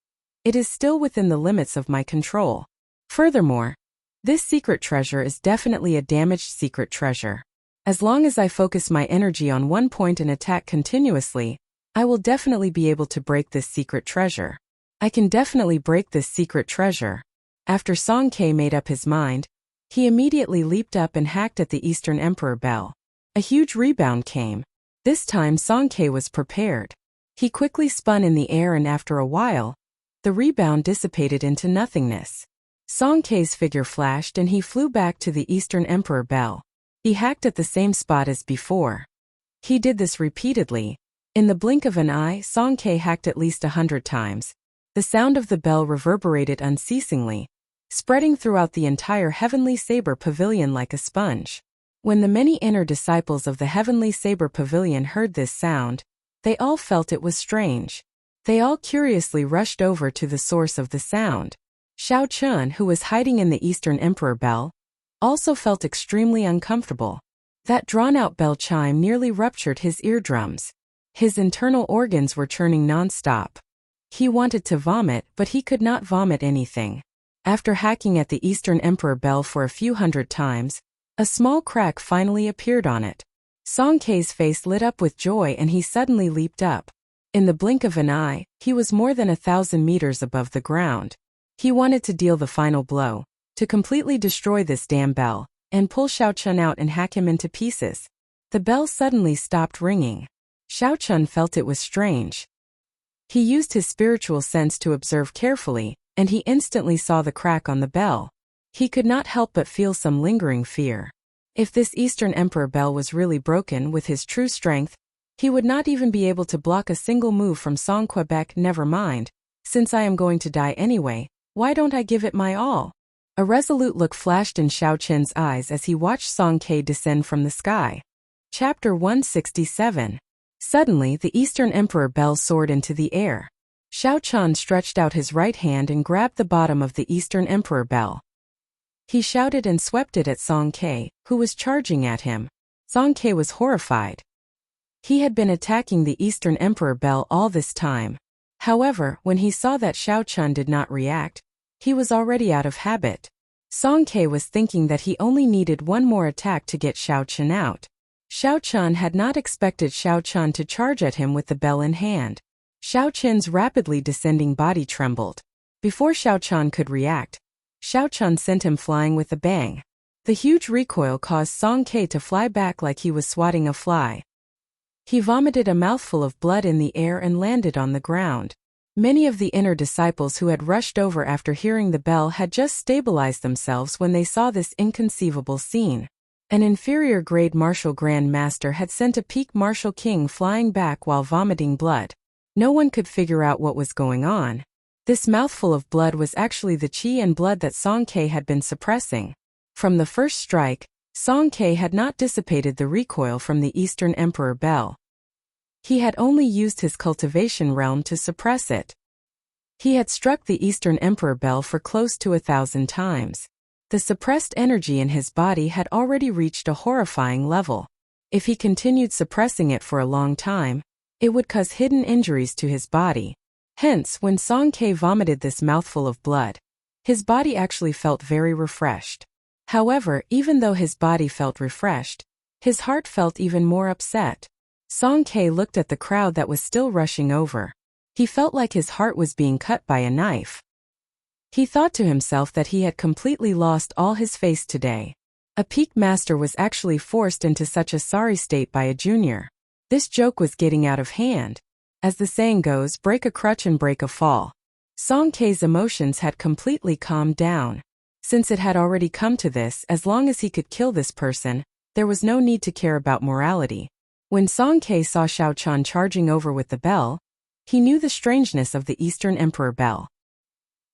it is still within the limits of my control. Furthermore, this secret treasure is definitely a damaged secret treasure. As long as I focus my energy on one point and attack continuously, I will definitely be able to break this secret treasure. I can definitely break this secret treasure. After Song Ke made up his mind, he immediately leaped up and hacked at the Eastern Emperor Bell. A huge rebound came. This time Song Ke was prepared. He quickly spun in the air and after a while, the rebound dissipated into nothingness. Song Ke's figure flashed and he flew back to the Eastern Emperor Bell. He hacked at the same spot as before. He did this repeatedly. In the blink of an eye, Song Ke hacked at least 100 times. The sound of the bell reverberated unceasingly, spreading throughout the entire Heavenly Saber Pavilion like a sponge. When the many inner disciples of the Heavenly Saber Pavilion heard this sound, they all felt it was strange. They all curiously rushed over to the source of the sound. Xiao Chun, who was hiding in the Eastern Emperor Bell, also felt extremely uncomfortable. That drawn-out bell chime nearly ruptured his eardrums. His internal organs were churning non-stop. He wanted to vomit, but he could not vomit anything. After hacking at the Eastern Emperor Bell for a few hundred times, a small crack finally appeared on it. Song Ke's face lit up with joy and he suddenly leaped up. In the blink of an eye, he was more than 1,000 meters above the ground. He wanted to deal the final blow, to completely destroy this damn bell, and pull Xiao Chun out and hack him into pieces. The bell suddenly stopped ringing. Xiao Chun felt it was strange. He used his spiritual sense to observe carefully, and he instantly saw the crack on the bell. He could not help but feel some lingering fear. If this Eastern Emperor Bell was really broken with his true strength, he would not even be able to block a single move from Song Quebec. Never mind, since I am going to die anyway, why don't I give it my all? A resolute look flashed in Xiao Chun's eyes as he watched Song Ke descend from the sky. Chapter 167. Suddenly, the Eastern Emperor Bell soared into the air. Xiao Chun stretched out his right hand and grabbed the bottom of the Eastern Emperor Bell. He shouted and swept it at Song Ke, who was charging at him. Song Ke was horrified. He had been attacking the Eastern Emperor Bell all this time. However, when he saw that Xiao Chun did not react, he was already out of habit. Song Ke was thinking that he only needed one more attack to get Xiao Chun out. Xiao Chun had not expected Xiao Chun to charge at him with the bell in hand. Xiao Chun's rapidly descending body trembled. Before Xiao Chun could react, Xiao Chun sent him flying with a bang. The huge recoil caused Song Ke to fly back like he was swatting a fly. He vomited a mouthful of blood in the air and landed on the ground. Many of the inner disciples who had rushed over after hearing the bell had just stabilized themselves when they saw this inconceivable scene. An inferior-grade martial Grand Master had sent a peak martial king flying back while vomiting blood. No one could figure out what was going on. This mouthful of blood was actually the qi and blood that Song Ke had been suppressing. From the first strike, Song Ke had not dissipated the recoil from the Eastern Emperor Bell. He had only used his cultivation realm to suppress it. He had struck the Eastern Emperor Bell for close to 1,000 times. The suppressed energy in his body had already reached a horrifying level. If he continued suppressing it for a long time, it would cause hidden injuries to his body. Hence, when Song Ke vomited this mouthful of blood, his body actually felt very refreshed. However, even though his body felt refreshed, his heart felt even more upset. Song K looked at the crowd that was still rushing over. He felt like his heart was being cut by a knife. He thought to himself that he had completely lost all his face today. A peak master was actually forced into such a sorry state by a junior. This joke was getting out of hand. As the saying goes, break a crutch and break a fall. Song K's emotions had completely calmed down. Since it had already come to this, as long as he could kill this person, there was no need to care about morality. When Song K saw Xiao Chan charging over with the bell, he knew the strangeness of the Eastern Emperor bell.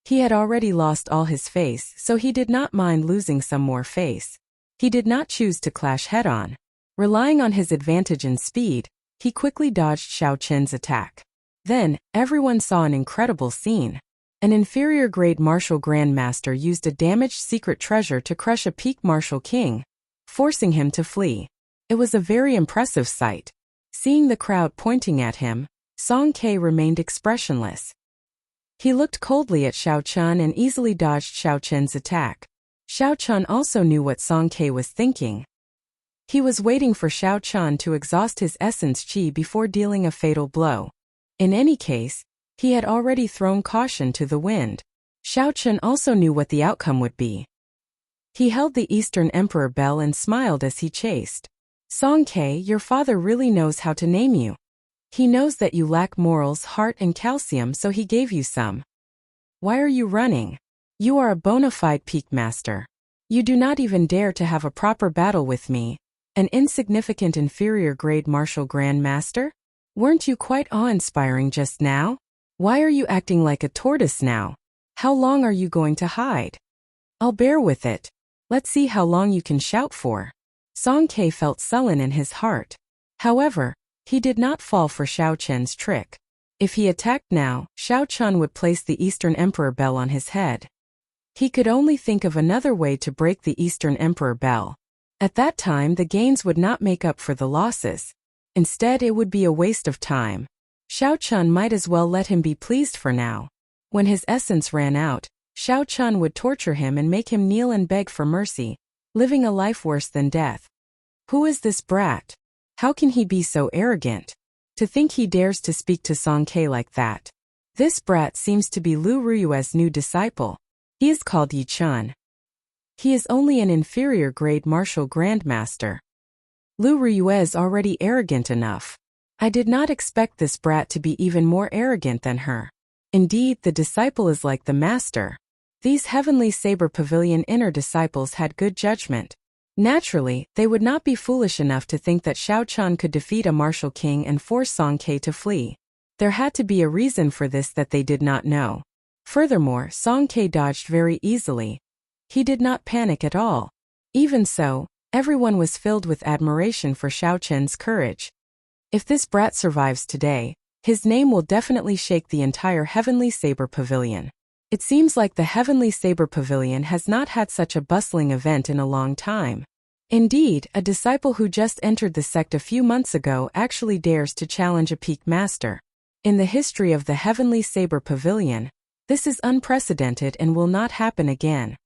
He had already lost all his face, so he did not mind losing some more face. He did not choose to clash head-on. Relying on his advantage in speed, he quickly dodged Xiao Chen's attack. Then, everyone saw an incredible scene. An inferior-grade martial grandmaster used a damaged secret treasure to crush a peak martial king, forcing him to flee. It was a very impressive sight. Seeing the crowd pointing at him, Song K remained expressionless. He looked coldly at Xiao Chan and easily dodged Xiao Chen's attack. Xiao Chan also knew what Song K was thinking. He was waiting for Xiao Chan to exhaust his essence chi before dealing a fatal blow. In any case, he had already thrown caution to the wind. Xiao Chan also knew what the outcome would be. He held the Eastern Emperor bell and smiled as he chased. Song K, your father really knows how to name you. He knows that you lack morals, heart, and calcium, so he gave you some. Why are you running? You are a bona fide peak master. You do not even dare to have a proper battle with me, an insignificant inferior grade martial grandmaster? Weren't you quite awe-inspiring just now? Why are you acting like a tortoise now? How long are you going to hide? I'll bear with it. Let's see how long you can shout for. Song K felt sullen in his heart. However, he did not fall for Xiao Chen's trick. If he attacked now, Xiao Chan would place the Eastern Emperor bell on his head. He could only think of another way to break the Eastern Emperor bell. At that time, the gains would not make up for the losses. Instead, it would be a waste of time. Xiao Chan might as well let him be pleased for now. When his essence ran out, Xiao Chan would torture him and make him kneel and beg for mercy, living a life worse than death. Who is this brat? How can he be so arrogant? To think he dares to speak to Song K like that. This brat seems to be Lu Ruyue's new disciple. He is called Yi Chun. He is only an inferior grade martial grandmaster. Lu Ruyue is already arrogant enough. I did not expect this brat to be even more arrogant than her. Indeed, the disciple is like the master. These Heavenly Saber Pavilion inner disciples had good judgment. Naturally, they would not be foolish enough to think that Xiao Chan could defeat a martial king and force Song K to flee. There had to be a reason for this that they did not know. Furthermore, Song K dodged very easily. He did not panic at all. Even so, everyone was filled with admiration for Xiao Chen's courage. If this brat survives today, his name will definitely shake the entire Heavenly Saber Pavilion. It seems like the Heavenly Saber Pavilion has not had such a bustling event in a long time. Indeed, a disciple who just entered the sect a few months ago actually dares to challenge a peak master. In the history of the Heavenly Saber Pavilion, this is unprecedented and will not happen again.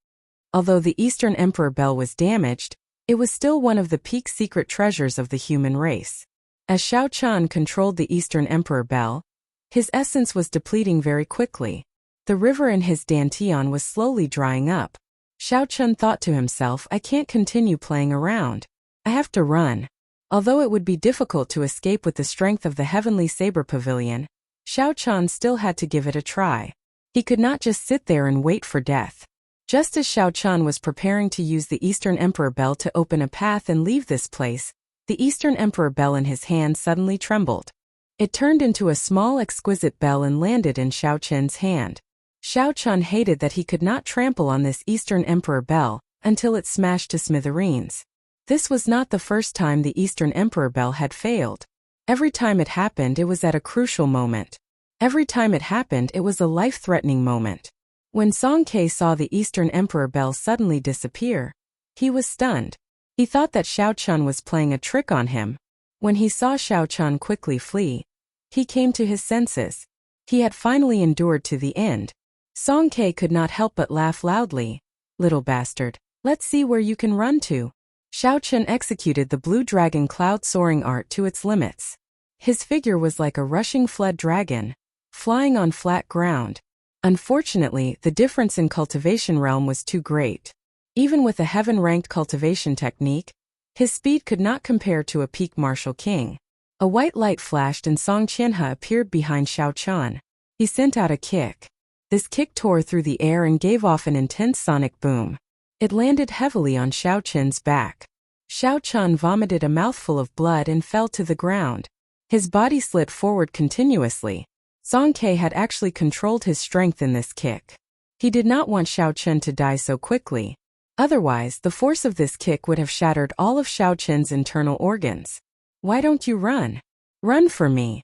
Although the Eastern Emperor bell was damaged, it was still one of the peak secret treasures of the human race. As Xiao Chan controlled the Eastern Emperor bell, his essence was depleting very quickly. The river in his dantian was slowly drying up. Xiao Chan thought to himself, I can't continue playing around. I have to run. Although it would be difficult to escape with the strength of the Heavenly Saber Pavilion, Xiao Chan still had to give it a try. He could not just sit there and wait for death. Just as Xiao Chan was preparing to use the Eastern Emperor bell to open a path and leave this place, the Eastern Emperor bell in his hand suddenly trembled. It turned into a small exquisite bell and landed in Xiao Chen's hand. Xiao Chan hated that he could not trample on this Eastern Emperor bell until it smashed to smithereens. This was not the first time the Eastern Emperor bell had failed. Every time it happened, it was at a crucial moment. Every time it happened, it was a life-threatening moment. When Song K saw the Eastern Emperor bell suddenly disappear, he was stunned. He thought that Xiao Chan was playing a trick on him. When he saw Xiao Chan quickly flee, he came to his senses. He had finally endured to the end. Song K could not help but laugh loudly. Little bastard, Let's see where you can run to. Xiaochen executed the blue dragon cloud soaring art to its limits. His figure was like a rushing flood dragon, flying on flat ground. Unfortunately, the difference in cultivation realm was too great. Even with a heaven-ranked cultivation technique, his speed could not compare to a peak martial king. A white light flashed and Song Qianhe appeared behind Xiaochen. He sent out a kick. This kick tore through the air and gave off an intense sonic boom. It landed heavily on Xiaochen's back. Xiaochen vomited a mouthful of blood and fell to the ground. His body slid forward continuously. Song Ke had actually controlled his strength in this kick. He did not want Xiaochen to die so quickly. Otherwise, the force of this kick would have shattered all of Xiaochen's internal organs. Why don't you run? Run for me.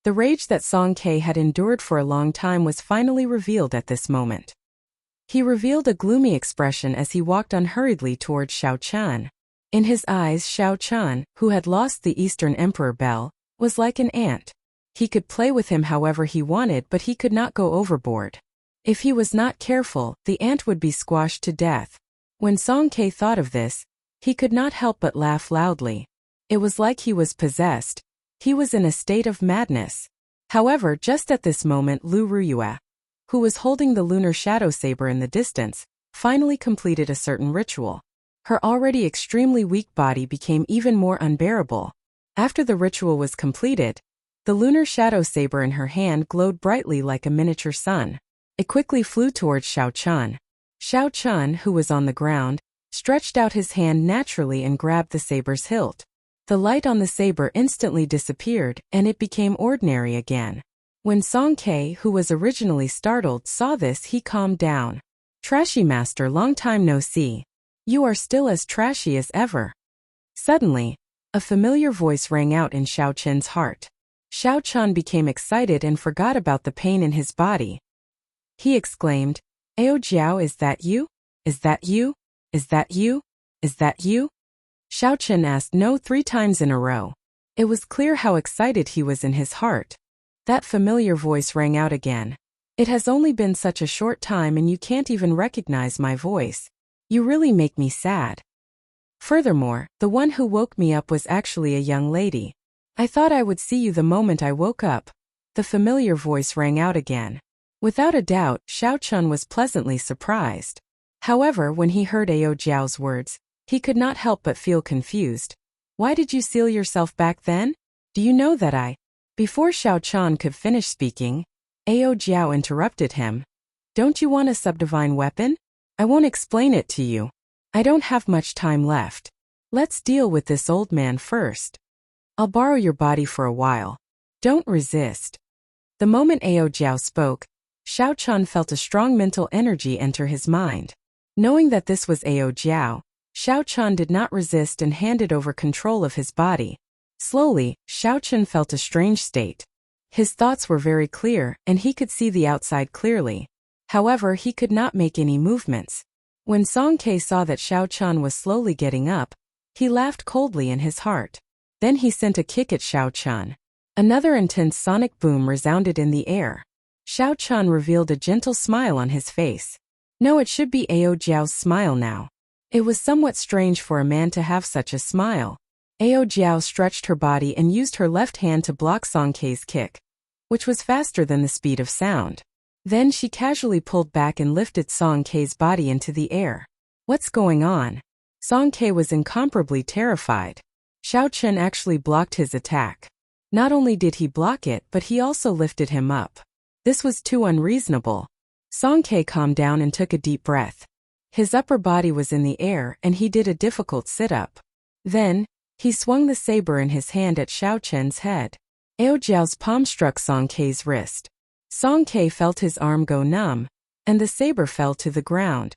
The rage that Song Ke had endured for a long time was finally revealed at this moment. He revealed a gloomy expression as he walked unhurriedly towards Xiaochen. In his eyes, Xiaochen, who had lost the Eastern Emperor Bell, was like an ant. He could play with him however he wanted, but he could not go overboard. If he was not careful, the ant would be squashed to death. When Song Ke thought of this, he could not help but laugh loudly. It was like he was possessed. He was in a state of madness. However, just at this moment Lu Ruyue, who was holding the lunar shadow saber in the distance, finally completed a certain ritual. Her already extremely weak body became even more unbearable. After the ritual was completed, the lunar shadow saber in her hand glowed brightly like a miniature sun. It quickly flew towards Xiaochen. Xiaochen, who was on the ground, stretched out his hand naturally and grabbed the saber's hilt. The light on the saber instantly disappeared, and it became ordinary again. When Song Ke, who was originally startled, saw this, he calmed down. "Trashy master, long time no see. You are still as trashy as ever." Suddenly, a familiar voice rang out in Xiaochen's heart. Xiaochen became excited and forgot about the pain in his body. He exclaimed, "Ao Jiao, is that you? Is that you? Is that you? Is that you?" Xiaochen asked no 3 times in a row. It was clear how excited he was in his heart. That familiar voice rang out again. "It has only been such a short time and you can't even recognize my voice. You really make me sad. Furthermore, the one who woke me up was actually a young lady. I thought I would see you the moment I woke up." The familiar voice rang out again. Without a doubt, Xiaochen was pleasantly surprised. However, when he heard Ao Jiao's words, he could not help but feel confused. "Why did you seal yourself back then? Do you know that I—" Before Xiaochen could finish speaking, Ao Jiao interrupted him. "Don't you want a subdivine weapon? I won't explain it to you. I don't have much time left. Let's deal with this old man first. I'll borrow your body for a while. Don't resist." The moment Ao Jiao spoke, Xiaochen felt a strong mental energy enter his mind. Knowing that this was Ao Jiao, Xiaochen did not resist and handed over control of his body. Slowly, Xiaochen felt a strange state. His thoughts were very clear, and he could see the outside clearly. However, he could not make any movements. When Song Ke saw that Xiaochen was slowly getting up, he laughed coldly in his heart. Then he sent a kick at Xiaochen. Another intense sonic boom resounded in the air. Xiaochen revealed a gentle smile on his face. No, it should be Ao Jiao's smile now. It was somewhat strange for a man to have such a smile. Ao Jiao stretched her body and used her left hand to block Song Ke's kick, which was faster than the speed of sound. Then she casually pulled back and lifted Song Ke's body into the air. What's going on? Song Ke was incomparably terrified. Xiaochen actually blocked his attack. Not only did he block it, but he also lifted him up. This was too unreasonable. Song Ke calmed down and took a deep breath. His upper body was in the air and he did a difficult sit-up. Then, he swung the saber in his hand at Xiaochen's head. Ao Jiao's palm struck Song Ke's wrist. Song Ke felt his arm go numb, and the saber fell to the ground.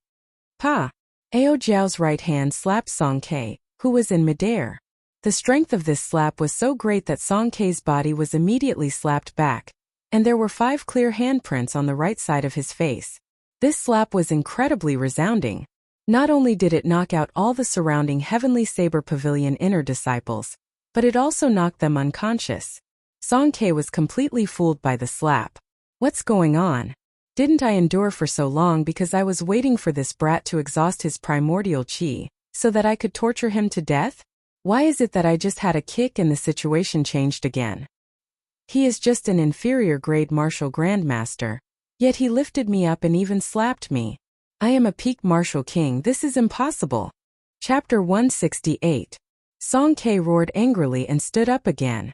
Pa! Ao Jiao's right hand slapped Song Ke, who was in midair. The strength of this slap was so great that Song Ke's body was immediately slapped back, and there were 5 clear handprints on the right side of his face. This slap was incredibly resounding. Not only did it knock out all the surrounding Heavenly Saber Pavilion inner disciples, but it also knocked them unconscious. Song Ke was completely fooled by the slap. What's going on? Didn't I endure for so long because I was waiting for this brat to exhaust his primordial chi, so that I could torture him to death? Why is it that I just had a kick and the situation changed again? He is just an inferior grade martial grandmaster, yet he lifted me up and even slapped me. I am a peak martial king, this is impossible. Chapter 168. Song Ke roared angrily and stood up again.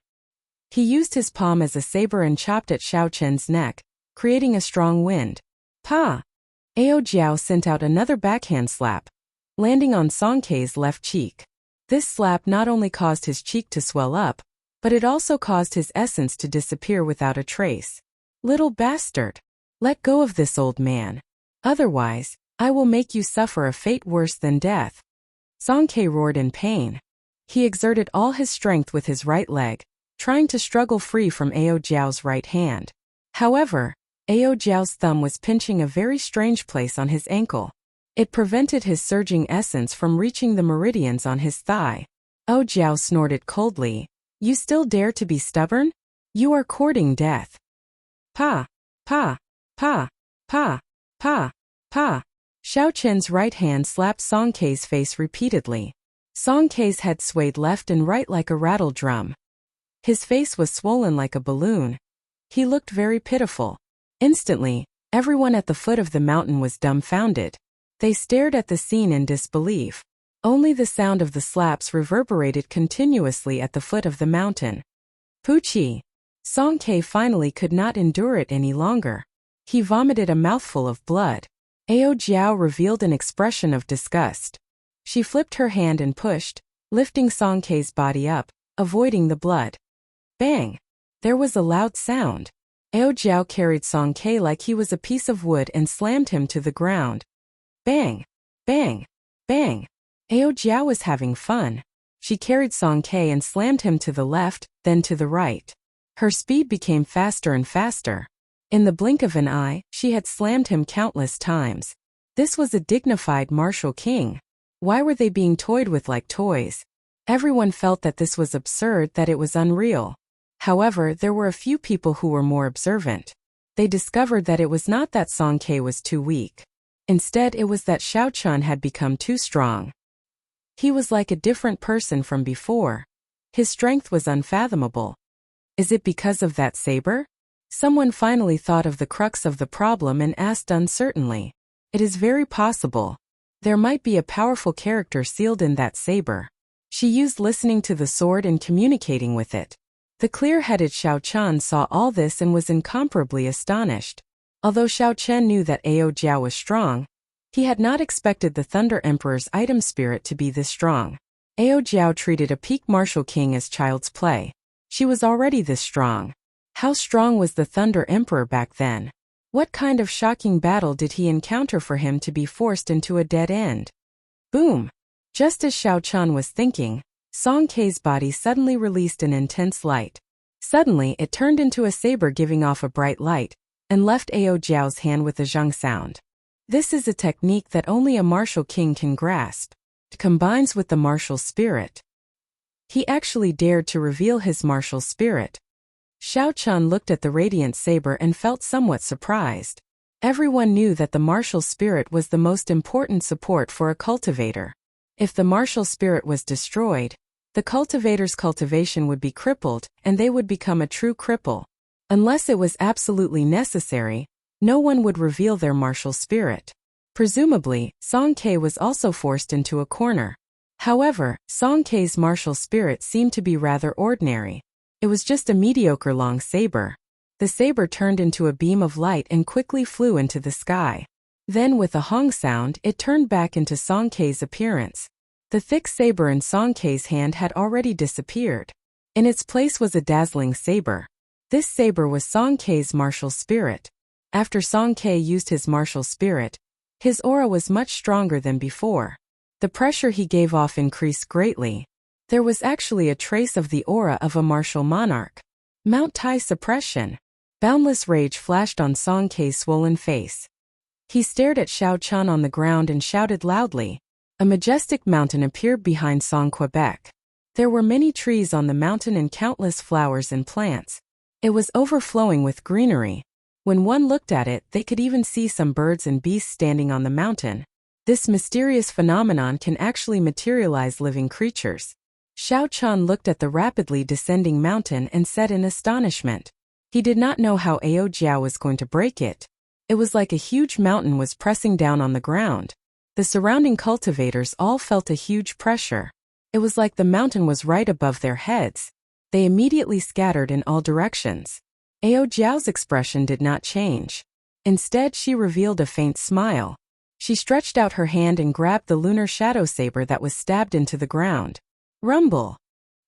He used his palm as a saber and chopped at Xiao Chen's neck, creating a strong wind. Pa! Ao Jiao sent out another backhand slap, landing on Song Ke's left cheek. This slap not only caused his cheek to swell up, but it also caused his essence to disappear without a trace. Little bastard! Let go of this old man. Otherwise, I will make you suffer a fate worse than death. Song Ke roared in pain. He exerted all his strength with his right leg, trying to struggle free from Ao Jiao's right hand. However, Ao Jiao's thumb was pinching a very strange place on his ankle. It prevented his surging essence from reaching the meridians on his thigh. Ao Jiao snorted coldly. You still dare to be stubborn? You are courting death. Pa! Pa! Pa! Pa! Pa! Pa! Xiao Chen's right hand slapped Song Ke's face repeatedly. Song Ke's head swayed left and right like a rattle drum. His face was swollen like a balloon. He looked very pitiful. Instantly, everyone at the foot of the mountain was dumbfounded. They stared at the scene in disbelief. Only the sound of the slaps reverberated continuously at the foot of the mountain. Poochie! Song Ke finally could not endure it any longer. He vomited a mouthful of blood. Ao Jiao revealed an expression of disgust. She flipped her hand and pushed, lifting Song Ke's body up, avoiding the blood. Bang! There was a loud sound. Ao Jiao carried Song Ke like he was a piece of wood and slammed him to the ground. Bang! Bang! Bang! Ao Jiao was having fun. She carried Song Ke and slammed him to the left, then to the right. Her speed became faster and faster. In the blink of an eye, she had slammed him countless times. This was a dignified martial king. Why were they being toyed with like toys? Everyone felt that this was absurd, that it was unreal. However, there were a few people who were more observant. They discovered that it was not that Song Ke was too weak. Instead, it was that Xiao Chen had become too strong. He was like a different person from before. His strength was unfathomable. Is it because of that saber? Someone finally thought of the crux of the problem and asked uncertainly. It is very possible. There might be a powerful character sealed in that saber. She used listening to the sword and communicating with it. The clear-headed Xiao Chen saw all this and was incomparably astonished. Although Xiao Chen knew that Ao Jiao was strong, he had not expected the Thunder Emperor's item spirit to be this strong. Ao Jiao treated a peak martial king as child's play. She was already this strong. How strong was the Thunder Emperor back then? What kind of shocking battle did he encounter for him to be forced into a dead end? Boom! Just as Xiao Chen was thinking, Song Ke's body suddenly released an intense light. Suddenly, it turned into a saber giving off a bright light, and left Ao Jiao's hand with a zhang sound. This is a technique that only a martial king can grasp. It combines with the martial spirit. He actually dared to reveal his martial spirit. Xiao Chen looked at the radiant saber and felt somewhat surprised. Everyone knew that the martial spirit was the most important support for a cultivator. If the martial spirit was destroyed, the cultivator's cultivation would be crippled and they would become a true cripple. Unless it was absolutely necessary, no one would reveal their martial spirit. Presumably, Song Ke was also forced into a corner. However, Song Ke's martial spirit seemed to be rather ordinary. It was just a mediocre long saber. The saber turned into a beam of light and quickly flew into the sky. Then with a hong sound, it turned back into Song Ke's appearance. The thick saber in Song Ke's hand had already disappeared. In its place was a dazzling saber. This saber was Song Ke's martial spirit. After Song Ke used his martial spirit, his aura was much stronger than before. The pressure he gave off increased greatly. There was actually a trace of the aura of a martial monarch. Mount Tai suppression. Boundless rage flashed on Song Ke's swollen face. He stared at Xiao Chen on the ground and shouted loudly. A majestic mountain appeared behind Song Quebec. There were many trees on the mountain and countless flowers and plants. It was overflowing with greenery. When one looked at it, they could even see some birds and beasts standing on the mountain. This mysterious phenomenon can actually materialize living creatures. Xiao Chun looked at the rapidly descending mountain and said in astonishment. He did not know how Ao Jiao was going to break it. It was like a huge mountain was pressing down on the ground. The surrounding cultivators all felt a huge pressure. It was like the mountain was right above their heads. They immediately scattered in all directions. Ao Jiao's expression did not change. Instead, she revealed a faint smile. She stretched out her hand and grabbed the lunar shadow saber that was stabbed into the ground. Rumble!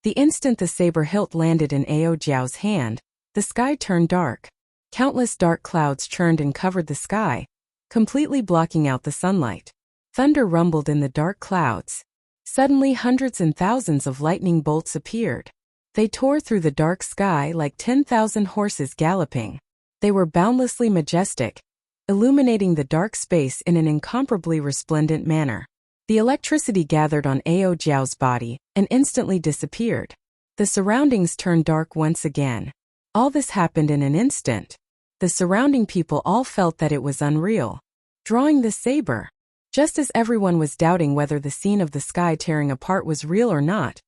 The instant the saber hilt landed in Ao Jiao's hand, the sky turned dark. Countless dark clouds churned and covered the sky, completely blocking out the sunlight. Thunder rumbled in the dark clouds. Suddenly hundreds and thousands of lightning bolts appeared. They tore through the dark sky like 10,000 horses galloping. They were boundlessly majestic, illuminating the dark space in an incomparably resplendent manner. The electricity gathered on Ao Jiao's body and instantly disappeared. The surroundings turned dark once again. All this happened in an instant. The surrounding people all felt that it was unreal. Drawing the saber. Just as everyone was doubting whether the scene of the sky tearing apart was real or not,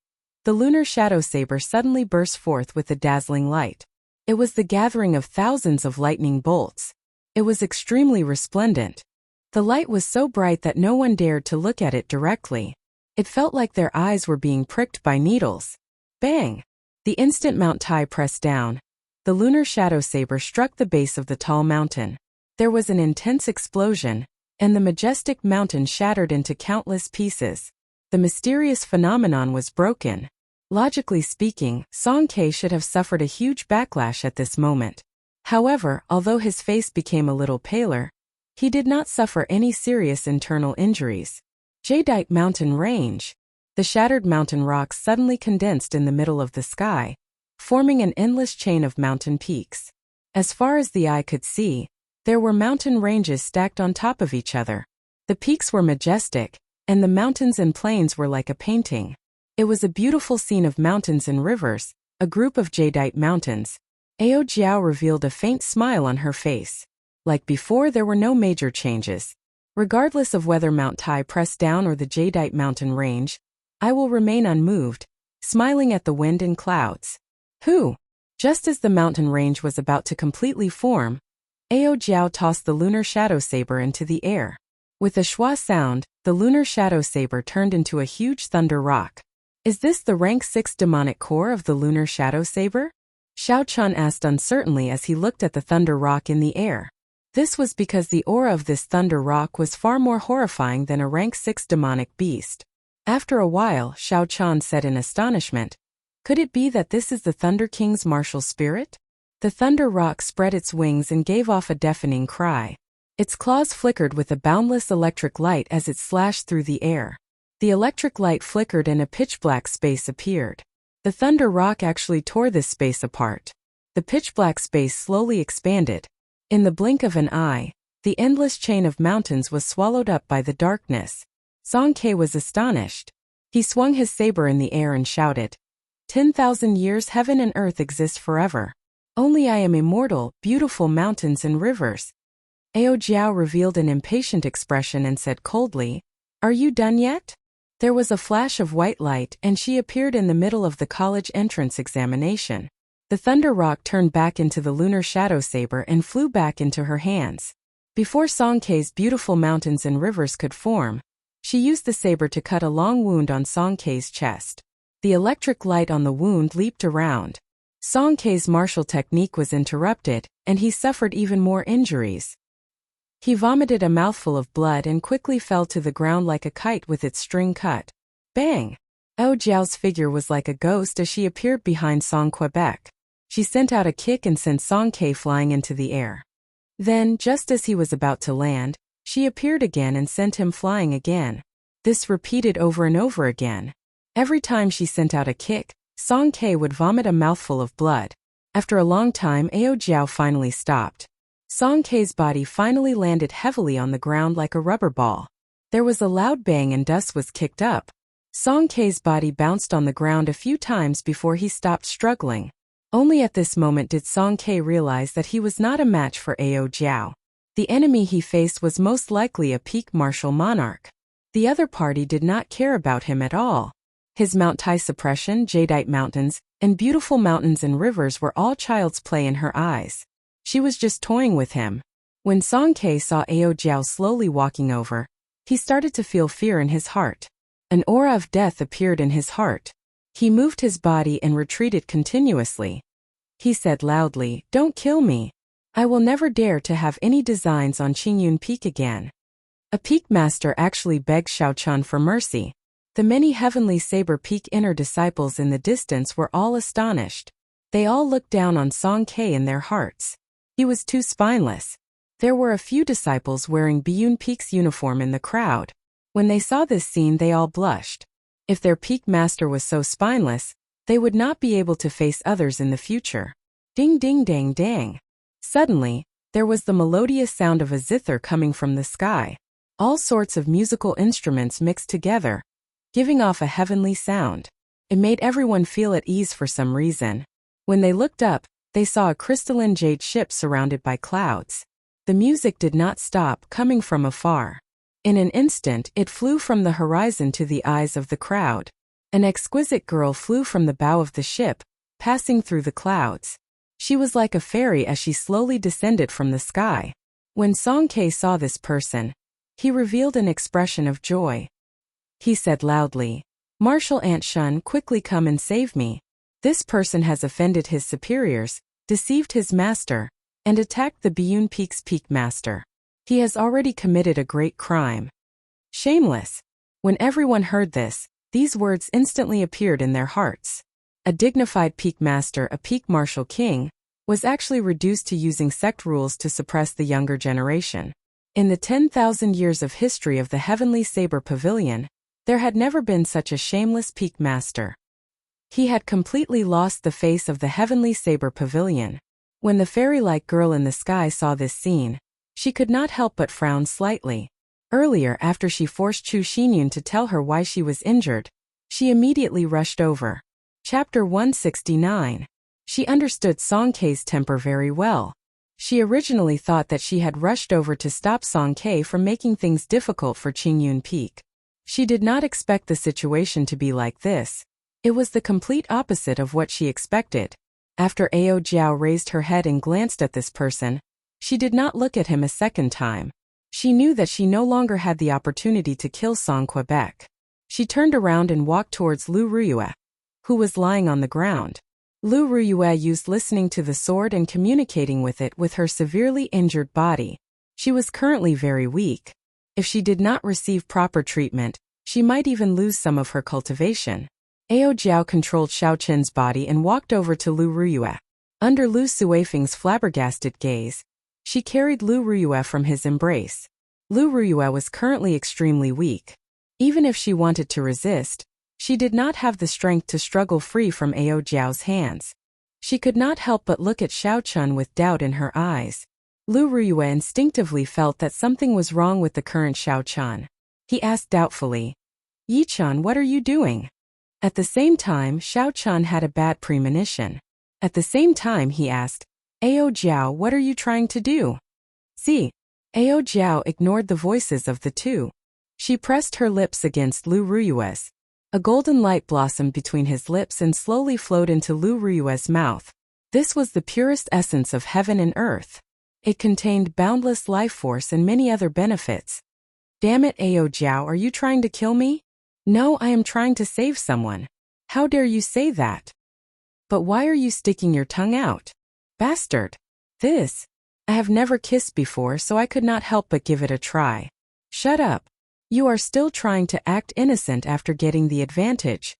the lunar shadow saber suddenly burst forth with a dazzling light. It was the gathering of thousands of lightning bolts. It was extremely resplendent. The light was so bright that no one dared to look at it directly. It felt like their eyes were being pricked by needles. Bang! The instant Mount Tai pressed down, the lunar shadow saber struck the base of the tall mountain. There was an intense explosion, and the majestic mountain shattered into countless pieces. The mysterious phenomenon was broken. Logically speaking, Song Ke should have suffered a huge backlash at this moment. However, although his face became a little paler, he did not suffer any serious internal injuries. Jadeite Mountain Range. The shattered mountain rocks suddenly condensed in the middle of the sky, forming an endless chain of mountain peaks. As far as the eye could see, there were mountain ranges stacked on top of each other. The peaks were majestic, and the mountains and plains were like a painting. It was a beautiful scene of mountains and rivers, a group of jadeite mountains. Ao Jiao revealed a faint smile on her face. Like before, there were no major changes. Regardless of whether Mount Tai pressed down or the jadeite mountain range, I will remain unmoved, smiling at the wind and clouds. Who? Just as the mountain range was about to completely form, Ao Jiao tossed the lunar shadow saber into the air. With a schwa sound, the lunar shadow saber turned into a huge thunder rock. Is this the rank 6 demonic core of the lunar shadow saber? Xiao Chun asked uncertainly as he looked at the thunder rock in the air. This was because the aura of this thunder rock was far more horrifying than a rank 6 demonic beast. After a while, Xiao Chun said in astonishment, "Could it be that this is the Thunder King's martial spirit?" The thunder rock spread its wings and gave off a deafening cry. Its claws flickered with a boundless electric light as it slashed through the air. The electric light flickered and a pitch-black space appeared. The thunder rock actually tore this space apart. The pitch-black space slowly expanded. In the blink of an eye, the endless chain of mountains was swallowed up by the darkness. Song Ke was astonished. He swung his saber in the air and shouted, 10,000 years heaven and earth exist forever. Only I am immortal, beautiful mountains and rivers. Ao Jiao revealed an impatient expression and said coldly, "Are you done yet?" There was a flash of white light and she appeared in the middle of the college entrance examination. The thunder rock turned back into the lunar shadow saber and flew back into her hands. Before Song Ke's beautiful mountains and rivers could form, she used the saber to cut a long wound on Song Ke's chest. The electric light on the wound leaped around. Song Ke's martial technique was interrupted, and he suffered even more injuries. He vomited a mouthful of blood and quickly fell to the ground like a kite with its string cut. Bang! Ao Jiao's figure was like a ghost as she appeared behind Song Quebec. She sent out a kick and sent Song Ke flying into the air. Then, just as he was about to land, she appeared again and sent him flying again. This repeated over and over again. Every time she sent out a kick, Song Ke would vomit a mouthful of blood. After a long time, Ao Jiao finally stopped. Song Ke's body finally landed heavily on the ground like a rubber ball. There was a loud bang and dust was kicked up. Song Ke's body bounced on the ground a few times before he stopped struggling. Only at this moment did Song Ke realize that he was not a match for Ao Jiao. The enemy he faced was most likely a peak martial monarch. The other party did not care about him at all. His Mount Tai suppression, jadeite mountains, and beautiful mountains and rivers were all child's play in her eyes. She was just toying with him. When Song Ke saw Ao Jiao slowly walking over, he started to feel fear in his heart. An aura of death appeared in his heart. He moved his body and retreated continuously. He said loudly, "Don't kill me. I will never dare to have any designs on Qingyun Peak again." A peak master actually begged Xiaochun for mercy. The many heavenly saber peak inner disciples in the distance were all astonished. They all looked down on Song Ke in their hearts. He was too spineless. There were a few disciples wearing Biyun Peak's uniform in the crowd. When they saw this scene, they all blushed. If their peak master was so spineless, they would not be able to face others in the future. Ding ding dang dang. Suddenly, there was the melodious sound of a zither coming from the sky. All sorts of musical instruments mixed together, giving off a heavenly sound. It made everyone feel at ease for some reason. When they looked up, they saw a crystalline jade ship surrounded by clouds. The music did not stop, coming from afar. In an instant, it flew from the horizon to the eyes of the crowd. An exquisite girl flew from the bow of the ship, passing through the clouds. She was like a fairy as she slowly descended from the sky. When Song Ke saw this person, he revealed an expression of joy. He said loudly, "Martial Aunt Shun, quickly come and save me. This person has offended his superiors, deceived his master, and attacked the Biyun Peak's peak master. He has already committed a great crime." Shameless. When everyone heard this, these words instantly appeared in their hearts. A dignified peak master, a peak martial king, was actually reduced to using sect rules to suppress the younger generation. In the 10,000 years of history of the Heavenly Saber Pavilion, there had never been such a shameless peak master. He had completely lost the face of the Heavenly Saber Pavilion. When the fairy-like girl in the sky saw this scene, she could not help but frown slightly. Earlier, after she forced Chu Xinyun to tell her why she was injured, she immediately rushed over. Chapter 169. She understood Song Ke's temper very well. She originally thought that she had rushed over to stop Song Ke from making things difficult for Qingyun Peak. She did not expect the situation to be like this. It was the complete opposite of what she expected. After Ao Jiao raised her head and glanced at this person, she did not look at him a second time. She knew that she no longer had the opportunity to kill Song Quebec. She turned around and walked towards Lu Ruyue, who was lying on the ground. Lu Ruyue used listening to the sword and communicating with it with her severely injured body. She was currently very weak. If she did not receive proper treatment, she might even lose some of her cultivation. Ao Jiao controlled Xiaoqun's body and walked over to Lu Ruyue. Under Lu Suifeng's flabbergasted gaze, she carried Lu Ruyue from his embrace. Lu Ruyue was currently extremely weak. Even if she wanted to resist, she did not have the strength to struggle free from Ao Jiao's hands. She could not help but look at Xiaochun with doubt in her eyes. Lu Ruyue instinctively felt that something was wrong with the current Xiaochun. He asked doubtfully, "Yichun, what are you doing?" At the same time, Xiaochun had a bad premonition. At the same time, he asked, "Ao Jiao, what are you trying to do?" See, Ao Jiao ignored the voices of the two. She pressed her lips against Lu Ruyue's. A golden light blossomed between his lips and slowly flowed into Lu Ruyue's mouth. This was the purest essence of heaven and earth. It contained boundless life force and many other benefits. "Damn it, Ao Jiao, are you trying to kill me?" "No, I am trying to save someone." "How dare you say that?" "But why are you sticking your tongue out?" "Bastard. This. I have never kissed before, so I could not help but give it a try." "Shut up. You are still trying to act innocent after getting the advantage."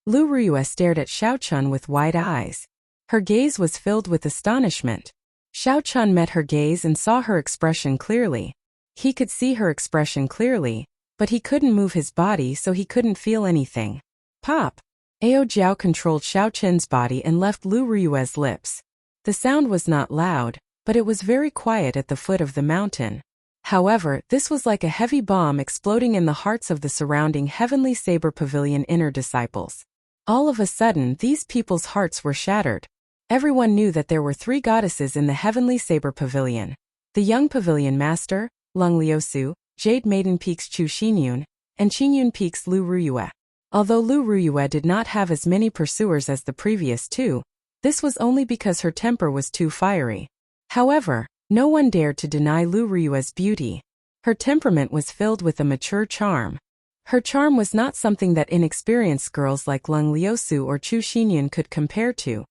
Lu Ruyue stared at Xiaochun with wide eyes. Her gaze was filled with astonishment. Xiaochun met her gaze and saw her expression clearly. He could see her expression clearly, but he couldn't move his body, so he couldn't feel anything. Pop! Ao Jiao controlled Xiaochun's body and left Lu Ruyue's lips. The sound was not loud, but it was very quiet at the foot of the mountain. However, this was like a heavy bomb exploding in the hearts of the surrounding Heavenly Saber Pavilion inner disciples. All of a sudden, these people's hearts were shattered. Everyone knew that there were 3 goddesses in the heavenly saber pavilion. The young pavilion master, Lung Liusu, Jade Maiden Peak's Chu Xinyun, and Qingyun Peak's Lu Ruyue. Although Lu Ruyue did not have as many pursuers as the previous 2, this was only because her temper was too fiery. However, no one dared to deny Lu Ruyue's beauty. Her temperament was filled with a mature charm. Her charm was not something that inexperienced girls like Lung Liusu or Chu Xinyun could compare to.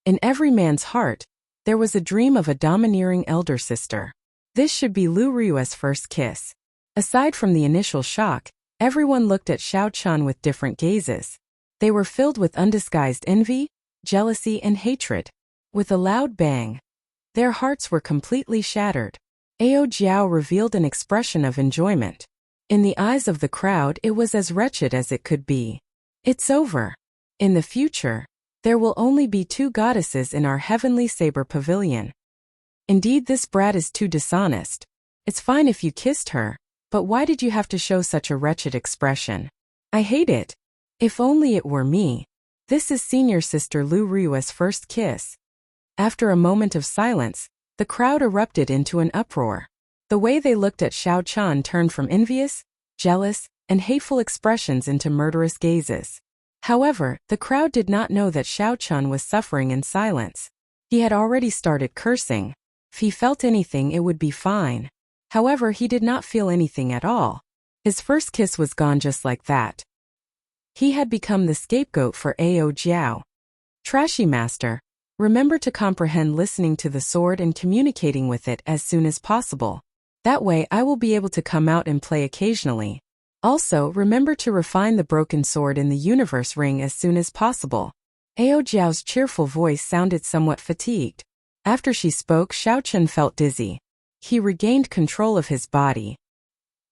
In every man's heart, there was a dream of a domineering elder sister. This should be Lu Ruyue's first kiss. Aside from the initial shock, everyone looked at Xiao Chun with different gazes. They were filled with undisguised envy, jealousy, and hatred. With a loud bang, their hearts were completely shattered. Ao Jiao revealed an expression of enjoyment. In the eyes of the crowd, it was as wretched as it could be. It's over. In the future, there will only be 2 goddesses in our heavenly saber pavilion. Indeed, this brat is too dishonest. It's fine if you kissed her, but why did you have to show such a wretched expression? I hate it. If only it were me. This is senior sister Lu Ruyue's first kiss. After a moment of silence, the crowd erupted into an uproar. The way they looked at Xiao Chun turned from envious, jealous, and hateful expressions into murderous gazes. However, the crowd did not know that Xiao Chun was suffering in silence. He had already started cursing. If he felt anything, it would be fine. However, he did not feel anything at all. His first kiss was gone just like that. He had become the scapegoat for Ao Jiao. Trashy master, remember to comprehend listening to the sword and communicating with it as soon as possible. That way I will be able to come out and play occasionally. Also, remember to refine the broken sword in the universe ring as soon as possible. Ao Jiao's cheerful voice sounded somewhat fatigued. After she spoke, Xiao Chun felt dizzy. He regained control of his body.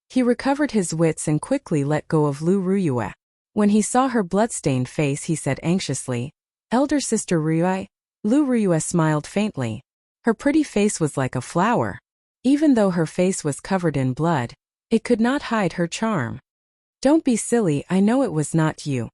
He recovered his wits and quickly let go of Lu Ruyue. When he saw her blood-stained face, he said anxiously, "Elder sister Ruyue?" Lu Ruyue smiled faintly. Her pretty face was like a flower. Even though her face was covered in blood, it could not hide her charm. "Don't be silly, I know it was not you."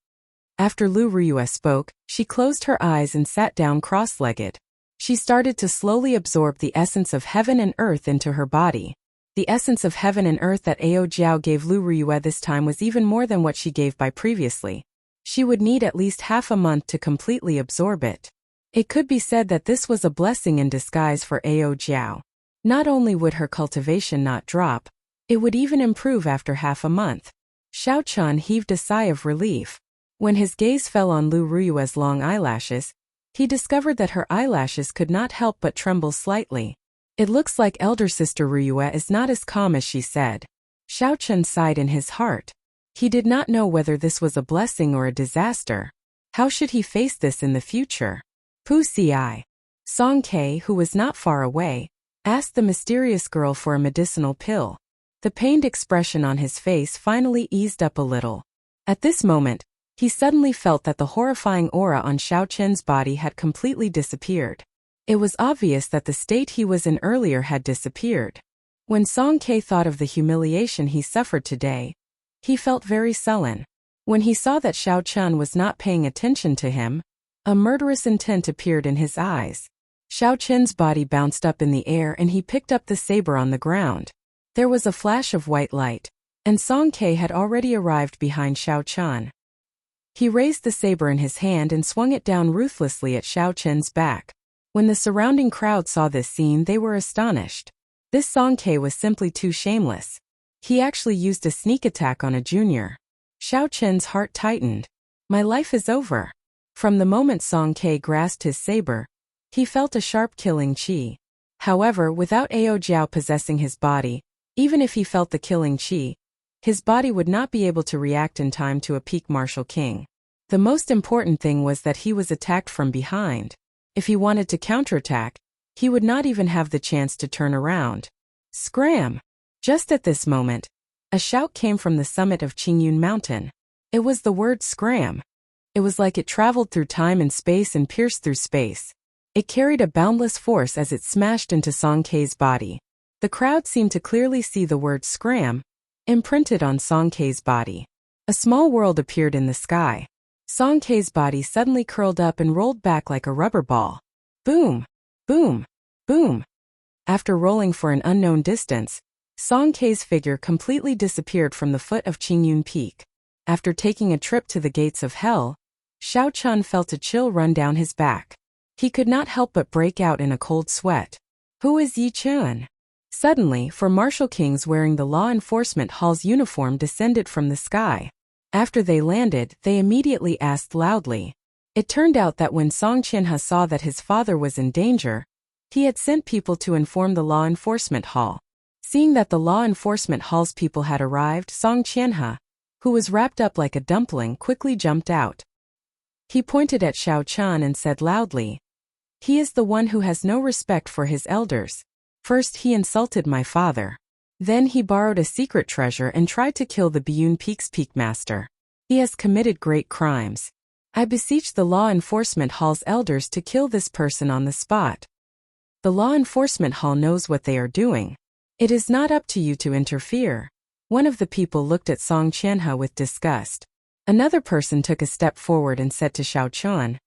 After Lu Ruyue spoke, she closed her eyes and sat down cross-legged. She started to slowly absorb the essence of heaven and earth into her body. The essence of heaven and earth that Ao Jiao gave Lu Ruyue this time was even more than what she gave by previously. She would need at least half a month to completely absorb it. It could be said that this was a blessing in disguise for Ao Jiao. Not only would her cultivation not drop, it would even improve after half a month. Xiao Chun heaved a sigh of relief. When his gaze fell on Lu Ruyue's long eyelashes, he discovered that her eyelashes could not help but tremble slightly. "It looks like elder sister Ruyue is not as calm as she said." Xiao Chun sighed in his heart. He did not know whether this was a blessing or a disaster. How should he face this in the future? Pu Ci. Song Ke, who was not far away, asked the mysterious girl for a medicinal pill. The pained expression on his face finally eased up a little. At this moment, he suddenly felt that the horrifying aura on Xiao Chen's body had completely disappeared. It was obvious that the state he was in earlier had disappeared. When Song Ke thought of the humiliation he suffered today, he felt very sullen. When he saw that Xiao Chun was not paying attention to him, a murderous intent appeared in his eyes. Xiao Chen's body bounced up in the air and he picked up the saber on the ground. There was a flash of white light, and Song Ke had already arrived behind Xiao Chun. He raised the saber in his hand and swung it down ruthlessly at Xiao Chen's back. When the surrounding crowd saw this scene, they were astonished. This Song Ke was simply too shameless. He actually used a sneak attack on a junior. Xiao Chen's heart tightened. My life is over. From the moment Song Ke grasped his saber, he felt a sharp killing chi. However, without Ao Jiao possessing his body, even if he felt the killing chi, his body would not be able to react in time to a peak martial king. The most important thing was that he was attacked from behind. If he wanted to counterattack, he would not even have the chance to turn around. Scram! Just at this moment, a shout came from the summit of Qingyun Mountain. It was the word scram. It was like it traveled through time and space and pierced through space. It carried a boundless force as it smashed into Song Ke's body. The crowd seemed to clearly see the word scram imprinted on Song Ke's body. A small world appeared in the sky. Song Ke's body suddenly curled up and rolled back like a rubber ball. Boom! Boom! Boom! After rolling for an unknown distance, Song Kei's figure completely disappeared from the foot of Qingyun Peak. After taking a trip to the gates of hell, Xiao Chun felt a chill run down his back. He could not help but break out in a cold sweat. Who is Yi Chun? Suddenly, 4 martial kings wearing the law enforcement hall's uniform descended from the sky. After they landed, they immediately asked loudly. It turned out that when Song Qianhe saw that his father was in danger, he had sent people to inform the law enforcement hall. Seeing that the law enforcement hall's people had arrived, Song Qianhe, who was wrapped up like a dumpling, quickly jumped out. He pointed at Xiao Chun and said loudly, "He is the one who has no respect for his elders. First he insulted my father. Then he borrowed a secret treasure and tried to kill the Biyun Peak's peak master. He has committed great crimes. I beseech the law enforcement hall's elders to kill this person on the spot. The law enforcement hall knows what they are doing. It is not up to you to interfere." One of the people looked at Song Qianhe with disgust. Another person took a step forward and said to Xiao Chun,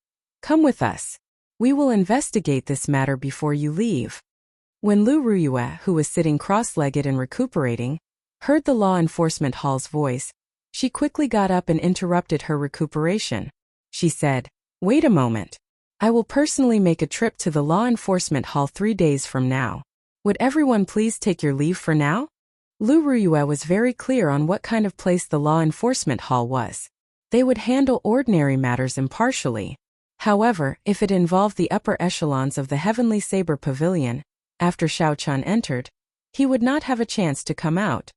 "Come with us. We will investigate this matter before you leave." When Lu Ruyue, who was sitting cross-legged and recuperating, heard the law enforcement hall's voice, she quickly got up and interrupted her recuperation. She said, "Wait a moment. I will personally make a trip to the law enforcement hall 3 days from now. Would everyone please take your leave for now?" Lu Ruyue was very clear on what kind of place the law enforcement hall was. They would handle ordinary matters impartially. However, if it involved the upper echelons of the Heavenly Saber Pavilion, after Xiao Chun entered, he would not have a chance to come out.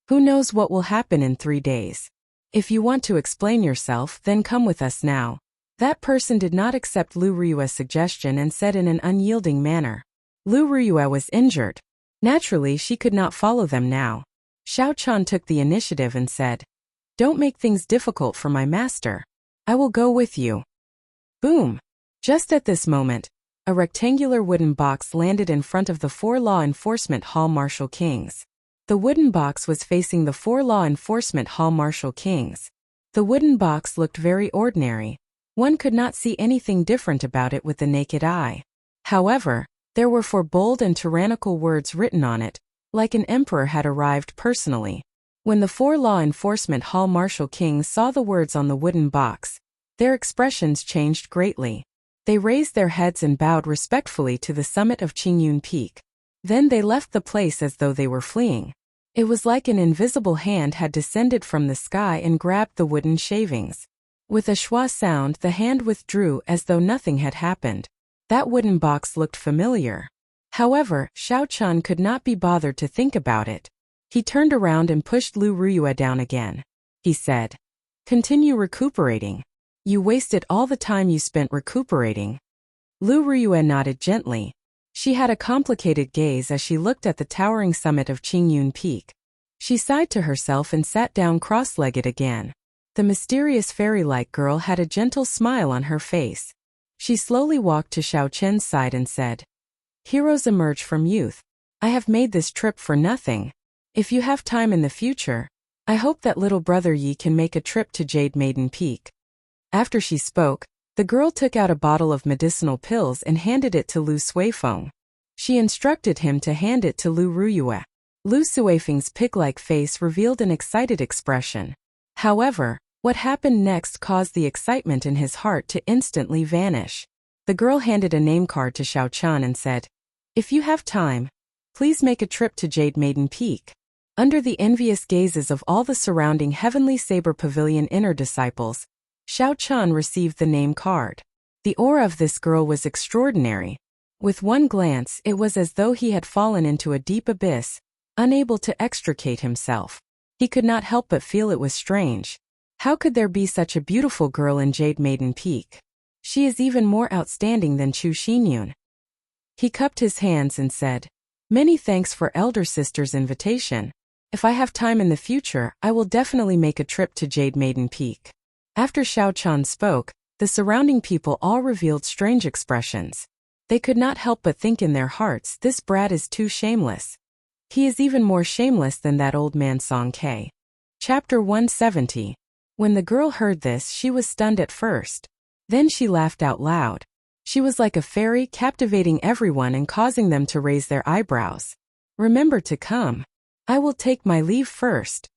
Who knows what will happen in 3 days? If you want to explain yourself, then come with us now. That person did not accept Lu Ruyue's suggestion and said in an unyielding manner. Lu Ruyue was injured. Naturally, she could not follow them now. Xiao Chun took the initiative and said, "Don't make things difficult for my master. I will go with you." Boom! Just at this moment, a rectangular wooden box landed in front of the 4 law enforcement hall martial kings. The wooden box was facing the 4 law enforcement hall martial kings. The wooden box looked very ordinary. One could not see anything different about it with the naked eye. However, there were 4 bold and tyrannical words written on it, like an emperor had arrived personally. When the 4 law enforcement hall martial kings saw the words on the wooden box, their expressions changed greatly. They raised their heads and bowed respectfully to the summit of Qingyun Peak. Then they left the place as though they were fleeing. It was like an invisible hand had descended from the sky and grabbed the wooden shavings. With a schwa sound, the hand withdrew as though nothing had happened. That wooden box looked familiar. However, Xiao Chun could not be bothered to think about it. He turned around and pushed Lu Ruyue down again. He said, "Continue recuperating. You wasted all the time you spent recuperating." Lu Ruyue nodded gently. She had a complicated gaze as she looked at the towering summit of Qingyun Peak. She sighed to herself and sat down cross-legged again. The mysterious fairy-like girl had a gentle smile on her face. She slowly walked to Xiao Chen's side and said, "Heroes emerge from youth. I have made this trip for nothing. If you have time in the future, I hope that little brother Yi can make a trip to Jade Maiden Peak." After she spoke, the girl took out a bottle of medicinal pills and handed it to Lu Suifeng. She instructed him to hand it to Lu Ruyue. Lu Suifeng's pig-like face revealed an excited expression. However, what happened next caused the excitement in his heart to instantly vanish. The girl handed a name card to Xiao Chun and said, "If you have time, please make a trip to Jade Maiden Peak." Under the envious gazes of all the surrounding Heavenly Saber Pavilion inner disciples, Xiao Chun received the name card. The aura of this girl was extraordinary. With one glance, it was as though he had fallen into a deep abyss, unable to extricate himself. He could not help but feel it was strange. How could there be such a beautiful girl in Jade Maiden Peak? She is even more outstanding than Chu Xinyun. He cupped his hands and said, "Many thanks for elder sister's invitation. If I have time in the future, I will definitely make a trip to Jade Maiden Peak." After Xiao Chun spoke, the surrounding people all revealed strange expressions. They could not help but think in their hearts, "This brat is too shameless. He is even more shameless than that old man Song Kei." Chapter 170. When the girl heard this, she was stunned at first. Then she laughed out loud. She was like a fairy, captivating everyone and causing them to raise their eyebrows. "Remember to come. I will take my leave first."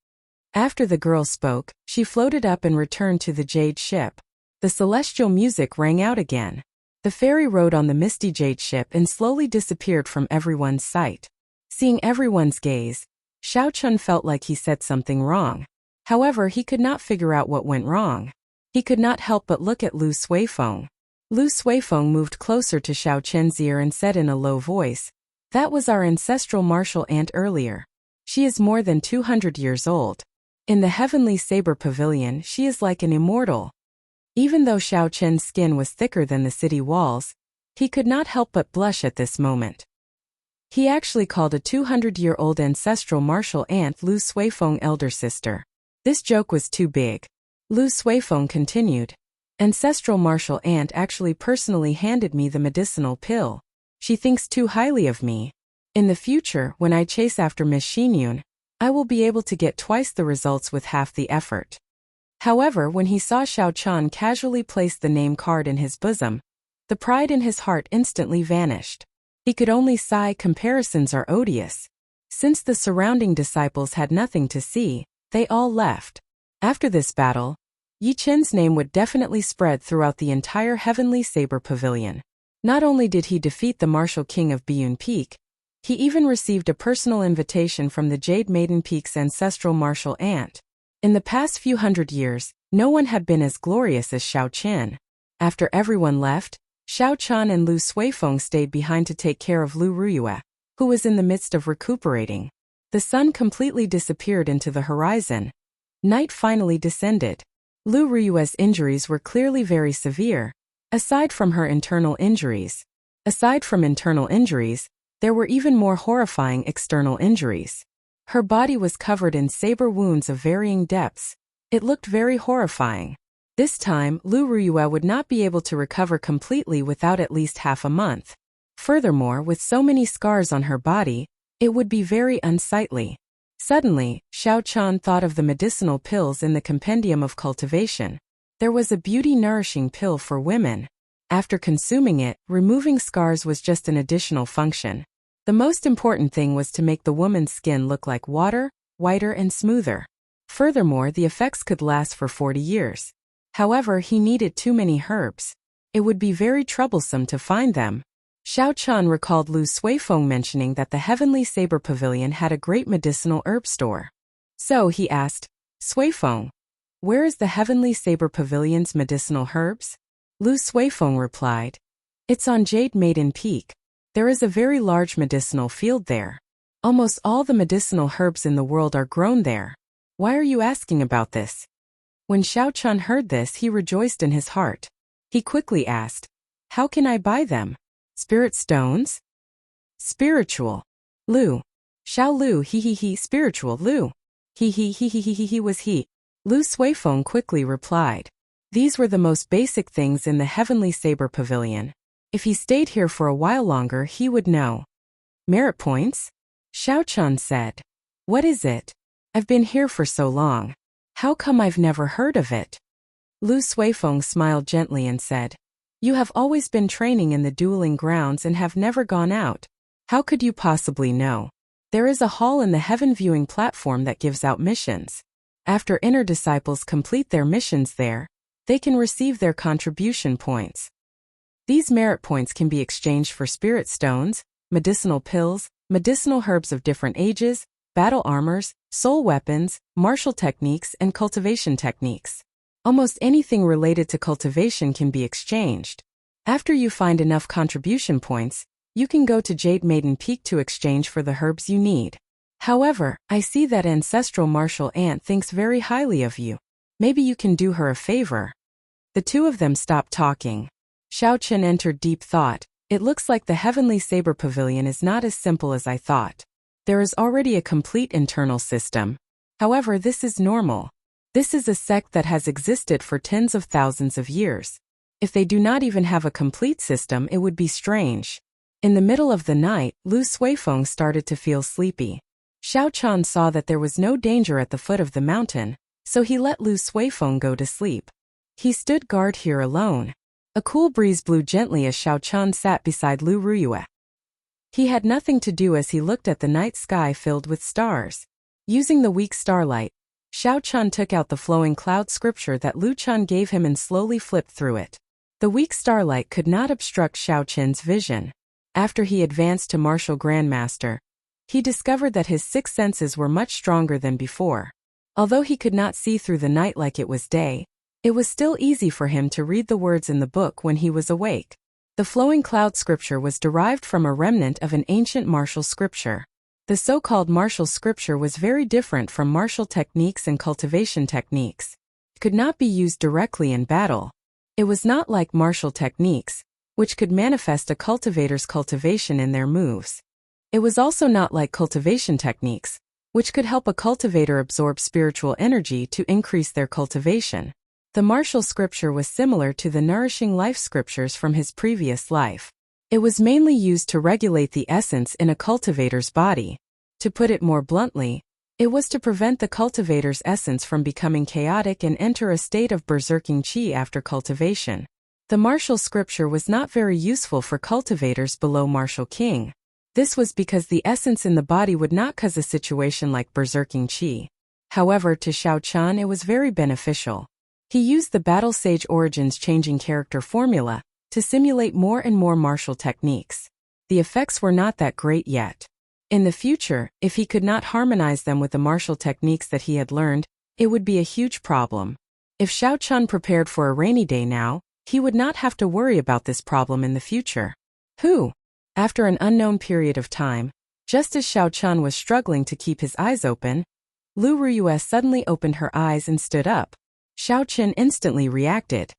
After the girl spoke, she floated up and returned to the jade ship. The celestial music rang out again. The fairy rode on the misty jade ship and slowly disappeared from everyone's sight. Seeing everyone's gaze, Xiao Chun felt like he said something wrong. However, he could not figure out what went wrong. He could not help but look at Lu Suifeng. Lu Suifeng moved closer to Xiao Chen's ear and said in a low voice, "That was our ancestral martial ant earlier. She is more than 200 years old. In the heavenly saber pavilion, she is like an immortal." Even though Xiao Chen's skin was thicker than the city walls, he could not help but blush at this moment. He actually called a 200-year-old ancestral martial ant Lu Suifeng elder sister. This joke was too big. Lu Suifeng continued, "Ancestral martial ant actually personally handed me the medicinal pill. She thinks too highly of me. In the future, when I chase after Miss Xinyun, I will be able to get twice the results with half the effort." However, when he saw Xiao Chan casually place the name card in his bosom, the pride in his heart instantly vanished. He could only sigh. Comparisons are odious. Since the surrounding disciples had nothing to see, they all left. After this battle, Yi Chen's name would definitely spread throughout the entire Heavenly Saber Pavilion. Not only did he defeat the Martial King of Biyun Peak, he even received a personal invitation from the Jade Maiden Peak's ancestral martial ant. In the past few hundred years, no one had been as glorious as Xiao Chen. After everyone left, Xiao Chan and Lu Suifeng stayed behind to take care of Lu Ruyue, who was in the midst of recuperating. The sun completely disappeared into the horizon. Night finally descended. Lu Ruyue's injuries were clearly very severe. Aside from internal injuries, there were even more horrifying external injuries. Her body was covered in saber wounds of varying depths. It looked very horrifying. This time, Lu Ruyue would not be able to recover completely without at least half a month. Furthermore, with so many scars on her body, it would be very unsightly. Suddenly, Xiao Chan thought of the medicinal pills in the Compendium of Cultivation. There was a beauty-nourishing pill for women. After consuming it, removing scars was just an additional function. The most important thing was to make the woman's skin look like water, whiter and smoother. Furthermore, the effects could last for 40 years. However, he needed too many herbs. It would be very troublesome to find them. Xiao Chan recalled Lu Suifeng mentioning that the Heavenly Saber Pavilion had a great medicinal herb store. So he asked, "Suifeng, where is the Heavenly Saber Pavilion's medicinal herbs?" Lu Suifeng replied, "It's on Jade Maiden Peak. There is a very large medicinal field there. Almost all the medicinal herbs in the world are grown there. Why are you asking about this?" When Xiao Chan heard this, he rejoiced in his heart. He quickly asked, "How can I buy them? Spirit stones?" "Spiritual. Lu. Xiao Lu he spiritual Lu. He was he. Lu Suifeng quickly replied. These were the most basic things in the Heavenly Saber Pavilion. If he stayed here for a while longer, he would know. "Merit points?" Xiao Chan said. "What is it? I've been here for so long. How come I've never heard of it?" Lu Suifeng smiled gently and said, "You have always been training in the dueling grounds and have never gone out. How could you possibly know? There is a hall in the heaven viewing platform that gives out missions. After inner disciples complete their missions there, they can receive their contribution points. These merit points can be exchanged for spirit stones, medicinal pills, medicinal herbs of different ages, battle armors, soul weapons, martial techniques, and cultivation techniques. Almost anything related to cultivation can be exchanged. After you find enough contribution points, you can go to Jade Maiden Peak to exchange for the herbs you need. However, I see that ancestral martial ant thinks very highly of you. Maybe you can do her a favor." The two of them stopped talking. Xiao Chen entered deep thought. It looks like the Heavenly Saber Pavilion is not as simple as I thought. There is already a complete internal system. However, this is normal. This is a sect that has existed for tens of thousands of years. If they do not even have a complete system, it would be strange. In the middle of the night, Lu Suifeng started to feel sleepy. Xiao Chan saw that there was no danger at the foot of the mountain, so he let Lu Suifeng go to sleep. He stood guard here alone. A cool breeze blew gently as Xiao Chan sat beside Lu Ruyue. He had nothing to do as he looked at the night sky filled with stars. Using the weak starlight, Xiao Chan took out the flowing cloud scripture that Lu Chan gave him and slowly flipped through it. The weak starlight could not obstruct Xiao Chen's vision. After he advanced to Martial Grandmaster, he discovered that his six senses were much stronger than before. Although he could not see through the night like it was day, it was still easy for him to read the words in the book when he was awake. The flowing cloud scripture was derived from a remnant of an ancient martial scripture. The so-called martial scripture was very different from martial techniques and cultivation techniques. It could not be used directly in battle. It was not like martial techniques, which could manifest a cultivator's cultivation in their moves. It was also not like cultivation techniques, which could help a cultivator absorb spiritual energy to increase their cultivation. The martial scripture was similar to the nourishing life scriptures from his previous life. It was mainly used to regulate the essence in a cultivator's body. To put it more bluntly, it was to prevent the cultivator's essence from becoming chaotic and enter a state of berserking chi after cultivation. The martial scripture was not very useful for cultivators below martial king. This was because the essence in the body would not cause a situation like berserking chi. However, to Xiao Chan it was very beneficial. He used the Battle Sage Origins changing character formula to simulate more and more martial techniques. The effects were not that great yet. In the future, if he could not harmonize them with the martial techniques that he had learned, it would be a huge problem. If Xiao Chan prepared for a rainy day now, he would not have to worry about this problem in the future. After an unknown period of time, just as Xiao Chan was struggling to keep his eyes open, Lu Ruyue suddenly opened her eyes and stood up. Xiao Chen instantly reacted.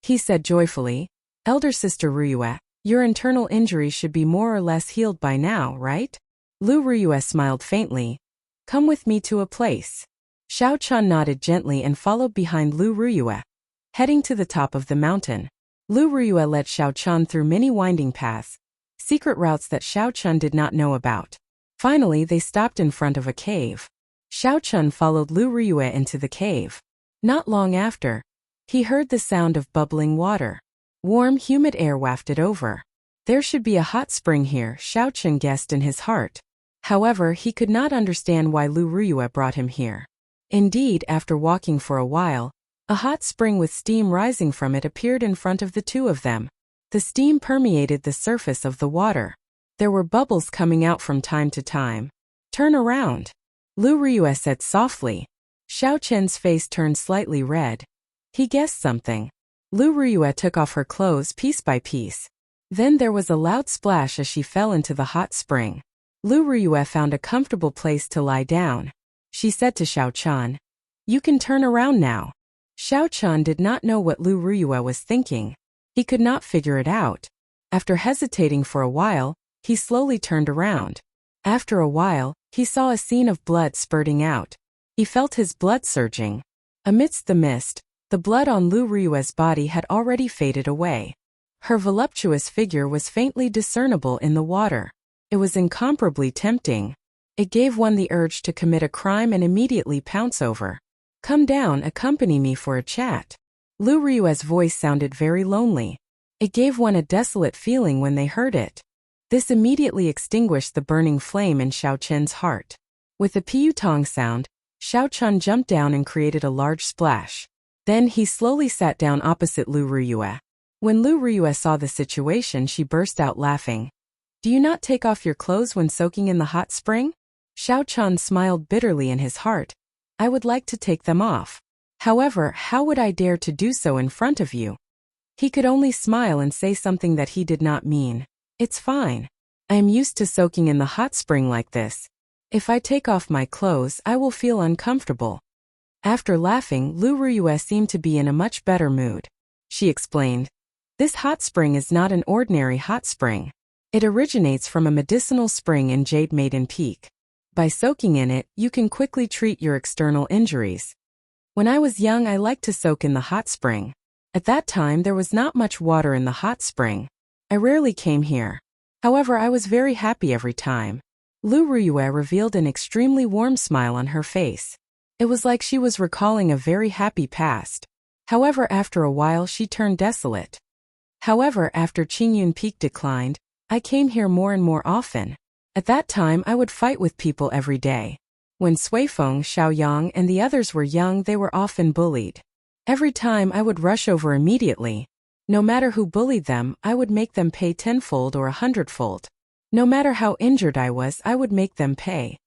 He said joyfully, "Elder Sister Ruyue, your internal injuries should be more or less healed by now, right?" Lu Ruyue smiled faintly. "Come with me to a place." Xiao Chan nodded gently and followed behind Lu Ruyue. Heading to the top of the mountain, Lu Ruyue led Xiao Chan through many winding paths, secret routes that Xiao Chan did not know about. Finally, they stopped in front of a cave. Xiao Chan followed Lu Ruyue into the cave. Not long after, he heard the sound of bubbling water. Warm, humid air wafted over. There should be a hot spring here, Xiao Chan guessed in his heart. However, he could not understand why Lu Ruyue brought him here. Indeed, after walking for a while, a hot spring with steam rising from it appeared in front of the two of them. The steam permeated the surface of the water. There were bubbles coming out from time to time. "Turn around," Lu Ruyue said softly. Xiao Chen's face turned slightly red. He guessed something. Lu Ruyue took off her clothes piece by piece. Then there was a loud splash as she fell into the hot spring. Lu Ruyue found a comfortable place to lie down. She said to Xiao Chan, "You can turn around now." Xiao Chan did not know what Lu Ruyue was thinking. He could not figure it out. After hesitating for a while, he slowly turned around. After a while, he saw a scene of blood spurting out. He felt his blood surging. Amidst the mist, the blood on Lu Ruyue's body had already faded away. Her voluptuous figure was faintly discernible in the water. It was incomparably tempting. It gave one the urge to commit a crime and immediately pounce over. "Come down, accompany me for a chat." Lu Ruyue's voice sounded very lonely. It gave one a desolate feeling when they heard it. This immediately extinguished the burning flame in Xiao Chen's heart. With a piutong sound, Xiao Chan jumped down and created a large splash. Then he slowly sat down opposite Lu Ruyue. When Lu Ruyue saw the situation, she burst out laughing. "Do you not take off your clothes when soaking in the hot spring?" Xiao Chan smiled bitterly in his heart. "I would like to take them off. However, how would I dare to do so in front of you?" He could only smile and say something that he did not mean. "It's fine. I am used to soaking in the hot spring like this. If I take off my clothes, I will feel uncomfortable." After laughing, Lu Ruyue seemed to be in a much better mood. She explained, "This hot spring is not an ordinary hot spring. It originates from a medicinal spring in Jade Maiden Peak. By soaking in it, you can quickly treat your external injuries. When I was young, I liked to soak in the hot spring. At that time, there was not much water in the hot spring. I rarely came here. However, I was very happy every time." Lu Ruyue revealed an extremely warm smile on her face. It was like she was recalling a very happy past. However, after a while she turned desolate. However, after Qingyun Peak declined, I came here more and more often. At that time I would fight with people every day. When Suifeng, Xiaoyang and the others were young, they were often bullied. Every time I would rush over immediately. No matter who bullied them, I would make them pay tenfold or 100-fold. No matter how injured I was, I would make them pay.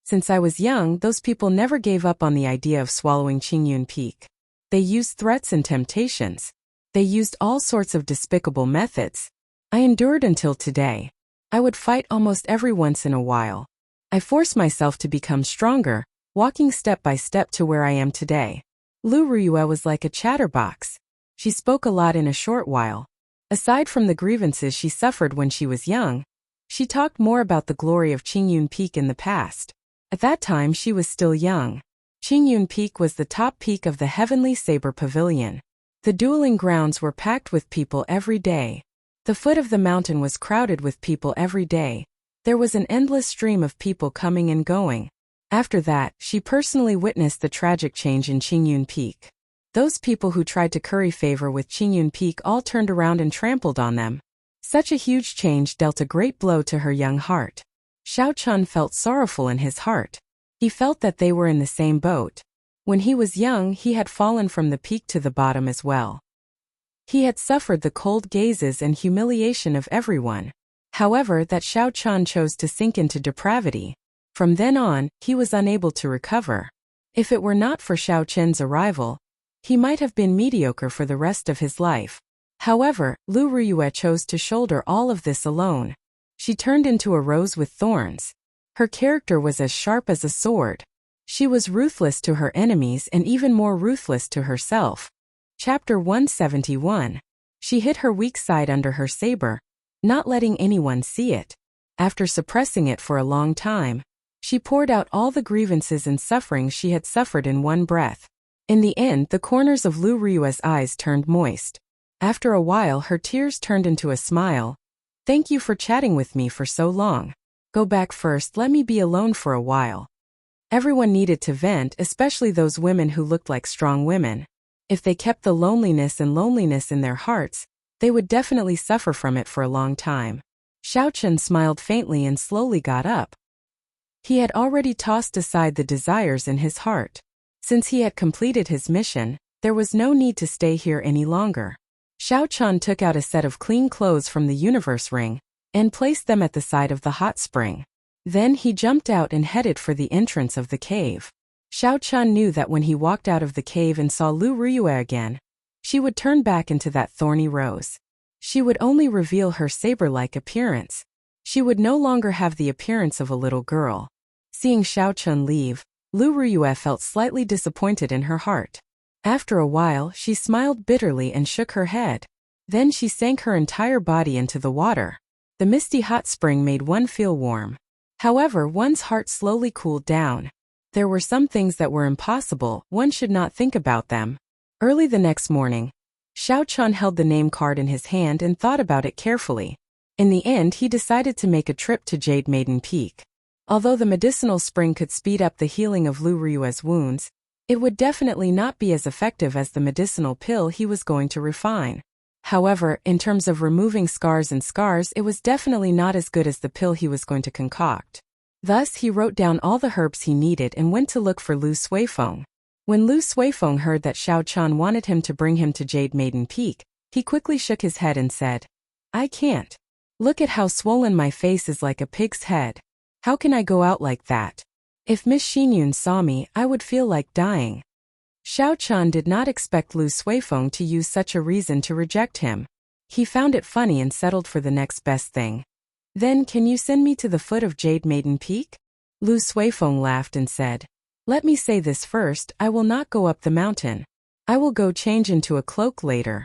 Since I was young, those people never gave up on the idea of swallowing Qingyun Peak. They used threats and temptations. They used all sorts of despicable methods. I endured until today. I would fight almost every once in a while. I forced myself to become stronger, walking step by step to where I am today. Lu Ruyue was like a chatterbox. She spoke a lot in a short while. Aside from the grievances she suffered when she was young, she talked more about the glory of Qingyun Peak in the past. At that time she was still young. Qingyun Peak was the top peak of the Heavenly Saber Pavilion. The dueling grounds were packed with people every day. The foot of the mountain was crowded with people every day. There was an endless stream of people coming and going. After that, she personally witnessed the tragic change in Qingyun Peak. Those people who tried to curry favor with Qingyun Peak all turned around and trampled on them. Such a huge change dealt a great blow to her young heart. Xiao Chun felt sorrowful in his heart. He felt that they were in the same boat. When he was young, he had fallen from the peak to the bottom as well. He had suffered the cold gazes and humiliation of everyone. However, that Xiao Chun chose to sink into depravity. From then on, he was unable to recover. If it were not for Xiao Chen's arrival, he might have been mediocre for the rest of his life. However, Lu Ruyue chose to shoulder all of this alone. She turned into a rose with thorns. Her character was as sharp as a sword. She was ruthless to her enemies and even more ruthless to herself. Chapter 171. She hid her weak side under her saber, not letting anyone see it. After suppressing it for a long time, she poured out all the grievances and sufferings she had suffered in one breath. In the end, the corners of Lu Ruyue's eyes turned moist. After a while, her tears turned into a smile. "Thank you for chatting with me for so long. Go back first, let me be alone for a while." Everyone needed to vent, especially those women who looked like strong women. If they kept the loneliness in their hearts, they would definitely suffer from it for a long time. Xiao Chen smiled faintly and slowly got up. He had already tossed aside the desires in his heart. Since he had completed his mission, there was no need to stay here any longer. Xiao Chen took out a set of clean clothes from the universe ring and placed them at the side of the hot spring. Then he jumped out and headed for the entrance of the cave. Xiao Chen knew that when he walked out of the cave and saw Lu Ruyue again, she would turn back into that thorny rose. She would only reveal her saber-like appearance. She would no longer have the appearance of a little girl. Seeing Xiao Chen leave, Lu Ruyue felt slightly disappointed in her heart. After a while, she smiled bitterly and shook her head. Then she sank her entire body into the water. The misty hot spring made one feel warm. However, one's heart slowly cooled down. There were some things that were impossible, one should not think about them. Early the next morning, Xiao Chen held the name card in his hand and thought about it carefully. In the end, he decided to make a trip to Jade Maiden Peak. Although the medicinal spring could speed up the healing of Lu Ruyue's wounds, it would definitely not be as effective as the medicinal pill he was going to refine. However, in terms of removing scars, it was definitely not as good as the pill he was going to concoct. Thus, he wrote down all the herbs he needed and went to look for Lu Suifeng. When Lu Suifeng heard that Xiao Chen wanted him to bring him to Jade Maiden Peak, he quickly shook his head and said, "I can't. Look at how swollen my face is, like a pig's head. How can I go out like that? If Miss Xinyun saw me, I would feel like dying." Xiao Chen did not expect Lu Suifeng to use such a reason to reject him. He found it funny and settled for the next best thing. "Then can you send me to the foot of Jade Maiden Peak?" Lu Suifeng laughed and said, "Let me say this first, I will not go up the mountain. I will go change into a cloak later."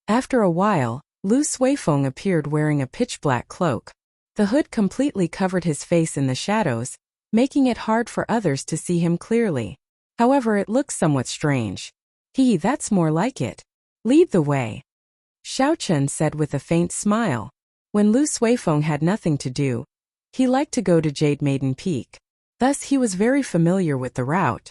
After a while, Lu Suifeng appeared wearing a pitch-black cloak. The hood completely covered his face in the shadows, making it hard for others to see him clearly. However, it looked somewhat strange. That's more like it. Lead the way," Xiao Chen said with a faint smile. When Lu Suifeng had nothing to do, he liked to go to Jade Maiden Peak. Thus he was very familiar with the route.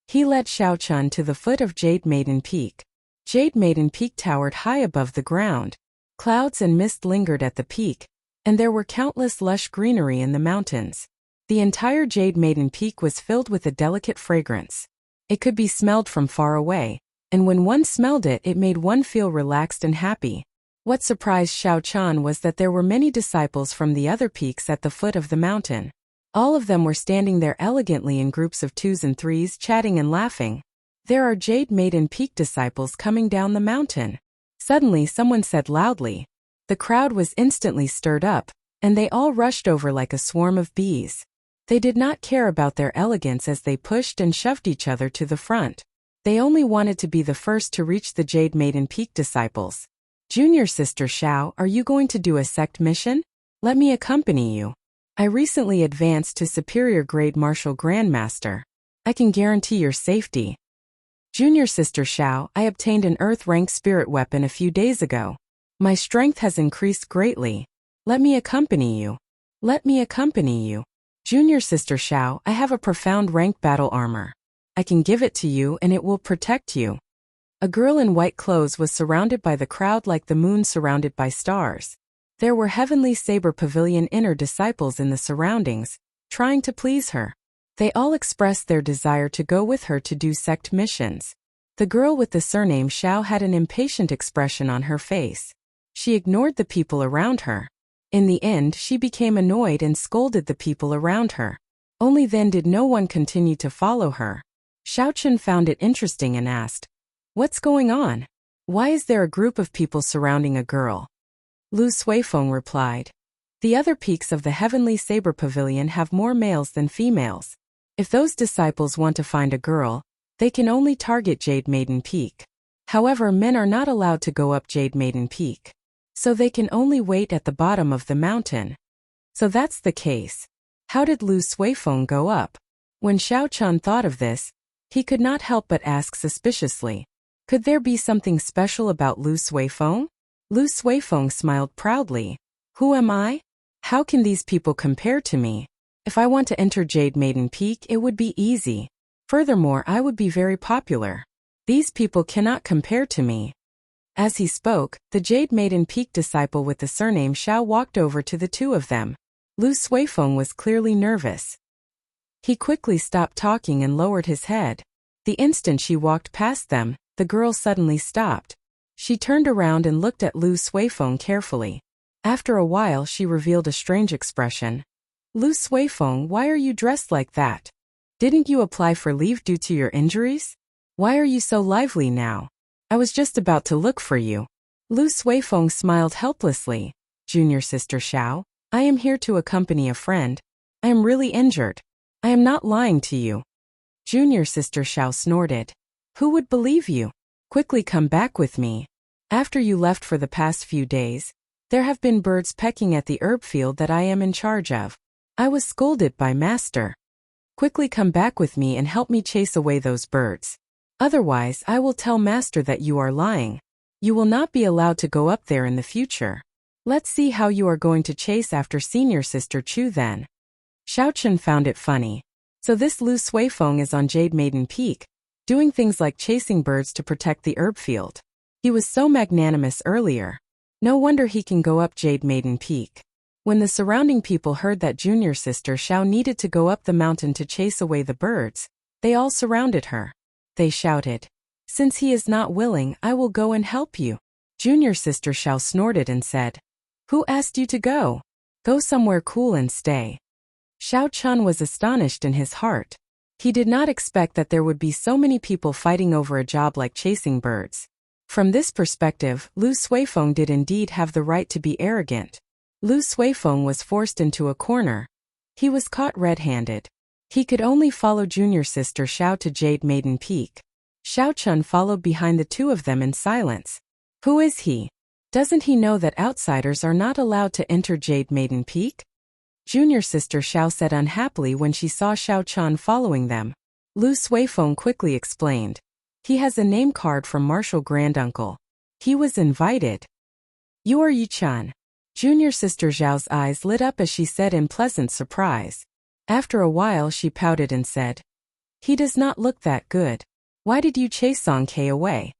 He led Xiao Chen to the foot of Jade Maiden Peak. Jade Maiden Peak towered high above the ground. Clouds and mist lingered at the peak, and there were countless lush greenery in the mountains. The entire Jade Maiden Peak was filled with a delicate fragrance. It could be smelled from far away, and when one smelled it, it made one feel relaxed and happy. What surprised Xiao Chan was that there were many disciples from the other peaks at the foot of the mountain. All of them were standing there elegantly in groups of twos and threes, chatting and laughing. There are Jade Maiden Peak disciples coming down the mountain. Suddenly someone said loudly. The crowd was instantly stirred up, and they all rushed over like a swarm of bees. They did not care about their elegance as they pushed and shoved each other to the front. They only wanted to be the first to reach the Jade Maiden Peak disciples. Junior Sister Xiao, are you going to do a sect mission? Let me accompany you. I recently advanced to superior grade Martial Grandmaster. I can guarantee your safety. Junior Sister Xiao, I obtained an Earth-rank spirit weapon a few days ago. My strength has increased greatly. Let me accompany you. Let me accompany you. Junior Sister Xiao, I have a profound rank battle armor. I can give it to you and it will protect you. A girl in white clothes was surrounded by the crowd like the moon surrounded by stars. There were Heavenly Saber Pavilion inner disciples in the surroundings, trying to please her. They all expressed their desire to go with her to do sect missions. The girl with the surname Xiao had an impatient expression on her face. She ignored the people around her. In the end, she became annoyed and scolded the people around her. Only then did no one continue to follow her. Xiaochen found it interesting and asked, "What's going on? Why is there a group of people surrounding a girl?" Lu Suifeng replied, "The other peaks of the Heavenly Saber Pavilion have more males than females. If those disciples want to find a girl, they can only target Jade Maiden Peak. However, men are not allowed to go up Jade Maiden Peak. So they can only wait at the bottom of the mountain." So that's the case. How did Lu Suifeng go up? When Xiao Chan thought of this, he could not help but ask suspiciously, could there be something special about Lu Suifeng? Lu Suifeng smiled proudly. Who am I? How can these people compare to me? If I want to enter Jade Maiden Peak, it would be easy. Furthermore, I would be very popular. These people cannot compare to me. As he spoke, the Jade Maiden Peak disciple with the surname Xiao walked over to the two of them. Lu Suifeng was clearly nervous. He quickly stopped talking and lowered his head. The instant she walked past them, the girl suddenly stopped. She turned around and looked at Lu Suifeng carefully. After a while, she revealed a strange expression. Lu Suifeng, why are you dressed like that? Didn't you apply for leave due to your injuries? Why are you so lively now? I was just about to look for you. Lu Suifeng smiled helplessly. Junior Sister Xiao, I am here to accompany a friend. I am really injured. I am not lying to you. Junior Sister Xiao snorted. Who would believe you? Quickly come back with me. After you left for the past few days, there have been birds pecking at the herb field that I am in charge of. I was scolded by Master. Quickly come back with me and help me chase away those birds. Otherwise, I will tell Master that you are lying. You will not be allowed to go up there in the future. Let's see how you are going to chase after Senior Sister Chu then. Xiaochen found it funny. So this Lu Suifeng is on Jade Maiden Peak, doing things like chasing birds to protect the herb field. He was so magnanimous earlier. No wonder he can go up Jade Maiden Peak. When the surrounding people heard that Junior Sister Xiao needed to go up the mountain to chase away the birds, they all surrounded her. They shouted, "Since he is not willing, I will go and help you." Junior Sister Xiao snorted and said, "Who asked you to go? Go somewhere cool and stay." Xiao Chun was astonished in his heart. He did not expect that there would be so many people fighting over a job like chasing birds. From this perspective, Lu Suifeng did indeed have the right to be arrogant. Lu Suifeng was forced into a corner. He was caught red-handed. He could only follow Junior Sister Xiao to Jade Maiden Peak. Xiao Chun followed behind the two of them in silence. Who is he? Doesn't he know that outsiders are not allowed to enter Jade Maiden Peak? Junior Sister Xiao said unhappily when she saw Xiao Chun following them. Lu Suifeng quickly explained. He has a name card from Martial Granduncle. He was invited. You are Yi Chun. Junior Sister Zhao's eyes lit up as she said in pleasant surprise. After a while she pouted and said, "He does not look that good. Why did you chase Song K away?"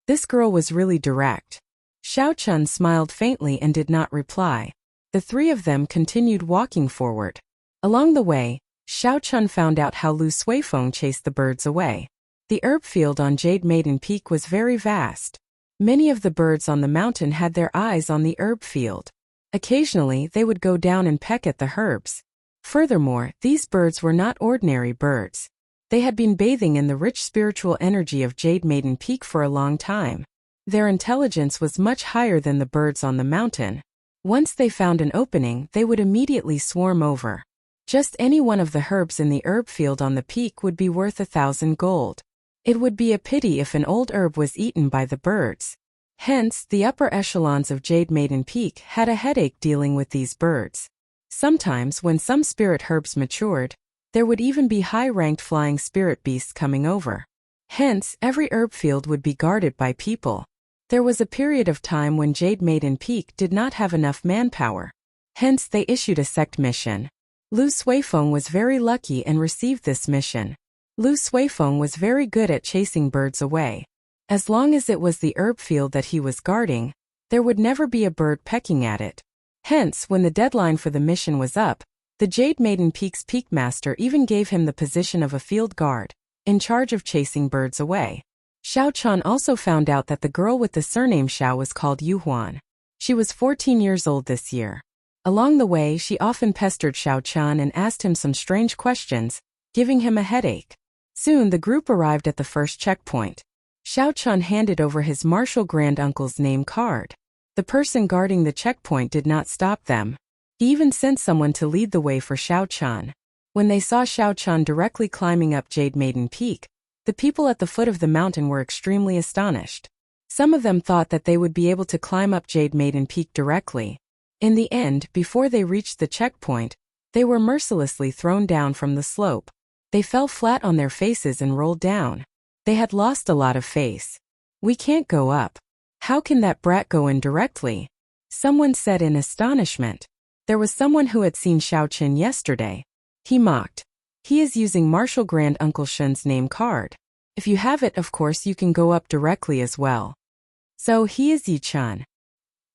This girl was really direct. Xiao Chun smiled faintly and did not reply. The three of them continued walking forward. Along the way, Xiao Chun found out how Lu Suifeng chased the birds away. The herb field on Jade Maiden Peak was very vast. Many of the birds on the mountain had their eyes on the herb field. Occasionally, they would go down and peck at the herbs. Furthermore, these birds were not ordinary birds. They had been bathing in the rich spiritual energy of Jade Maiden Peak for a long time. Their intelligence was much higher than the birds on the mountain. Once they found an opening, they would immediately swarm over. Just any one of the herbs in the herb field on the peak would be worth 1,000 gold. It would be a pity if an old herb was eaten by the birds. Hence, the upper echelons of Jade Maiden Peak had a headache dealing with these birds. Sometimes, when some spirit herbs matured, there would even be high-ranked flying spirit beasts coming over. Hence, every herb field would be guarded by people. There was a period of time when Jade Maiden Peak did not have enough manpower. Hence, they issued a sect mission. Lu Suifeng was very lucky and received this mission. Lu Suifeng was very good at chasing birds away. As long as it was the herb field that he was guarding, there would never be a bird pecking at it. Hence, when the deadline for the mission was up, the Jade Maiden Peak's Peakmaster even gave him the position of a field guard, in charge of chasing birds away. Xiao Chun also found out that the girl with the surname Xiao was called Yu Huan. She was 14 years old this year. Along the way, she often pestered Xiao Chun and asked him some strange questions, giving him a headache. Soon the group arrived at the first checkpoint. Xiao Chun handed over his martial granduncle's name card. The person guarding the checkpoint did not stop them. He even sent someone to lead the way for Xiao Chun. When they saw Xiao Chun directly climbing up Jade Maiden Peak, the people at the foot of the mountain were extremely astonished. Some of them thought that they would be able to climb up Jade Maiden Peak directly. In the end, before they reached the checkpoint, they were mercilessly thrown down from the slope. They fell flat on their faces and rolled down. They had lost a lot of face. "We can't go up. How can that brat go in directly?" someone said in astonishment. There was someone who had seen Xiao Chun yesterday. He mocked. "He is using Martial Granduncle Shun's name card. If you have it, of course you can go up directly as well." So he is Yi Chun.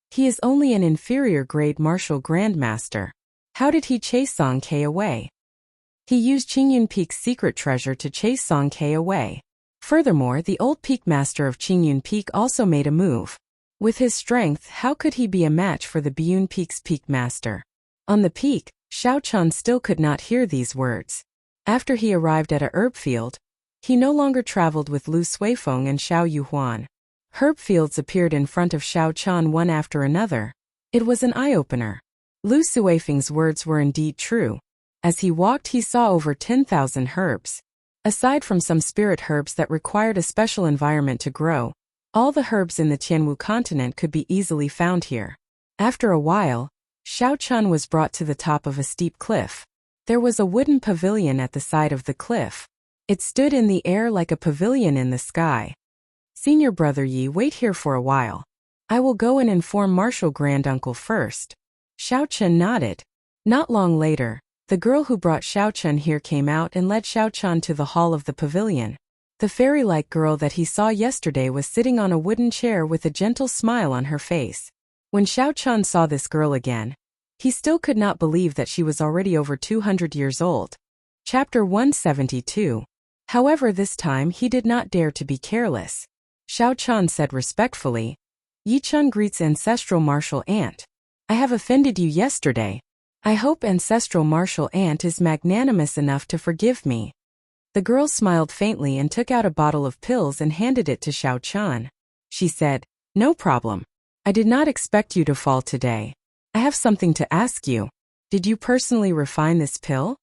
He is only an inferior grade Martial Grandmaster. How did he chase Song Ke away? He used Qingyun Peak's secret treasure to chase Song Ke away. Furthermore, the old Peakmaster of Qingyun Peak also made a move. With his strength, how could he be a match for the Biyun Peak's Peakmaster? On the peak, Xiao Chun still could not hear these words. After he arrived at a herb field, he no longer traveled with Lu Suifeng and Xiao Yuhuan. Herb fields appeared in front of Xiao Chun one after another. It was an eye-opener. Lu Suifeng's words were indeed true. As he walked, he saw over 10,000 herbs. Aside from some spirit herbs that required a special environment to grow, all the herbs in the Tianwu continent could be easily found here. After a while, Xiao Chun was brought to the top of a steep cliff. There was a wooden pavilion at the side of the cliff. It stood in the air like a pavilion in the sky. "Senior brother Yi, wait here for a while. I will go and inform Martial Granduncle first." Xiao Chun nodded. Not long later, the girl who brought Xiao Chun here came out and led Xiao Chun to the hall of the pavilion. The fairy-like girl that he saw yesterday was sitting on a wooden chair with a gentle smile on her face. When Xiao Chun saw this girl again, he still could not believe that she was already over 200 years old. Chapter 172. However, this time he did not dare to be careless. Xiao Chun said respectfully, "Yi Chun greets Ancestral Martial Aunt. I have offended you yesterday. I hope Ancestral Martial Aunt is magnanimous enough to forgive me." The girl smiled faintly and took out a bottle of pills and handed it to Xiao Chun. She said, "No problem. I did not expect you to fall today. I have something to ask you. Did you personally refine this pill?"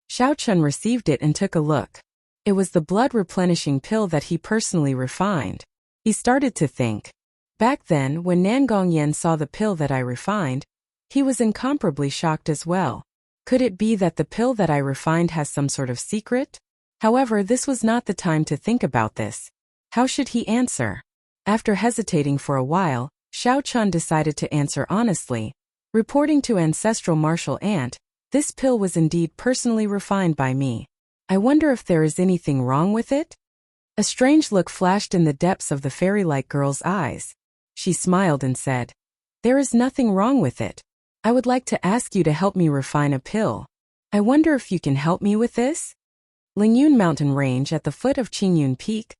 Xiao Chun received it and took a look. It was the blood-replenishing pill that he personally refined. He started to think. Back then, when Nangong Yen saw the pill that I refined, he was incomparably shocked as well. Could it be that the pill that I refined has some sort of secret? However, this was not the time to think about this. How should he answer? After hesitating for a while, Xiao Chun decided to answer honestly. Reporting to Ancestral Martial Aunt, this pill was indeed personally refined by me. I wonder if there is anything wrong with it? A strange look flashed in the depths of the fairy-like girl's eyes. She smiled and said, "There is nothing wrong with it. I would like to ask you to help me refine a pill. I wonder if you can help me with this?" Lingyun Mountain Range at the foot of Qingyun Peak.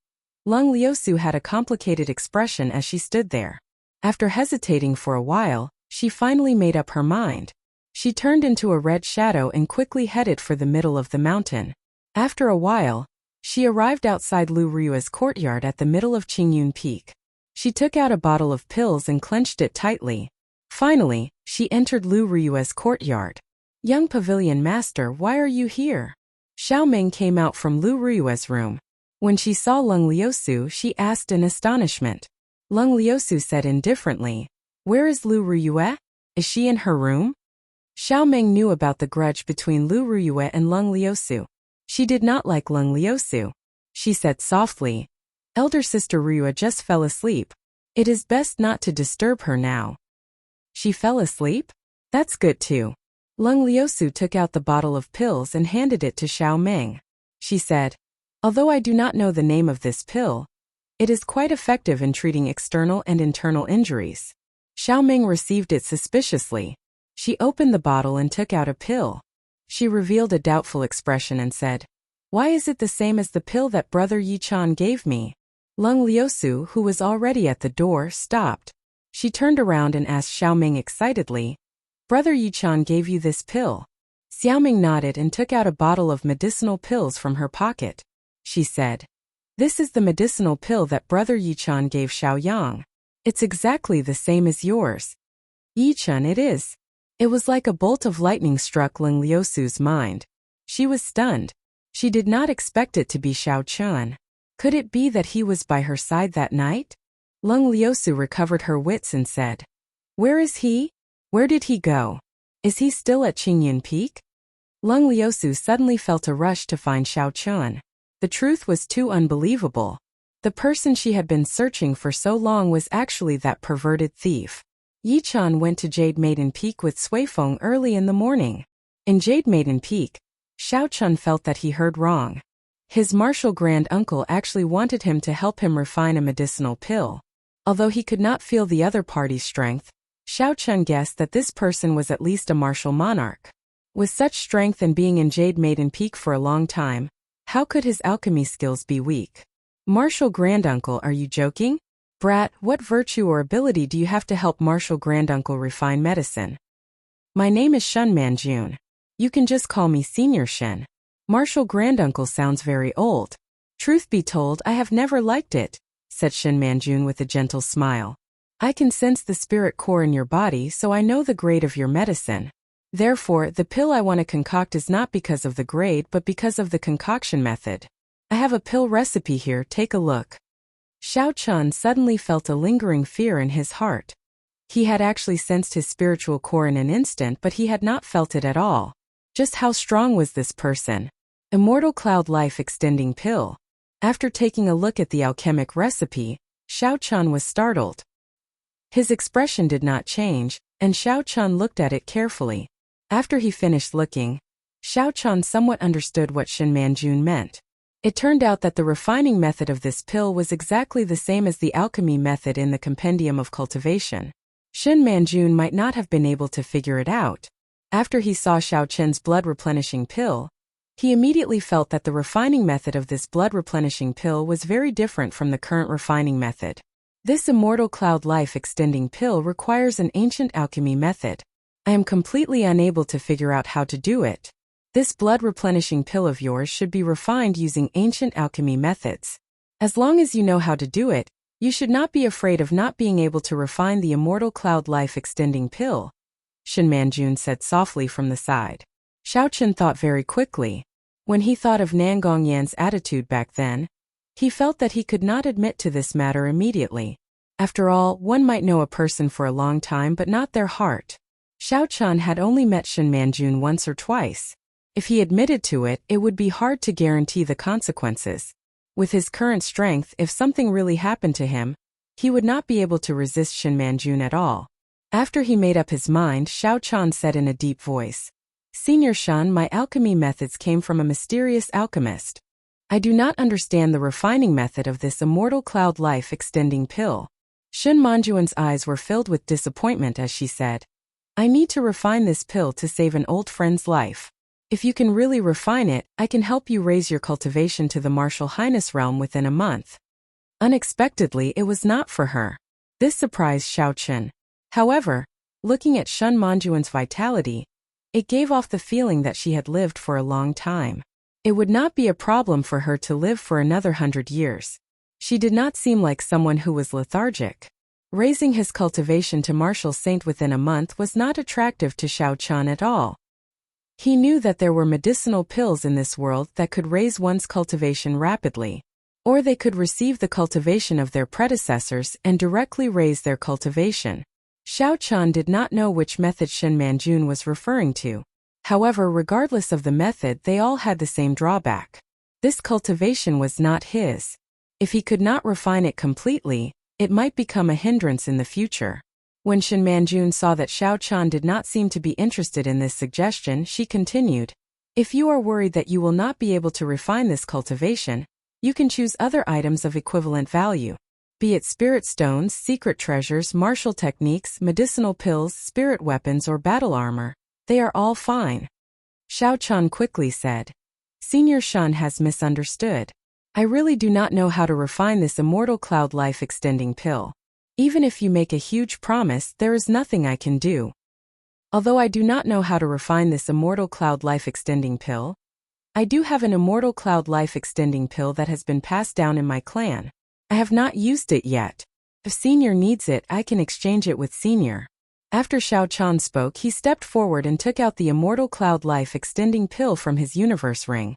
Lung Liusu had a complicated expression as she stood there. After hesitating for a while, she finally made up her mind. She turned into a red shadow and quickly headed for the middle of the mountain. After a while, she arrived outside Lu Ryua's courtyard at the middle of Qingyun Peak. She took out a bottle of pills and clenched it tightly. Finally, she entered Lu Ryua's courtyard. "Young pavilion master, why are you here?" Xiao Ming came out from Lu Ryua's room. When she saw Lung Liusu, she asked in astonishment. Lung Liusu said indifferently, "Where is Lu Ryua? Is she in her room?" Xiao Ming knew about the grudge between Lu Ryua and Lung Liusu. She did not like Lung Liusu. She said softly, "Elder sister Ryua just fell asleep. It is best not to disturb her now." "She fell asleep? That's good too." Lung Liusu took out the bottle of pills and handed it to Xiao Ming. She said, "Although I do not know the name of this pill, it is quite effective in treating external and internal injuries." Xiao Ming received it suspiciously. She opened the bottle and took out a pill. She revealed a doubtful expression and said, "Why is it the same as the pill that Brother Yichan gave me?" Lung Liusu, who was already at the door, stopped. She turned around and asked Xiao Ming excitedly, "Brother Yichan gave you this pill?" Xiao Ming nodded and took out a bottle of medicinal pills from her pocket. She said, "This is the medicinal pill that Brother Yichan gave Xiao Yang. It's exactly the same as yours." "Yichan it is." It was like a bolt of lightning struck Lung Liusu's mind. She was stunned. She did not expect it to be Xiao Chun. Could it be that he was by her side that night? Lung Liusu recovered her wits and said, "Where is he? Where did he go? Is he still at Qingyun Peak?" Lung Liusu suddenly felt a rush to find Xiao Chun. The truth was too unbelievable. The person she had been searching for so long was actually that perverted thief. Yichan went to Jade Maiden Peak with Suifeng early in the morning. In Jade Maiden Peak, Xiao Chun felt that he heard wrong. His martial grand-uncle actually wanted him to help him refine a medicinal pill. Although he could not feel the other party's strength, Xiao Chun guessed that this person was at least a martial monarch. With such strength and being in Jade Maiden Peak for a long time, how could his alchemy skills be weak? "Martial granduncle, are you joking? Brat, what virtue or ability do you have to help martial granduncle refine medicine?" "My name is Shun Manjun. You can just call me Senior Shen. Martial granduncle sounds very old. Truth be told, I have never liked it," said Shen Manjun with a gentle smile. "I can sense the spirit core in your body, so I know the grade of your medicine. Therefore, the pill I want to concoct is not because of the grade but because of the concoction method. I have a pill recipe here, take a look." Xiao Chun suddenly felt a lingering fear in his heart. He had actually sensed his spiritual core in an instant, but he had not felt it at all. Just how strong was this person? Immortal Cloud Life Extending Pill. After taking a look at the alchemic recipe, Xiao Chun was startled. His expression did not change, and Xiao Chun looked at it carefully. After he finished looking, Xiao Chun somewhat understood what Shen Manjun meant. It turned out that the refining method of this pill was exactly the same as the alchemy method in the Compendium of Cultivation. Shen Manjun might not have been able to figure it out. After he saw Xiao Chen's blood-replenishing pill, he immediately felt that the refining method of this blood-replenishing pill was very different from the current refining method. This Immortal Cloud Life Extending Pill requires an ancient alchemy method. I am completely unable to figure out how to do it. This blood-replenishing pill of yours should be refined using ancient alchemy methods. As long as you know how to do it, you should not be afraid of not being able to refine the Immortal Cloud Life Extending Pill," Shen Manjun said softly from the side. Xiao Chun thought very quickly. When he thought of Nangong Yan's attitude back then, he felt that he could not admit to this matter immediately. After all, one might know a person for a long time but not their heart. Xiao Chun had only met Shen Manjun once or twice. If he admitted to it, it would be hard to guarantee the consequences. With his current strength, if something really happened to him, he would not be able to resist Shen Manjun at all. After he made up his mind, Xiao Chun said in a deep voice, "Senior Shen, my alchemy methods came from a mysterious alchemist. I do not understand the refining method of this Immortal Cloud Life Extending Pill. Shen Manjuan's eyes were filled with disappointment as she said, I need to refine this pill to save an old friend's life. If you can really refine it, I can help you raise your cultivation to the martial highness realm within a month. Unexpectedly, it was not for her. This surprised Xiao Chen. However, looking at Shen Manjuan's vitality, it gave off the feeling that she had lived for a long time. It would not be a problem for her to live for another 100 years. She did not seem like someone who was lethargic. Raising his cultivation to martial saint within a month was not attractive to Xiao Chen at all. He knew that there were medicinal pills in this world that could raise one's cultivation rapidly, or they could receive the cultivation of their predecessors and directly raise their cultivation. Xiao Chen did not know which method Shen Manjun was referring to. However, regardless of the method, they all had the same drawback. This cultivation was not his. If he could not refine it completely, it might become a hindrance in the future. When Shen Manjun saw that Xiao Chen did not seem to be interested in this suggestion, she continued, If you are worried that you will not be able to refine this cultivation, you can choose other items of equivalent value. Be it spirit stones, secret treasures, martial techniques, medicinal pills, spirit weapons, or battle armor. They are all fine. Xiao Chen quickly said. Senior Shen has misunderstood. I really do not know how to refine this immortal cloud life extending pill. Even if you make a huge promise, there is nothing I can do. Although I do not know how to refine this immortal cloud life extending pill, I do have an immortal cloud life extending pill that has been passed down in my clan. I have not used it yet. If Senior needs it, I can exchange it with Senior. After Xiao Chen spoke, he stepped forward and took out the immortal cloud life extending pill from his universe ring,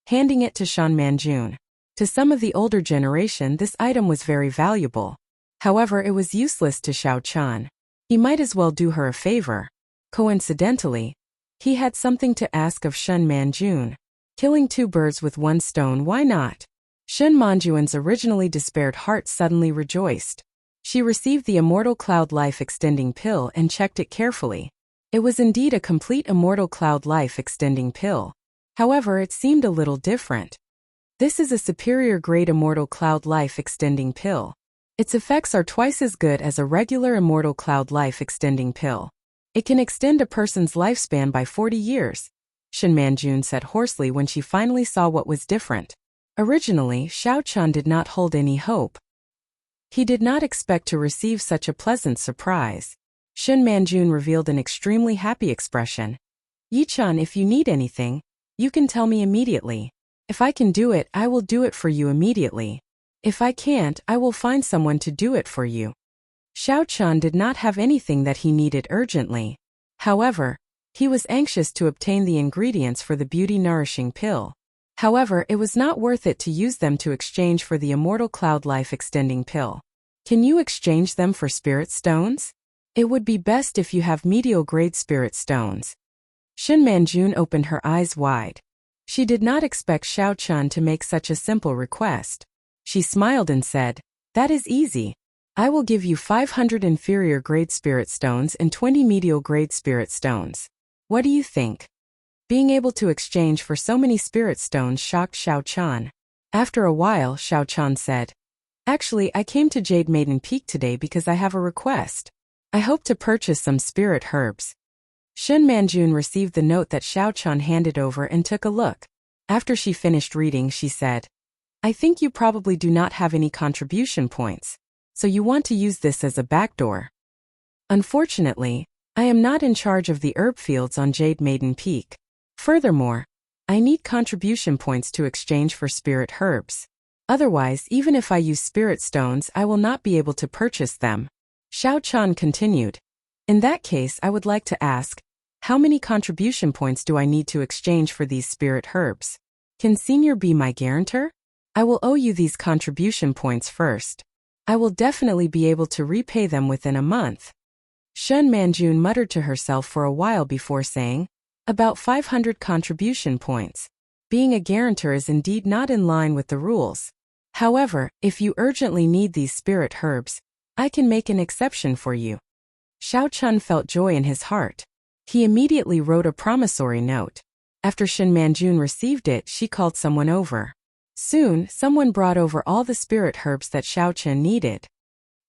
handing it to Shen Manjun. To some of the older generation, this item was very valuable. However, it was useless to Xiao Chen. He might as well do her a favor. Coincidentally, he had something to ask of Shen Manjun. Killing two birds with one stone, why not? Shen Manjuan's originally despaired heart suddenly rejoiced. She received the immortal cloud life extending pill and checked it carefully. It was indeed a complete immortal cloud life extending pill. However, it seemed a little different. This is a superior grade immortal cloud life extending pill. Its effects are twice as good as a regular immortal cloud life extending pill. It can extend a person's lifespan by 40 years, Shen Manjun said hoarsely when she finally saw what was different. Originally, Xiao Chen did not hold any hope. He did not expect to receive such a pleasant surprise. Shen Manjun revealed an extremely happy expression. Yi-chan, if you need anything, you can tell me immediately. If I can do it, I will do it for you immediately. If I can't, I will find someone to do it for you. Xiao Chen did not have anything that he needed urgently. However, he was anxious to obtain the ingredients for the beauty-nourishing pill. However, it was not worth it to use them to exchange for the immortal cloud life extending pill. Can you exchange them for spirit stones? It would be best if you have medial-grade spirit stones. Shen Manjun opened her eyes wide. She did not expect Xiao Chen to make such a simple request. She smiled and said, That is easy. I will give you 500 inferior-grade spirit stones and 20 medial-grade spirit stones. What do you think? Being able to exchange for so many spirit stones shocked Xiao Chen. After a while, Xiao Chen said, Actually, I came to Jade Maiden Peak today because I have a request. I hope to purchase some spirit herbs. Shen Manjun received the note that Xiao Chen handed over and took a look. After she finished reading, she said, I think you probably do not have any contribution points, so you want to use this as a backdoor. Unfortunately, I am not in charge of the herb fields on Jade Maiden Peak. Furthermore, I need contribution points to exchange for spirit herbs. Otherwise, even if I use spirit stones, I will not be able to purchase them. Xiao Chen continued. In that case, I would like to ask, how many contribution points do I need to exchange for these spirit herbs? Can Senior be my guarantor? I will owe you these contribution points first. I will definitely be able to repay them within a month. Shen Manjun muttered to herself for a while before saying, About 500 contribution points. Being a guarantor is indeed not in line with the rules. However, if you urgently need these spirit herbs, I can make an exception for you. Xiao Chen felt joy in his heart. He immediately wrote a promissory note. After Shen Manjun received it, she called someone over. Soon, someone brought over all the spirit herbs that Xiao Chen needed.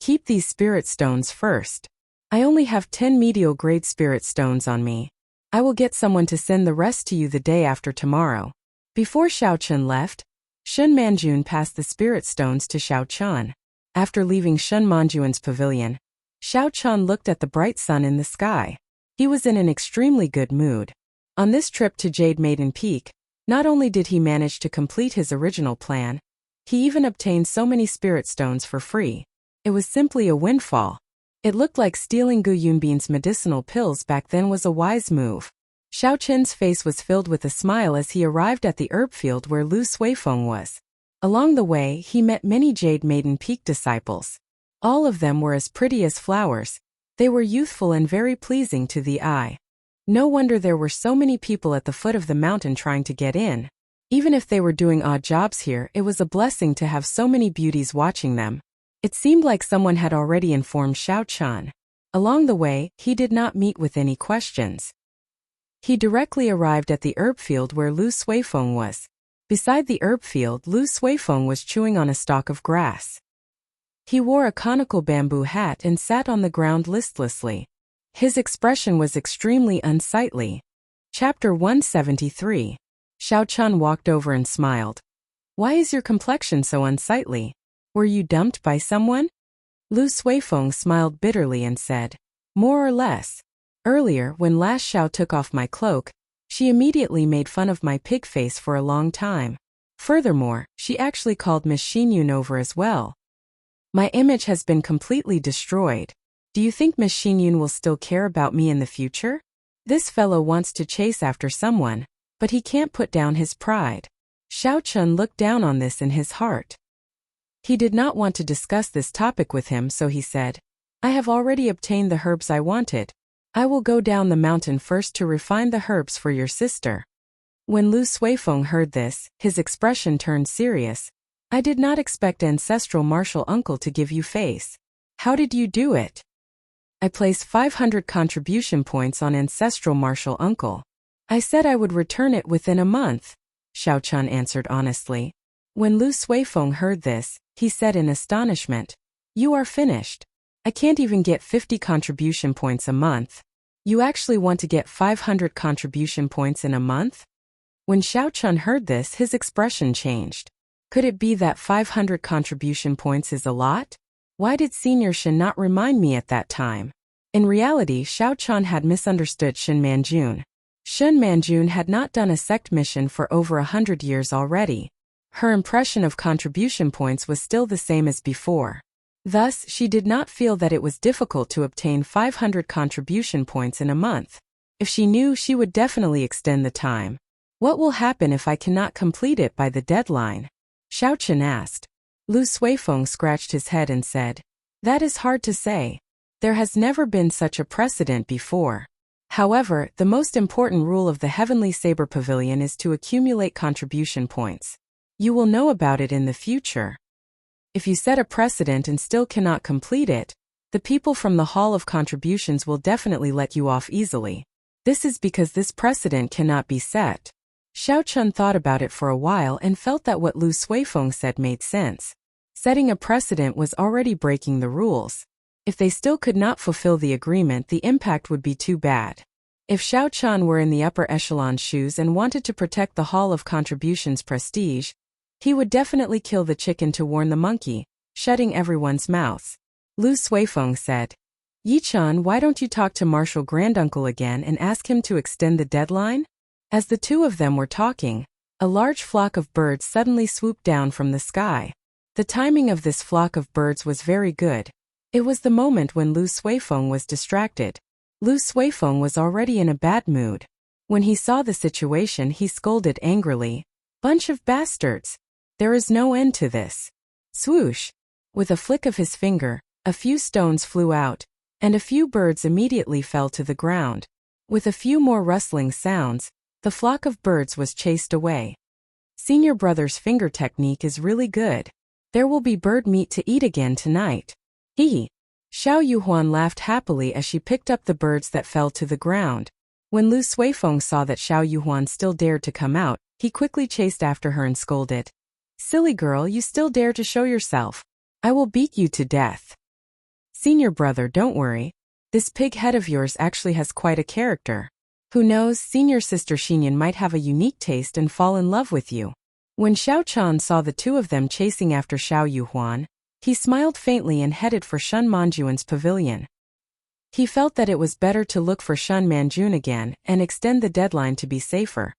Keep these spirit stones first. I only have 10 medial-grade spirit stones on me. I will get someone to send the rest to you the day after tomorrow. Before Xiaochun left, Shun Manjun passed the spirit stones to Xiaochun. After leaving Shun Manjun's pavilion, Xiaochun looked at the bright sun in the sky. He was in an extremely good mood. On this trip to Jade Maiden Peak, not only did he manage to complete his original plan, he even obtained so many spirit stones for free. It was simply a windfall. It looked like stealing Gu Yunbin's medicinal pills back then was a wise move. Xiaochun's face was filled with a smile as he arrived at the herb field where Lu Suifeng was. Along the way, he met many Jade Maiden Peak disciples. All of them were as pretty as flowers. They were youthful and very pleasing to the eye. No wonder there were so many people at the foot of the mountain trying to get in. Even if they were doing odd jobs here, it was a blessing to have so many beauties watching them. It seemed like someone had already informed Xiaochun. Along the way, he did not meet with any questions. He directly arrived at the herb field where Lu Suifeng was. Beside the herb field, Lu Suifeng was chewing on a stalk of grass. He wore a conical bamboo hat and sat on the ground listlessly. His expression was extremely unsightly. Chapter 173. Xiaochun walked over and smiled. Why is your complexion so unsightly? Were you dumped by someone? Lu Suifeng smiled bitterly and said, more or less. Earlier, when last Xiao took off my cloak, she immediately made fun of my pig face for a long time. Furthermore, she actually called Miss Xinyun over as well. My image has been completely destroyed. Do you think Miss Xinyun will still care about me in the future? This fellow wants to chase after someone, but he can't put down his pride. Xiaochun looked down on this in his heart. He did not want to discuss this topic with him, so he said, I have already obtained the herbs I wanted. I will go down the mountain first to refine the herbs for your sister. When Lu Suifeng heard this, his expression turned serious. I did not expect ancestral martial uncle to give you face. How did you do it? I placed 500 contribution points on ancestral martial uncle. I said I would return it within a month. Xiaochun answered honestly. When Lu Suifeng heard this, he said in astonishment, you are finished. I can't even get 50 contribution points a month. You actually want to get 500 contribution points in a month? When Xiaochun heard this, his expression changed. Could it be that 500 contribution points is a lot? Why did Senior Shin not remind me at that time? In reality, Xiaochun had misunderstood Shun Manjun. Shun Manjun had not done a sect mission for over 100 years already. Her impression of contribution points was still the same as before. Thus, she did not feel that it was difficult to obtain 500 contribution points in a month. If she knew, she would definitely extend the time. What will happen if I cannot complete it by the deadline? Xiaochun asked. Lu Suifeng scratched his head and said, that is hard to say. There has never been such a precedent before. However, the most important rule of the Heavenly Saber Pavilion is to accumulate contribution points. You will know about it in the future. If you set a precedent and still cannot complete it, the people from the Hall of Contributions will definitely let you off easily. This is because this precedent cannot be set. Xiaochun thought about it for a while and felt that what Lu Suifeng said made sense. Setting a precedent was already breaking the rules. If they still could not fulfill the agreement, the impact would be too bad. If Xiaochun were in the upper echelon shoes and wanted to protect the Hall of Contributions' prestige, he would definitely kill the chicken to warn the monkey, shutting everyone's mouths. Lu Suifeng said, Yichun, why don't you talk to Marshal Granduncle again and ask him to extend the deadline? As the two of them were talking, a large flock of birds suddenly swooped down from the sky. The timing of this flock of birds was very good. It was the moment when Lu Suifeng was distracted. Lu Suifeng was already in a bad mood. When he saw the situation, he scolded angrily. Bunch of bastards! There is no end to this. Swoosh! With a flick of his finger, a few stones flew out, and a few birds immediately fell to the ground. With a few more rustling sounds, the flock of birds was chased away. Senior brother's finger technique is really good. There will be bird meat to eat again tonight. Hee! Xiao Yuhuan laughed happily as she picked up the birds that fell to the ground. When Lu Suifeng saw that Xiao Yuhuan still dared to come out, he quickly chased after her and scolded. Silly girl, you still dare to show yourself. I will beat you to death. Senior brother, don't worry. This pig head of yours actually has quite a character. Who knows, senior sister Xinyan might have a unique taste and fall in love with you. When Xiao Chan saw the two of them chasing after Xiao Yuhuan, he smiled faintly and headed for Shun Manjuan's pavilion. He felt that it was better to look for Shun Manjun again and extend the deadline to be safer.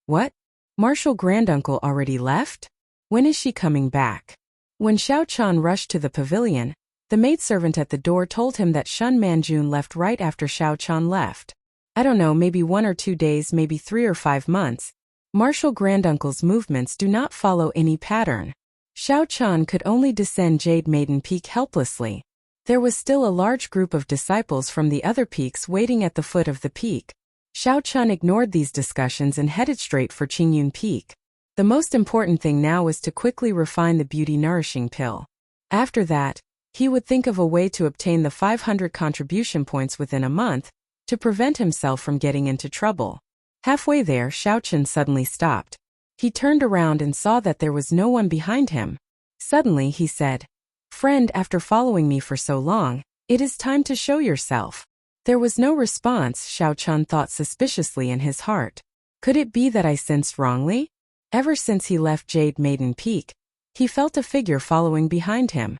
What? Marshal Granduncle already left? When is she coming back? When Xiao Chan rushed to the pavilion, the maidservant at the door told him that Shun Manjun left right after Xiao Chan left. I don't know, maybe 1 or 2 days, maybe 3 or 5 months. Marshal Granduncle's movements do not follow any pattern. Xiao Chan could only descend Jade Maiden Peak helplessly. There was still a large group of disciples from the other peaks waiting at the foot of the peak. Xiao Chan ignored these discussions and headed straight for Qingyun Peak. The most important thing now was to quickly refine the beauty nourishing pill. After that, he would think of a way to obtain the 500 contribution points within a month, to prevent himself from getting into trouble. Halfway there, Xiao Chan suddenly stopped. He turned around and saw that there was no one behind him. Suddenly he said, "Friend, after following me for so long, it is time to show yourself." There was no response. Xiao Chan thought suspiciously in his heart. Could it be that I sensed wrongly? Ever since he left Jade Maiden Peak, he felt a figure following behind him.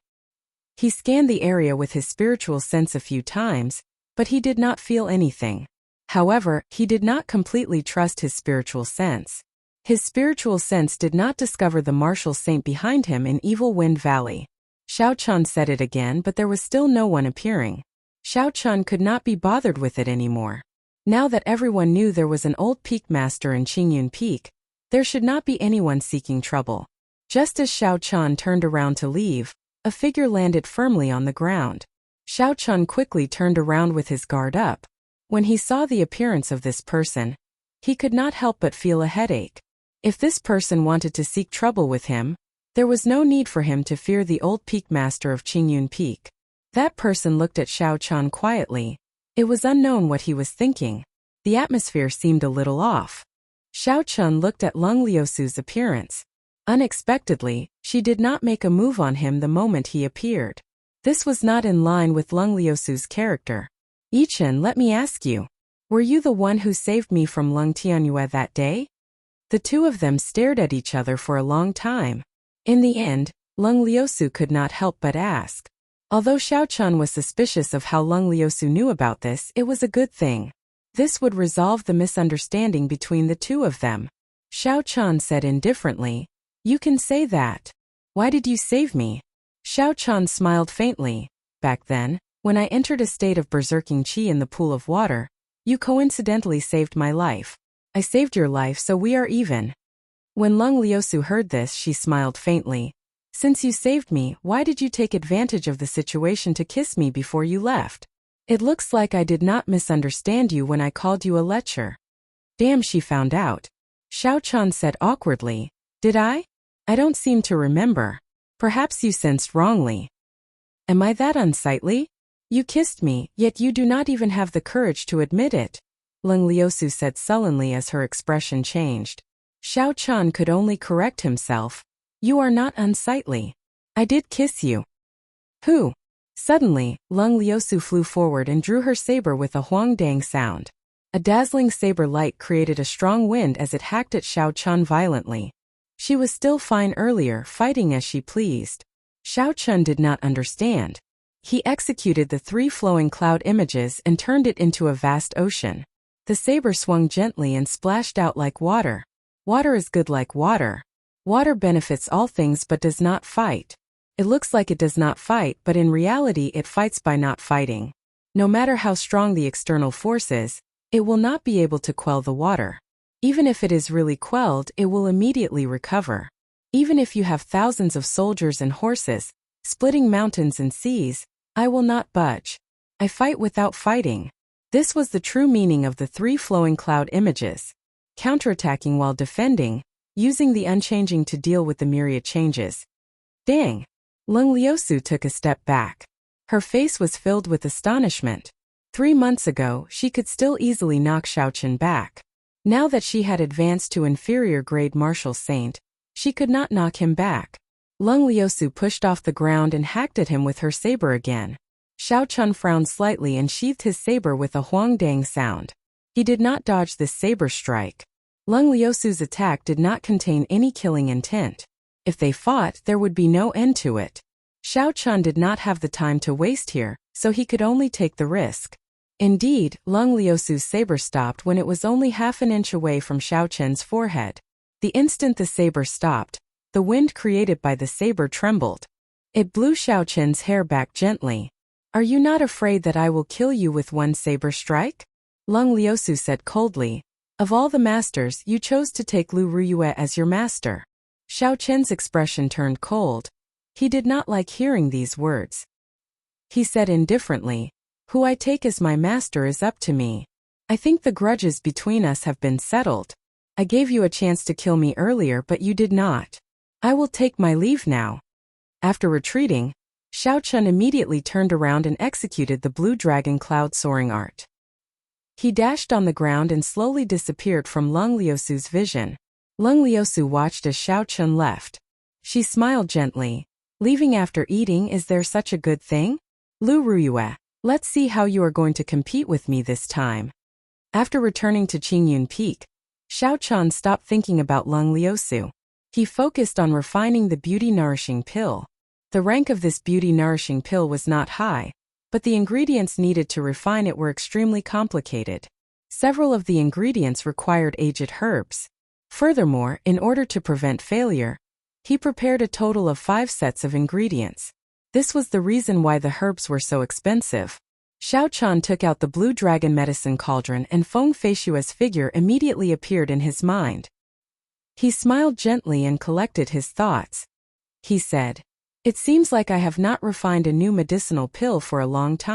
He scanned the area with his spiritual sense a few times, but he did not feel anything. However, he did not completely trust his spiritual sense. His spiritual sense did not discover the martial saint behind him in Evil Wind Valley. Xiao Chan said it again, but there was still no one appearing. Xiao Chan could not be bothered with it anymore. Now that everyone knew there was an old peak master in Qingyun Peak, there should not be anyone seeking trouble. Just as Xiao Chan turned around to leave, a figure landed firmly on the ground. Xiao Chan quickly turned around with his guard up. When he saw the appearance of this person, he could not help but feel a headache. If this person wanted to seek trouble with him, there was no need for him to fear the old peak master of Qingyun Peak. That person looked at Xiao Chan quietly. It was unknown what he was thinking. The atmosphere seemed a little off. Xiao Chan looked at Lung Liusu's appearance. Unexpectedly, she did not make a move on him the moment he appeared. This was not in line with Lung Liusu's character. "Yichen, let me ask you. Were you the one who saved me from Lung Tianyue that day?" The two of them stared at each other for a long time. In the end, Lung Liusu could not help but ask. Although Xiao Chan was suspicious of how Lung Liusu knew about this, it was a good thing. This would resolve the misunderstanding between the two of them. Xiao Chan said indifferently, "You can say that. Why did you save me?" Xiao Chan smiled faintly. "Back then, when I entered a state of berserking qi in the pool of water, you coincidentally saved my life. I saved your life, so we are even." When Lung Liusu heard this, she smiled faintly. "Since you saved me, why did you take advantage of the situation to kiss me before you left? It looks like I did not misunderstand you when I called you a lecher." "Damn," she found out. Xiao Chan said awkwardly, "Did I? I don't seem to remember. Perhaps you sensed wrongly. Am I that unsightly? You kissed me, yet you do not even have the courage to admit it," Lung Liusu said sullenly as her expression changed. Xiao Chan could only correct himself. "You are not unsightly. I did kiss you." "Who?" Suddenly, Lung Liusu flew forward and drew her saber with a huang-dang sound. A dazzling saber light created a strong wind as it hacked at Xiao Chan violently. She was still fine earlier, fighting as she pleased. Xiao Chan did not understand. He executed the 3 flowing cloud images and turned it into a vast ocean. The saber swung gently and splashed out like water. Water is good like water. Water benefits all things but does not fight. It looks like it does not fight, but in reality it fights by not fighting. No matter how strong the external force is, it will not be able to quell the water. Even if it is really quelled, it will immediately recover. Even if you have thousands of soldiers and horses, splitting mountains and seas, I will not budge. I fight without fighting. This was the true meaning of the 3 flowing cloud images. Counterattacking while defending, using the unchanging to deal with the myriad changes. Dang! Lung Liusu took a step back. Her face was filled with astonishment. 3 months ago, she could still easily knock Xiao Chan back. Now that she had advanced to inferior grade martial saint, she could not knock him back. Lung Liusu pushed off the ground and hacked at him with her saber again. Xiao Chun frowned slightly and sheathed his saber with a huang-dang sound. He did not dodge this saber strike. Lung Liusu's attack did not contain any killing intent. If they fought, there would be no end to it. Xiao Chun did not have the time to waste here, so he could only take the risk. Indeed, Lung Liusu's saber stopped when it was only half an inch away from Xiao Chun's forehead. The instant the saber stopped, the wind created by the saber trembled. It blew Xiao Chun's hair back gently. "Are you not afraid that I will kill you with one saber strike?" Lung Liusu said coldly. "Of all the masters, you chose to take Lu Ruyue as your master." Xiao Chen's expression turned cold. He did not like hearing these words. He said indifferently, "Who I take as my master is up to me. I think the grudges between us have been settled. I gave you a chance to kill me earlier, but you did not. I will take my leave now." After retreating, Xiao Chun immediately turned around and executed the blue dragon cloud soaring art. He dashed on the ground and slowly disappeared from Lung Liusu's vision. Lung Liusu watched as Xiao Chun left. She smiled gently. "Leaving after eating, is there such a good thing? Lu Ruyue, let's see how you are going to compete with me this time." After returning to Qingyun Peak, Xiao Chun stopped thinking about Lung Liusu. He focused on refining the beauty-nourishing pill. The rank of this beauty-nourishing pill was not high, but the ingredients needed to refine it were extremely complicated. Several of the ingredients required aged herbs. Furthermore, in order to prevent failure, he prepared a total of 5 sets of ingredients. This was the reason why the herbs were so expensive. Xiao Chun took out the blue dragon medicine cauldron and Feng Feishua's figure immediately appeared in his mind. He smiled gently and collected his thoughts. He said, "It seems like I have not refined a new medicinal pill for a long time."